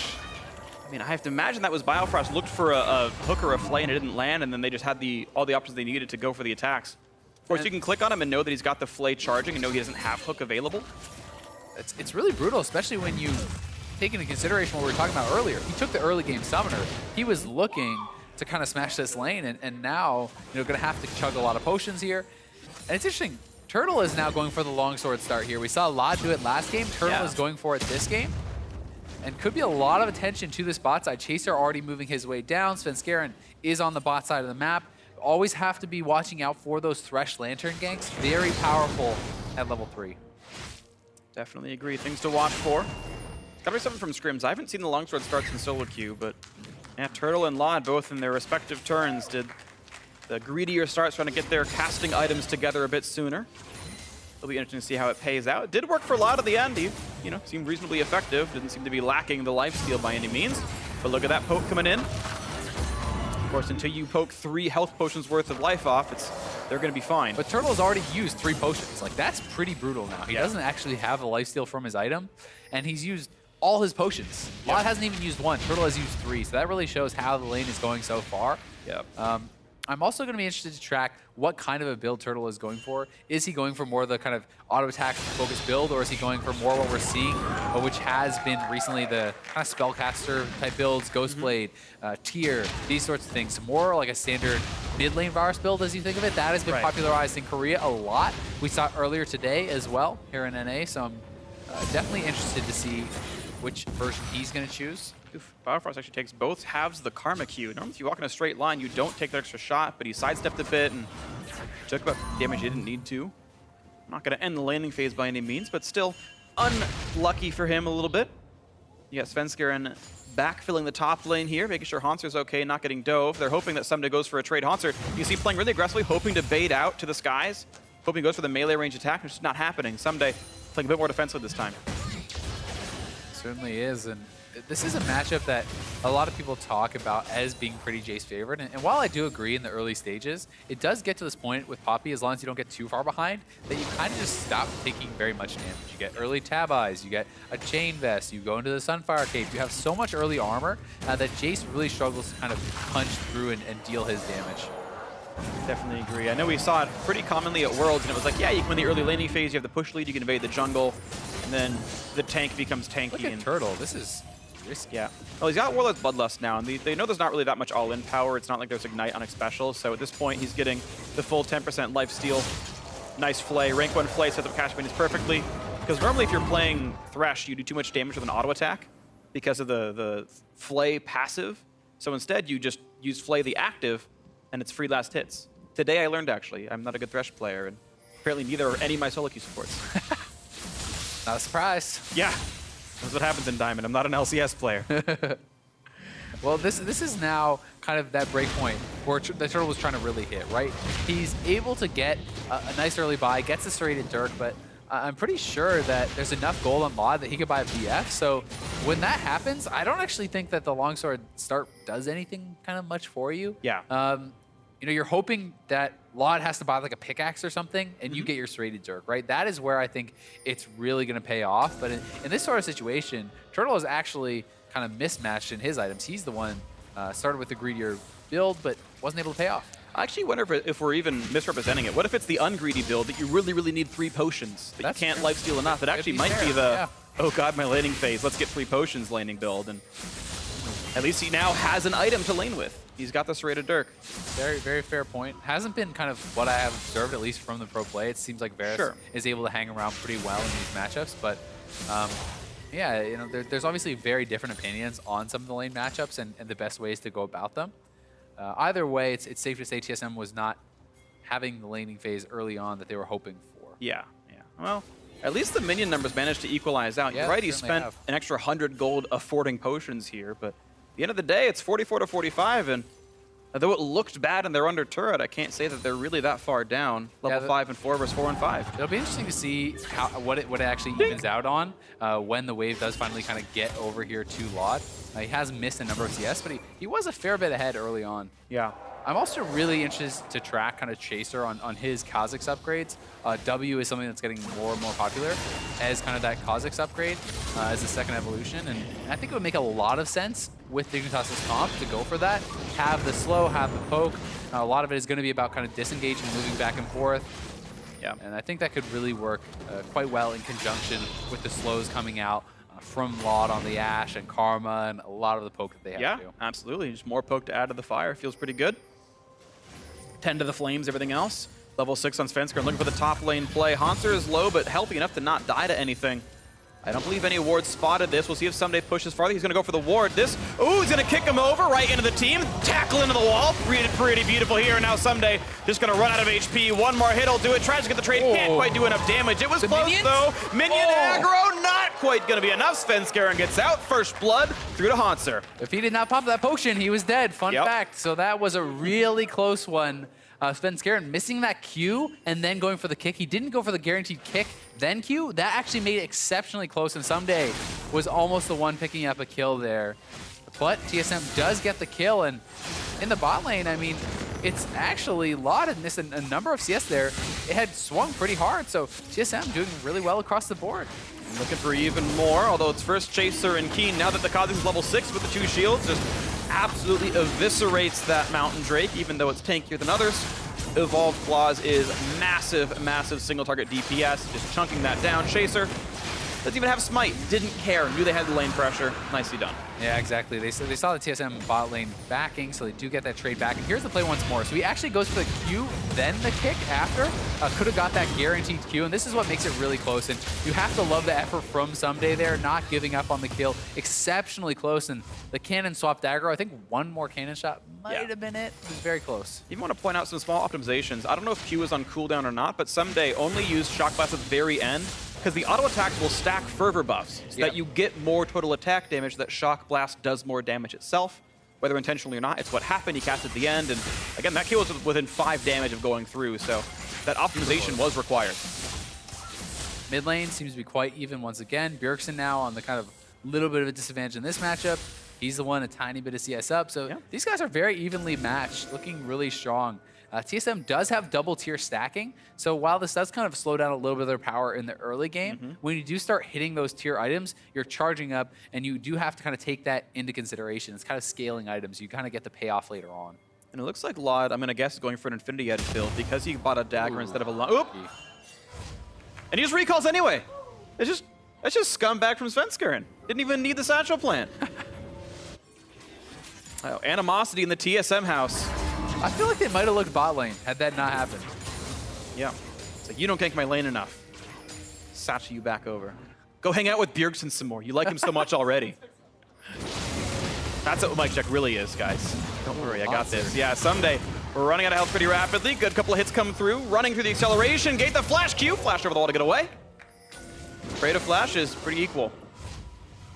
I mean, I have to imagine that was Biofrost looked for a hook or a flay and it didn't land. And then they just had all the options they needed to go for the attacks. Of course, you can click on him and know that he's got the flay charging and know he doesn't have hook available. It's really brutal, especially when you take into consideration what we were talking about earlier. He took the early game summoner. He was looking to kind of smash this lane, and now, you know, going to have to chug a lot of potions here. And it's interesting. Turtle is now going for the longsword start here. We saw Lod do it last game. Turtle is going for it this game. And could be a lot of attention to this bot side. Chaser already moving his way down. Svenskeren is on the bot side of the map. Always have to be watching out for those Thresh Lantern ganks. Very powerful at level 3. Definitely agree. Things to watch for. Gotta be something from scrims. I haven't seen the longsword starts in solo queue, but yeah, Turtle and Laud both in their respective turns did the greedier starts, trying to get their casting items together a bit sooner. It'll be interesting to see how it pays out. It did work for Laud at the end. He, seemed reasonably effective. Didn't seem to be lacking the lifesteal by any means. But look at that poke coming in. Of course, until you poke 3 health potions worth of life off, they're going to be fine. But Turtle has already used 3 potions. Like, that's pretty brutal now. He doesn't actually have a lifesteal from his item, and he's used all his potions. Laud hasn't even used 1. Turtle has used 3, so that really shows how the lane is going so far. Yep. I'm also going to be interested to track what kind of a build Turtle is going for. Is he going for more of the kind of auto attack focused build, or is he going for more what we're seeing, which has been recently the kind of spellcaster type builds, Ghostblade, Tier, these sorts of things. More like a standard mid lane virus build, as you think of it. That has been popularized in Korea a lot. We saw it earlier today as well here in NA, so I'm definitely interested to see which version he's going to choose. Firefrost actually takes both halves of the Karma Q. Normally, if you walk in a straight line, you don't take that extra shot, but he sidestepped a bit and took about damage he didn't need to. I'm not going to end the landing phase by any means, but still unlucky for him a little bit. You got Svenskeren backfilling the top lane here, making sure Hauntzer's okay, not getting dove. They're hoping that Someday goes for a trade. Haunzer, you see playing really aggressively, hoping to bait out to the skies, hoping he goes for the melee range attack, which is not happening. Someday playing a bit more defensive this time. Certainly is, and this is a matchup that a lot of people talk about as being pretty Jace favored. And while I do agree in the early stages, it does get to this point with Poppy, as long as you don't get too far behind, that you kind of just stop taking very much damage. You get early tab eyes, you get a chain vest, you go into the Sunfire Cape. You have so much early armor that Jace really struggles to kind of punch through and deal his damage. Definitely agree. I know we saw it pretty commonly at Worlds, and it was like, yeah, you can win the early laning phase, you have the push lead, you can invade the jungle, and then the tank becomes tanky. Look at and Turtle. This is risky. Yeah. Well, he's got Warlord's Bloodlust now, and they know there's not really that much all-in power. It's not like there's Ignite on X Special, so at this point, he's getting the full 10% lifesteal. Nice Flay. Rank 1 Flay sets up Cash Minis perfectly, because normally if you're playing Thresh, you do too much damage with an auto attack because of the Flay passive. So instead, you just use Flay the active, and it's free last hits. Today I learned, actually. I'm not a good Thresh player, and apparently neither are any of my solo queue supports. Not a surprise. Yeah. That's what happens in Diamond. I'm not an LCS player. Well, this is now kind of that break point where the Turtle was trying to really hit, right? He's able to get a nice early buy, gets the serrated Dirk, but I'm pretty sure that there's enough gold on Laud that he could buy a BF. So when that happens, I don't actually think that the longsword start does anything kind of much for you. Yeah. You're hoping that Laud has to buy like a pickaxe or something, and you get your serrated Dirk, right? That is where I think it's really going to pay off. But in this sort of situation, Turtle is actually kind of mismatched in his items. He's the one started with the greedier build, but wasn't able to pay off. I actually wonder if we're even misrepresenting it. What if it's the ungreedy build that you really need 3 potions, that you can't lifesteal enough? It actually might be the, oh god, my laning phase, let's get 3 potions laning build. And at least he now has an item to lane with. He's got the serrated Dirk. Very, very fair point. Hasn't been kind of what I have observed, at least from the pro play. It seems like Varus is able to hang around pretty well in these matchups. But yeah, there's obviously very different opinions on some of the lane matchups and the best ways to go about them. Either way, it's safe to say TSM was not having the laning phase early on that they were hoping for. Yeah. Well, at least the minion numbers managed to equalize out. You're right, he spent an extra 100 gold affording potions here, but at the end of the day, it's 44 to 45, and though it looked bad and they're under turret, I can't say that they're really that far down. Level 5 and 4 versus 4 and 5. It'll be interesting to see what it actually evens out on when the wave does finally kind of get over here to Laud. He has missed a number of CS, but he was a fair bit ahead early on. Yeah. I'm also really interested to track kind of Chaser on his Kha'Zix upgrades. W is something that's getting more and more popular as kind of that Kha'Zix upgrade as the second evolution. And I think it would make a lot of sense with Dignitas' comp to go for that. Have the slow, have the poke. A lot of it is going to be about kind of disengaging, moving back and forth. Yeah. And I think that could really work quite well in conjunction with the slows coming out from Laud on the Ashe and Karma and a lot of the poke that they have to do. Yeah, absolutely. Just more poke to add to the fire. Feels pretty good. 10 to the flames, everything else. Level 6 on Svenskeren, looking for the top lane play. Haunter is low, but healthy enough to not die to anything. I don't believe any ward spotted this. We'll see if Someday pushes farther. He's going to go for the ward. He's going to kick him over right into the team. Tackle into the wall. Pretty beautiful here. And now Someday just going to run out of HP. One more hit will do it. Tries to get the trade. Can't quite do enough damage. It was close, though. Minion aggro. Not quite going to be enough. Svenskeren gets out. First blood through to Hanser. If he did not pop that potion, he was dead. Fun fact. So that was a really close one. Svenskeren missing that Q and then going for the kick. He didn't go for the guaranteed kick, then Q. That actually made it exceptionally close, and Someday was almost the one picking up a kill there. But TSM does get the kill, and in the bot lane, I mean, it's actually Laud had missed a number of CS there. It had swung pretty hard, so TSM doing really well across the board. Looking for even more, although it's first Chaser and Keen. Now that the Kha'Zix is level 6 with the 2 shields, just absolutely eviscerates that Mountain Drake, even though it's tankier than others. Evolved Claws is massive single target DPS, just chunking that down. Chaser doesn't even have Smite, didn't care, knew they had the lane pressure. Nicely done. Yeah, exactly. They saw the TSM bot lane backing, so they do get that trade back. And here's the play once more. So he actually goes for the Q, then the kick after. Could have got that guaranteed Q, and this is what makes it really close. And you have to love the effort from Someday there, not giving up on the kill. Exceptionally close, and the cannon swapped aggro. I think one more cannon shot might have been it. It was very close. Even want to point out some small optimizations. I don't know if Q is on cooldown or not, but Someday only used Shock Blast at the very end, because the auto attacks will stack fervor buffs so that you get more total attack damage, that Shock Blast does more damage itself. Whether intentionally or not, it's what happened. He cast at the end, and again, that kill was within 5 damage of going through, so that optimization was required. Mid lane seems to be quite even once again. Bjergsen now on the kind of little bit of a disadvantage in this matchup. He's the one a tiny bit of CS up, so these guys are very evenly matched, looking really strong. TSM does have double tier stacking, so while this does kind of slow down a little bit of their power in the early game, when you do start hitting those tier items, you're charging up, and you do have to kind of take that into consideration. It's kind of scaling items. You kind of get the payoff later on. And it looks like Laud, I'm going to guess, is going for an Infinity Edge build because he bought a dagger instead of a Oop! And he just recalls anyway. That's just scumbag from Svenskeren. Didn't even need the satchel plant. Oh, animosity in the TSM house. I feel like they might have looked bot lane had that not happened. Yeah. It's like, you don't gank my lane enough. Satchel you back over. Go hang out with Bjergsen some more. You like him so much already. That's what Mike Check really is, guys. Don't worry, I got this. Yeah, Someday. We're running out of health pretty rapidly. Good couple of hits come through. Running through the acceleration. Gate the flash Q. Flash over the wall to get away. Rate of flash is pretty equal.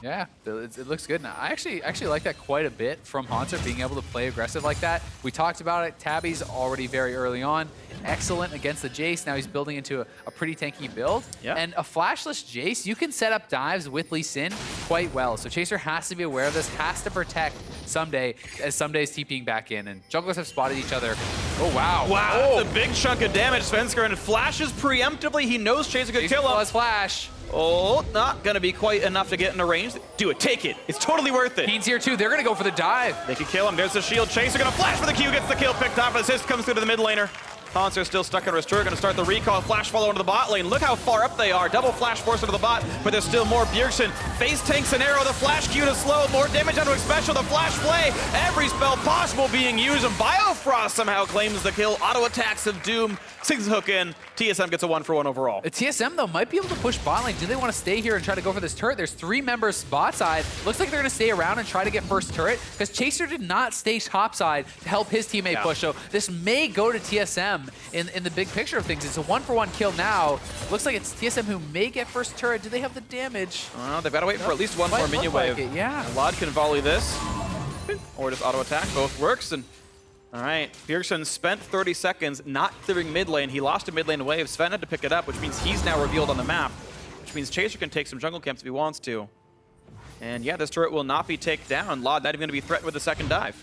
Yeah, it looks good. Now, I actually like that quite a bit from Hanser, being able to play aggressive like that. We talked about it. Tabby's already very early on. Excellent against the Jace. Now he's building into a pretty tanky build. Yeah. And a flashless Jace, you can set up dives with Lee Sin quite well. So Chaser has to be aware of this, has to protect Someday as Someday's TPing back in. And junglers have spotted each other. Oh, wow. Wow, that's a big chunk of damage. Svenskeren flashes preemptively. He knows Chaser could kill him. Flash. Oh, not going to be quite enough to get into range. Do it. Take it. It's totally worth it. Keen's here, too. They're going to go for the dive. They could kill him. There's the shield. Chaser going to flash for the Q. Gets the kill picked off. Assist comes through to the mid laner. Hanser still stuck in Restur. Going to start the recall. Flash follow into the bot lane. Look how far up they are. Double flash force into the bot, but there's still more. Bjergsen face tanks an arrow. The flash Q to slow. More damage onto a special. The flash play. Every spell possible being used. And Biofrost somehow claims the kill. Auto attacks of Doom. Sings the hook in. TSM gets a 1-for-1 overall. TSM, though, might be able to push bot lane. Do they want to stay here and try to go for this turret? There's 3 members bot side. Looks like they're going to stay around and try to get first turret, because Chaser did not stay top side to help his teammate push. So this may go to TSM in the big picture of things. It's a 1-for-1 kill now. Looks like it's TSM who may get first turret. Do they have the damage? They've got to wait for at least one more minion wave. Yeah. Laud can volley this, or just auto attack. Both works. And all right, Bjergsen spent 30 seconds not clearing mid lane. He lost a mid lane wave. Sven had to pick it up, which means he's now revealed on the map, which means Chaser can take some jungle camps if he wants to. And yeah, this turret will not be taken down. Laud not even going to be threatened with the second dive.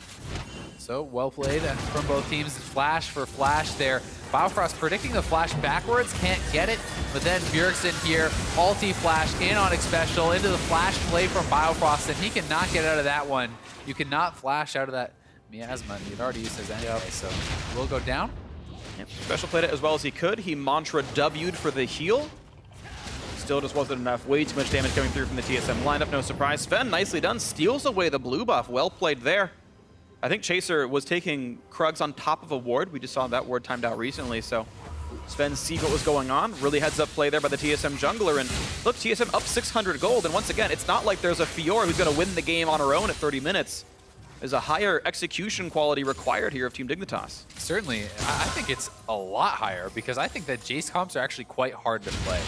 So well played from both teams. Flash for flash there. Biofrost predicting the flash backwards, can't get it, but then Bjergsen here, ulti flash in on Special into the flash play from Biofrost, and he cannot get out of that one. You cannot flash out of that miasma, and he'd already used his anyway, so we'll go down. Yep. Special played it as well as he could. He Mantra W'd for the heal. Still just wasn't enough. Way too much damage coming through from the TSM lineup. No surprise. Sven, nicely done. Steals away the blue buff. Well played there. I think Chaser was taking Krugs on top of a ward. We just saw that ward timed out recently, so Sven see what was going on. Really heads-up play there by the TSM jungler. And look, TSM up 600 gold. And once again, it's not like there's a Fiora who's going to win the game on her own at 30 minutes. There's a higher execution quality required here of Team Dignitas. Certainly. I think it's a lot higher because I think that Jace comps are actually quite hard to play.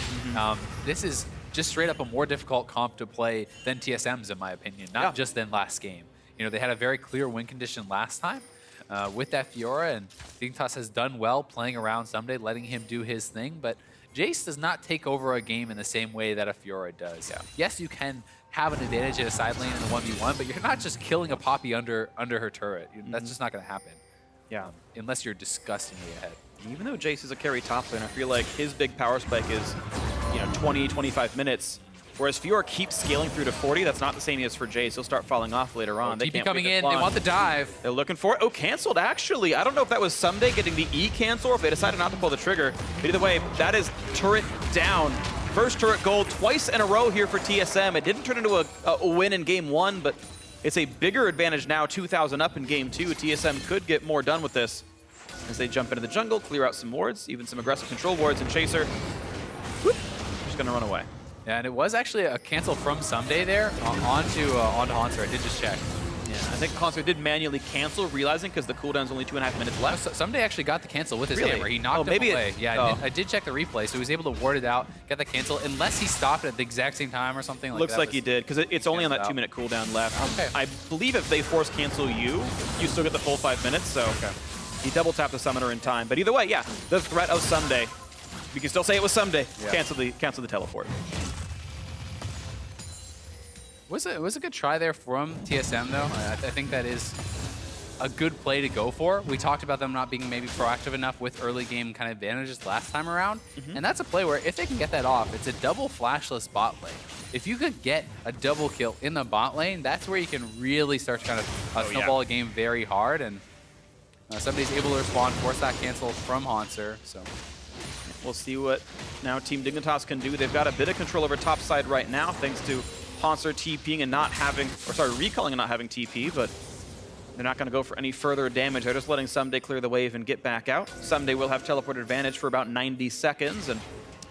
This is just straight up a more difficult comp to play than TSM's, in my opinion, not just than last game. You know, they had a very clear win condition last time with that Fiora, and Dignitas has done well playing around Someday, letting him do his thing, but Jace does not take over a game in the same way that a Fiora does. Yes, you can have an advantage in a side lane in the 1v1, but you're not just killing a Poppy under her turret. That's just not going to happen. Unless you're disgustingly ahead. Even though Jace is a carry top lane, I feel like his big power spike is, 20, 25 minutes. Whereas Fiora keeps scaling through to 40. That's not the same as for Jace. He'll start falling off later on. TP coming in. They want the dive. They're looking for it. Oh, canceled, actually. I don't know if that was Someday getting the E cancel or if they decided not to pull the trigger. But either way, that is turret down. First turret gold twice in a row here for TSM. It didn't turn into a win in game 1, but it's a bigger advantage now, 2,000 up in game 2. TSM could get more done with this as they jump into the jungle, clear out some wards, even some aggressive control wards, and Chaser, whoop, just gonna run away. Yeah, and it was actually a cancel from Someday there onto Haunter. I did just check. Yeah, I think Haunter did manually cancel, realizing because the cooldown's only 2.5 minutes left. So Someday actually got the cancel with his hammer. He knocked him away. I did check the replay, so he was able to ward it out, get the cancel, unless he stopped at the exact same time or something like that. Looks like he did, because it's only on that 2-minute cooldown left. Okay. I believe if they force cancel you still get the full 5 minutes, so he double tapped the summoner in time. But either way, yeah, the threat of Someday, we can still say it was Someday. Cancel the teleport. It was a good try there from TSM, though. I think that is a good play to go for. We talked about them not being maybe proactive enough with early game kind of advantages last time around. And that's a play where if they can get that off, it's a double flashless bot lane. If you could get a double kill in the bot lane, that's where you can really start to kind of snowball a game very hard. And somebody's able to respond, force that cancel from Haunter. So we'll see what now Team Dignitas can do. They've got a bit of control over top side right now, thanks to Haunter TPing and not having, recalling and not having TP, but they're not going to go for any further damage. They're just letting Someday clear the wave and get back out. Someday will have teleport advantage for about 90 seconds, and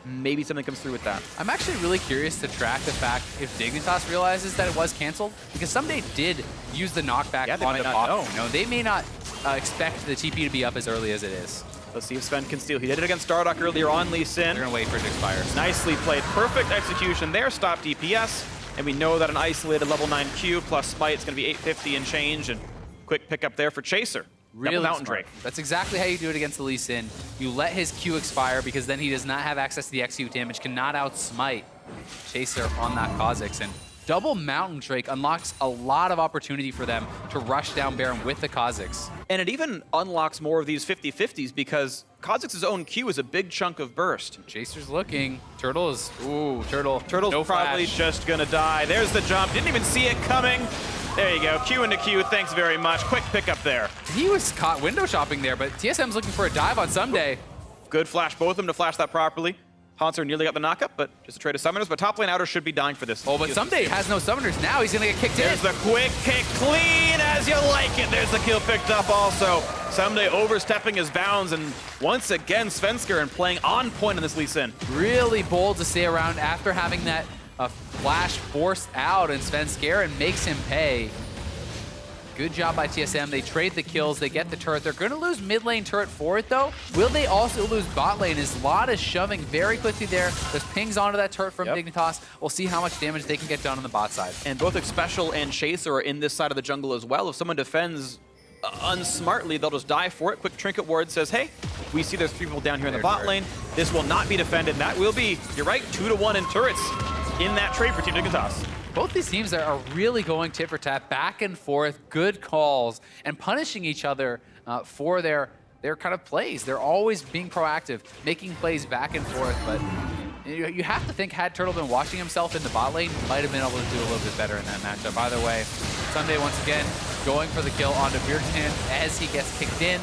maybe something comes through with that. I'm actually really curious to track the fact if Dignitas realizes that it was canceled, because Someday did use the knockback on the Poppy. You know, they may not expect the TP to be up as early as it is. Let's see if Sven can steal. He did it against Stardock earlier on Lee Sin. They're going to wait for it to expire. Nicely played. Perfect execution there. Stop DPS. And we know that an isolated level 9 Q plus Smite is going to be 850 and change. And quick pickup there for Chaser. Really Mountain smart. Drake. That's exactly how you do it against the Lee Sin. You let his Q expire because then he does not have access to the execute damage, cannot outsmite Chaser on that Kha'Zix. And double Mountain Drake unlocks a lot of opportunity for them to rush down Baron with the Kha'Zix. And it even unlocks more of these 50-50s because Kha'Zix's own Q is a big chunk of burst. Chaser's looking. Turtle is, Turtle's no probably flash. Just gonna die. There's the jump. Didn't even see it coming. There you go. Q into Q. Thanks very much. Quick pickup there. He was caught window shopping there, but TSM's looking for a dive on Someday. Good flash, both of them to flash that properly. Haunter nearly got the knockup, but just a trade of summoners. But top lane outer should be dying for this. Oh, but Someday has no summoners now. He's gonna get kicked There's the quick kick, clean as you like it. There's the kill picked up also. Someday overstepping his bounds, and once again, Svenskeren playing on point in this Lee Sin. Really bold to stay around after having that flash forced out, and Svenskeren makes him pay. Good job by TSM. They trade the kills. They get the turret. They're going to lose mid lane turret for it, though. Will they also lose bot lane? As Lot is shoving very quickly there. There's pings onto that turret from Dignitas. We'll see how much damage they can get done on the bot side. And both Xpecial and Chaser are in this side of the jungle as well. If someone defends unsmartly, they'll just die for it. Quick trinket ward says, hey, we see there's 3 people down here in the bot lane. This will not be defended. That will be, you're right, 2-1 in turrets in that trade for Team Dignitas. Both these teams are really going tit for tat, back and forth, good calls, and punishing each other for their kind of plays. They're always being proactive, making plays back and forth, but you have to think had Turtle been watching himself in the bot lane, he might have been able to do a little bit better in that matchup. Either way, Someday once again going for the kill onto Bjergsen as he gets kicked in.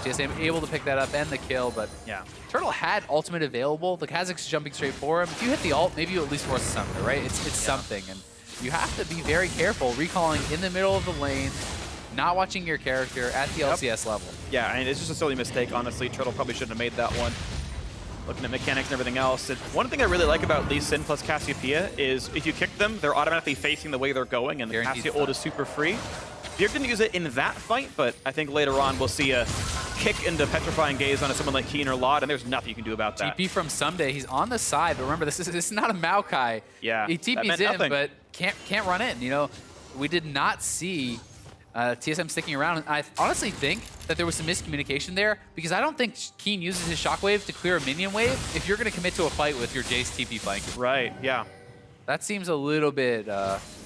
TSM able to pick that up and the kill, but yeah, Turtle had ultimate available. The Kha'Zix is jumping straight for him. If you hit the ult, maybe you at least force a summoner, right? It's something, and you have to be very careful recalling in the middle of the lane. not watching your character at the LCS level. Yeah, I mean, it's just a silly mistake, honestly. Turtle probably shouldn't have made that one. Looking at mechanics and everything else. And one thing I really like about Lee Sin plus Cassiopeia is if you kick them, they're automatically facing the way they're going, and the Cassia ult is super free. Bjerg didn't use it in that fight, but I think later on we'll see a kick into Petrifying Gaze on someone like Keen or Laud, and there's nothing you can do about that. TP from Someday, he's on the side, but remember, this is not a Maokai. Yeah, he TP's in, but can't run in. You know, we did not see TSM sticking around. And I honestly think that there was some miscommunication there because I don't think Keen uses his Shockwave to clear a minion wave if you're going to commit to a fight with your Jace TP flank. Right, yeah. That seems a little bit off.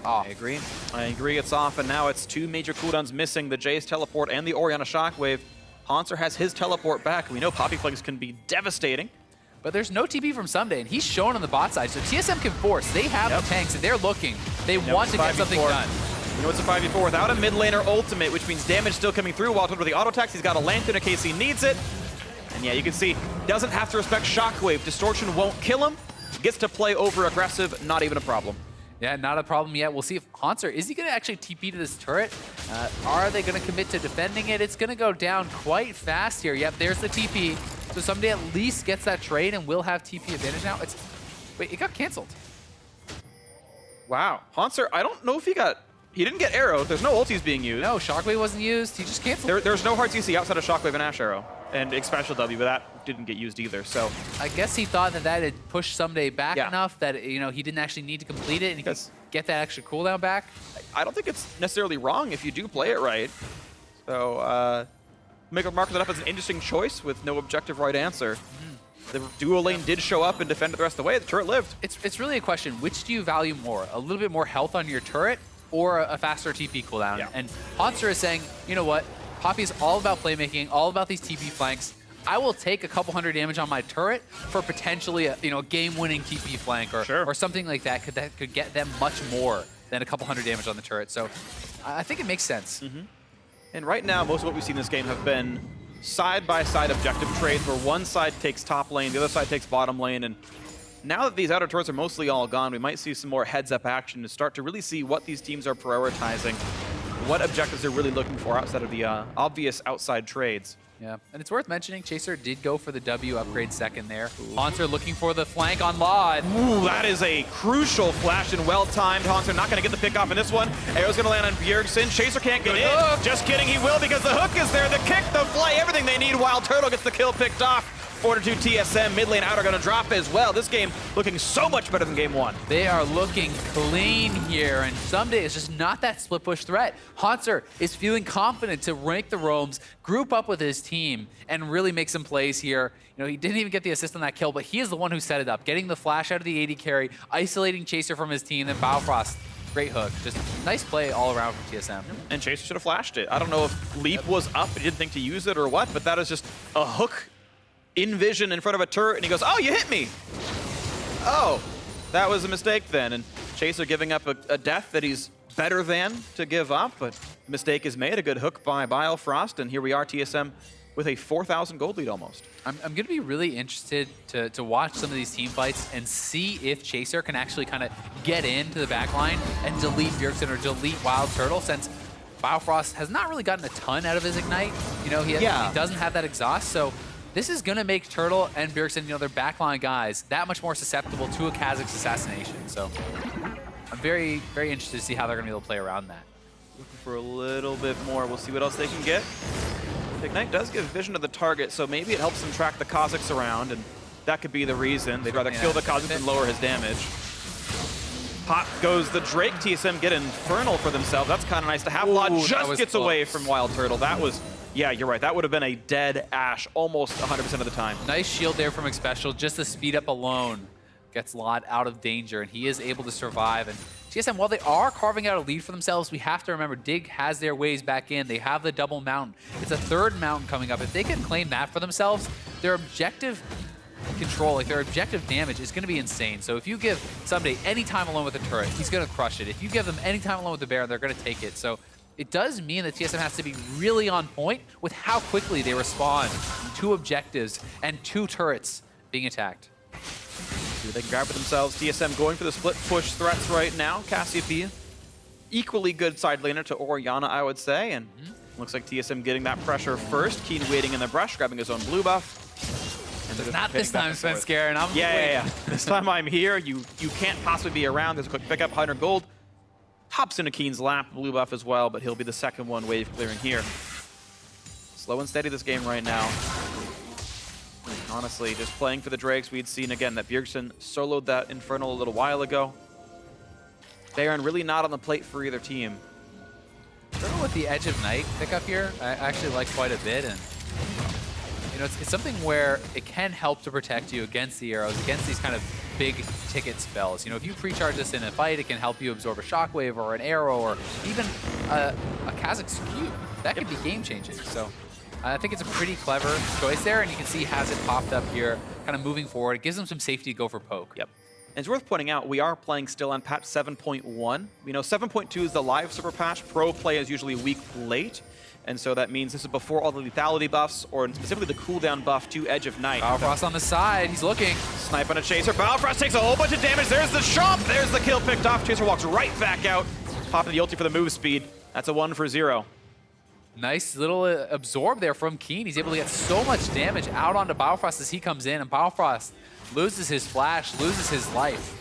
I agree. I agree, it's off, and now it's 2 major cooldowns missing, the Jace teleport and the Orianna Shockwave. Hanser has his teleport back. We know Poppy Flags can be devastating. But there's no TP from Someday, and he's shown on the bot side. So TSM can force. They have the tanks, and they're looking. They want to get something done. You know, it's a 5v4 without a mid laner ultimate, which means damage still coming through. Wild with the auto attacks, he's got a Lantern in case he needs it. And yeah, you can see, doesn't have to respect Shockwave. Distortion won't kill him. Gets to play over aggressive, not even a problem. Yeah, not a problem yet. We'll see if Hanser, is he going to actually TP to this turret? Are they going to commit to defending it? It's going to go down quite fast here. Yep, there's the TP. So Someday at least gets that trade and will have TP advantage now. Wait, it got canceled. Wow. Hanser, I don't know if he didn't get arrowed. There's no ultis being used. No, Shockwave wasn't used. He just canceled. There's no hard CC outside of Shockwave and Ash Arrow. And Special W, but that didn't get used either, so. I guess he thought that had pushed Someday back enough that, you know, he didn't actually need to complete it and he could get that extra cooldown back. I don't think it's necessarily wrong if you do play it right. So, make a mark that up as an interesting choice with no objective right answer. The dual lane did show up and defended the rest of the way. The turret lived. It's really a question. Which do you value more? A little bit more health on your turret or a faster TP cooldown? Yeah. And Hanser is saying, you know what? Poppy's all about playmaking, all about these TP flanks. I will take a couple hundred damage on my turret for potentially a game-winning TP flank or something like that could get them much more than a couple hundred damage on the turret. So I think it makes sense. And right now, most of what we've seen in this game have been side-by-side objective trades where one side takes top lane, the other side takes bottom lane, and now that these outer turrets are mostly all gone, we might see some more heads-up action to start to really see what these teams are prioritizing, what objectives they're really looking for outside of the obvious outside trades. Yeah, and it's worth mentioning, Chaser did go for the W upgrade second there. Hanser looking for the flank on Laud. Ooh, that is a crucial flash and well-timed. Hanser not going to get the pick off in this one. Arrow's going to land on Bjergsen. Chaser can't get in. Just kidding, he will because the hook is there. The kick, the fly, everything they need. Wild Turtle gets the kill picked off. Fortitude TSM, mid lane out are going to drop as well. This game looking so much better than game one. They are looking clean here, and Someday is just not that split push threat. Hanser is feeling confident to rank the roams, group up with his team, and really make some plays here. You know, he didn't even get the assist on that kill, but he is the one who set it up, getting the flash out of the AD carry, isolating Chaser from his team, then Bifrost. Great hook. Just nice play all around from TSM. And Chaser should have flashed it. I don't know if Leap was up and he didn't think to use it or what, but that is just a hook in vision in front of a turret, and he goes, oh, you hit me. Oh, that was a mistake then. And Chaser giving up a death that he's better than to give up, but mistake is made. A good hook by Bifrost, and here we are, TSM, with a 4,000 gold lead almost. I'm going to be really interested to watch some of these team fights and see if Chaser can actually kind of get into the backline and delete Bjergsen or delete Wild Turtle, since Bifrost has not really gotten a ton out of his Ignite. You know, he doesn't have that exhaust, so this is going to make Turtle and Bjergsen, you know, their backline guys, that much more susceptible to a Kha'Zix assassination. So I'm very, very interested to see how they're going to be able to play around that. Looking for a little bit more. We'll see what else they can get. Ignite does give vision to the target, so maybe it helps them track the Kha'Zix around, and that could be the reason. They'd rather kill the Kha'Zix than lower his damage. Pop goes the Drake. TSM get Infernal for themselves. That's kind of nice to have. Laud just gets away from Wild Turtle. That was... Yeah, you're right. That would have been a dead Ashe almost 100% of the time. Nice shield there from Xpecial. Just the speed up alone gets Laud out of danger, and he is able to survive. And TSM, while they are carving out a lead for themselves, we have to remember Dig has their ways back in. They have the double mountain. It's a third mountain coming up. If they can claim that for themselves, their objective control, like their objective damage, is going to be insane. So if you give Someday any time alone with a turret, he's going to crush it. If you give them any time alone with the Baron, they're going to take it. So it does mean that TSM has to be really on point with how quickly they respond to 2 objectives and 2 turrets being attacked. See what they can grab for themselves. TSM going for the split push threats right now. Cassiopeia equally good side laner to Orianna, I would say. And looks like TSM getting that pressure first. Keen waiting in the brush, grabbing his own blue buff. And Not this time, Svenskar, and I'm waiting. This time I'm here. You can't possibly be around. There's a quick pickup, 100 gold. Hops into Keen's lap, blue buff as well, but he'll be the second one wave clearing here. Slow and steady this game right now. Honestly, just playing for the Drakes. We'd seen again that Bjergsen soloed that Infernal a little while ago. Baron really not on the plate for either team. Infernal with the Edge of Night pickup here, I actually like quite a bit. And you know, it's something where it can help to protect you against the arrows, against these kind of big ticket spells. You know, if you pre-charge this in a fight, it can help you absorb a shockwave or an arrow or even a Kha'Zix Q. That could be game-changing. So I think it's a pretty clever choice there, and you can see has it popped up here, kind of moving forward. It gives them some safety to go for poke. Yep. And it's worth pointing out, we are playing still on patch 7.1. We know 7.2 is the live super patch. Pro play is usually a week late. And so that means this is before all the lethality buffs, or specifically the cooldown buff to Edge of Night. Balfrost on the side, he's looking. Snipe on a Chaser. Balfrost takes a whole bunch of damage. There's the chomp. There's the kill picked off. Chaser walks right back out, popping the ulti for the move speed. That's a 1 for 0. Nice little absorb there from Keen. He's able to get so much damage out onto Balfrost as he comes in, and Balfrost loses his flash, loses his life.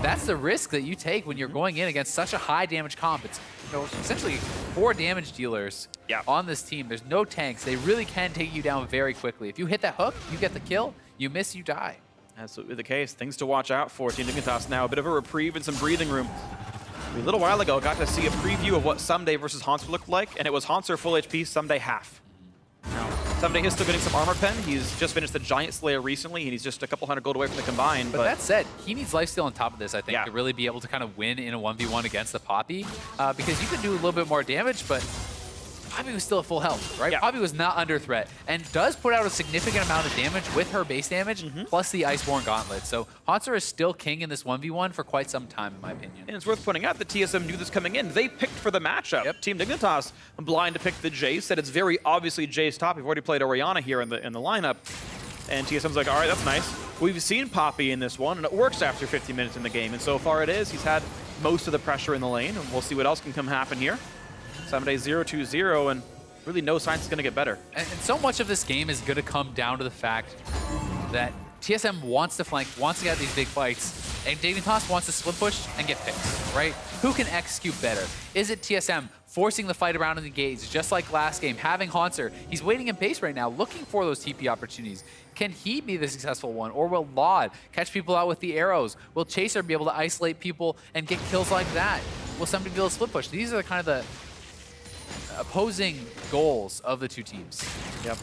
That's the risk that you take when you're going in against such a high damage comp. It's, you know, essentially 4 damage dealers on this team. There's no tanks. They really can take you down very quickly. If you hit that hook, you get the kill. You miss, you die. Absolutely the case. Things to watch out for. Team Dignitas now a bit of a reprieve and some breathing room. A little while ago, got to see a preview of what Someday versus Haunter looked like, and it was Haunter full HP, Someday half. Now, Someday is still getting some armor pen. He's just finished the Giant Slayer recently, and he's just a couple 100 gold away from the combine. But that said, he needs lifesteal on top of this, I think, to really be able to kind of win in a 1v1 against the Poppy, because you can do a little bit more damage, but Poppy was still at full health, right? Poppy was not under threat, and does put out a significant amount of damage with her base damage, plus the Iceborne Gauntlet. So Haunter is still king in this 1v1 for quite some time, in my opinion. And it's worth pointing out that TSM knew this coming in. They picked for the matchup. Team Dignitas blind to pick the Jace, said it's very obviously Jace top. We've already played Orianna here in the lineup. And TSM's like, all right, that's nice. We've seen Poppy in this one, and it works after 50 minutes in the game. And so far it is. He's had most of the pressure in the lane, and we'll see what else can come happen here. Someday 0-2-0, and really no signs it's going to get better. And so much of this game is going to come down to the fact that TSM wants to flank, wants to get these big fights, and Dignitas wants to split push and get picks, right? Who can execute better? Is it TSM forcing the fight around in the gates, just like last game, having Haunter? He's waiting in base right now, looking for those TP opportunities. Can he be the successful one, or will Laud catch people out with the arrows? Will Chaser be able to isolate people and get kills like that? Will somebody be able to split push? These are the kind of the opposing goals of the two teams. Yep.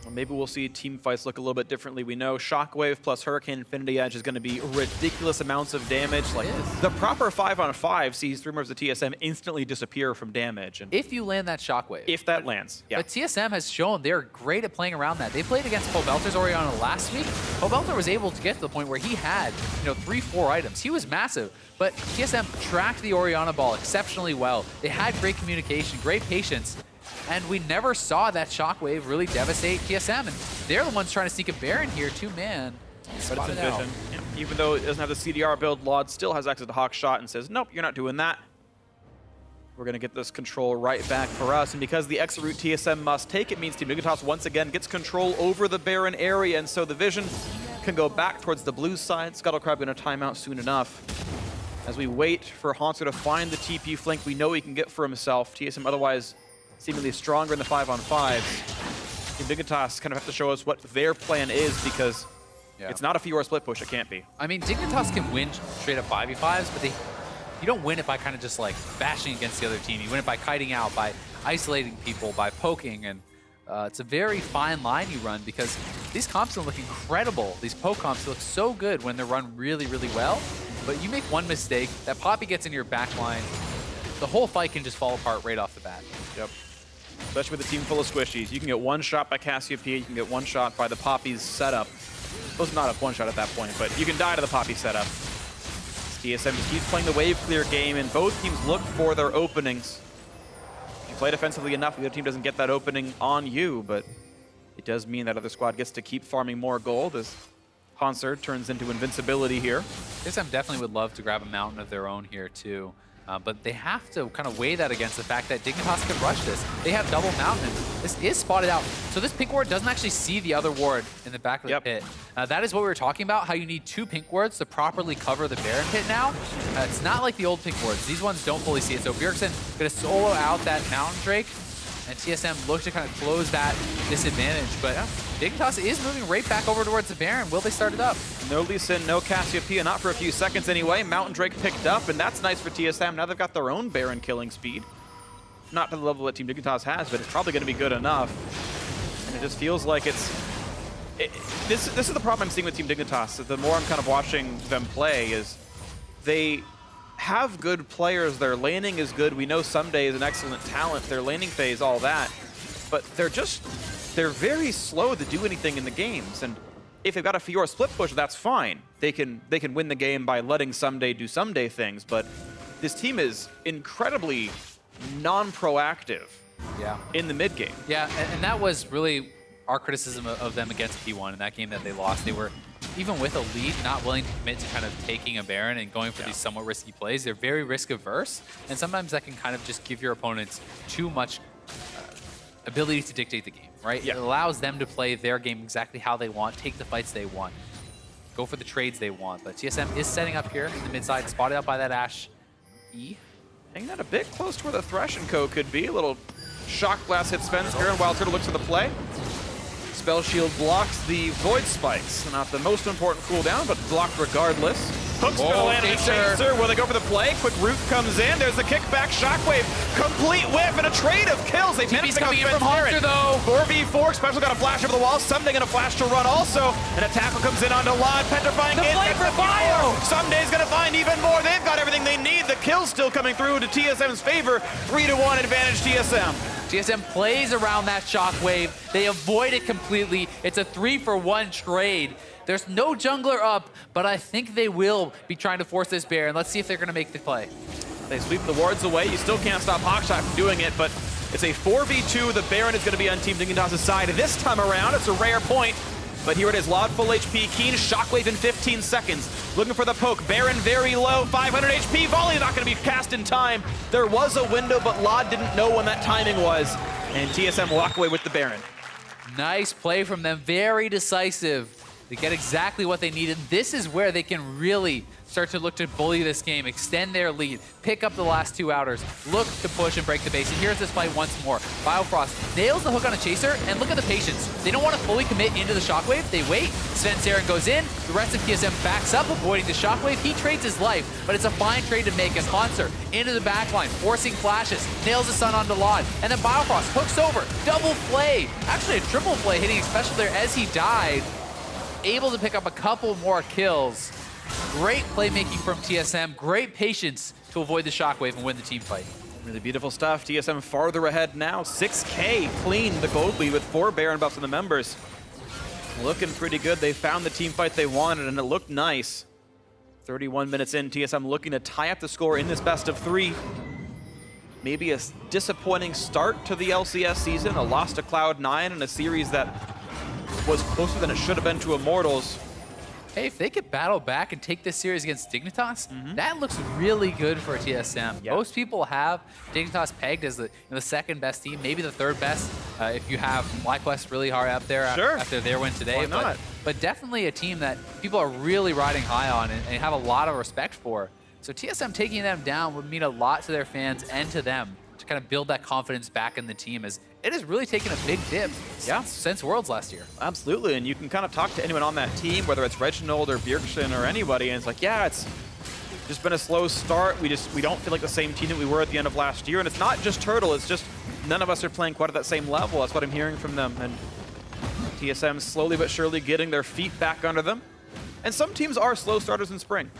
Well, maybe we'll see team fights look a little bit differently. We know Shockwave plus Hurricane Infinity Edge is going to be ridiculous amounts of damage. Like the proper 5-on-5 sees 3 members of TSM instantly disappear from damage. And if you land that Shockwave. If that lands, yeah. But TSM has shown they're great at playing around that. They played against Pobelter's Orianna last week. Pobelter was able to get to the point where he had, 3-4 items. He was massive. But TSM tracked the Orianna ball exceptionally well. They had great communication, great patience, and we never saw that Shockwave really devastate TSM. And they're the ones trying to sneak a Baron here, too, man. But it's Envision. Yeah. Even though it doesn't have the CDR build, Laud still has access to Hawk Shot and says, nope, you're not doing that. We're going to get this control right back for us. And because the exit route TSM must take, it means Team Dignitas once again gets control over the Baron area. And so the Vision can go back towards the blue side. Scuttlecrab going to time out soon enough. As we wait for Haunter to find the TP flank we know he can get for himself. TSM otherwise seemingly stronger in the 5-on-5s. Team Dignitas kind of have to show us what their plan is, because it's not a Fiora split push. It can't be. I mean, Dignitas can win straight up 5v5s, but you don't win it by kind of just like bashing against the other team. You win it by kiting out, by isolating people, by poking, and it's a very fine line you run, because these comps don't look incredible. These poke comps look so good when they're run really, really well. But you make one mistake, that Poppy gets into your back line, the whole fight can just fall apart right off the bat. Yep. Especially with a team full of squishies. You can get one shot by Cassiopeia, you can get one shot by the Poppy's setup. Well, it's not a one shot at that point, but you can die to the Poppy setup. TSM just keeps playing the wave clear game, and both teams look for their openings. If you play defensively enough, the other team doesn't get that opening on you, but it does mean that other squad gets to keep farming more gold as Haunter turns into invincibility here. TSM definitely would love to grab a mountain of their own here, too. But they have to kind of weigh that against the fact that Dignitas could rush this. They have double mountain, and this is spotted out. So this pink ward doesn't actually see the other ward in the back of the pit. That is what we were talking about, how you need 2 pink wards to properly cover the Baron pit now. It's not like the old pink wards. These ones don't fully see it. So Bjergsen going to solo out that Mountain Drake, and TSM look to kind of close that disadvantage. But Dignitas is moving right back over towards the Baron. Will they start it up? No Lee Sin, no Cassiopeia, not for a few seconds anyway. Mountain Drake picked up, and that's nice for TSM. Now they've got their own Baron killing speed. Not to the level that Team Dignitas has, but it's probably going to be good enough. And it just feels like this is the problem I'm seeing with Team Dignitas. The more I'm kind of watching them play is they have good players. Their laning is good. We know Someday is an excellent talent. Their laning phase, all that. But they're very slow to do anything in the games. And if they've got a Fiora split push, that's fine. They can win the game by letting Someday do Someday things. But this team is incredibly non-proactive in the mid game. Yeah, and that was really our criticism of them against P1 in that game that they lost. They were, even with a lead, not willing to commit to kind of taking a Baron and going for these somewhat risky plays. They're very risk averse, and sometimes that can kind of just give your opponents too much ability to dictate the game, right? It allows them to play their game exactly how they want, take the fights they want, go for the trades they want. But TSM is setting up here in the mid side, spotted out by that Ashe E. Hanging out a bit close to where the Thresh and Co could be. A little Shock Blast hits Svenskeren, and Wild Turtle looks for the play. Spell Shield blocks the Void Spikes. Not the most important cooldown, but blocked regardless. Hook's gonna land on the Chaser. Will they go for the play? Quick root comes in. There's the kickback. Shockwave. Complete whiff and a trade of kills. They managed to coming in from Hunter, though. 4v4. Special got a flash over the wall. Someday gonna flash to run also. And a tackle comes in onto Lod. Petrifying in. For Bio. Someday's gonna find even more. They've got everything they need. The kill's still coming through to TSM's favor. 3-1 advantage TSM. TSM plays around that Shockwave. They avoid it completely. It's a 3-for-1 trade. There's no jungler up, but I think they will be trying to force this Baron. Let's see if they're going to make the play. They sweep the wards away. You still can't stop Hawkshot from doing it, but it's a 4v2. The Baron is going to be on Team Dignitas' side. This time around, it's a rare point. But here it is, Lod full HP, Keen, Shockwave in 15 seconds. Looking for the poke, Baron very low, 500 HP, volley not gonna be cast in time. There was a window, but Lod didn't know when that timing was. And TSM walk away with the Baron. Nice play from them, very decisive. They get exactly what they needed. This is where they can really start to look to bully this game, extend their lead, pick up the last 2 outers, look to push and break the base. And here's this fight once more. Biofrost nails the hook on a Chaser, and look at the patience. They don't want to fully commit into the Shockwave. They wait. Svenskeren goes in. The rest of TSM backs up, avoiding the Shockwave. He trades his life, but it's a fine trade to make as Hanser into the backline, forcing flashes, nails the stun onto Lod, and then Biofrost hooks over. Double play. Actually a triple play, hitting special there as he died. Able to pick up a couple more kills. Great playmaking from TSM, great patience to avoid the Shockwave and win the team fight. Really beautiful stuff. TSM farther ahead now. 6K clean the gold lead with 4 Baron buffs on the members. Looking pretty good. They found the team fight they wanted, and it looked nice. 31 minutes in, TSM looking to tie up the score in this best of 3. Maybe a disappointing start to the LCS season, a loss to Cloud9 in a series that was closer than it should have been to Immortals. Hey, if they could battle back and take this series against Dignitas, that looks really good for TSM. Most people have Dignitas pegged as the second best team, maybe the third best, if you have FlyQuest really hard up there after their win today. Why not? But definitely a team that people are really riding high on and have a lot of respect for. So TSM taking them down would mean a lot to their fans and to them to kind of build that confidence back in the team, as it has really taken a big dip since Worlds last year. Absolutely, and you can kind of talk to anyone on that team, whether it's Reginald or Bjergsen or anybody, and it's like, yeah, it's just been a slow start. We don't feel like the same team that we were at the end of last year, and it's not just Turtle, it's just none of us are playing quite at that same level. That's what I'm hearing from them, and TSM slowly but surely getting their feet back under them. And some teams are slow starters in Spring.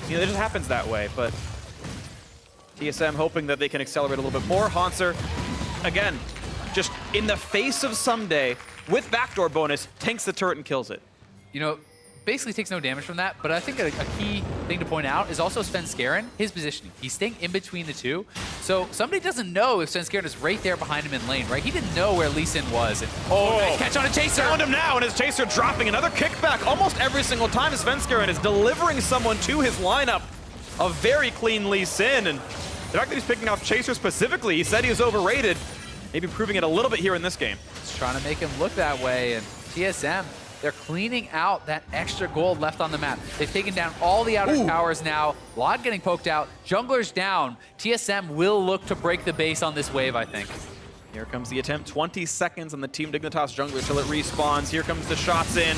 You know, it just happens that way, but TSM hoping that they can accelerate a little bit more. Hanser, again, just in the face of Someday, with backdoor bonus, tanks the turret and kills it. You know, basically takes no damage from that, but I think a key thing to point out is also Svenskeren, his positioning. He's staying in between the two, so somebody doesn't know if Svenskeren is right there behind him in lane, right? He didn't know where Lee Sin was. And, nice catch on a Chaser! Found him now, and his Chaser dropping another kickback almost every single time. Svenskeren is delivering someone to his lineup. a very clean Lee Sin, and the fact that he's picking off Chaser specifically, he said he was overrated, maybe proving it a little bit here in this game. It's trying to make him look that way, and TSM, they're cleaning out that extra gold left on the map. They've taken down all the outer towers now. Lod getting poked out. Jungler's down. TSM will look to break the base on this wave, I think. Here comes the attempt. 20 seconds on the Team Dignitas jungler till it respawns. Here comes the shots in.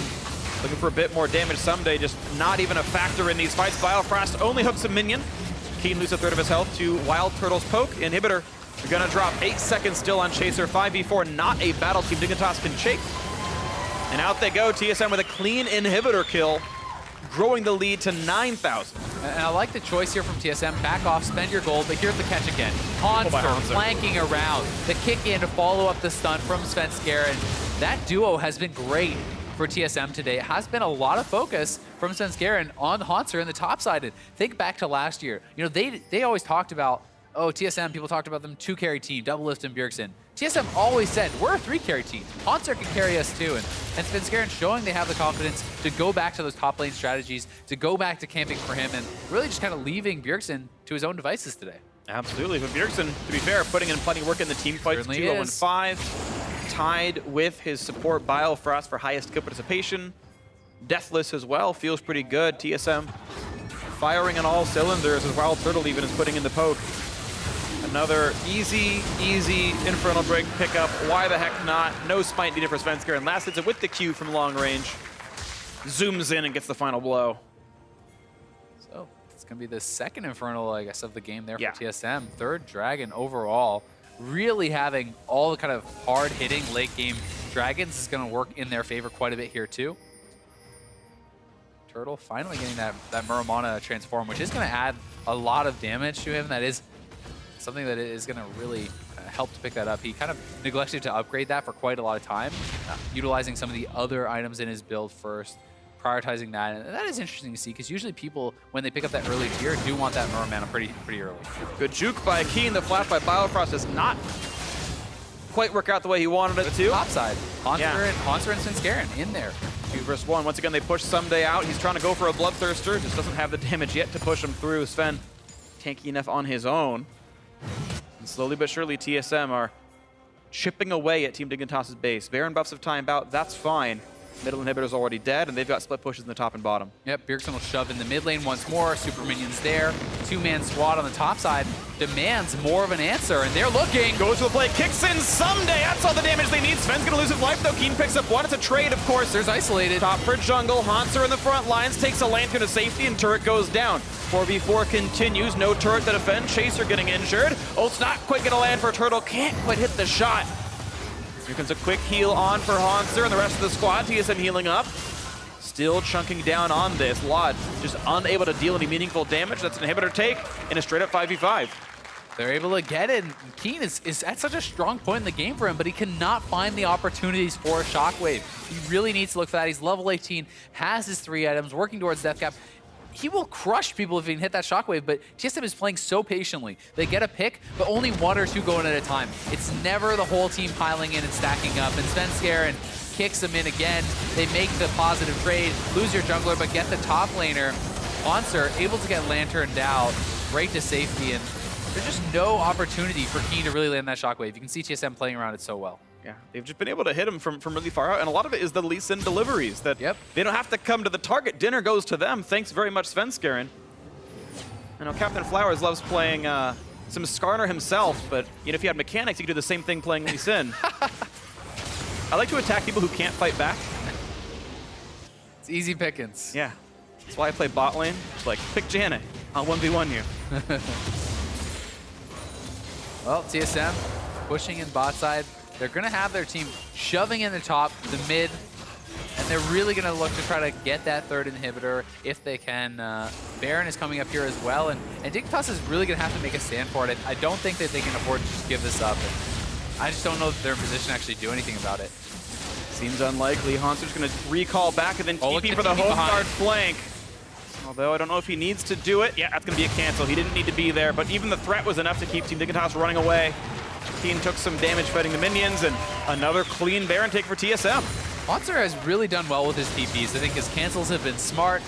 Looking for a bit more damage someday. Just not even a factor in these fights. Biofrost only hooks a minion. Keen loses a third of his health to Wild Turtle's poke. Inhibitor, you're gonna drop 8 seconds still on Chaser. 5v4, not a battle Team Dignitas can shake. And out they go, TSM with a clean inhibitor kill, growing the lead to 9,000. And I like the choice here from TSM. Back off, spend your gold, but here's the catch again. Hanser flanking around. The kick in to follow up the stun from Svenskeren. That duo has been great for TSM today. It has been a lot of focus from Svenskeren on Hanser in the top side. And think back to last year. You know, they always talked about, oh, TSM, people talked about them 2-carry team, Doublelift and Bjergsen. TSM always said, we're a 3-carry team. Hanser can carry us too. And Svenskeren showing they have the confidence to go back to those top lane strategies, to go back to camping for him, and really just kind of leaving Bjergsen to his own devices today. Absolutely, but Bjergsen, to be fair, putting in plenty of work in the team fights. 2-0-5, tied with his support Biofrost for highest kill participation. Deathless as well, feels pretty good. TSM firing on all cylinders as Wild Turtle even is putting in the poke. Another easy Infernal Break pickup. Why the heck not? No smite needed for Svenskeren. Last hits it with the Q from long range. Zooms in and gets the final blow. So it's going to be the second Infernal, I guess, of the game there for TSM. Third Dragon overall. Really having all the kind of hard-hitting late-game Dragons is going to work in their favor quite a bit here, too. Turtle finally getting that Muramana transform, which is going to add a lot of damage to him. That is something that is going to really help to pick that up. He kind of neglected to upgrade that for quite a lot of time, utilizing some of the other items in his build first, prioritizing that. And that is interesting to see, because usually people, when they pick up that early tier, do want that Muramana pretty early. Good juke by Keen. The flash by Biofrost does not quite work out the way he wanted it to. Top side. Hanser and Svenskeren in there. 2 versus 1. Once again, they push Someday out. He's trying to go for a Bloodthirster. Just doesn't have the damage yet to push him through. Sven tanky enough on his own. And slowly but surely, TSM are chipping away at Team Dignitas' base. Baron buffs have timed out. That's fine. Middle inhibitor's already dead, and they've got split pushes in the top and bottom. Yep, Bjergsen will shove in the mid lane once more. Super minions there. 2-man squad on the top side demands more of an answer, and they're looking. Goes to the play, kicks in Someday. That's all the damage they need. Sven's gonna lose his life, though. Keen picks up one. It's a trade, of course. There's isolated. Top for jungle. Hanser in the front lines, takes a lantern to safety, and turret goes down. 4v4 continues. No turret to defend. Chaser getting injured. Ult's not quite gonna land for Turtle. Can't quite hit the shot. Here comes a quick heal on for Hanser and the rest of the squad. TSM healing up. Still chunking down on this. Lod just unable to deal any meaningful damage. That's an inhibitor take in a straight up 5v5. They're able to get it. Keen is at such a strong point in the game for him, but he cannot find the opportunities for a shockwave. He really needs to look for that. He's level 18, has his 3 items, working towards death cap. He will crush people if he can hit that shockwave, but TSM is playing so patiently. They get a pick, but only 1 or 2 going at a time. It's never the whole team piling in and stacking up. And Svenskeren kicks them in again. They make the positive trade, lose your jungler, but get the top laner. Hanser able to get lanterned out, right to safety, and there's just no opportunity for Keen to really land that shockwave. You can see TSM playing around it so well. Yeah, they've just been able to hit him from really far out, and a lot of it is the Lee Sin deliveries that they don't have to come to the target. Dinner goes to them. Thanks very much, Svenskeren. I know Captain Flowers loves playing some Skarner himself, but you know, if you had mechanics, you could do the same thing playing Lee Sin. I like to attack people who can't fight back. It's easy pickings. Yeah, that's why I play bot lane. It's like, pick Janet. I'll 1v1 you. Well, TSM pushing in bot side. They're going to have their team shoving in the top, the mid, and they're really going to look to try to get that third inhibitor if they can. Baron is coming up here as well, and Dignitas is really going to have to make a stand for it. I don't think that they can afford to just give this up. And I just don't know that they're in position to actually do anything about it. Seems unlikely. Hanser's going to recall back and then TP for the home guard flank. Although I don't know if he needs to do it. Yeah, that's going to be a cancel. He didn't need to be there, but even the threat was enough to keep Team Dignitas running away. Keen took some damage fighting the minions, and another clean Baron take for TSM. Hanser has really done well with his TPs. I think his cancels have been smart.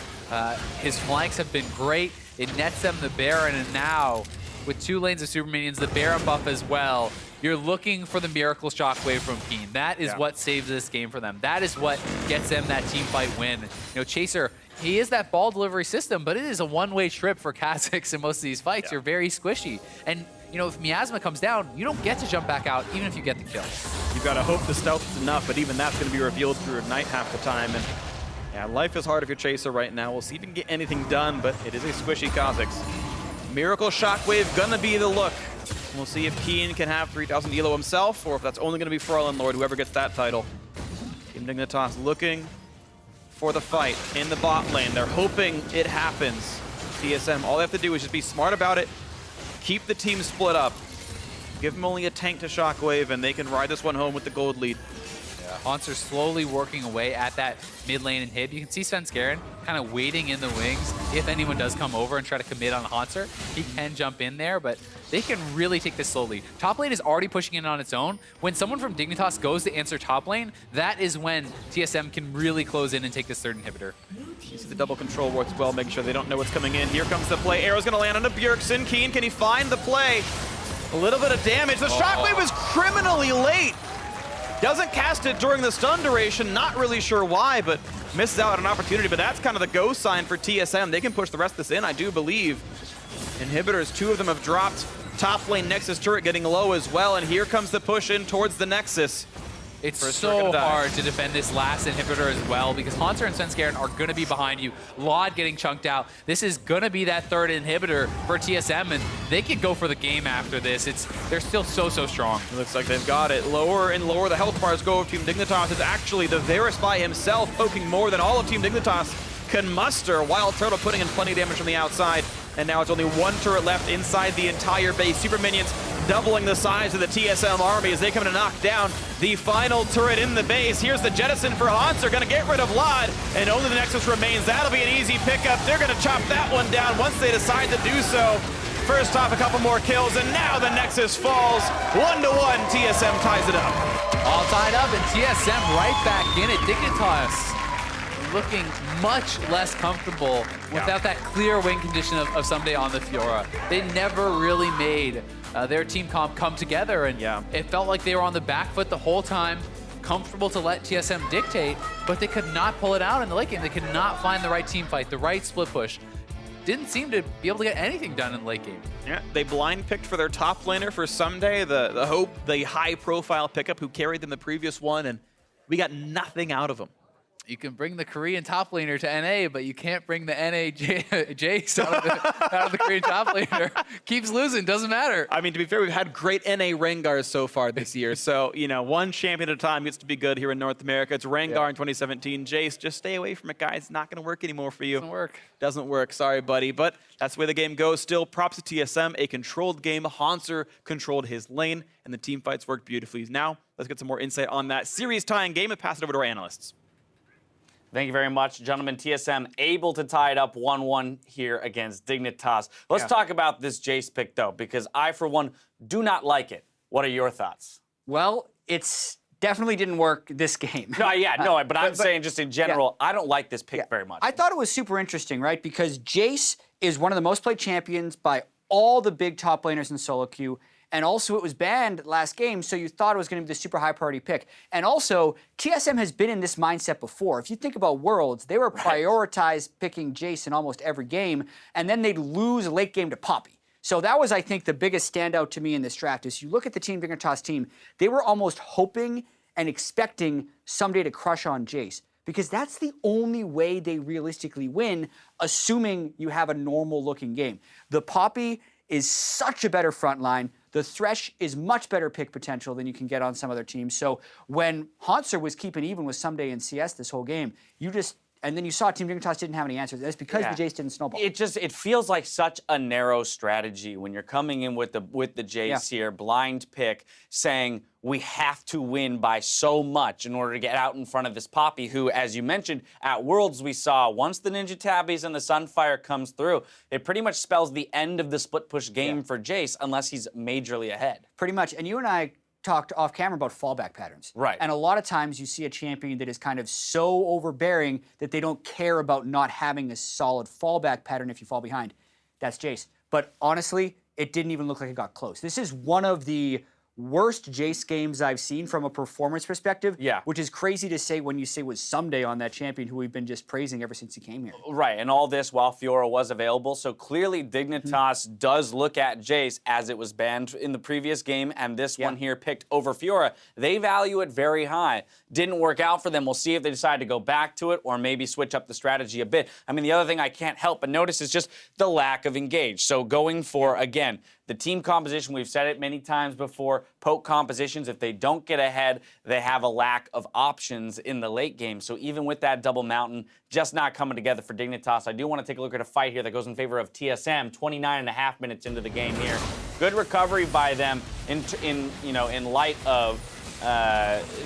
His flanks have been great. It nets them the Baron, and now, with 2 lanes of super minions, the Baron buff as well, you're looking for the Miracle Shockwave from Keen. That is what saves this game for them. That is what gets them that team fight win. Chaser, he is that ball delivery system, but it is a one-way trip for Kha'Zix in most of these fights. You're very squishy. And, if Miasma comes down, you don't get to jump back out, even if you get the kill. You've got to hope the stealth is enough, but even that's going to be revealed through Ignite half the time. And yeah, life is hard if you're Chaser right now. We'll see if you can get anything done, but it is a squishy Kha'Zix. Miracle Shockwave gonna be the look. We'll see if Keen can have 3,000 elo himself, or if that's only gonna be Ferelin Lord, whoever gets that title. Team Dignitas looking for the fight in the bot lane. They're hoping it happens. TSM, all they have to do is just be smart about it, keep the team split up, give them only a tank to Shockwave, and they can ride this one home with the gold lead. Haunter slowly working away at that mid lane inhib. You can see Svenskeren kind of waiting in the wings. If anyone does come over and try to commit on Haunter, he can jump in there, but they can really take this slowly. Top lane is already pushing in on its own. When someone from Dignitas goes to answer top lane, that is when TSM can really close in and take this 3rd inhibitor. You see the double control works well, making sure they don't know what's coming in. Here comes the play. Arrow's going to land on a Bjergsen. Keen, can he find the play? A little bit of damage. The Shockwave was criminally late. Doesn't cast it during the stun duration, not really sure why, but misses out on an opportunity. But that's kind of the go sign for TSM. They can push the rest of this in, I do believe. Inhibitors, 2 of them have dropped. Top lane Nexus turret getting low as well, and here comes the push in towards the Nexus. It's so hard to defend this last inhibitor as well, because Haunter and Svenskeren are going to be behind you. Laud getting chunked out. This is going to be that 3rd inhibitor for TSM, and they could go for the game after this. They're still so strong. It looks like they've got it. Lower and lower the health bars go of Team Dignitas. It's actually the Varus by himself poking more than all of Team Dignitas can muster. Wild Turtle putting in plenty of damage from the outside, and now it's only 1 turret left inside the entire base. Super Minions doubling the size of the TSM army as they come to knock down the final turret in the base. Here's the jettison for Haunter, gonna get rid of Laud, and only the Nexus remains. That'll be an easy pickup. They're gonna chop that one down once they decide to do so. First off, a couple more kills, and now the Nexus falls. 1-1, TSM ties it up. All tied up, and TSM right back in it. Dignitas looking much less comfortable without that clear win condition of someday on the Fiora. They never really made their team comp come together, and it felt like they were on the back foot the whole time, comfortable to let TSM dictate, but they could not pull it out in the late game. They could not find the right team fight, the right split push. Didn't seem to be able to get anything done in the late game. Yeah, they blind picked for their top laner for Someday, the Hope, the high-profile pickup who carried them the previous one, and we got nothing out of them. You can bring the Korean top laner to NA, but you can't bring the NA Jace out of the Korean top laner. Keeps losing, doesn't matter. I mean, to be fair, we've had great NA Rengars so far this year. So, one champion at a time gets to be good here in North America. It's Rengar in 2017. Jace, just stay away from it, guys. It's not going to work anymore for you. Doesn't work. Doesn't work. Sorry, buddy. But that's the way the game goes. Still, props to TSM. A controlled game. Haunter controlled his lane, and the team fights worked beautifully. Now, let's get some more insight on that series-tying game and pass it over to our analysts. Thank you very much, gentlemen. TSM able to tie it up 1-1 here against Dignitas. Let's talk about this Jace pick, though, because I, for one, do not like it. What are your thoughts? Well, it's definitely didn't work this game. No, but I'm saying just in general, I don't like this pick very much. I thought it was super interesting, right? Because Jace is one of the most played champions by all the big top laners in solo queue. And also, it was banned last game, so you thought it was going to be the super high priority pick. And also, TSM has been in this mindset before. If you think about Worlds, they were prioritized picking Jace in almost every game, and then they'd lose a late game to Poppy. So that was, I think, the biggest standout to me in this draft. Is you look at the Team Dignitas team, they were almost hoping and expecting someday to crush on Jace, because that's the only way they realistically win, assuming you have a normal-looking game. The Poppy is such a better front line. The Thresh is much better pick potential than you can get on some other teams. So when Haunter was keeping even with Someday in CS this whole game, and then you saw Team Dignitas didn't have any answers. That's because the Jace didn't snowball. It feels like such a narrow strategy when you're coming in with the Jace here, blind pick, saying we have to win by so much in order to get out in front of this Poppy, who, as you mentioned, at Worlds we saw once the Ninja Tabbies and the Sunfire comes through, it pretty much spells the end of the split push game for Jace unless he's majorly ahead. Pretty much. And you and I talked off camera about fallback patterns. Right. And a lot of times you see a champion that is kind of so overbearing that they don't care about not having a solid fallback pattern if you fall behind. that's Jace. But honestly, it didn't even look like it got close. This is one of the worst Jace games I've seen from a performance perspective. Yeah. Which is crazy to say when you say was Someday on that champion who we've been just praising ever since he came here. Right, and all this while Fiora was available. So clearly Dignitas does look at Jace as it was banned in the previous game, and this one here picked over Fiora. They value it very high. Didn't work out for them. We'll see if they decide to go back to it or maybe switch up the strategy a bit. I mean, the other thing I can't help but notice is just the lack of engage. So going for, again, the team composition, we've said it many times before, poke compositions, if they don't get ahead, they have a lack of options in the late game. So even with that double mountain, just not coming together for Dignitas. I do want to take a look at a fight here that goes in favor of TSM, 29.5 minutes into the game here. Good recovery by them in light of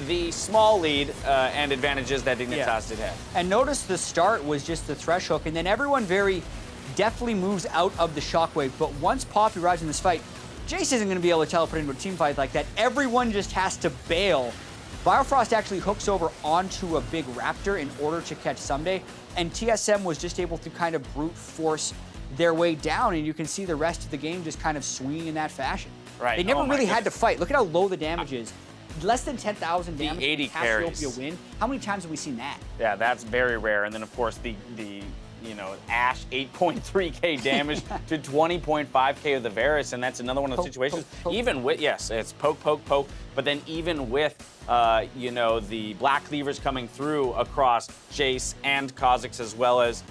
the small lead and advantages that Dignitas did have. And notice the start was just the thresh hook, and then everyone very definitely moves out of the shockwave. But once Poppy arrives in this fight, Jace isn't going to be able to teleport into a team fight like that. Everyone just has to bail. Biofrost actually hooks over onto a big raptor in order to catch Someday, and TSM was just able to kind of brute force their way down, and you can see the rest of the game just kind of swinging in that fashion. Right. They never really had to fight. Look at how low the damage is. Less than 10,000 damage. The 80 carries. Win. How many times have we seen that? Yeah, that's very rare. And then, of course, the Ashe 8.3k damage to 20.5k of the Varus, and that's another one of those situations. Poke. Even with, yes, it's poke, but then even with, the Black Cleavers coming through across Jace and Kha'Zix, as well as,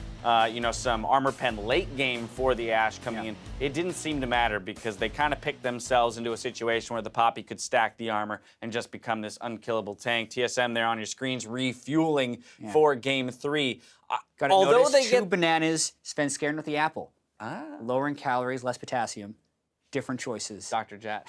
some armor pen late game for the Ashe coming in, it didn't seem to matter because they kind of picked themselves into a situation where the Poppy could stack the armor and just become this unkillable tank. TSM there on your screens refueling for game 3. Although notice they get bananas, Sven scared with the apple. Lowering calories, less potassium. Different choices. Dr. Jat.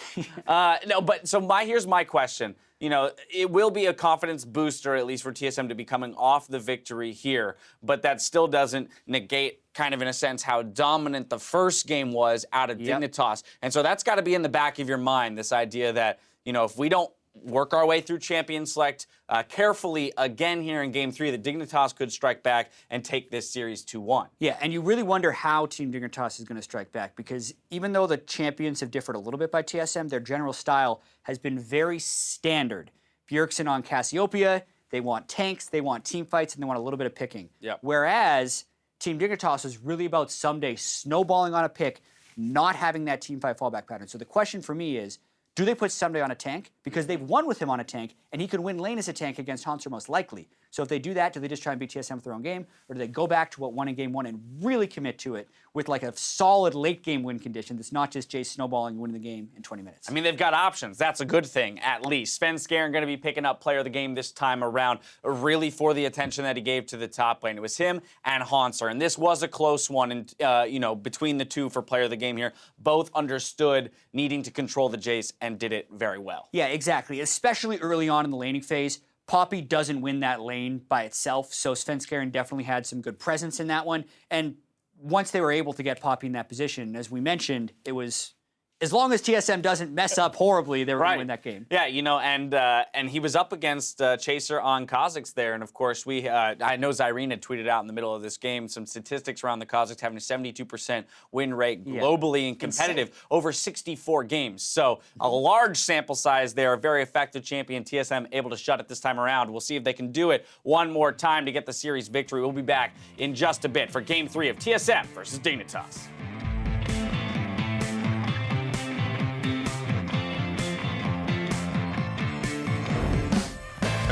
No, but so here's my question. It will be a confidence booster, at least for TSM, to be coming off the victory here, but that still doesn't negate, kind of in a sense, how dominant the first game was out of Dignitas. And so that's got to be in the back of your mind, this idea that, if we don't work our way through champion select carefully again here in game 3, the Dignitas could strike back and take this series 2-1. Yeah, and you really wonder how Team Dignitas is going to strike back, because even though the champions have differed a little bit by TSM, their general style has been very standard. Bjergsen on Cassiopeia, they want tanks, they want team fights, and they want a little bit of picking. Yep. Whereas Team Dignitas is really about Someday snowballing on a pick, not having that team fight fallback pattern. So the question for me is, do they put Someday on a tank? Because they've won with him on a tank, and he can win lane as a tank against Hanser most likely. So if they do that, do they just try and beat TSM with their own game? Or do they go back to what won in game 1 and really commit to it with like a solid late game win condition that's not just Jace snowballing and winning the game in 20 minutes? I mean, they've got options. That's a good thing, at least. Sven Skaren going to be picking up player of the game this time around, really for the attention that he gave to the top lane. It was him and Hanser, and this was a close one, and between the two for player of the game here. Both understood needing to control the Jace and did it very well. Yeah, exactly. Especially early on in the laning phase. Poppy doesn't win that lane by itself, so Sven Skaren definitely had some good presence in that one. And once they were able to get Poppy in that position, as we mentioned, it was, as long as TSM doesn't mess up horribly, they were going to win that game. Yeah, and he was up against Chaser on Kha'Zix there, and of course I know Zyrene had tweeted out in the middle of this game some statistics around the Kha'Zix having a 72% win rate globally and competitive over 64 games. So a large sample size there, a very effective champion. TSM able to shut it this time around. We'll see if they can do it one more time to get the series victory. We'll be back in just a bit for Game 3 of TSM versus Dignitas.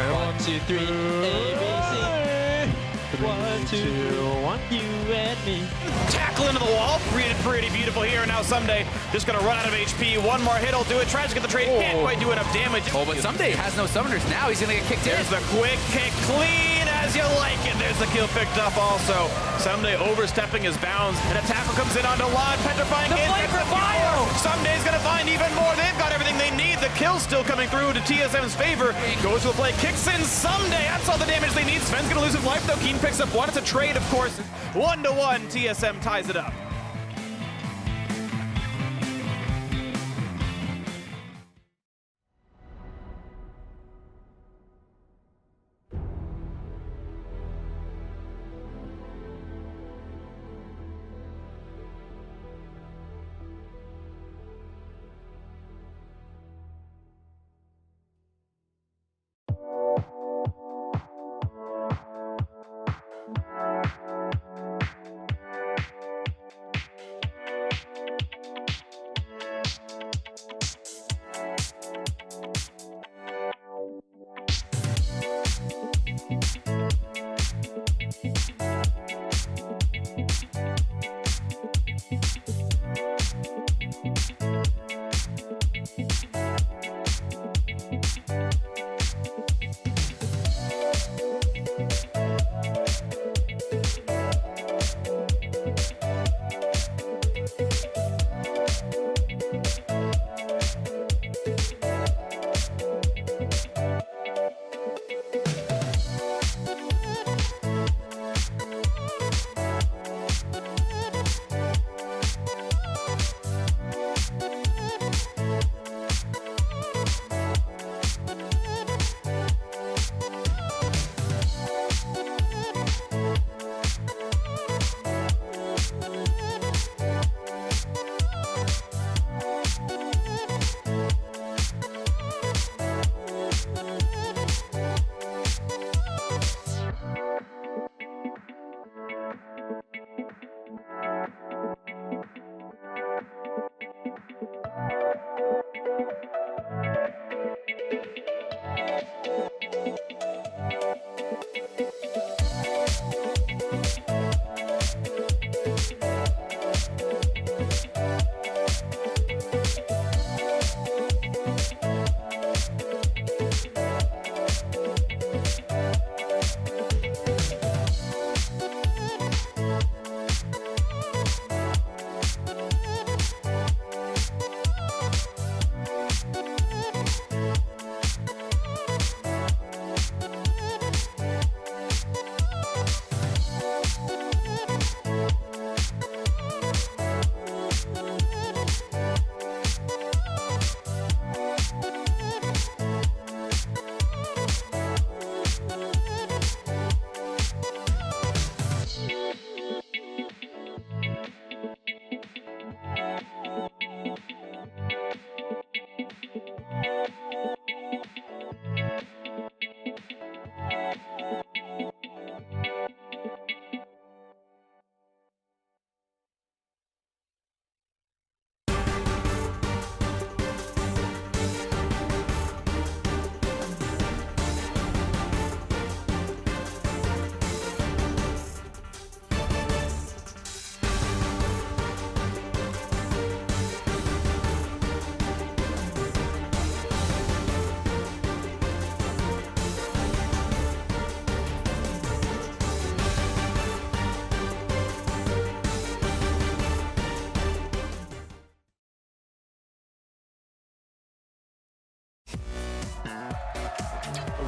1, 2, 3, ABC. 1, 2, 1, you and me. Tackle into the wall, pretty beautiful here. Now Someday just gonna run out of HP. One more hit will do it. Tries to get the trade, can't quite do enough damage. Oh, but Someday has no summoners now. He's gonna get kicked in. There's the quick kick, clean as you like it. There's the kill picked up also. Someday overstepping his bounds, and a tackle comes in onto Lod, petrifying the flame for fire. Someday's gonna find even more. They've got everything they need. The kill's still coming through to TSM's favor. Goes to the play, kicks in Someday. That's all the damage they need. Sven's gonna lose his life though. Keen picks up one. It's a trade, of course. 1-1. TSM ties it up.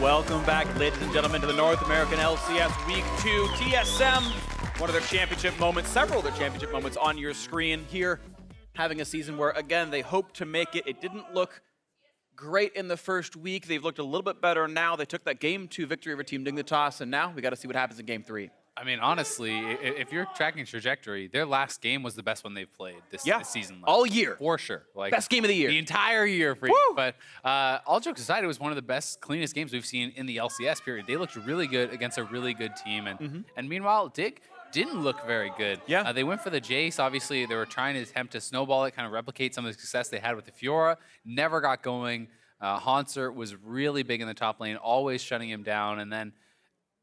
Welcome back, ladies and gentlemen, to the North American LCS Week 2 TSM. One of their championship moments, several of their championship moments on your screen here, having a season where, again, they hope to make it. It didn't look great in the first week. They've looked a little bit better now. They took that Game 2 victory over Team Dignitas, and now we got to see what happens in Game 3. I mean, honestly, if you're tracking trajectory, their last game was the best one they've played this season. All year. For sure. Like, best game of the year. The entire year for you. But all jokes aside, it was one of the best, cleanest games we've seen in the LCS period. They looked really good against a really good team. And meanwhile, Dig didn't look very good. Yeah. They went for the Jace. Obviously, they were trying to attempt to snowball it, kind of replicate some of the success they had with the Fiora. Never got going. Hansert was really big in the top lane, always shutting him down. And then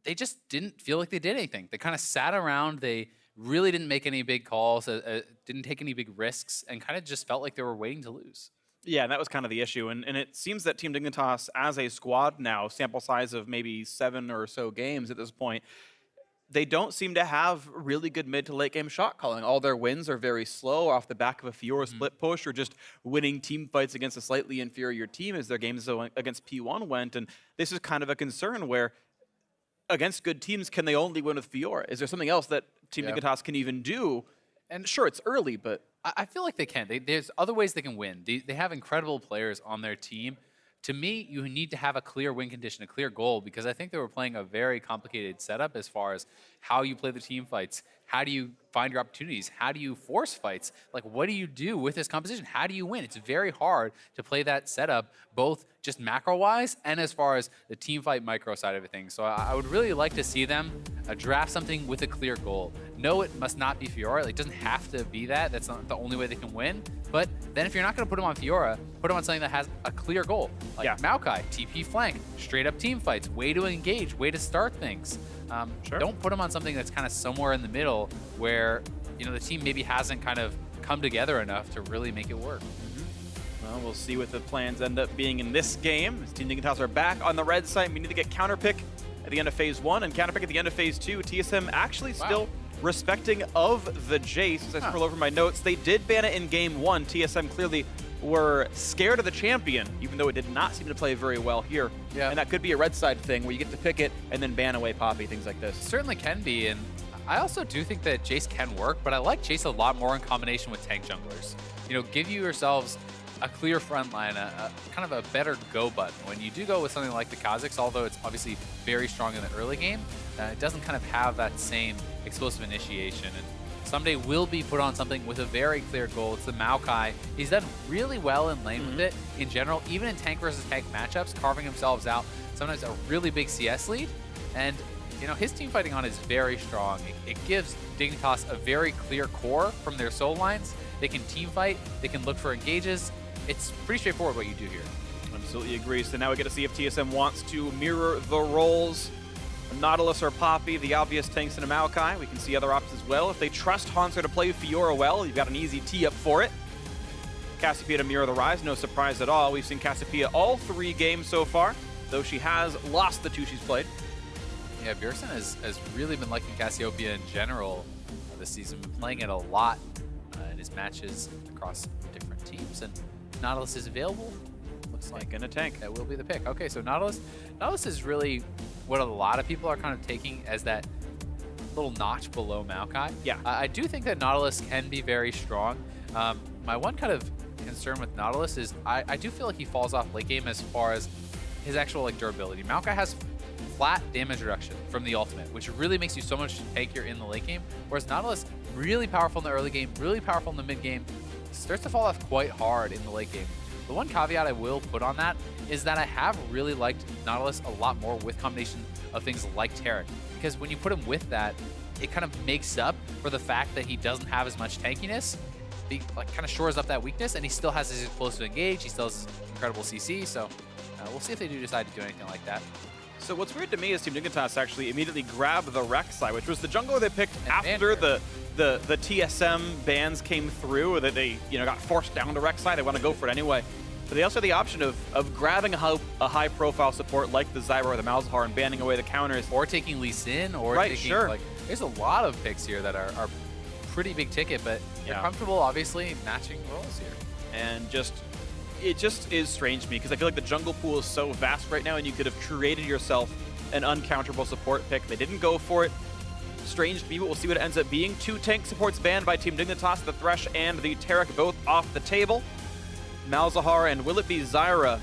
they just didn't feel like they did anything. They kind of sat around. They really didn't make any big calls, didn't take any big risks, and kind of just felt like they were waiting to lose. Yeah, and that was kind of the issue. And it seems that Team Dignitas, as a squad now, sample size of maybe 7 or so games at this point, they don't seem to have really good mid to late game shot calling. All their wins are very slow off the back of a Fiora split push or just winning team fights against a slightly inferior team as their games against P1 went. And this is kind of a concern where against good teams, can they only win with Fiora? Is there something else that Team Dignitas can even do? And sure, it's early, but I feel like they can. There's other ways they can win. They have incredible players on their team. To me, you need to have a clear win condition, a clear goal, because I think they were playing a very complicated setup as far as how you play the team fights. How do you find your opportunities? How do you force fights? Like, what do you do with this composition? How do you win? It's very hard to play that setup, both just macro-wise and as far as the team fight micro side of things. So I would really like to see them draft something with a clear goal. No, it must not be Fiora. It doesn't have to be that. That's not the only way they can win. But then if you're not going to put them on Fiora, put them on something that has a clear goal. Like Maokai, TP flank, straight up team fights, way to engage, way to start things. Don't put them on something that's kind of somewhere in the middle where, you know, the team maybe hasn't kind of come together enough to really make it work. Well, we'll see what the plans end up being in this game. As Team Dignitas are back on the red side, we need to get counterpick at the end of Phase 1 and counterpick at the end of Phase 2. TSM actually still respecting of the Jace. As I scroll over my notes, they did ban it in Game 1. TSM clearly were scared of the champion, even though it did not seem to play very well here. And that could be a red side thing where you get to pick it and then ban away Poppy, things like this. Certainly can be, and I also do think that Jace can work, but I like Jace a lot more in combination with tank junglers. You know, give yourselves a clear front line, a kind of a better go button. When you do go with something like the Kazakhs, although it's obviously very strong in the early game, it doesn't kind of have that same explosive initiation. And someday will be put on something with a very clear goal. It's the Maokai. He's done really well in lane with it in general, even in tank versus tank matchups, carving themselves out sometimes a really big CS lead. And you know, his team fighting on is very strong. It gives Dignitas a very clear core from their soul lines. They can team fight, they can look for engages. It's pretty straightforward what you do here. Absolutely agree. So now we get to see if TSM wants to mirror the roles. Nautilus or Poppy, the obvious tanks in a Maokai. We can see other options as well. If they trust Hansard to play Fiora well, you've got an easy tee up for it. Cassiopeia to mirror the Rise, no surprise at all. We've seen Cassiopeia all 3 games so far, though she has lost the 2 she's played. Yeah, Bjergsen has really been liking Cassiopeia in general this season. Been playing it a lot in his matches across different teams, and Nautilus is available. Looks like in a tank. That will be the pick. Okay, so Nautilus is really what a lot of people are kind of taking as that little notch below Maokai. Yeah. I do think that Nautilus can be very strong. My one kind of concern with Nautilus is I do feel like he falls off late game as far as his actual like durability. Maokai has flat damage reduction from the ultimate, which really makes you so much tankier in the late game, whereas Nautilus, really powerful in the early game, really powerful in the mid game, starts to fall off quite hard in the late game. The one caveat I will put on that is that I have really liked Nautilus a lot more with combination of things like Taric, because when you put him with that, it kind of makes up for the fact that he doesn't have as much tankiness. He like kind of shores up that weakness, and he still has his explosive engage, he still has his incredible CC, so we'll see if they do decide to do anything like that. So what's weird to me is Team Dignitas actually immediately grabbed the Rek'Sai, which was the jungler they picked after the TSM bans came through, or that they got forced down to Rek'Sai. They want to go for it anyway. But they also have the option of grabbing a high-profile support like the Zyra or the Malzahar and banning away the counters. Or taking Lee Sin, or taking, like, there's a lot of picks here that are pretty big ticket, but they're comfortable, obviously, matching roles here. And just it just is strange to me because I feel like the jungle pool is so vast right now, and you could have created yourself an uncounterable support pick. They didn't go for it. Strange to me, but we'll see what it ends up being. 2 tank supports banned by Team Dignitas, the Thresh and the Tarek both off the table. Malzahar and will it be Zyra,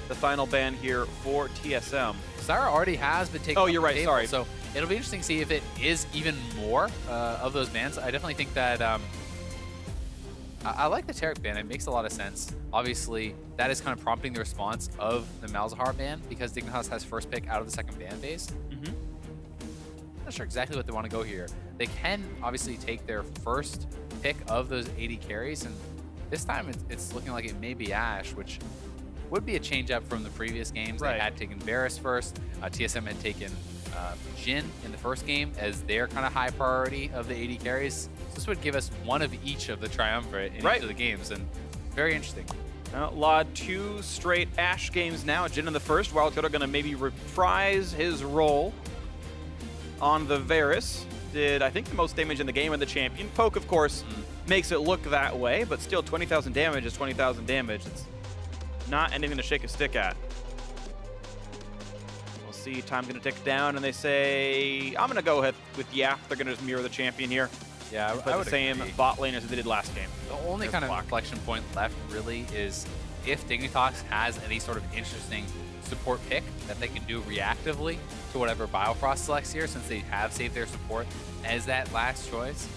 the final ban here for TSM? Zyra already has been taken. Oh, you're right. Table, Sorry. So it'll be interesting to see if it is even more of those bans. I definitely think that I like the Tarek ban. It makes a lot of sense. Obviously, that is kind of prompting the response of the Malzahar ban because Dignitas has first pick out of the second ban phase. Not sure exactly what they want to go here. They can obviously take their first pick of those 80 carries, and this time it's looking like it may be Ashe, which would be a change up from the previous games. They had taken Varus first. TSM had taken Jhin in the first game as their kind of high priority of the 80 carries. So this would give us one of each of the triumvirate in each of the games, and very interesting. Outlawed 2 straight Ashe games now. Jhin in the first. Wildcard going to maybe reprise his role on the Varus. Did, I think, the most damage in the game of the champion. Poke, of course, makes it look that way, but still 20,000 damage is 20,000 damage. It's not anything to shake a stick at. We'll see. Time's going to tick down, and they say, I'm going to go ahead with Yap. They're going to just mirror the champion here. Yeah, I would the same bot lane as they did last game. The only kind of inflection point left, really, is if Dignitas has any sort of interesting support pick that they can do reactively to whatever Biofrost selects here, since they have saved their support as that last choice.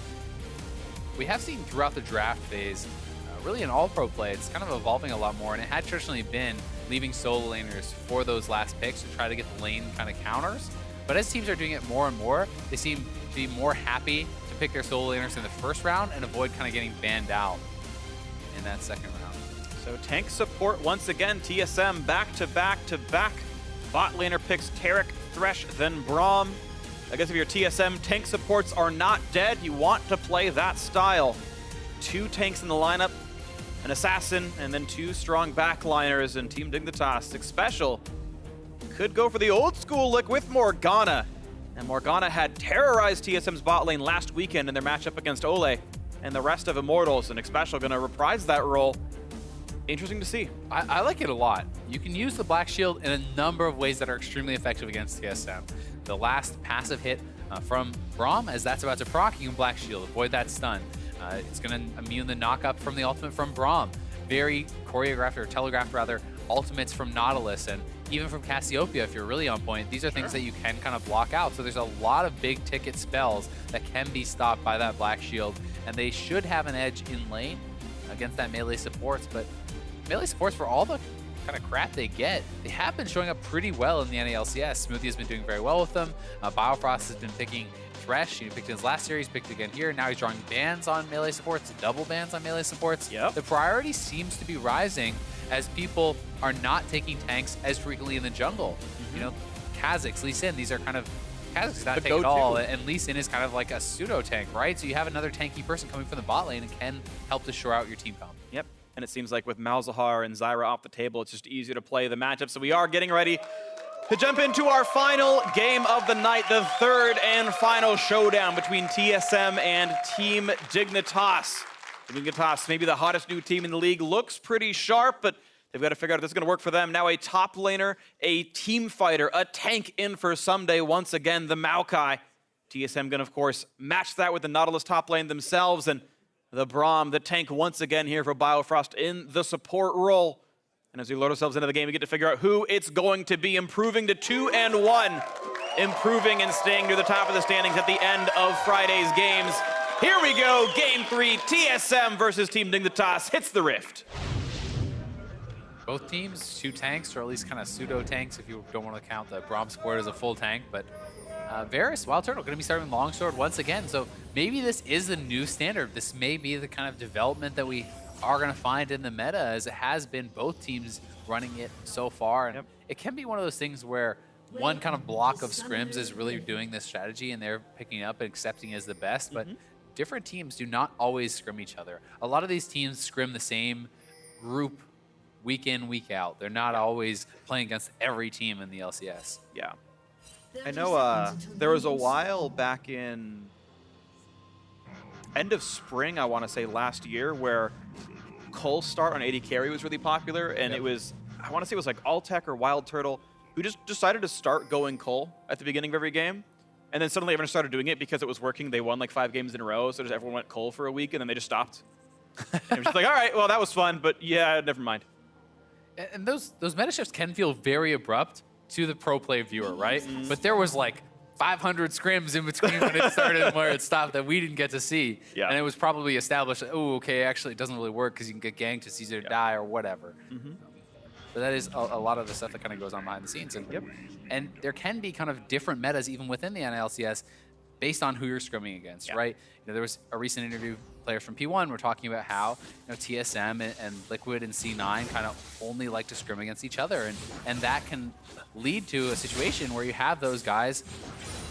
We have seen throughout the draft phase, really in all pro play, it's kind of evolving a lot more, and it had traditionally been leaving solo laners for those last picks to try to get the lane kind of counters. But as teams are doing it more and more, they seem to be more happy to pick their solo laners in the first round and avoid kind of getting banned out in that second round. So tank support once again. TSM back to back to back. Bot laner picks Tarek, Thresh, then Braum. I guess if your TSM tank supports are not dead, you want to play that style. 2 tanks in the lineup, an assassin, and then 2 strong backliners. And Team Dignitas, 6 special, could go for the old school look with Morgana. And Morgana had terrorized TSM's bot lane last weekend in their matchup against Ole and the rest of Immortals, and Special going to reprise that role. Interesting to see. I like it a lot. You can use the Black Shield in a number of ways that are extremely effective against TSM. The last passive hit from Braum, as that's about to proc, you can Black Shield, avoid that stun. It's going to immune the knockup from the ultimate from Braum. Very choreographed, or telegraphed rather, ultimates from Nautilus, and even from Cassiopeia if you're really on point. These are things that you can kind of block out. So there's a lot of big ticket spells that can be stopped by that Black Shield, and they should have an edge in lane against that melee supports. But melee supports, for all the kind of crap they get, they have been showing up pretty well in the NALCS. Smoothie has been doing very well with them. Biofrost has been picking Thresh. He picked in his last series, picked again here. Now he's drawing bans on melee supports, double bans on melee supports. The priority seems to be rising as people are not taking tanks as frequently in the jungle. You know, Kha'Zix, Lee Sin, these are kind of, Kha'Zix is not a tank at all, and Lee Sin is kind of like a pseudo tank, right? So you have another tanky person coming from the bot lane and can help to shore out your team comp. Yep. And it seems like with Malzahar and Zyra off the table, it's just easier to play the matchup. So we are getting ready to jump into our final game of the night, the third and final showdown between TSM and Team Dignitas. Dignitas, maybe the hottest new team in the league, looks pretty sharp, but they've got to figure out if this is going to work for them. Now a top laner, a team fighter, a tank in for someday once again, the Maokai. TSM going to, of course, match that with the Nautilus top lane themselves, and the Braum, the tank once again here for Biofrost in the support role. And as we load ourselves into the game, we get to figure out who it's going to be, improving to 2-1, improving and staying near the top of the standings at the end of Friday's games. Here we go, Game 3, TSM versus Team Dignitas hits the rift. Both teams, 2 tanks, or at least kind of pseudo tanks if you don't want to count the Braum squad as a full tank, but Varus, Wild Turtle, going to be starting Longsword once again, so maybe this is the new standard. This may be the kind of development that we are going to find in the meta, as it has been both teams running it so far. And it can be one of those things where one kind of block of scrims is really doing this strategy and they're picking up and accepting as the best, but different teams do not always scrim each other. A lot of these teams scrim the same group week in, week out. They're not always playing against every team in the LCS. Yeah. I know there was a while back in end of spring, I want to say last year, where Cole start on AD carry was really popular, and it was, I want to say it was like Alltech or Wild Turtle who just decided to start going Cole at the beginning of every game. And then suddenly everyone started doing it because it was working. They won like 5 games in a row, so just everyone went Cole for a week, and then they just stopped. And it was just like, all right, well, that was fun, but yeah, never mind. And those meta shifts can feel very abrupt to the pro play viewer, right? But there was like 500 scrims in between when it started and where it stopped that we didn't get to see. And it was probably established, oh, okay, actually it doesn't really work because you can get ganked, it's easier to die or whatever. But that is a lot of the stuff that kind of goes on behind the scenes. And there can be kind of different metas even within the NLCS based on who you're scrimming against, right? You know, there was a recent interview, players from P1 were talking about how TSM and Liquid and C9 kind of only like to scrim against each other. And that can lead to a situation where you have those guys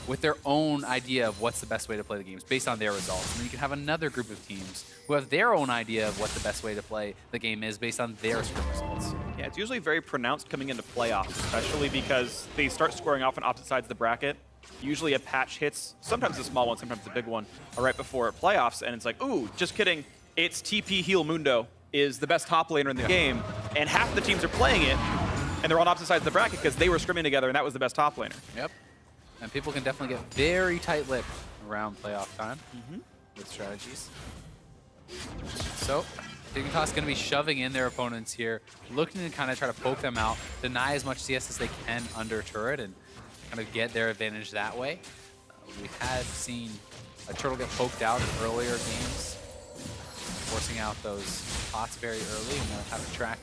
with their own idea of what's the best way to play the games based on their results. And then you can have another group of teams who have their own idea of what the best way to play the game is based on their scrim results. Yeah, it's usually very pronounced coming into playoffs, especially because they start scoring off on opposite sides of the bracket. Usually a patch hits, sometimes a small one, sometimes a big one, right before playoffs, and it's like, ooh, just kidding, it's TP Heal Mundo is the best top laner in the game, and half the teams are playing it, and they're on opposite sides of the bracket because they were scrimming together, and that was the best top laner. Yep. And people can definitely get very tight-lipped around playoff time with strategies. So, Dignitas going to be shoving in their opponents here, looking to kind of try to poke them out, deny as much CS as they can under turret, and kind of get their advantage that way. We had seen a turtle get poked out in earlier games, forcing out those pots very early, and we'll have to track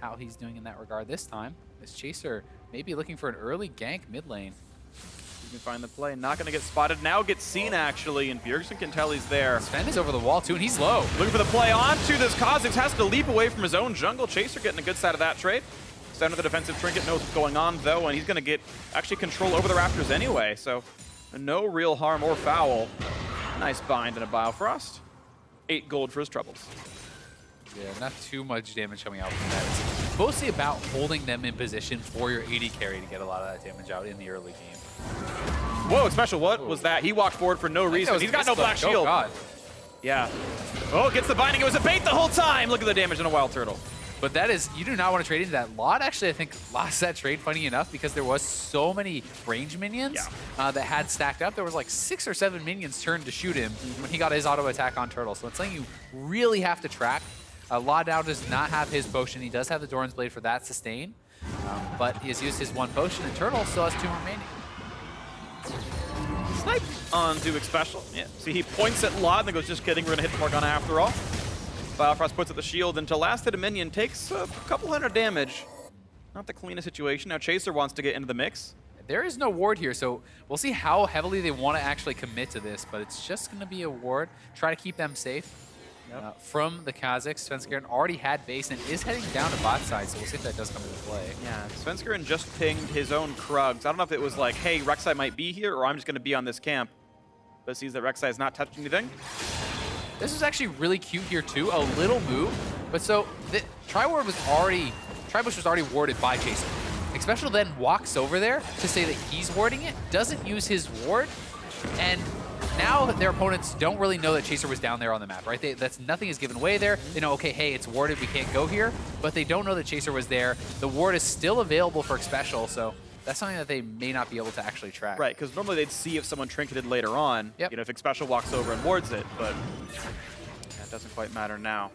how he's doing in that regard this time. This Chaser may be looking for an early gank mid lane. You can find the play, not going to get spotted. Now gets seen, actually, and Bjergsen can tell he's there. Sven is over the wall, too, and he's low. Looking for the play onto this. Kha'Zix has to leap away from his own jungle. Chaser getting a good side of that trade. Center of the defensive trinket knows what's going on, though, and he's going to get actually control over the Raptors anyway, so no real harm or foul. Nice bind and a Biofrost. 8 gold for his troubles. Yeah, not too much damage coming out from that. It's mostly about holding them in position for your AD carry to get a lot of that damage out in the early game. Whoa, Special, what was that? He walked forward for no reason. He's got no black shield. Oh, God. Yeah. Oh, gets the binding. It was a bait the whole time. Look at the damage on a Wild Turtle. But that is, you do not want to trade into that. Lot actually, I think, lost that trade, funny enough, because there was so many range minions that had stacked up. There was like 6 or 7 minions turned to shoot him when he got his auto attack on Turtle. So it's something you really have to track. Lawdow does not have his potion. He does have the Doran's Blade for that sustain, but he has used his 1 potion, and Turtle still has 2 remaining. Snipe on Dubik Special. Yeah. See, he points at Laud and then goes, just kidding, we're going to hit the Morgana after all. Biofrost puts up the shield, and to last hit a minion takes a couple hundred damage. Not the cleanest situation. Now Chaser wants to get into the mix. There is no ward here, so we'll see how heavily they want to actually commit to this, but it's just going to be a ward. Try to keep them safe. From the Kha'Zix, Svenskeren already had base and is heading down to bot side, so we'll see if that does come into play. Yeah, Svenskeren just pinged his own Krugs. I don't know if it was like, hey, Rek'Sai might be here, or I'm just going to be on this camp. But sees that Rek'Sai is not touching anything. This is actually really cute here too, a little move. But so, the Tribush was already warded by Chaser. Xpecial then walks over there to say that he's warding it, doesn't use his ward, and now their opponents don't really know that Chaser was down there on the map, right? Nothing is given away there. They know, okay, hey, it's warded, we can't go here, but they don't know that Chaser was there. The ward is still available for Xpecial, so that's something that they may not be able to actually track. Right, because normally they'd see if someone trinketed later on, you know, if Xpecial walks over and wards it, but that doesn't quite matter now.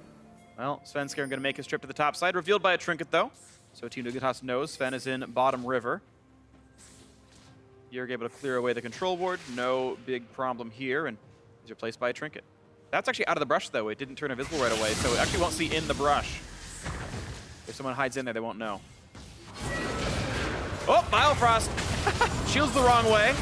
Well, Svenskeren going to make his trip to the top side, revealed by a trinket though. So Team Dignitas knows Sven is in bottom river. You're able to clear away the control ward, no big problem here, and he's replaced by a trinket. That's actually out of the brush though, it didn't turn invisible right away, so it actually won't see in the brush. If someone hides in there, they won't know. Oh, Biofrost! Shields the wrong way.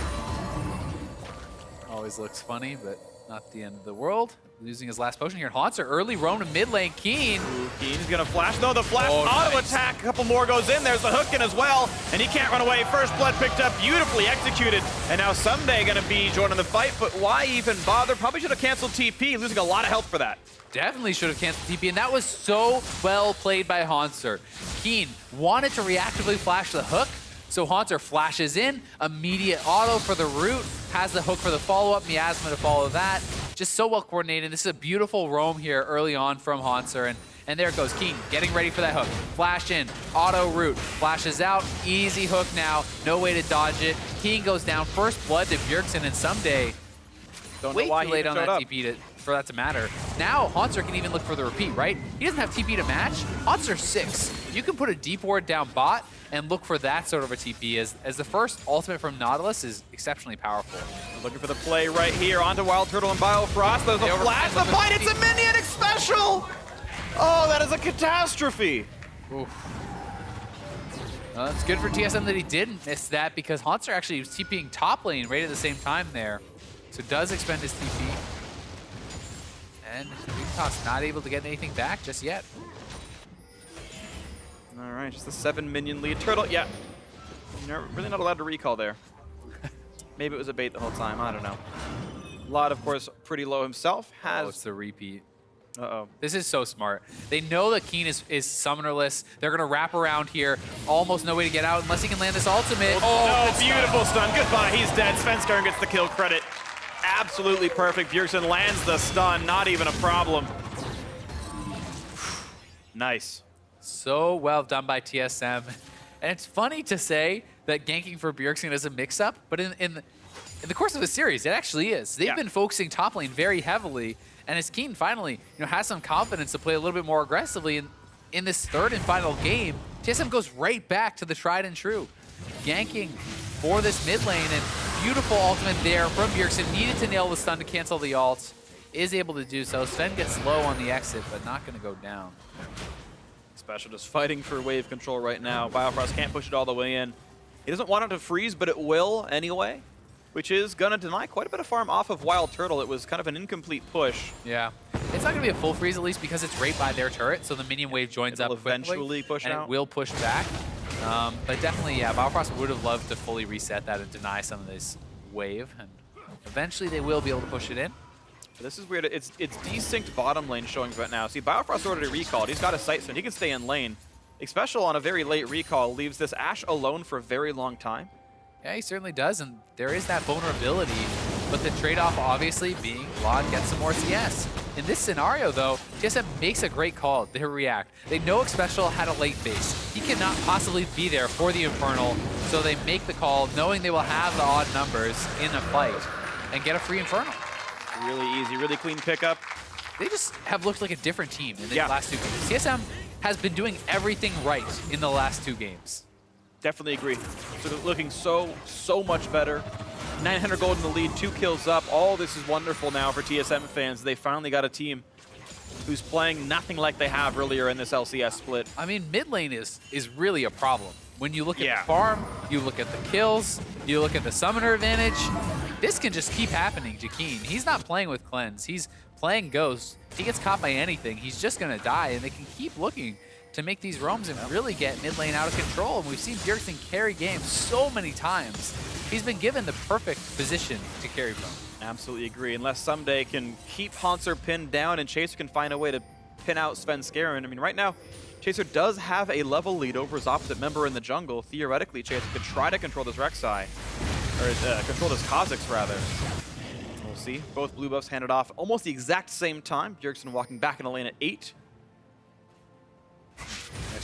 Always looks funny, but not the end of the world. Losing his last potion here. Hauntzer early roam to mid lane. Keen. Keen's gonna flash. No, the flash auto attack. A couple more goes in. There's the hook in as well. And he can't run away. First blood picked up, beautifully executed. And now Someday gonna be joining the fight, but why even bother? Probably should have canceled TP, losing a lot of health for that. Definitely should have canceled TP, and that was so well played by Hauntzer. Keen wanted to reactively flash the hook, so Hauntzer flashes in, immediate auto for the root, has the hook for the follow-up, Miasma to follow that. Just so well coordinated. This is a beautiful roam here early on from Hauntzer, and And there goes Keen, getting ready for that hook. Flash in, auto root, flashes out, easy hook now, no way to dodge it. Keen goes down, first blood to Bjergsen, and someday, Don't know way why too he late even on showed that up. TP for that to matter. Now, Haunter can even look for the repeat, right? He doesn't have TP to match. Haunter 6. You can put a deep ward down bot and look for that sort of a TP as the first ultimate from Nautilus is exceptionally powerful. Looking for the play right here onto Wild Turtle and Biofrost. There's a flash, the bite, it's a minion, it's special! Oh, that is a catastrophe! Oof. Well, it's good for TSM that he didn't miss that because Haunter actually was TPing top lane right at the same time there. So does expend his TP. And Dignitas not able to get anything back just yet. All right, just a 7 minion lead. Turtle, yeah. You're really not allowed to recall there. Maybe it was a bait the whole time, I don't know. Lot, of course, pretty low himself. Has it's the repeat. Uh-oh. This is so smart. They know that Keen is summonerless. They're going to wrap around here. Almost no way to get out unless he can land this ultimate. Oh, no, beautiful stun. Goodbye, he's dead. Svenskaren gets the kill credit. Absolutely perfect. Bjergsen lands the stun, not even a problem. Nice. So well done by TSM. And it's funny to say that ganking for Bjergsen is a mix-up, but in the course of the series, it actually is. They've been focusing top lane very heavily, and as Keen finally has some confidence to play a little bit more aggressively in this third and final game, TSM goes right back to the tried and true. Ganking for this mid lane, and beautiful ultimate there from Bjergsen. Needed to nail the stun to cancel the ult. Is able to do so. Sven gets low on the exit, but not going to go down. Special just fighting for wave control right now. Biofrost can't push it all the way in. He doesn't want it to freeze, but it will anyway, which is going to deny quite a bit of farm off of Wild Turtle. It was kind of an incomplete push. Yeah. It's not going to be a full freeze, at least, because it's right by their turret, so the minion wave joins up eventually push and out. it will push back. But definitely, yeah, Biofrost would have loved to fully reset that and deny some of this wave, and eventually they will be able to push it in. This is weird. It's desynced bottom lane showing right now. See, Biofrost already recalled. He's got a sight stone. He can stay in lane. Especially on a very late recall, leaves this Ashe alone for a very long time. Yeah, he certainly does, and there is that vulnerability. But the trade-off, obviously, being Vlad gets some more CS. In this scenario, though, TSM makes a great call. They react. They know Xpecial had a late phase. He cannot possibly be there for the Infernal, so they make the call, knowing they will have the odd numbers in a fight, and get a free Infernal. Really easy, really clean pickup. They just have looked like a different team in the last two games. TSM has been doing everything right in the last two games. Definitely agree. So looking so much better. 900 gold in the lead, 2 kills up. All this is wonderful now for TSM fans. They finally got a team who's playing nothing like they have earlier in this LCS split. I mean, mid lane is really a problem. When you look at the farm, you look at the kills, you look at the summoner advantage, this can just keep happening to Keen. He's not playing with Cleanse, he's playing Ghost. If he gets caught by anything, he's just gonna die, and they can keep looking to make these roams and really get mid lane out of control. And we've seen Bjergsen carry games so many times. He's been given the perfect position to carry from. Absolutely agree. Unless someday can keep Haunter pinned down and Chaser can find a way to pin out Svenskaren. I mean, right now, Chaser does have a level lead over his opposite member in the jungle. Theoretically, Chaser could try to control this Rek'Sai, or control this Kha'Zix, rather. We'll see. Both blue buffs handed off almost the exact same time. Bjergsen walking back in the lane at 8.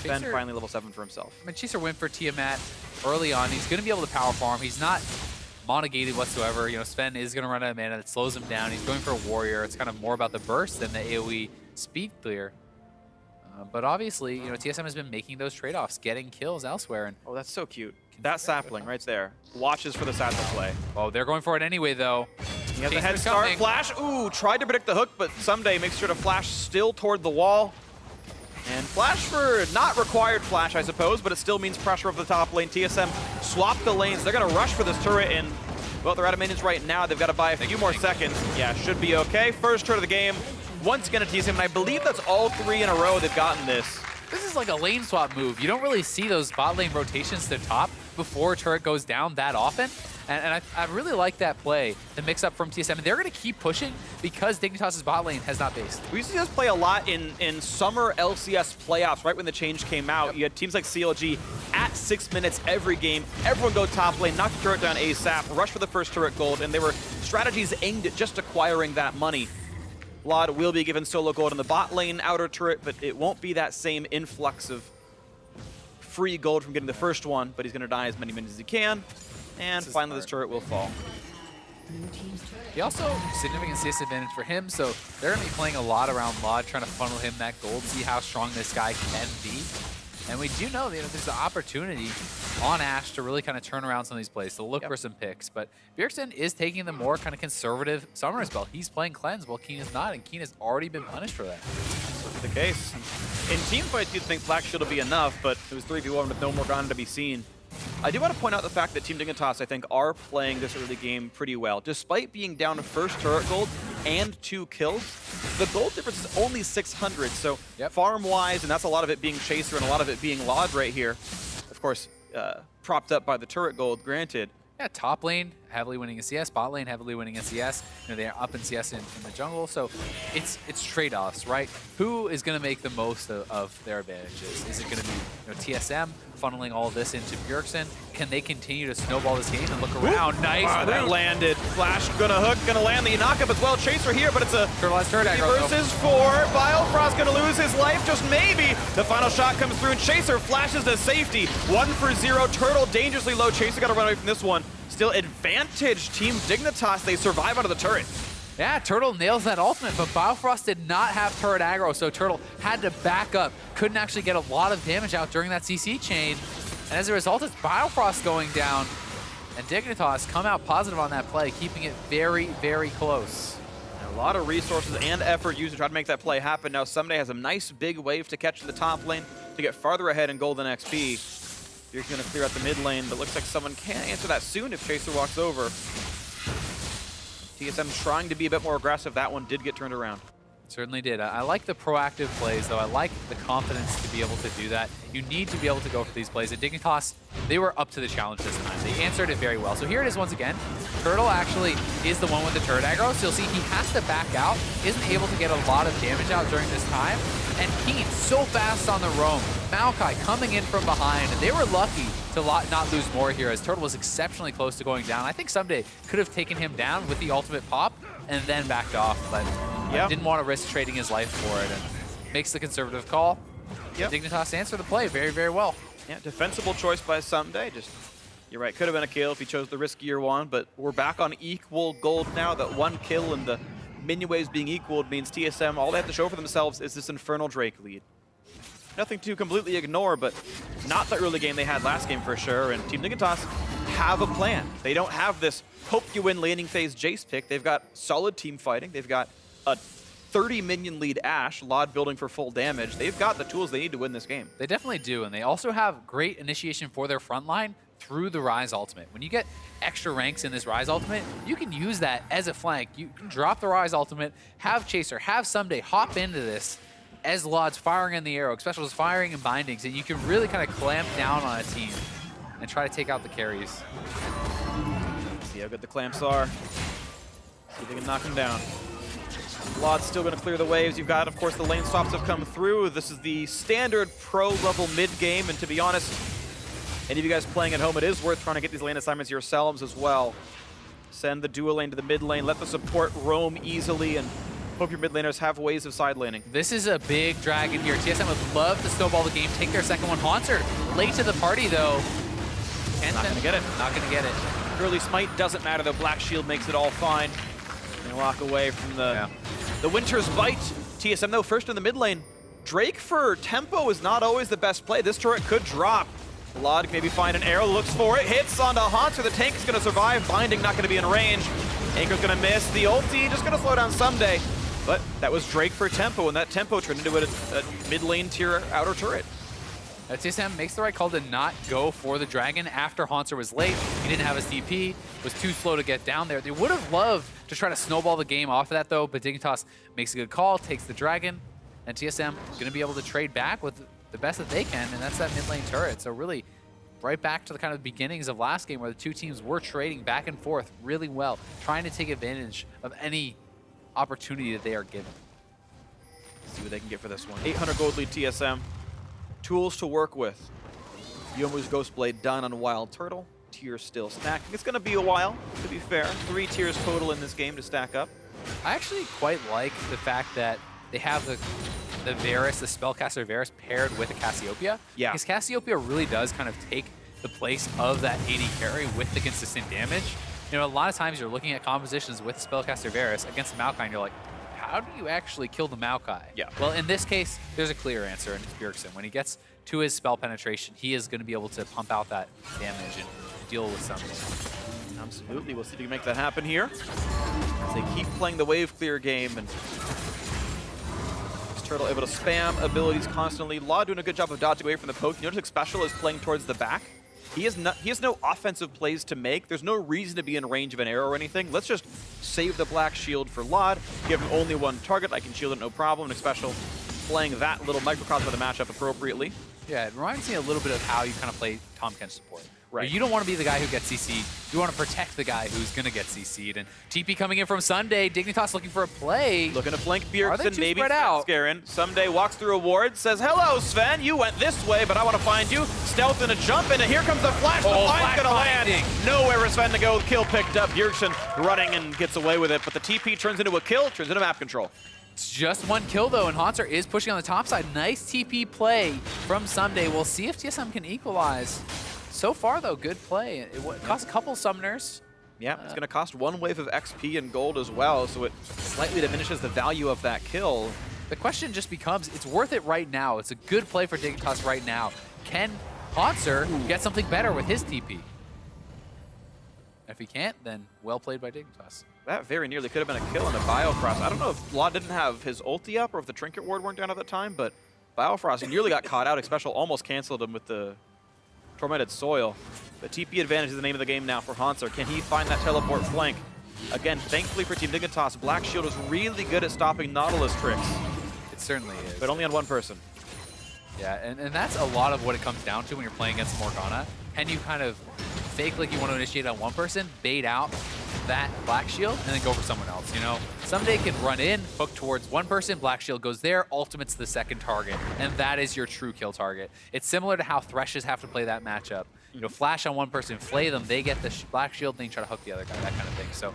Ben finally level 7 for himself. I mean, Chaser went for Tiamat early on. He's going to be able to power farm. He's not mono-gated whatsoever. You know, Sven is going to run out of mana. That slows him down. He's going for a warrior. It's kind of more about the burst than the AoE speed clear. But obviously, you know, TSM has been making those trade-offs, getting kills elsewhere. And oh, that's so cute. That sapling right there. Watches for the satchel play. Oh, they're going for it anyway, though. He has a head start. Flash. Ooh, tried to predict the hook, but someday makes sure to flash still toward the wall. And flash for not required flash, I suppose, but it still means pressure over the top lane. TSM swap the lanes. They're going to rush for this turret, and well, they're out of minions right now. They've got to buy a few more seconds. Yeah, should be okay. First turret of the game. Once again to TSM, and I believe that's all 3 in a row they've gotten this. This is like a lane swap move. You don't really see those bot lane rotations to top before a turret goes down that often. And I really like that play, the mix-up from TSM. And they're going to keep pushing because Dignitas' bot lane has not based. We used to see this play a lot in summer LCS playoffs, right when the change came out. You had teams like CLG at 6 minutes every game. Everyone go top lane, knock the turret down ASAP, rush for the first turret gold, and they were strategies aimed at just acquiring that money. Lod will be given solo gold in the bot lane outer turret, but it won't be that same influx of free gold from getting the first one, but he's going to die as many minions as he can. And finally, this turret will fall. He also, significant CS advantage for him, so they're going to be playing a lot around Lod, trying to funnel him that gold, see how strong this guy can be. And we do know that there's an opportunity on Ashe to really kind of turn around some of these plays, to look for some picks. But Bjergsen is taking the more kind of conservative summoner spell. He's playing Cleanse while Keen is not, and Keen has already been punished for that. That's the case. In team fights, you'd think Black Shield would be enough, but it was 3v1 with no Morgana to be seen. I do want to point out the fact that Team Dignitas, I think, are playing this early game pretty well. Despite being down to first turret gold and 2 kills, the gold difference is only 600, so farm-wise, and that's a lot of it being Chaser and a lot of it being Lod right here, of course, propped up by the turret gold, granted. Yeah, top lane heavily winning in CS, bot lane heavily winning in CS. You know, they're up in CS in the jungle, so it's trade-offs, right? Who is going to make the most of their advantages? Is it going to be TSM funneling all of this into Bjergsen? Can they continue to snowball this game and look around? Nice. Wow, that landed. Flash gonna hook, gonna land the knockup as well. Chaser here, but it's a turret aggro versus 4. Biofrost gonna lose his life, just maybe. The final shot comes through, and Chaser flashes to safety. 1 for 0. Turtle dangerously low. Chaser gotta run away from this one. Still advantage Team Dignitas. They survive out of the turret. Yeah, Turtle nails that ultimate, but Biofrost did not have turret aggro, so Turtle had to back up. Couldn't actually get a lot of damage out during that CC chain. And as a result, it's Biofrost going down. And Dignitas come out positive on that play, keeping it very, very close. A lot of resources and effort used to try to make that play happen. Now Someday has a nice big wave to catch in the top lane to get farther ahead in golden XP. You're going to clear out the mid lane, but looks like someone can answer that soon if Chaser walks over. TSM trying to be a bit more aggressive. That one did get turned around. Certainly did. I like the proactive plays, though. I like the confidence to be able to do that. You need to be able to go for these plays. At Dignitas, they were up to the challenge this time. They answered it very well. So here it is once again. Turtle actually is the one with the turret aggro. So you'll see he has to back out. Isn't able to get a lot of damage out during this time. And Keen so fast on the roam. Maokai coming in from behind. And they were lucky to not lose more here, as Turtle was exceptionally close to going down. I think Someday could have taken him down with the ultimate pop and then backed off, but didn't want to risk trading his life for it, and makes the conservative call. Dignitas answer the play very, very well. Yeah, defensible choice by Someday. Just, you're right, could have been a kill if he chose the riskier one, but we're back on equal gold now. That 1 kill and the minion waves being equaled means TSM, all they have to show for themselves is this Infernal Drake lead. Nothing to completely ignore, but not the early game they had last game for sure, and Team Dignitas have a plan. They don't have this hope you win laning phase Jace pick. They've got solid team fighting. They've got a 30 minion lead Ashe, Lod building for full damage. They've got the tools they need to win this game. They definitely do, and they also have great initiation for their front line through the Rise ultimate. When you get extra ranks in this Rise ultimate, you can use that as a flank. You can drop the Rise ultimate, have Chaser, have Someday hop into this as Lod's firing in the arrow, Special's firing in bindings, and you can really kind of clamp down on a team and try to take out the carries. See how good the clamps are. See if they can knock him down. Lod's still going to clear the waves. You've got, of course, the lane swaps have come through. This is the standard pro-level mid-game, and to be honest, any of you guys playing at home, it is worth trying to get these lane assignments yourselves as well. Send the dual lane to the mid lane, let the support roam easily, and hope your mid laners have ways of side laning. This is a big dragon here. TSM would love to snowball the game, take their second one. Haunter late to the party, though. Not going to get it. Not going to get it. Early smite doesn't matter, though. Black Shield makes it all fine. They walk away from the Winter's Bite. TSM, though, first in the mid lane. Drake for tempo is not always the best play. This turret could drop. Lod maybe find an arrow, looks for it, hits onto Haunter. The tank is going to survive. Binding not going to be in range. Anchor's going to miss. The ulti just going to slow down Someday. But that was Drake for tempo, and that tempo turned into a mid lane tier outer turret. TSM makes the right call to not go for the dragon after Haunter was late. He didn't have his TP, was too slow to get down there. They would have loved to try to snowball the game off of that, though, but Dignitas makes a good call, takes the dragon, and TSM going to be able to trade back with the best that they can, and that's that mid lane turret. So really, right back to the kind of beginnings of last game where the two teams were trading back and forth really well, trying to take advantage of any opportunity that they are given. See what they can get for this one. 800 gold lead TSM. Tools to work with. Yomu's Ghostblade done on Wild Turtle. Tiers still stacking. It's going to be a while, to be fair. 3 tiers total in this game to stack up. I actually quite like the fact that they have the Varus, the spellcaster Varus, paired with a Cassiopeia. Yeah. Because Cassiopeia really does kind of take the place of that AD carry with the consistent damage. You know, a lot of times you're looking at compositions with spellcaster Varus against the Maokai, and you're like, how do you actually kill the Maokai? Yeah. Well, in this case, there's a clear answer, and it's Bjergsen. When he gets to his spell penetration, he is going to be able to pump out that damage and deal with something. Absolutely. We'll see if we can make that happen here. As they keep playing the wave clear game, and Turtle able to spam abilities constantly. Law doing a good job of dodging away from the poke. You notice Special is playing towards the back. He has no offensive plays to make. There's no reason to be in range of an arrow or anything. Let's just save the black shield for Lod. Give him only one target. I can shield it, no problem. And Special playing that little microcosm of the matchup appropriately. Yeah, it reminds me a little bit of how you kind of play Tahm Kench support. Right. You don't want to be the guy who gets CC'd. You want to protect the guy who's going to get CC'd. And TP coming in from Sunday. Dignitas looking for a play. Looking to flank Are they Bjergsen, too maybe spread out? Scarin. Someday walks through a ward, says, hello, Sven. You went this way, but I want to find you. Stealth and a jump, and here comes the flash. The flash going to land. Nowhere for Sven to go. Kill picked up. Bjergsen running and gets away with it. But the TP turns into a kill, turns into map control. It's just one kill, though, and Haunter is pushing on the top side. Nice TP play from Someday. We'll see if TSM can equalize. So far, though, good play. It cost a couple summoners. Yeah, it's going to cost one wave of XP and gold as well, so it slightly diminishes the value of that kill. The question just becomes, it's worth it right now. It's a good play for Dignitas right now. Can Haunter get something better with his TP? If he can't, then well played by Dignitas. That very nearly could have been a kill in a Biofrost. I don't know if Law didn't have his ulti up or if the Trinket Ward weren't down at the time, but Biofrost nearly got caught out. Special almost canceled him with the Tormented Soil. The TP advantage is the name of the game now for Haunter. Can he find that teleport flank? Again, thankfully for Team Dignitas, Black Shield is really good at stopping Nautilus tricks. It certainly is. But only on one person. Yeah, and that's a lot of what it comes down to when you're playing against Morgana. Can you kind of fake like you want to initiate on one person, bait out that Black Shield, and then go for someone else, you know? Someday can run in, hook towards one person, Black Shield goes there, ultimate's the second target, and that is your true kill target. It's similar to how Threshes have to play that matchup. You know, flash on one person, flay them, they get the Black Shield, then you try to hook the other guy, that kind of thing. So,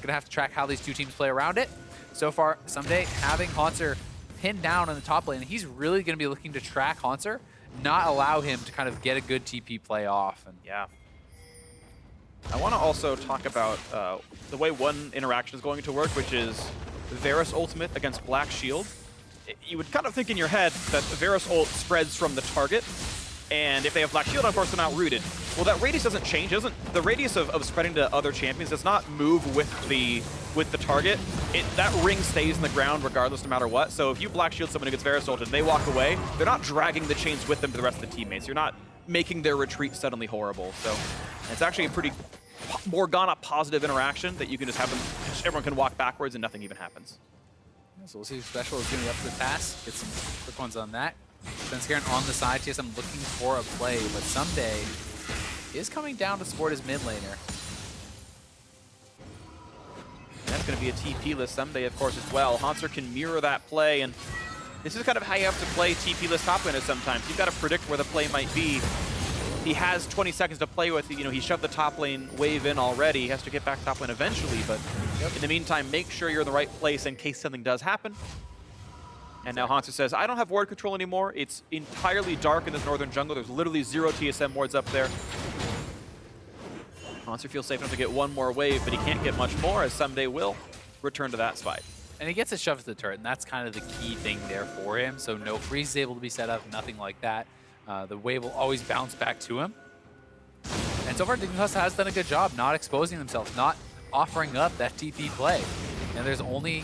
gonna have to track how these two teams play around it. So far, Someday having Haunter pinned down in the top lane, he's really gonna be looking to track Haunter, not allow him to kind of get a good TP play off. And yeah. I want to also talk about the way one interaction is going to work, which is Varus ultimate against Black Shield. You would kind of think in your head that Varus ult spreads from the target, and if they have Black Shield, of course, they're not rooted. Well, that radius doesn't change. The radius of spreading to other champions does not move with the target. That ring stays in the ground regardless, no matter what. So if you Black Shield someone who gets Varus ulted and they walk away, they're not dragging the chains with them to the rest of the teammates. You're not making their retreat suddenly horrible. So it's actually a pretty Morgana positive interaction that you can just have them, everyone can walk backwards and nothing even happens. So we'll see if Special is going to be up for the pass. Get some quick ones on that. Spenskaran on the side. TSM looking for a play, but Someday is coming down to support his mid laner. That's going to be a TP-less Someday, of course, as well. Haunter can mirror that play, and this is kind of how you have to play TP-less top laners sometimes. You've got to predict where the play might be. He has 20 seconds to play with. You know, he shoved the top lane wave in already. He has to get back top lane eventually, but in the meantime, make sure you're in the right place in case something does happen. And now Haunter says, I don't have ward control anymore. It's entirely dark in this northern jungle. There's literally 0 TSM wards up there. Haunter feels safe enough to get one more wave, but he can't get much more, as Someday will return to that spot. And he gets a shove to the turret, and that's kind of the key thing there for him. So no freeze is able to be set up, nothing like that. The wave will always bounce back to him. And so far, Dignitas has done a good job not exposing themselves, not offering up that TP play. And there's only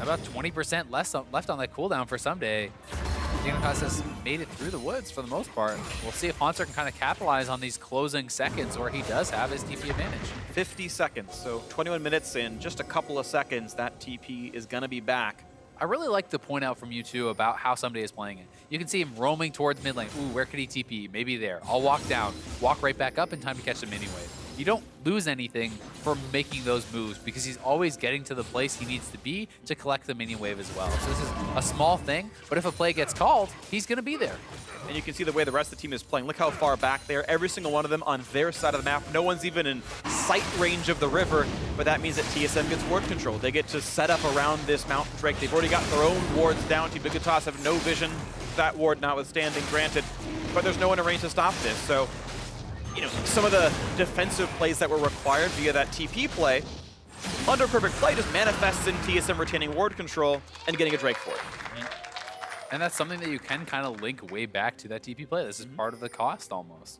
about 20% left on that cooldown for Someday. Dignitas has made it through the woods for the most part. We'll see if Haunter can kind of capitalize on these closing seconds where he does have his TP advantage. 50 seconds, so 21 minutes in just a couple of seconds, that TP is going to be back. I really like the point out from you two about how Someday is playing it. You can see him roaming towards mid lane. Ooh, where could he TP? Maybe there. I'll walk down, walk right back up in time to catch the mini wave. You don't lose anything for making those moves because he's always getting to the place he needs to be to collect the mini wave as well. So this is a small thing, but if a play gets called, he's going to be there. And you can see the way the rest of the team is playing. Look how far back they are. Every single one of them on their side of the map. No one's even in sight range of the river, but that means that TSM gets ward control. They get to set up around this mountain drake. They've already got their own wards down. Team Dignitas have no vision, that ward notwithstanding, granted, but there's no one in range to stop this. So, you know, some of the defensive plays that were required via that TP play, under perfect play just manifests in TSM retaining ward control and getting a drake for it. And that's something that you can kind of link way back to that TP play. This is part of the cost almost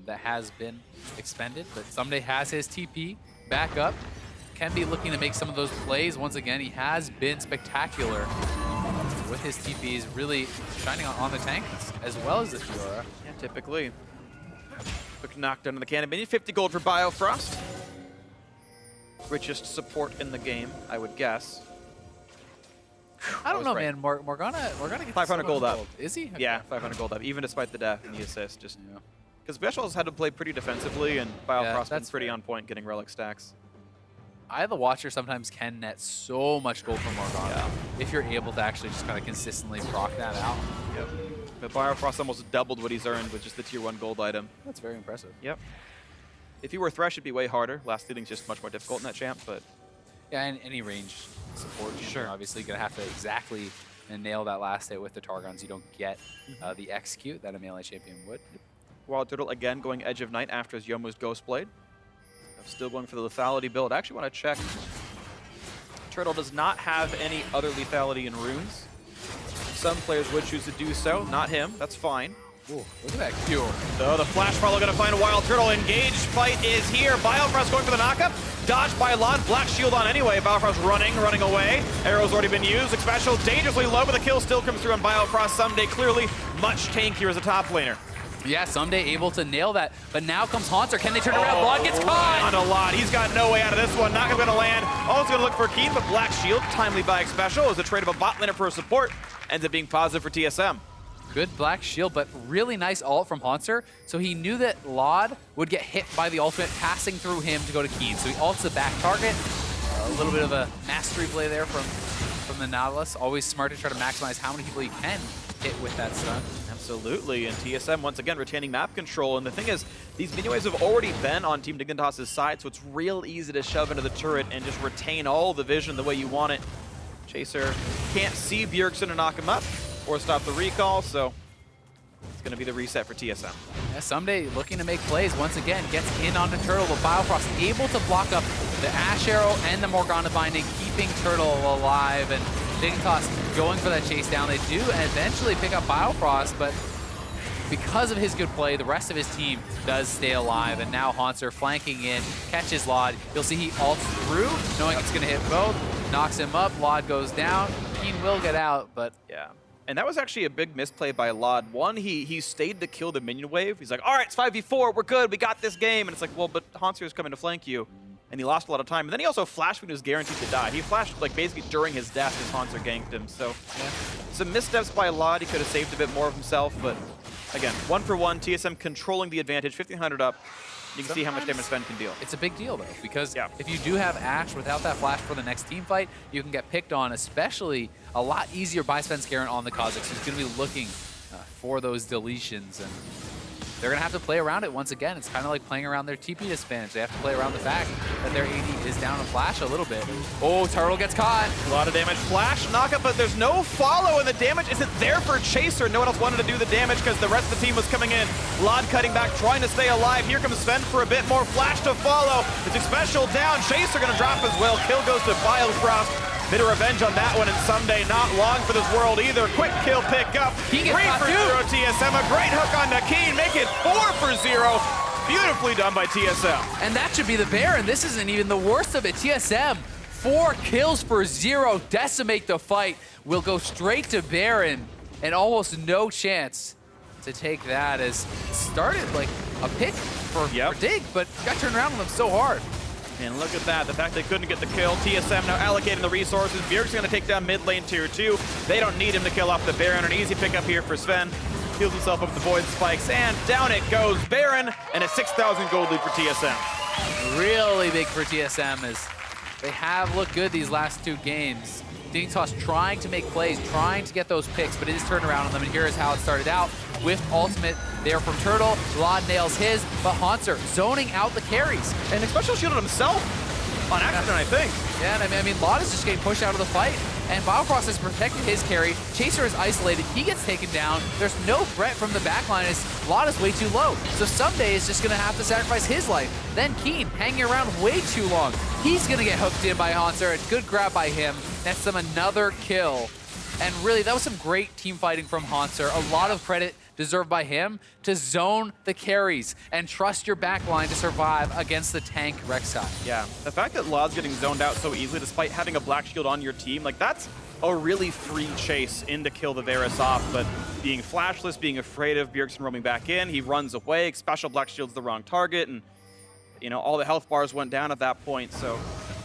that has been expended. But Someday has his TP back up. Can be looking to make some of those plays. Once again, he has been spectacular with his TPs, really shining on the tank as well as the Fiora. Yeah, typically. Quick knockdown on the cannon. Maybe 50 gold for Biofrost. Richest support in the game, I would guess. I don't know, man. Morgana gets 500 gold up. Is he? Okay. Yeah, 500 gold up, even despite the death and the assist. Just because Veshwell's had to play pretty defensively, and Biofrost's been pretty on point, getting relic stacks. I, the watcher, sometimes can net so much gold from Morgana if you're able to actually just kind of consistently proc that out. Yep. But Biofrost almost doubled what he's earned with just the tier 1 gold item. That's very impressive. Yep. If he were Thresh, it'd be way harder. Last hitting's just much more difficult in that champ, but... Yeah, and any range support, you're obviously going to have to exactly nail that last hit with the Targons. You don't get the execute that a melee champion would. Wild Turtle, again, going Edge of Night after his Youmuu's Ghostblade. Still going for the lethality build. I actually want to check. Turtle does not have any other lethality in runes. Some players would choose to do so. Not him. That's fine. Ooh, look at that Q. So the Flash follow going to find a Wild Turtle. Engaged fight is here. Biofrost going for the knockup. Dodged by Lod. Black shield on anyway. Biofrost running away. Arrow's already been used. Special dangerously low, but the kill still comes through on Biofrost. Someday clearly much tankier as a top laner. Yeah, Someday able to nail that, but now comes Haunter. Can they turn around? Lod gets caught! On a Lod. He's got no way out of this one. Not going to land. Also going to look for Keen, but Black Shield, timely by Special, is a trade of a bot laner for a support. Ends up being positive for TSM. Good Black Shield, but really nice ult from Haunter. So he knew that Lod would get hit by the ultimate passing through him to go to Keen. So he ults the back target. A little bit of a mastery play there from the Nautilus. Always smart to try to maximize how many people he can hit with that stun. Absolutely, and TSM once again retaining map control. And the thing is, these mini waves have already been on Team Dignitas' side, so it's real easy to shove into the turret and just retain all the vision the way you want it. Chaser can't see Bjergsen to knock him up or stop the recall, so it's going to be the reset for TSM. Yeah, Someday looking to make plays once again, gets in on the Turtle, but Biofrost able to block up the Ash Arrow and the Morgana Binding, keeping Turtle alive, and Dignitas going for that chase down. They do eventually pick up Biofrost, but because of his good play, the rest of his team does stay alive, and now Haunter flanking in, catches Lod. You'll see he ults through, knowing it's going to hit both, knocks him up, Lod goes down. Keen will get out, but... Yeah. And that was actually a big misplay by Lod. One, he stayed to kill the minion wave. He's like, all right, it's 5v4, we're good, we got this game. And it's like, well, but Haunter is coming to flank you. And he lost a lot of time. And then he also flashed when he was guaranteed to die. He flashed like basically during his death as Haunter ganked him. So some missteps by Lod. He could have saved a bit more of himself. But again, 1-for-1, TSM controlling the advantage, 1,500 up. You can see how much damage Sven can deal. It's a big deal, though, because if you do have Ashe without that flash for the next team fight, you can get picked on, especially a lot easier by Svenskeren on the Kha'Zix, who's going to be looking for those deletions. And they're going to have to play around it once again. It's kind of like playing around their TP disadvantage. They have to play around the fact that their AD is down a flash a little bit. Oh, Turtle gets caught. A lot of damage. Flash, knockup, but there's no follow, and the damage isn't there for Chaser. No one else wanted to do the damage because the rest of the team was coming in. Lod cutting back, trying to stay alive. Here comes Sven for a bit more. Flash to follow. It's special down. Chaser going to drop as well. Kill goes to Biofrost. Bit of revenge on that one, and Someday not long for this world either. Quick kill pick up. 3 for 0 TSM. A great hook on Nakeen. Make it 4 for 0. Beautifully done by TSM. And that should be the Baron. This isn't even the worst of it. TSM, 4 kills for 0. Decimate the fight. Will go straight to Baron, and almost no chance to take that, as it started like a pick for Dig, but got turned around with him so hard. And look at that, the fact they couldn't get the kill. TSM now allocating the resources. Bjerg's going to take down mid lane tier 2. They don't need him to kill off the Baron. An easy pickup here for Sven. Heals himself up with the Void Spikes, and down it goes Baron, and a 6,000 gold lead for TSM. Really big for TSM, as They have looked good these last 2 games. Dignitas trying to make plays, trying to get those picks, but it is turned around on them, and here is how it started out. With ultimate there from Turtle, Vlad nails his, but Haunter zoning out the carries. And especially shielded himself on accident, I think. Yeah, and I mean, Lod is just getting pushed out of the fight, and Biocross has protected his carry. Chaser is isolated, he gets taken down. There's no threat from the backline as Lod is way too low. So Someday is just gonna have to sacrifice his life. Then Keen hanging around way too long. He's gonna get hooked in by Haunter. A good grab by him. Nets them another kill. And really, that was some great team fighting from Haunter. A lot of credit deserved by him to zone the carries and trust your backline to survive against the tank Rek'Sai. Yeah, the fact that Lod's getting zoned out so easily despite having a black shield on your team, like that's a really free chase in to kill the Varus off, but being flashless, being afraid of Bjergsen roaming back in, he runs away, special black shield's the wrong target, and you know, all the health bars went down at that point, so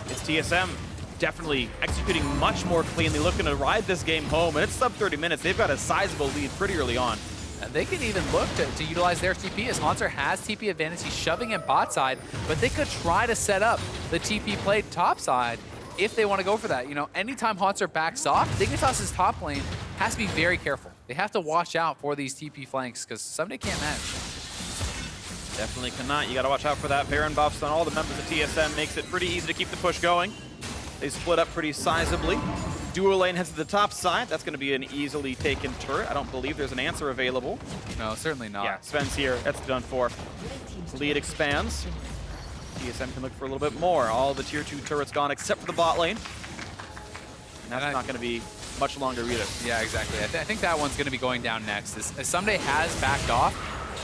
it's TSM definitely executing much more cleanly, looking to ride this game home, and it's sub 30 minutes. They've got a sizable lead pretty early on. And they can even look to utilize their TP as Haunter has TP advantage. He's shoving in bot side, but they could try to set up the TP play top side if they want to go for that. You know, anytime Haunter backs off, Dignitas' top lane has to be very careful. They have to watch out for these TP flanks because Someday can't manage. Definitely cannot. You got to watch out for that. Baron buffs on all the members of TSM makes it pretty easy to keep the push going. They split up pretty sizably. Dual lane heads to the top side. That's going to be an easily taken turret. I don't believe there's an answer available. No, certainly not. Yeah, Sven's here. That's done for. Lead expands. TSM can look for a little bit more. All the tier 2 turrets gone except for the bot lane. And that's not going to be much longer either. Yeah, exactly. I think that one's going to be going down next. As Someday has backed off,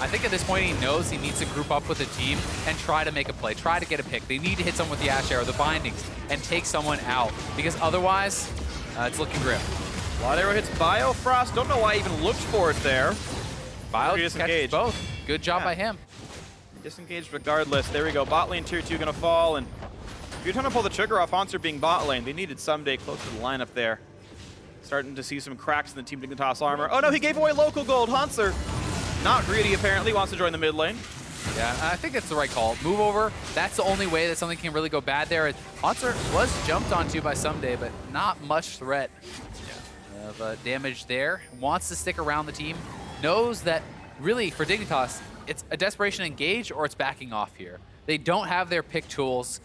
I think at this point he knows he needs to group up with a team and try to make a play, try to get a pick. They need to hit someone with the Ash Arrow, the bindings, and take someone out because otherwise it's looking grim. Wild Arrow hits Biofrost. Don't know why I even looked for it there. Bio catches both. Good job by him. Disengaged regardless. There we go. Bot lane tier 2 gonna fall, and if you're trying to pull the trigger off Haunter being bot lane, they needed Someday close to the lineup there. Starting to see some cracks in the Team Dignitas armor. Oh no, he gave away local gold. Haunter, not greedy apparently, wants to join the mid lane. Yeah, I think it's the right call. Move over. That's the only way that something can really go bad there. Haunter was jumped onto by Someday, but not much threat of damage there. Wants to stick around the team. Knows that really for Dignitas, it's a desperation engage or it's backing off here. They don't have their pick tools.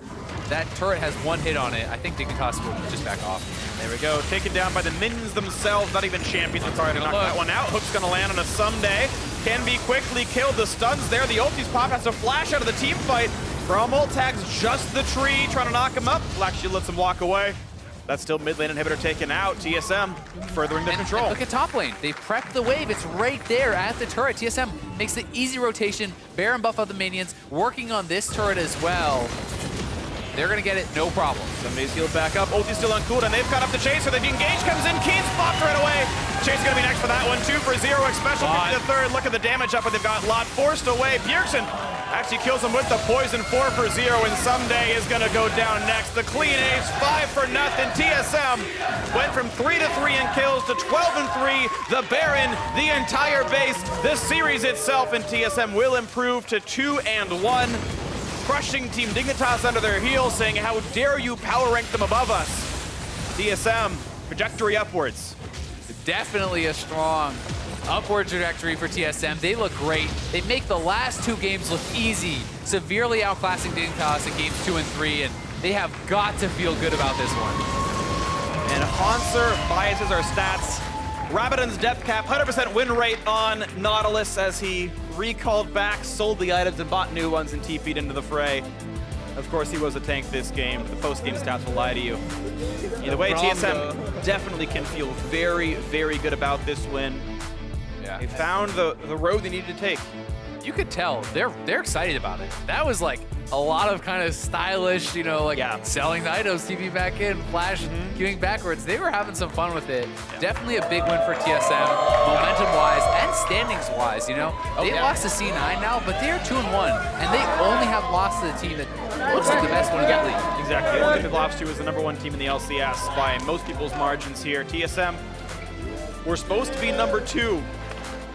That turret has one hit on it. I think Dignitas will just back off. There we go. Taken down by the minions themselves. Not even champions. Sorry to knock that one out. Hook's gonna land on a Someday. Can be quickly killed. The stun's there. The ulti's pop has to flash out of the team fight. Bramble tags just the tree, trying to knock him up. Black Shield lets him walk away. That's still mid lane inhibitor taken out. TSM furthering the control. And look at top lane. They've prepped the wave. It's right there at the turret. TSM makes the easy rotation. Baron buff of the minions, working on this turret as well. They're going to get it, no problem. Somebody's healed back up. Ulti's still on cooldown. They've got up the Chaser. The engage comes in. Keen's popped right away. Chaser's going to be next for that one. 2 for 0. Special 50 to third. Look at the damage up, but they've got Lot forced away. Bjergsen actually kills him with the poison. 4 for 0, and Someday is going to go down next. The clean ace, 5 for nothing. TSM went from 3 to 3 in kills to 12 and 3. The Baron, the entire base, the series itself, and TSM will improve to 2 and 1. Crushing Team Dignitas under their heels, saying, how dare you power rank them above us? TSM, trajectory upwards. Definitely a strong upward trajectory for TSM. They look great. They make the last 2 games look easy, severely outclassing Dignitas in games 2 and 3, and they have got to feel good about this one. And Haunter biases our stats. Rabadon's death cap, 100% win rate on Nautilus as he recalled back, sold the items, and bought new ones and TP'd into the fray. Of course, he was a tank this game. The post-game stats will lie to you. Either way, TSM definitely can feel very, very good about this win. Yeah. They found the road they needed to take. You could tell they're excited about it. That was like a lot of kind of stylish, you know, like selling the items, TP back in, flash, queuing backwards. They were having some fun with it. Definitely a big win for TSM, momentum-wise and standings-wise, you know. They lost to C9 now, but they're 2 and 1, and they only have lost to the team that looks like the best one in the league. Exactly. The only they've lost to is the #1 team in the LCS by most people's margins here. TSM, we're supposed to be number 2.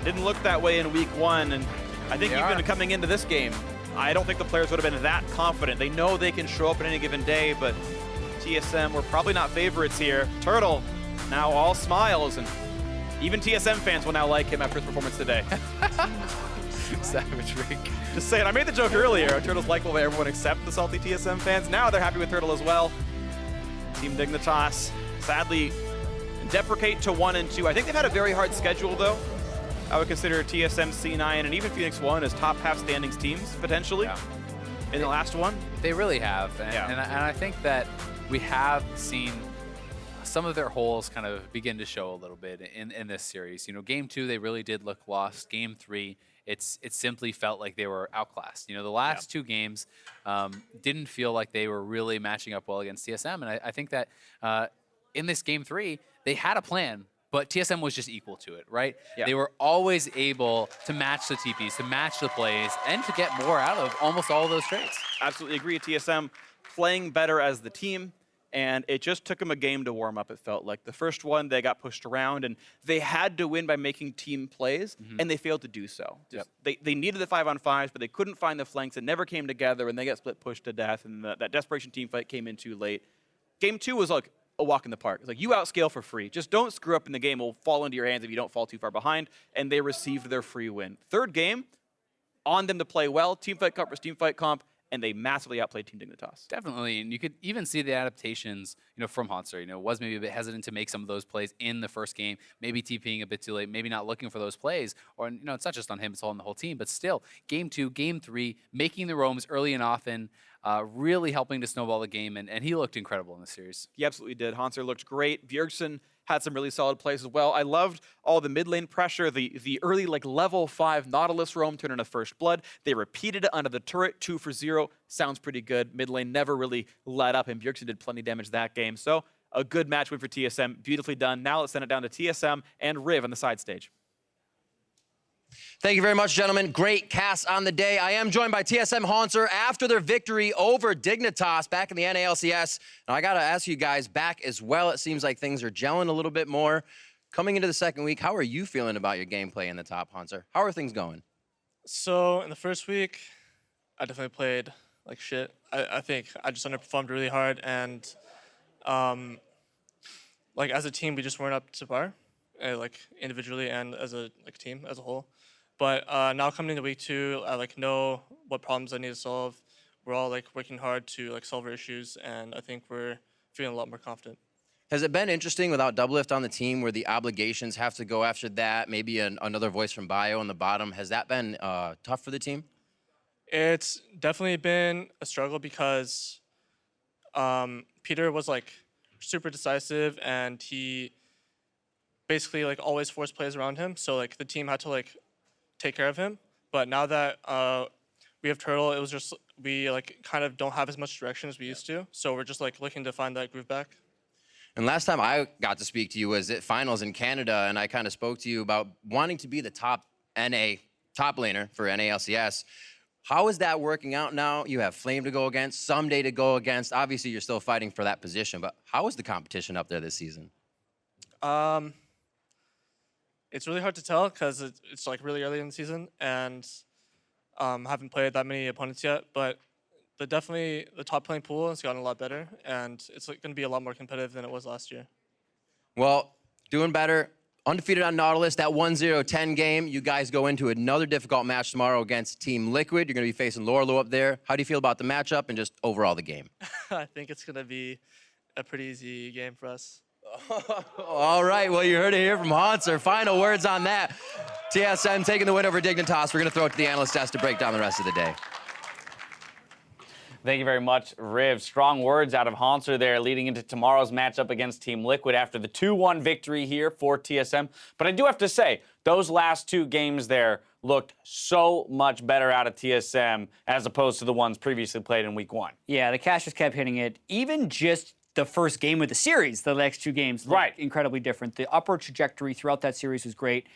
Didn't look that way in week 1, and I think even coming into this game, I don't think the players would have been that confident. They know they can show up on any given day, but TSM were probably not favorites here. Turtle, now all smiles, and even TSM fans will now like him after his performance today. Savage Rick. Just saying, I made the joke earlier. Turtle's likable by everyone except the salty TSM fans. Now they're happy with Turtle as well. Team Dignitas, sadly, deprecate to 1 and 2. I think they've had a very hard schedule, though. I would consider TSM, C9, and even Phoenix 1 as top half standings teams, potentially, in the last one. They really have. And I think that we have seen some of their holes kind of begin to show a little bit in this series. You know, Game 2, they really did look lost. Game 3, it simply felt like they were outclassed. You know, the last 2 games didn't feel like they were really matching up well against TSM. And I think that in this Game 3, they had a plan, but TSM was just equal to it, right? Yeah. They were always able to match the TPs, to match the plays, and to get more out of almost all of those trades. Absolutely agree. TSM playing better as the team, and it just took them a game to warm up, it felt like. The first one, they got pushed around, and they had to win by making team plays, and they failed to do so. They needed the 5-on-5s, but they couldn't find the flanks. It never came together, and they got split pushed to death, and that desperation team fight came in too late. Game 2 was like a walk in the park. It's like, you outscale for free. Just don't screw up in the game. It will fall into your hands if you don't fall too far behind, and they received their free win. Third game, on them to play well, team fight comp versus team fight comp, and they massively outplayed Team Dignitas. Definitely, and you could even see the adaptations, you know, from Hanser. You know, was maybe a bit hesitant to make some of those plays in the first game, maybe TPing a bit too late, maybe not looking for those plays, or, you know, it's not just on him, it's all on the whole team, but still, Game 2, Game 3, making the roams early and often, really helping to snowball the game, and he looked incredible in the series. He absolutely did. Hanser looked great. Bjergsen had some really solid plays as well. I loved all the mid lane pressure, the early like level 5 Nautilus roam turn into First Blood. They repeated it under the turret, 2 for 0. Sounds pretty good. Mid lane never really let up, and Bjergsen did plenty of damage that game. So a good match win for TSM. Beautifully done. Now let's send it down to TSM and Riv on the side stage. Thank you very much, gentlemen. Great cast on the day. I am joined by TSM Hanser after their victory over Dignitas back in the NALCS. And I got to ask you guys back as well. It seems like things are gelling a little bit more. Coming into the second week, how are you feeling about your gameplay in the top, Hanser? How are things going? So in the first week, I definitely played like shit. I think I just underperformed really hard, and like as a team, we just weren't up to par, like individually and as a team as a whole. But now coming into week 2, I know what problems I need to solve. We're all working hard to solve our issues, and I think we're feeling a lot more confident. Has it been interesting without Doublelift on the team where the obligations have to go after that, maybe another voice from Bio on the bottom? Has that been tough for the team? It's definitely been a struggle because Peter was super decisive, and he basically always forced plays around him. So the team had to take care of him. But now that we have Turtle, it was just we kind of don't have as much direction as we used to. So we're just looking to find that groove back. And last time I got to speak to you was at finals in Canada, and I kind of spoke to you about wanting to be the top laner for NALCS. How is that working out now? You have Flame to go against, Someday to go against. Obviously, you're still fighting for that position, but how is the competition up there this season? It's really hard to tell because it's really early in the season, and haven't played that many opponents yet. But definitely the top playing pool has gotten a lot better, and it's going to be a lot more competitive than it was last year. Well, doing better. Undefeated on Nautilus, that 1-0-10 game. You guys go into another difficult match tomorrow against Team Liquid. You're going to be facing Lorlo up there. How do you feel about the matchup and just overall the game? I think it's going to be a pretty easy game for us. All right, well, you heard it here from Hanser. Final words on that. TSM taking the win over Dignitas. We're going to throw it to the analyst desk to break down the rest of the day. Thank you very much, Riv. Strong words out of Hanser there leading into tomorrow's matchup against Team Liquid after the 2-1 victory here for TSM. But I do have to say, those last 2 games there looked so much better out of TSM as opposed to the ones previously played in week 1. Yeah, the cash just kept hitting it. Even just the first game of the series, the next 2 games looked incredibly different. The upward trajectory throughout that series was great.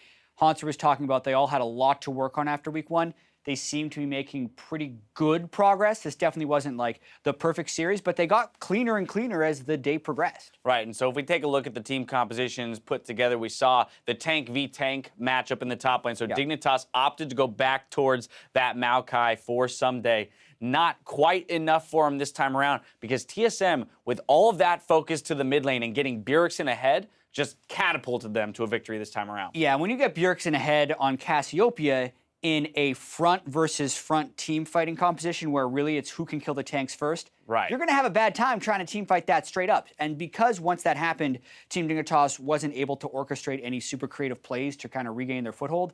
Hanser was talking about they all had a lot to work on after week 1. They seem to be making pretty good progress. This definitely wasn't like the perfect series, but they got cleaner and cleaner as the day progressed. Right, and so if we take a look at the team compositions put together, we saw the tank v tank matchup in the top lane. So Dignitas opted to go back towards that Maokai for Someday. Not quite enough for him this time around because TSM, with all of that focus to the mid lane and getting Bjergsen ahead, just catapulted them to a victory this time around. Yeah, when you get Bjergsen ahead on Cassiopeia, in a front versus front team fighting composition where really it's who can kill the tanks first, you're going to have a bad time trying to team fight that straight up. And because once that happened, Team Dignitas wasn't able to orchestrate any super creative plays to kind of regain their foothold,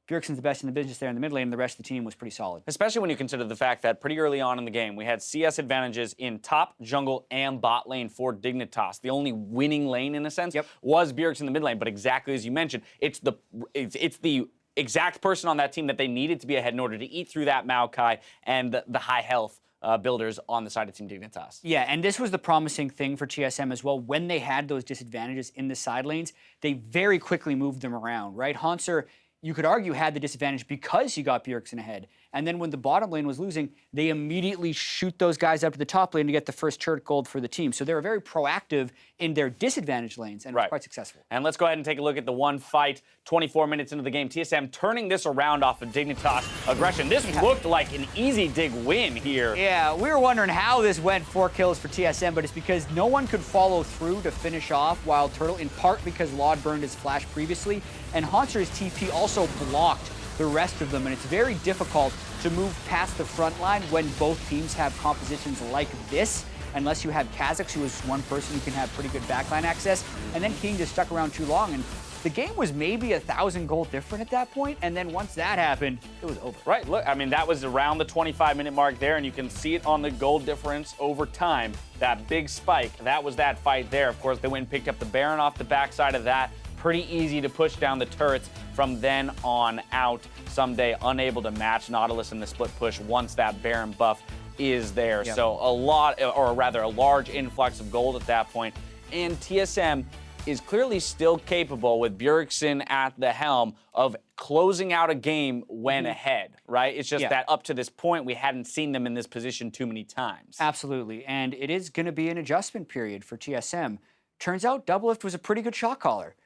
Bjergsen's the best in the business there in the mid lane, and the rest of the team was pretty solid. Especially when you consider the fact that pretty early on in the game, we had CS advantages in top, jungle, and bot lane for Dignitas. The only winning lane, in a sense, was Bjergsen in the mid lane. But exactly as you mentioned, it's the exact person on that team that they needed to be ahead in order to eat through that Maokai and the high health builders on the side of Team Dignitas. Yeah, and this was the promising thing for TSM as well. When they had those disadvantages in the side lanes, they very quickly moved them around, right? Hanser, you could argue, had the disadvantage because he got Bjergsen ahead. And then when the bottom lane was losing, they immediately shoot those guys up to the top lane to get the first turret gold for the team. So they were very proactive in their disadvantaged lanes and was quite successful. And let's go ahead and take a look at the one fight 24 minutes into the game. TSM turning this around off of Dignitas aggression. This looked like an easy dig win here. Yeah, we were wondering how this went 4 kills for TSM, but it's because no one could follow through to finish off Wild Turtle, in part because Laud burned his flash previously, and Hanser's TP also blocked the rest of them, and it's very difficult to move past the front line when both teams have compositions like this, unless you have Kha'Zix, who is one person who can have pretty good backline access, and then King just stuck around too long, and the game was maybe 1,000 gold different at that point, and then once that happened, it was over. Right, look, I mean, that was around the 25-minute mark there, and you can see it on the gold difference over time. That big spike, that was that fight there. Of course, they went and picked up the Baron off the backside of that. Pretty easy to push down the turrets from then on out. Someday unable to match Nautilus in the split push once that Baron buff is there. So a lot, or rather a large influx of gold at that point. And TSM is clearly still capable, with Bjergsen at the helm, of closing out a game when ahead, right? It's just that up to this point, we hadn't seen them in this position too many times. Absolutely, and it is going to be an adjustment period for TSM. Turns out Doublelift was a pretty good shot caller.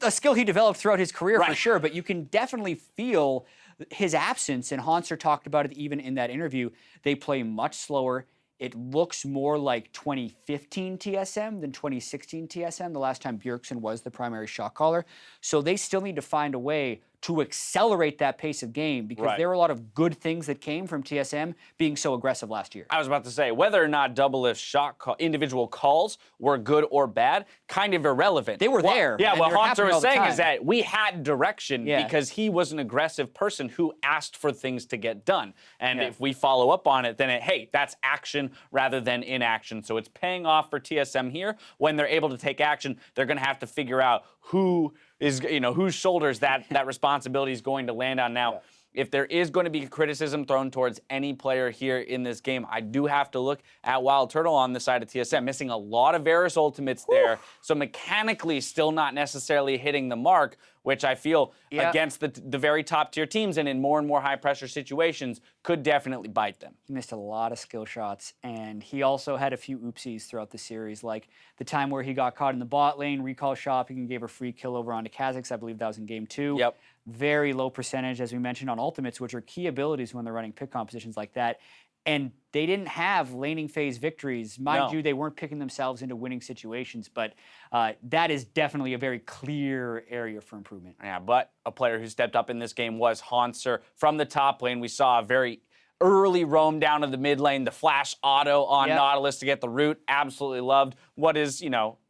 A skill he developed throughout his career for sure, but you can definitely feel his absence, and Hanser talked about it even in that interview. They play much slower. It looks more like 2015 TSM than 2016 TSM, the last time Bjergsen was the primary shot caller. So they still need to find a way to accelerate that pace of game, because there were a lot of good things that came from TSM being so aggressive last year. I was about to say, whether or not Doublelift's shot individual calls were good or bad, kind of irrelevant. They were there. Yeah, what Hanser was saying is that we had direction because he was an aggressive person who asked for things to get done. And if we follow up on it, then hey, that's action rather than inaction. So it's paying off for TSM here. When they're able to take action, they're going to have to figure out who is, whose shoulders that responsibility is going to land on. Now, if there is going to be criticism thrown towards any player here in this game, I do have to look at Wild Turtle on the side of TSM, missing a lot of Varus ultimates there. So mechanically still not necessarily hitting the mark, which I feel against the very top tier teams and in more and more high pressure situations could definitely bite them. He missed a lot of skill shots, and he also had a few oopsies throughout the series, like the time where he got caught in the bot lane, recall shopping, and gave a free kill over onto Kha'Zix. I believe that was in game 2. Very low percentage, as we mentioned, on ultimates, which are key abilities when they're running pick compositions like that. And they didn't have laning phase victories. Mind you, they weren't picking themselves into winning situations, but that is definitely a very clear area for improvement. Yeah, but a player who stepped up in this game was Hanser. From the top lane, we saw a very early roam down to the mid lane, the flash auto on Nautilus to get the root. Absolutely loved what is,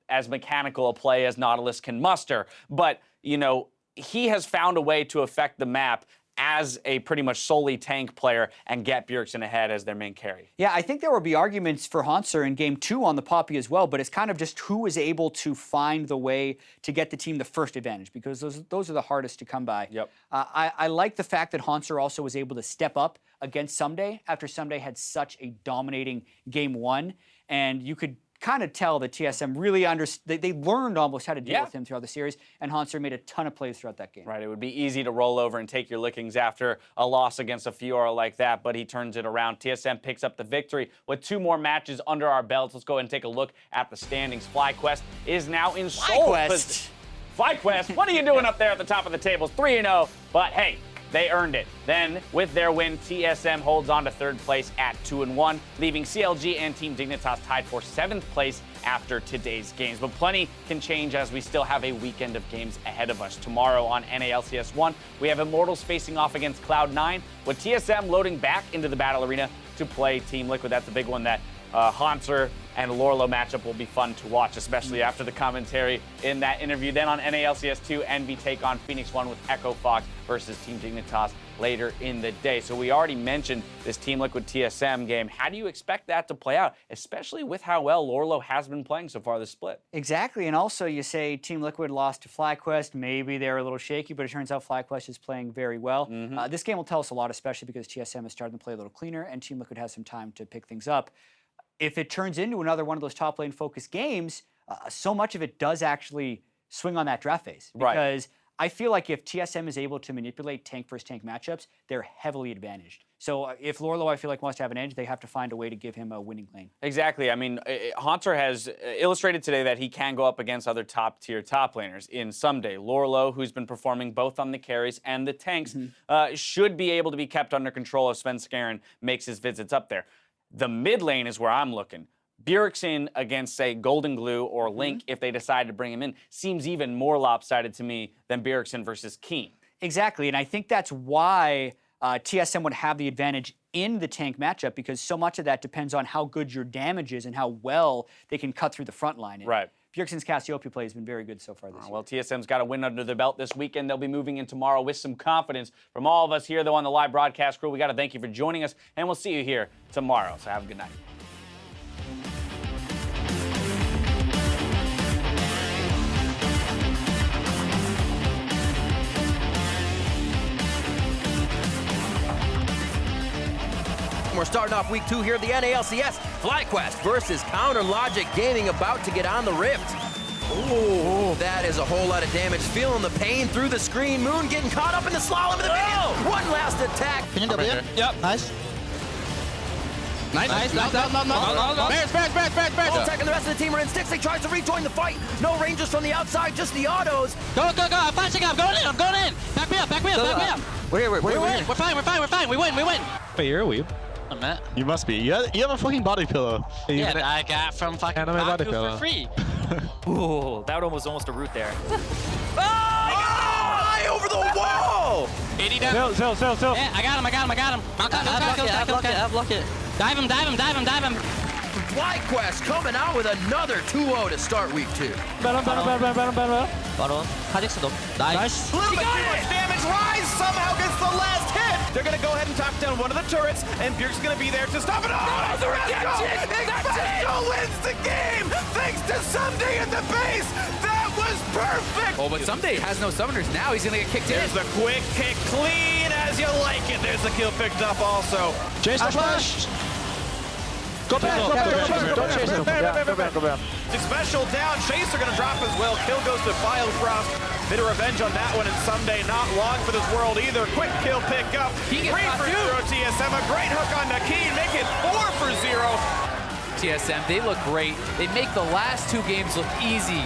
as mechanical a play as Nautilus can muster. But, he has found a way to affect the map as a pretty much solely tank player and get Bjergsen ahead as their main carry. Yeah, I think there will be arguments for Hanser in game 2 on the Poppy as well, but it's kind of just who is able to find the way to get the team the first advantage, because those are the hardest to come by. I like the fact that Hanser also was able to step up against Someday after Someday had such a dominating game 1, and you could kind of tell that TSM really they learned almost how to deal with him throughout the series, and Hanser made a ton of plays throughout that game. Right, it would be easy to roll over and take your lickings after a loss against a Fiora like that, but he turns it around. TSM picks up the victory with 2 more matches under our belts. Let's go ahead and take a look at the standings. FlyQuest is now in sole position. FlyQuest, what are you doing up there at the top of the tables? 3-0, but hey, they earned it. Then, with their win, TSM holds on to 3rd place at 2-1, leaving CLG and Team Dignitas tied for 7th place after today's games. But plenty can change as we still have a weekend of games ahead of us. Tomorrow on NALCS 1, we have Immortals facing off against Cloud9, with TSM loading back into the battle arena to play Team Liquid. That's a big one that Hanser and Lorlo matchup will be fun to watch, especially after the commentary in that interview. Then on NALCS 2, Envy take on Phoenix 1 with Echo Fox versus Team Dignitas later in the day. So we already mentioned this Team Liquid TSM game. How do you expect that to play out, especially with how well Lorlo has been playing so far this split? Exactly, and also you say Team Liquid lost to FlyQuest. Maybe they're a little shaky, but it turns out FlyQuest is playing very well. This game will tell us a lot, especially because TSM is starting to play a little cleaner, and Team Liquid has some time to pick things up. If it turns into another one of those top lane focused games, so much of it does actually swing on that draft phase. Because I feel like if TSM is able to manipulate tank versus tank matchups, they're heavily advantaged. So if Lorlo, I feel like, wants to have an edge, they have to find a way to give him a winning lane. Exactly. I mean, Hanser has illustrated today that he can go up against other top-tier top laners in someday. Lorlo, who's been performing both on the carries and the tanks, should be able to be kept under control if Svenskeren makes his visits up there. The mid lane is where I'm looking. Bjergsen against, say, Golden Glue or Link, if they decide to bring him in, seems even more lopsided to me than Bjergsen versus Keen. Exactly, and I think that's why TSM would have the advantage in the tank matchup, because so much of that depends on how good your damage is and how well they can cut through the front line. And Bjergsen's Cassiopeia play has been very good so far this year. Well, TSM's got a win under their belt this weekend. They'll be moving in tomorrow with some confidence. From all of us here, though, on the live broadcast crew, we got to thank you for joining us, and we'll see you here tomorrow. So have a good night. We're starting off week 2 here at the NALCS. FlyQuest versus Counter Logic Gaming, about to get on the Rift. Ooh, that is a whole lot of damage. Feeling the pain through the screen. Moon getting caught up in the slalom of the video. One last attack. Can you W? Yep. Nice. Nice. No. All Tech and the rest of the team are in. Stixie tries to rejoin the fight. No rangers from the outside, just the autos. Go. I'm flashing up. I'm going in. Back me up. We're We're fine. We win. Wait, you're a weeb? I'm Matt. You must be. You have a fucking body pillow. Yeah, that I got from fucking body pillow for free. Ooh, that was almost a root there. High over the wall! 80 down. Still. Yeah, I got him. I block it. Dive him. FlyQuest coming out with another 2-0 to start week 2. 바론. 카직스 돔. Nice. A little bit too much damage. Rise somehow gets the last hit. They're going to go ahead and top down one of the turrets, and Bjerg's going to be there to stop it. Oh, the redemption! Expesto wins the game thanks to Someday in the base. That was perfect. Oh, but Someday has no summoners now. He's going to get kicked in. There's the quick kick, clean as you like it. There's the kill picked up also. Chase the flash. Go back. Don't chase him. Go back. Special down. Chaser going to drop as well. Kill goes to Biofrost. Bit of revenge on that one, and Someday not long for this world either. Quick kill pick up. 3 for 0 TSM. A great hook on Nakeen. Make it 4 for 0. TSM, they look great. They make the last 2 games look easy.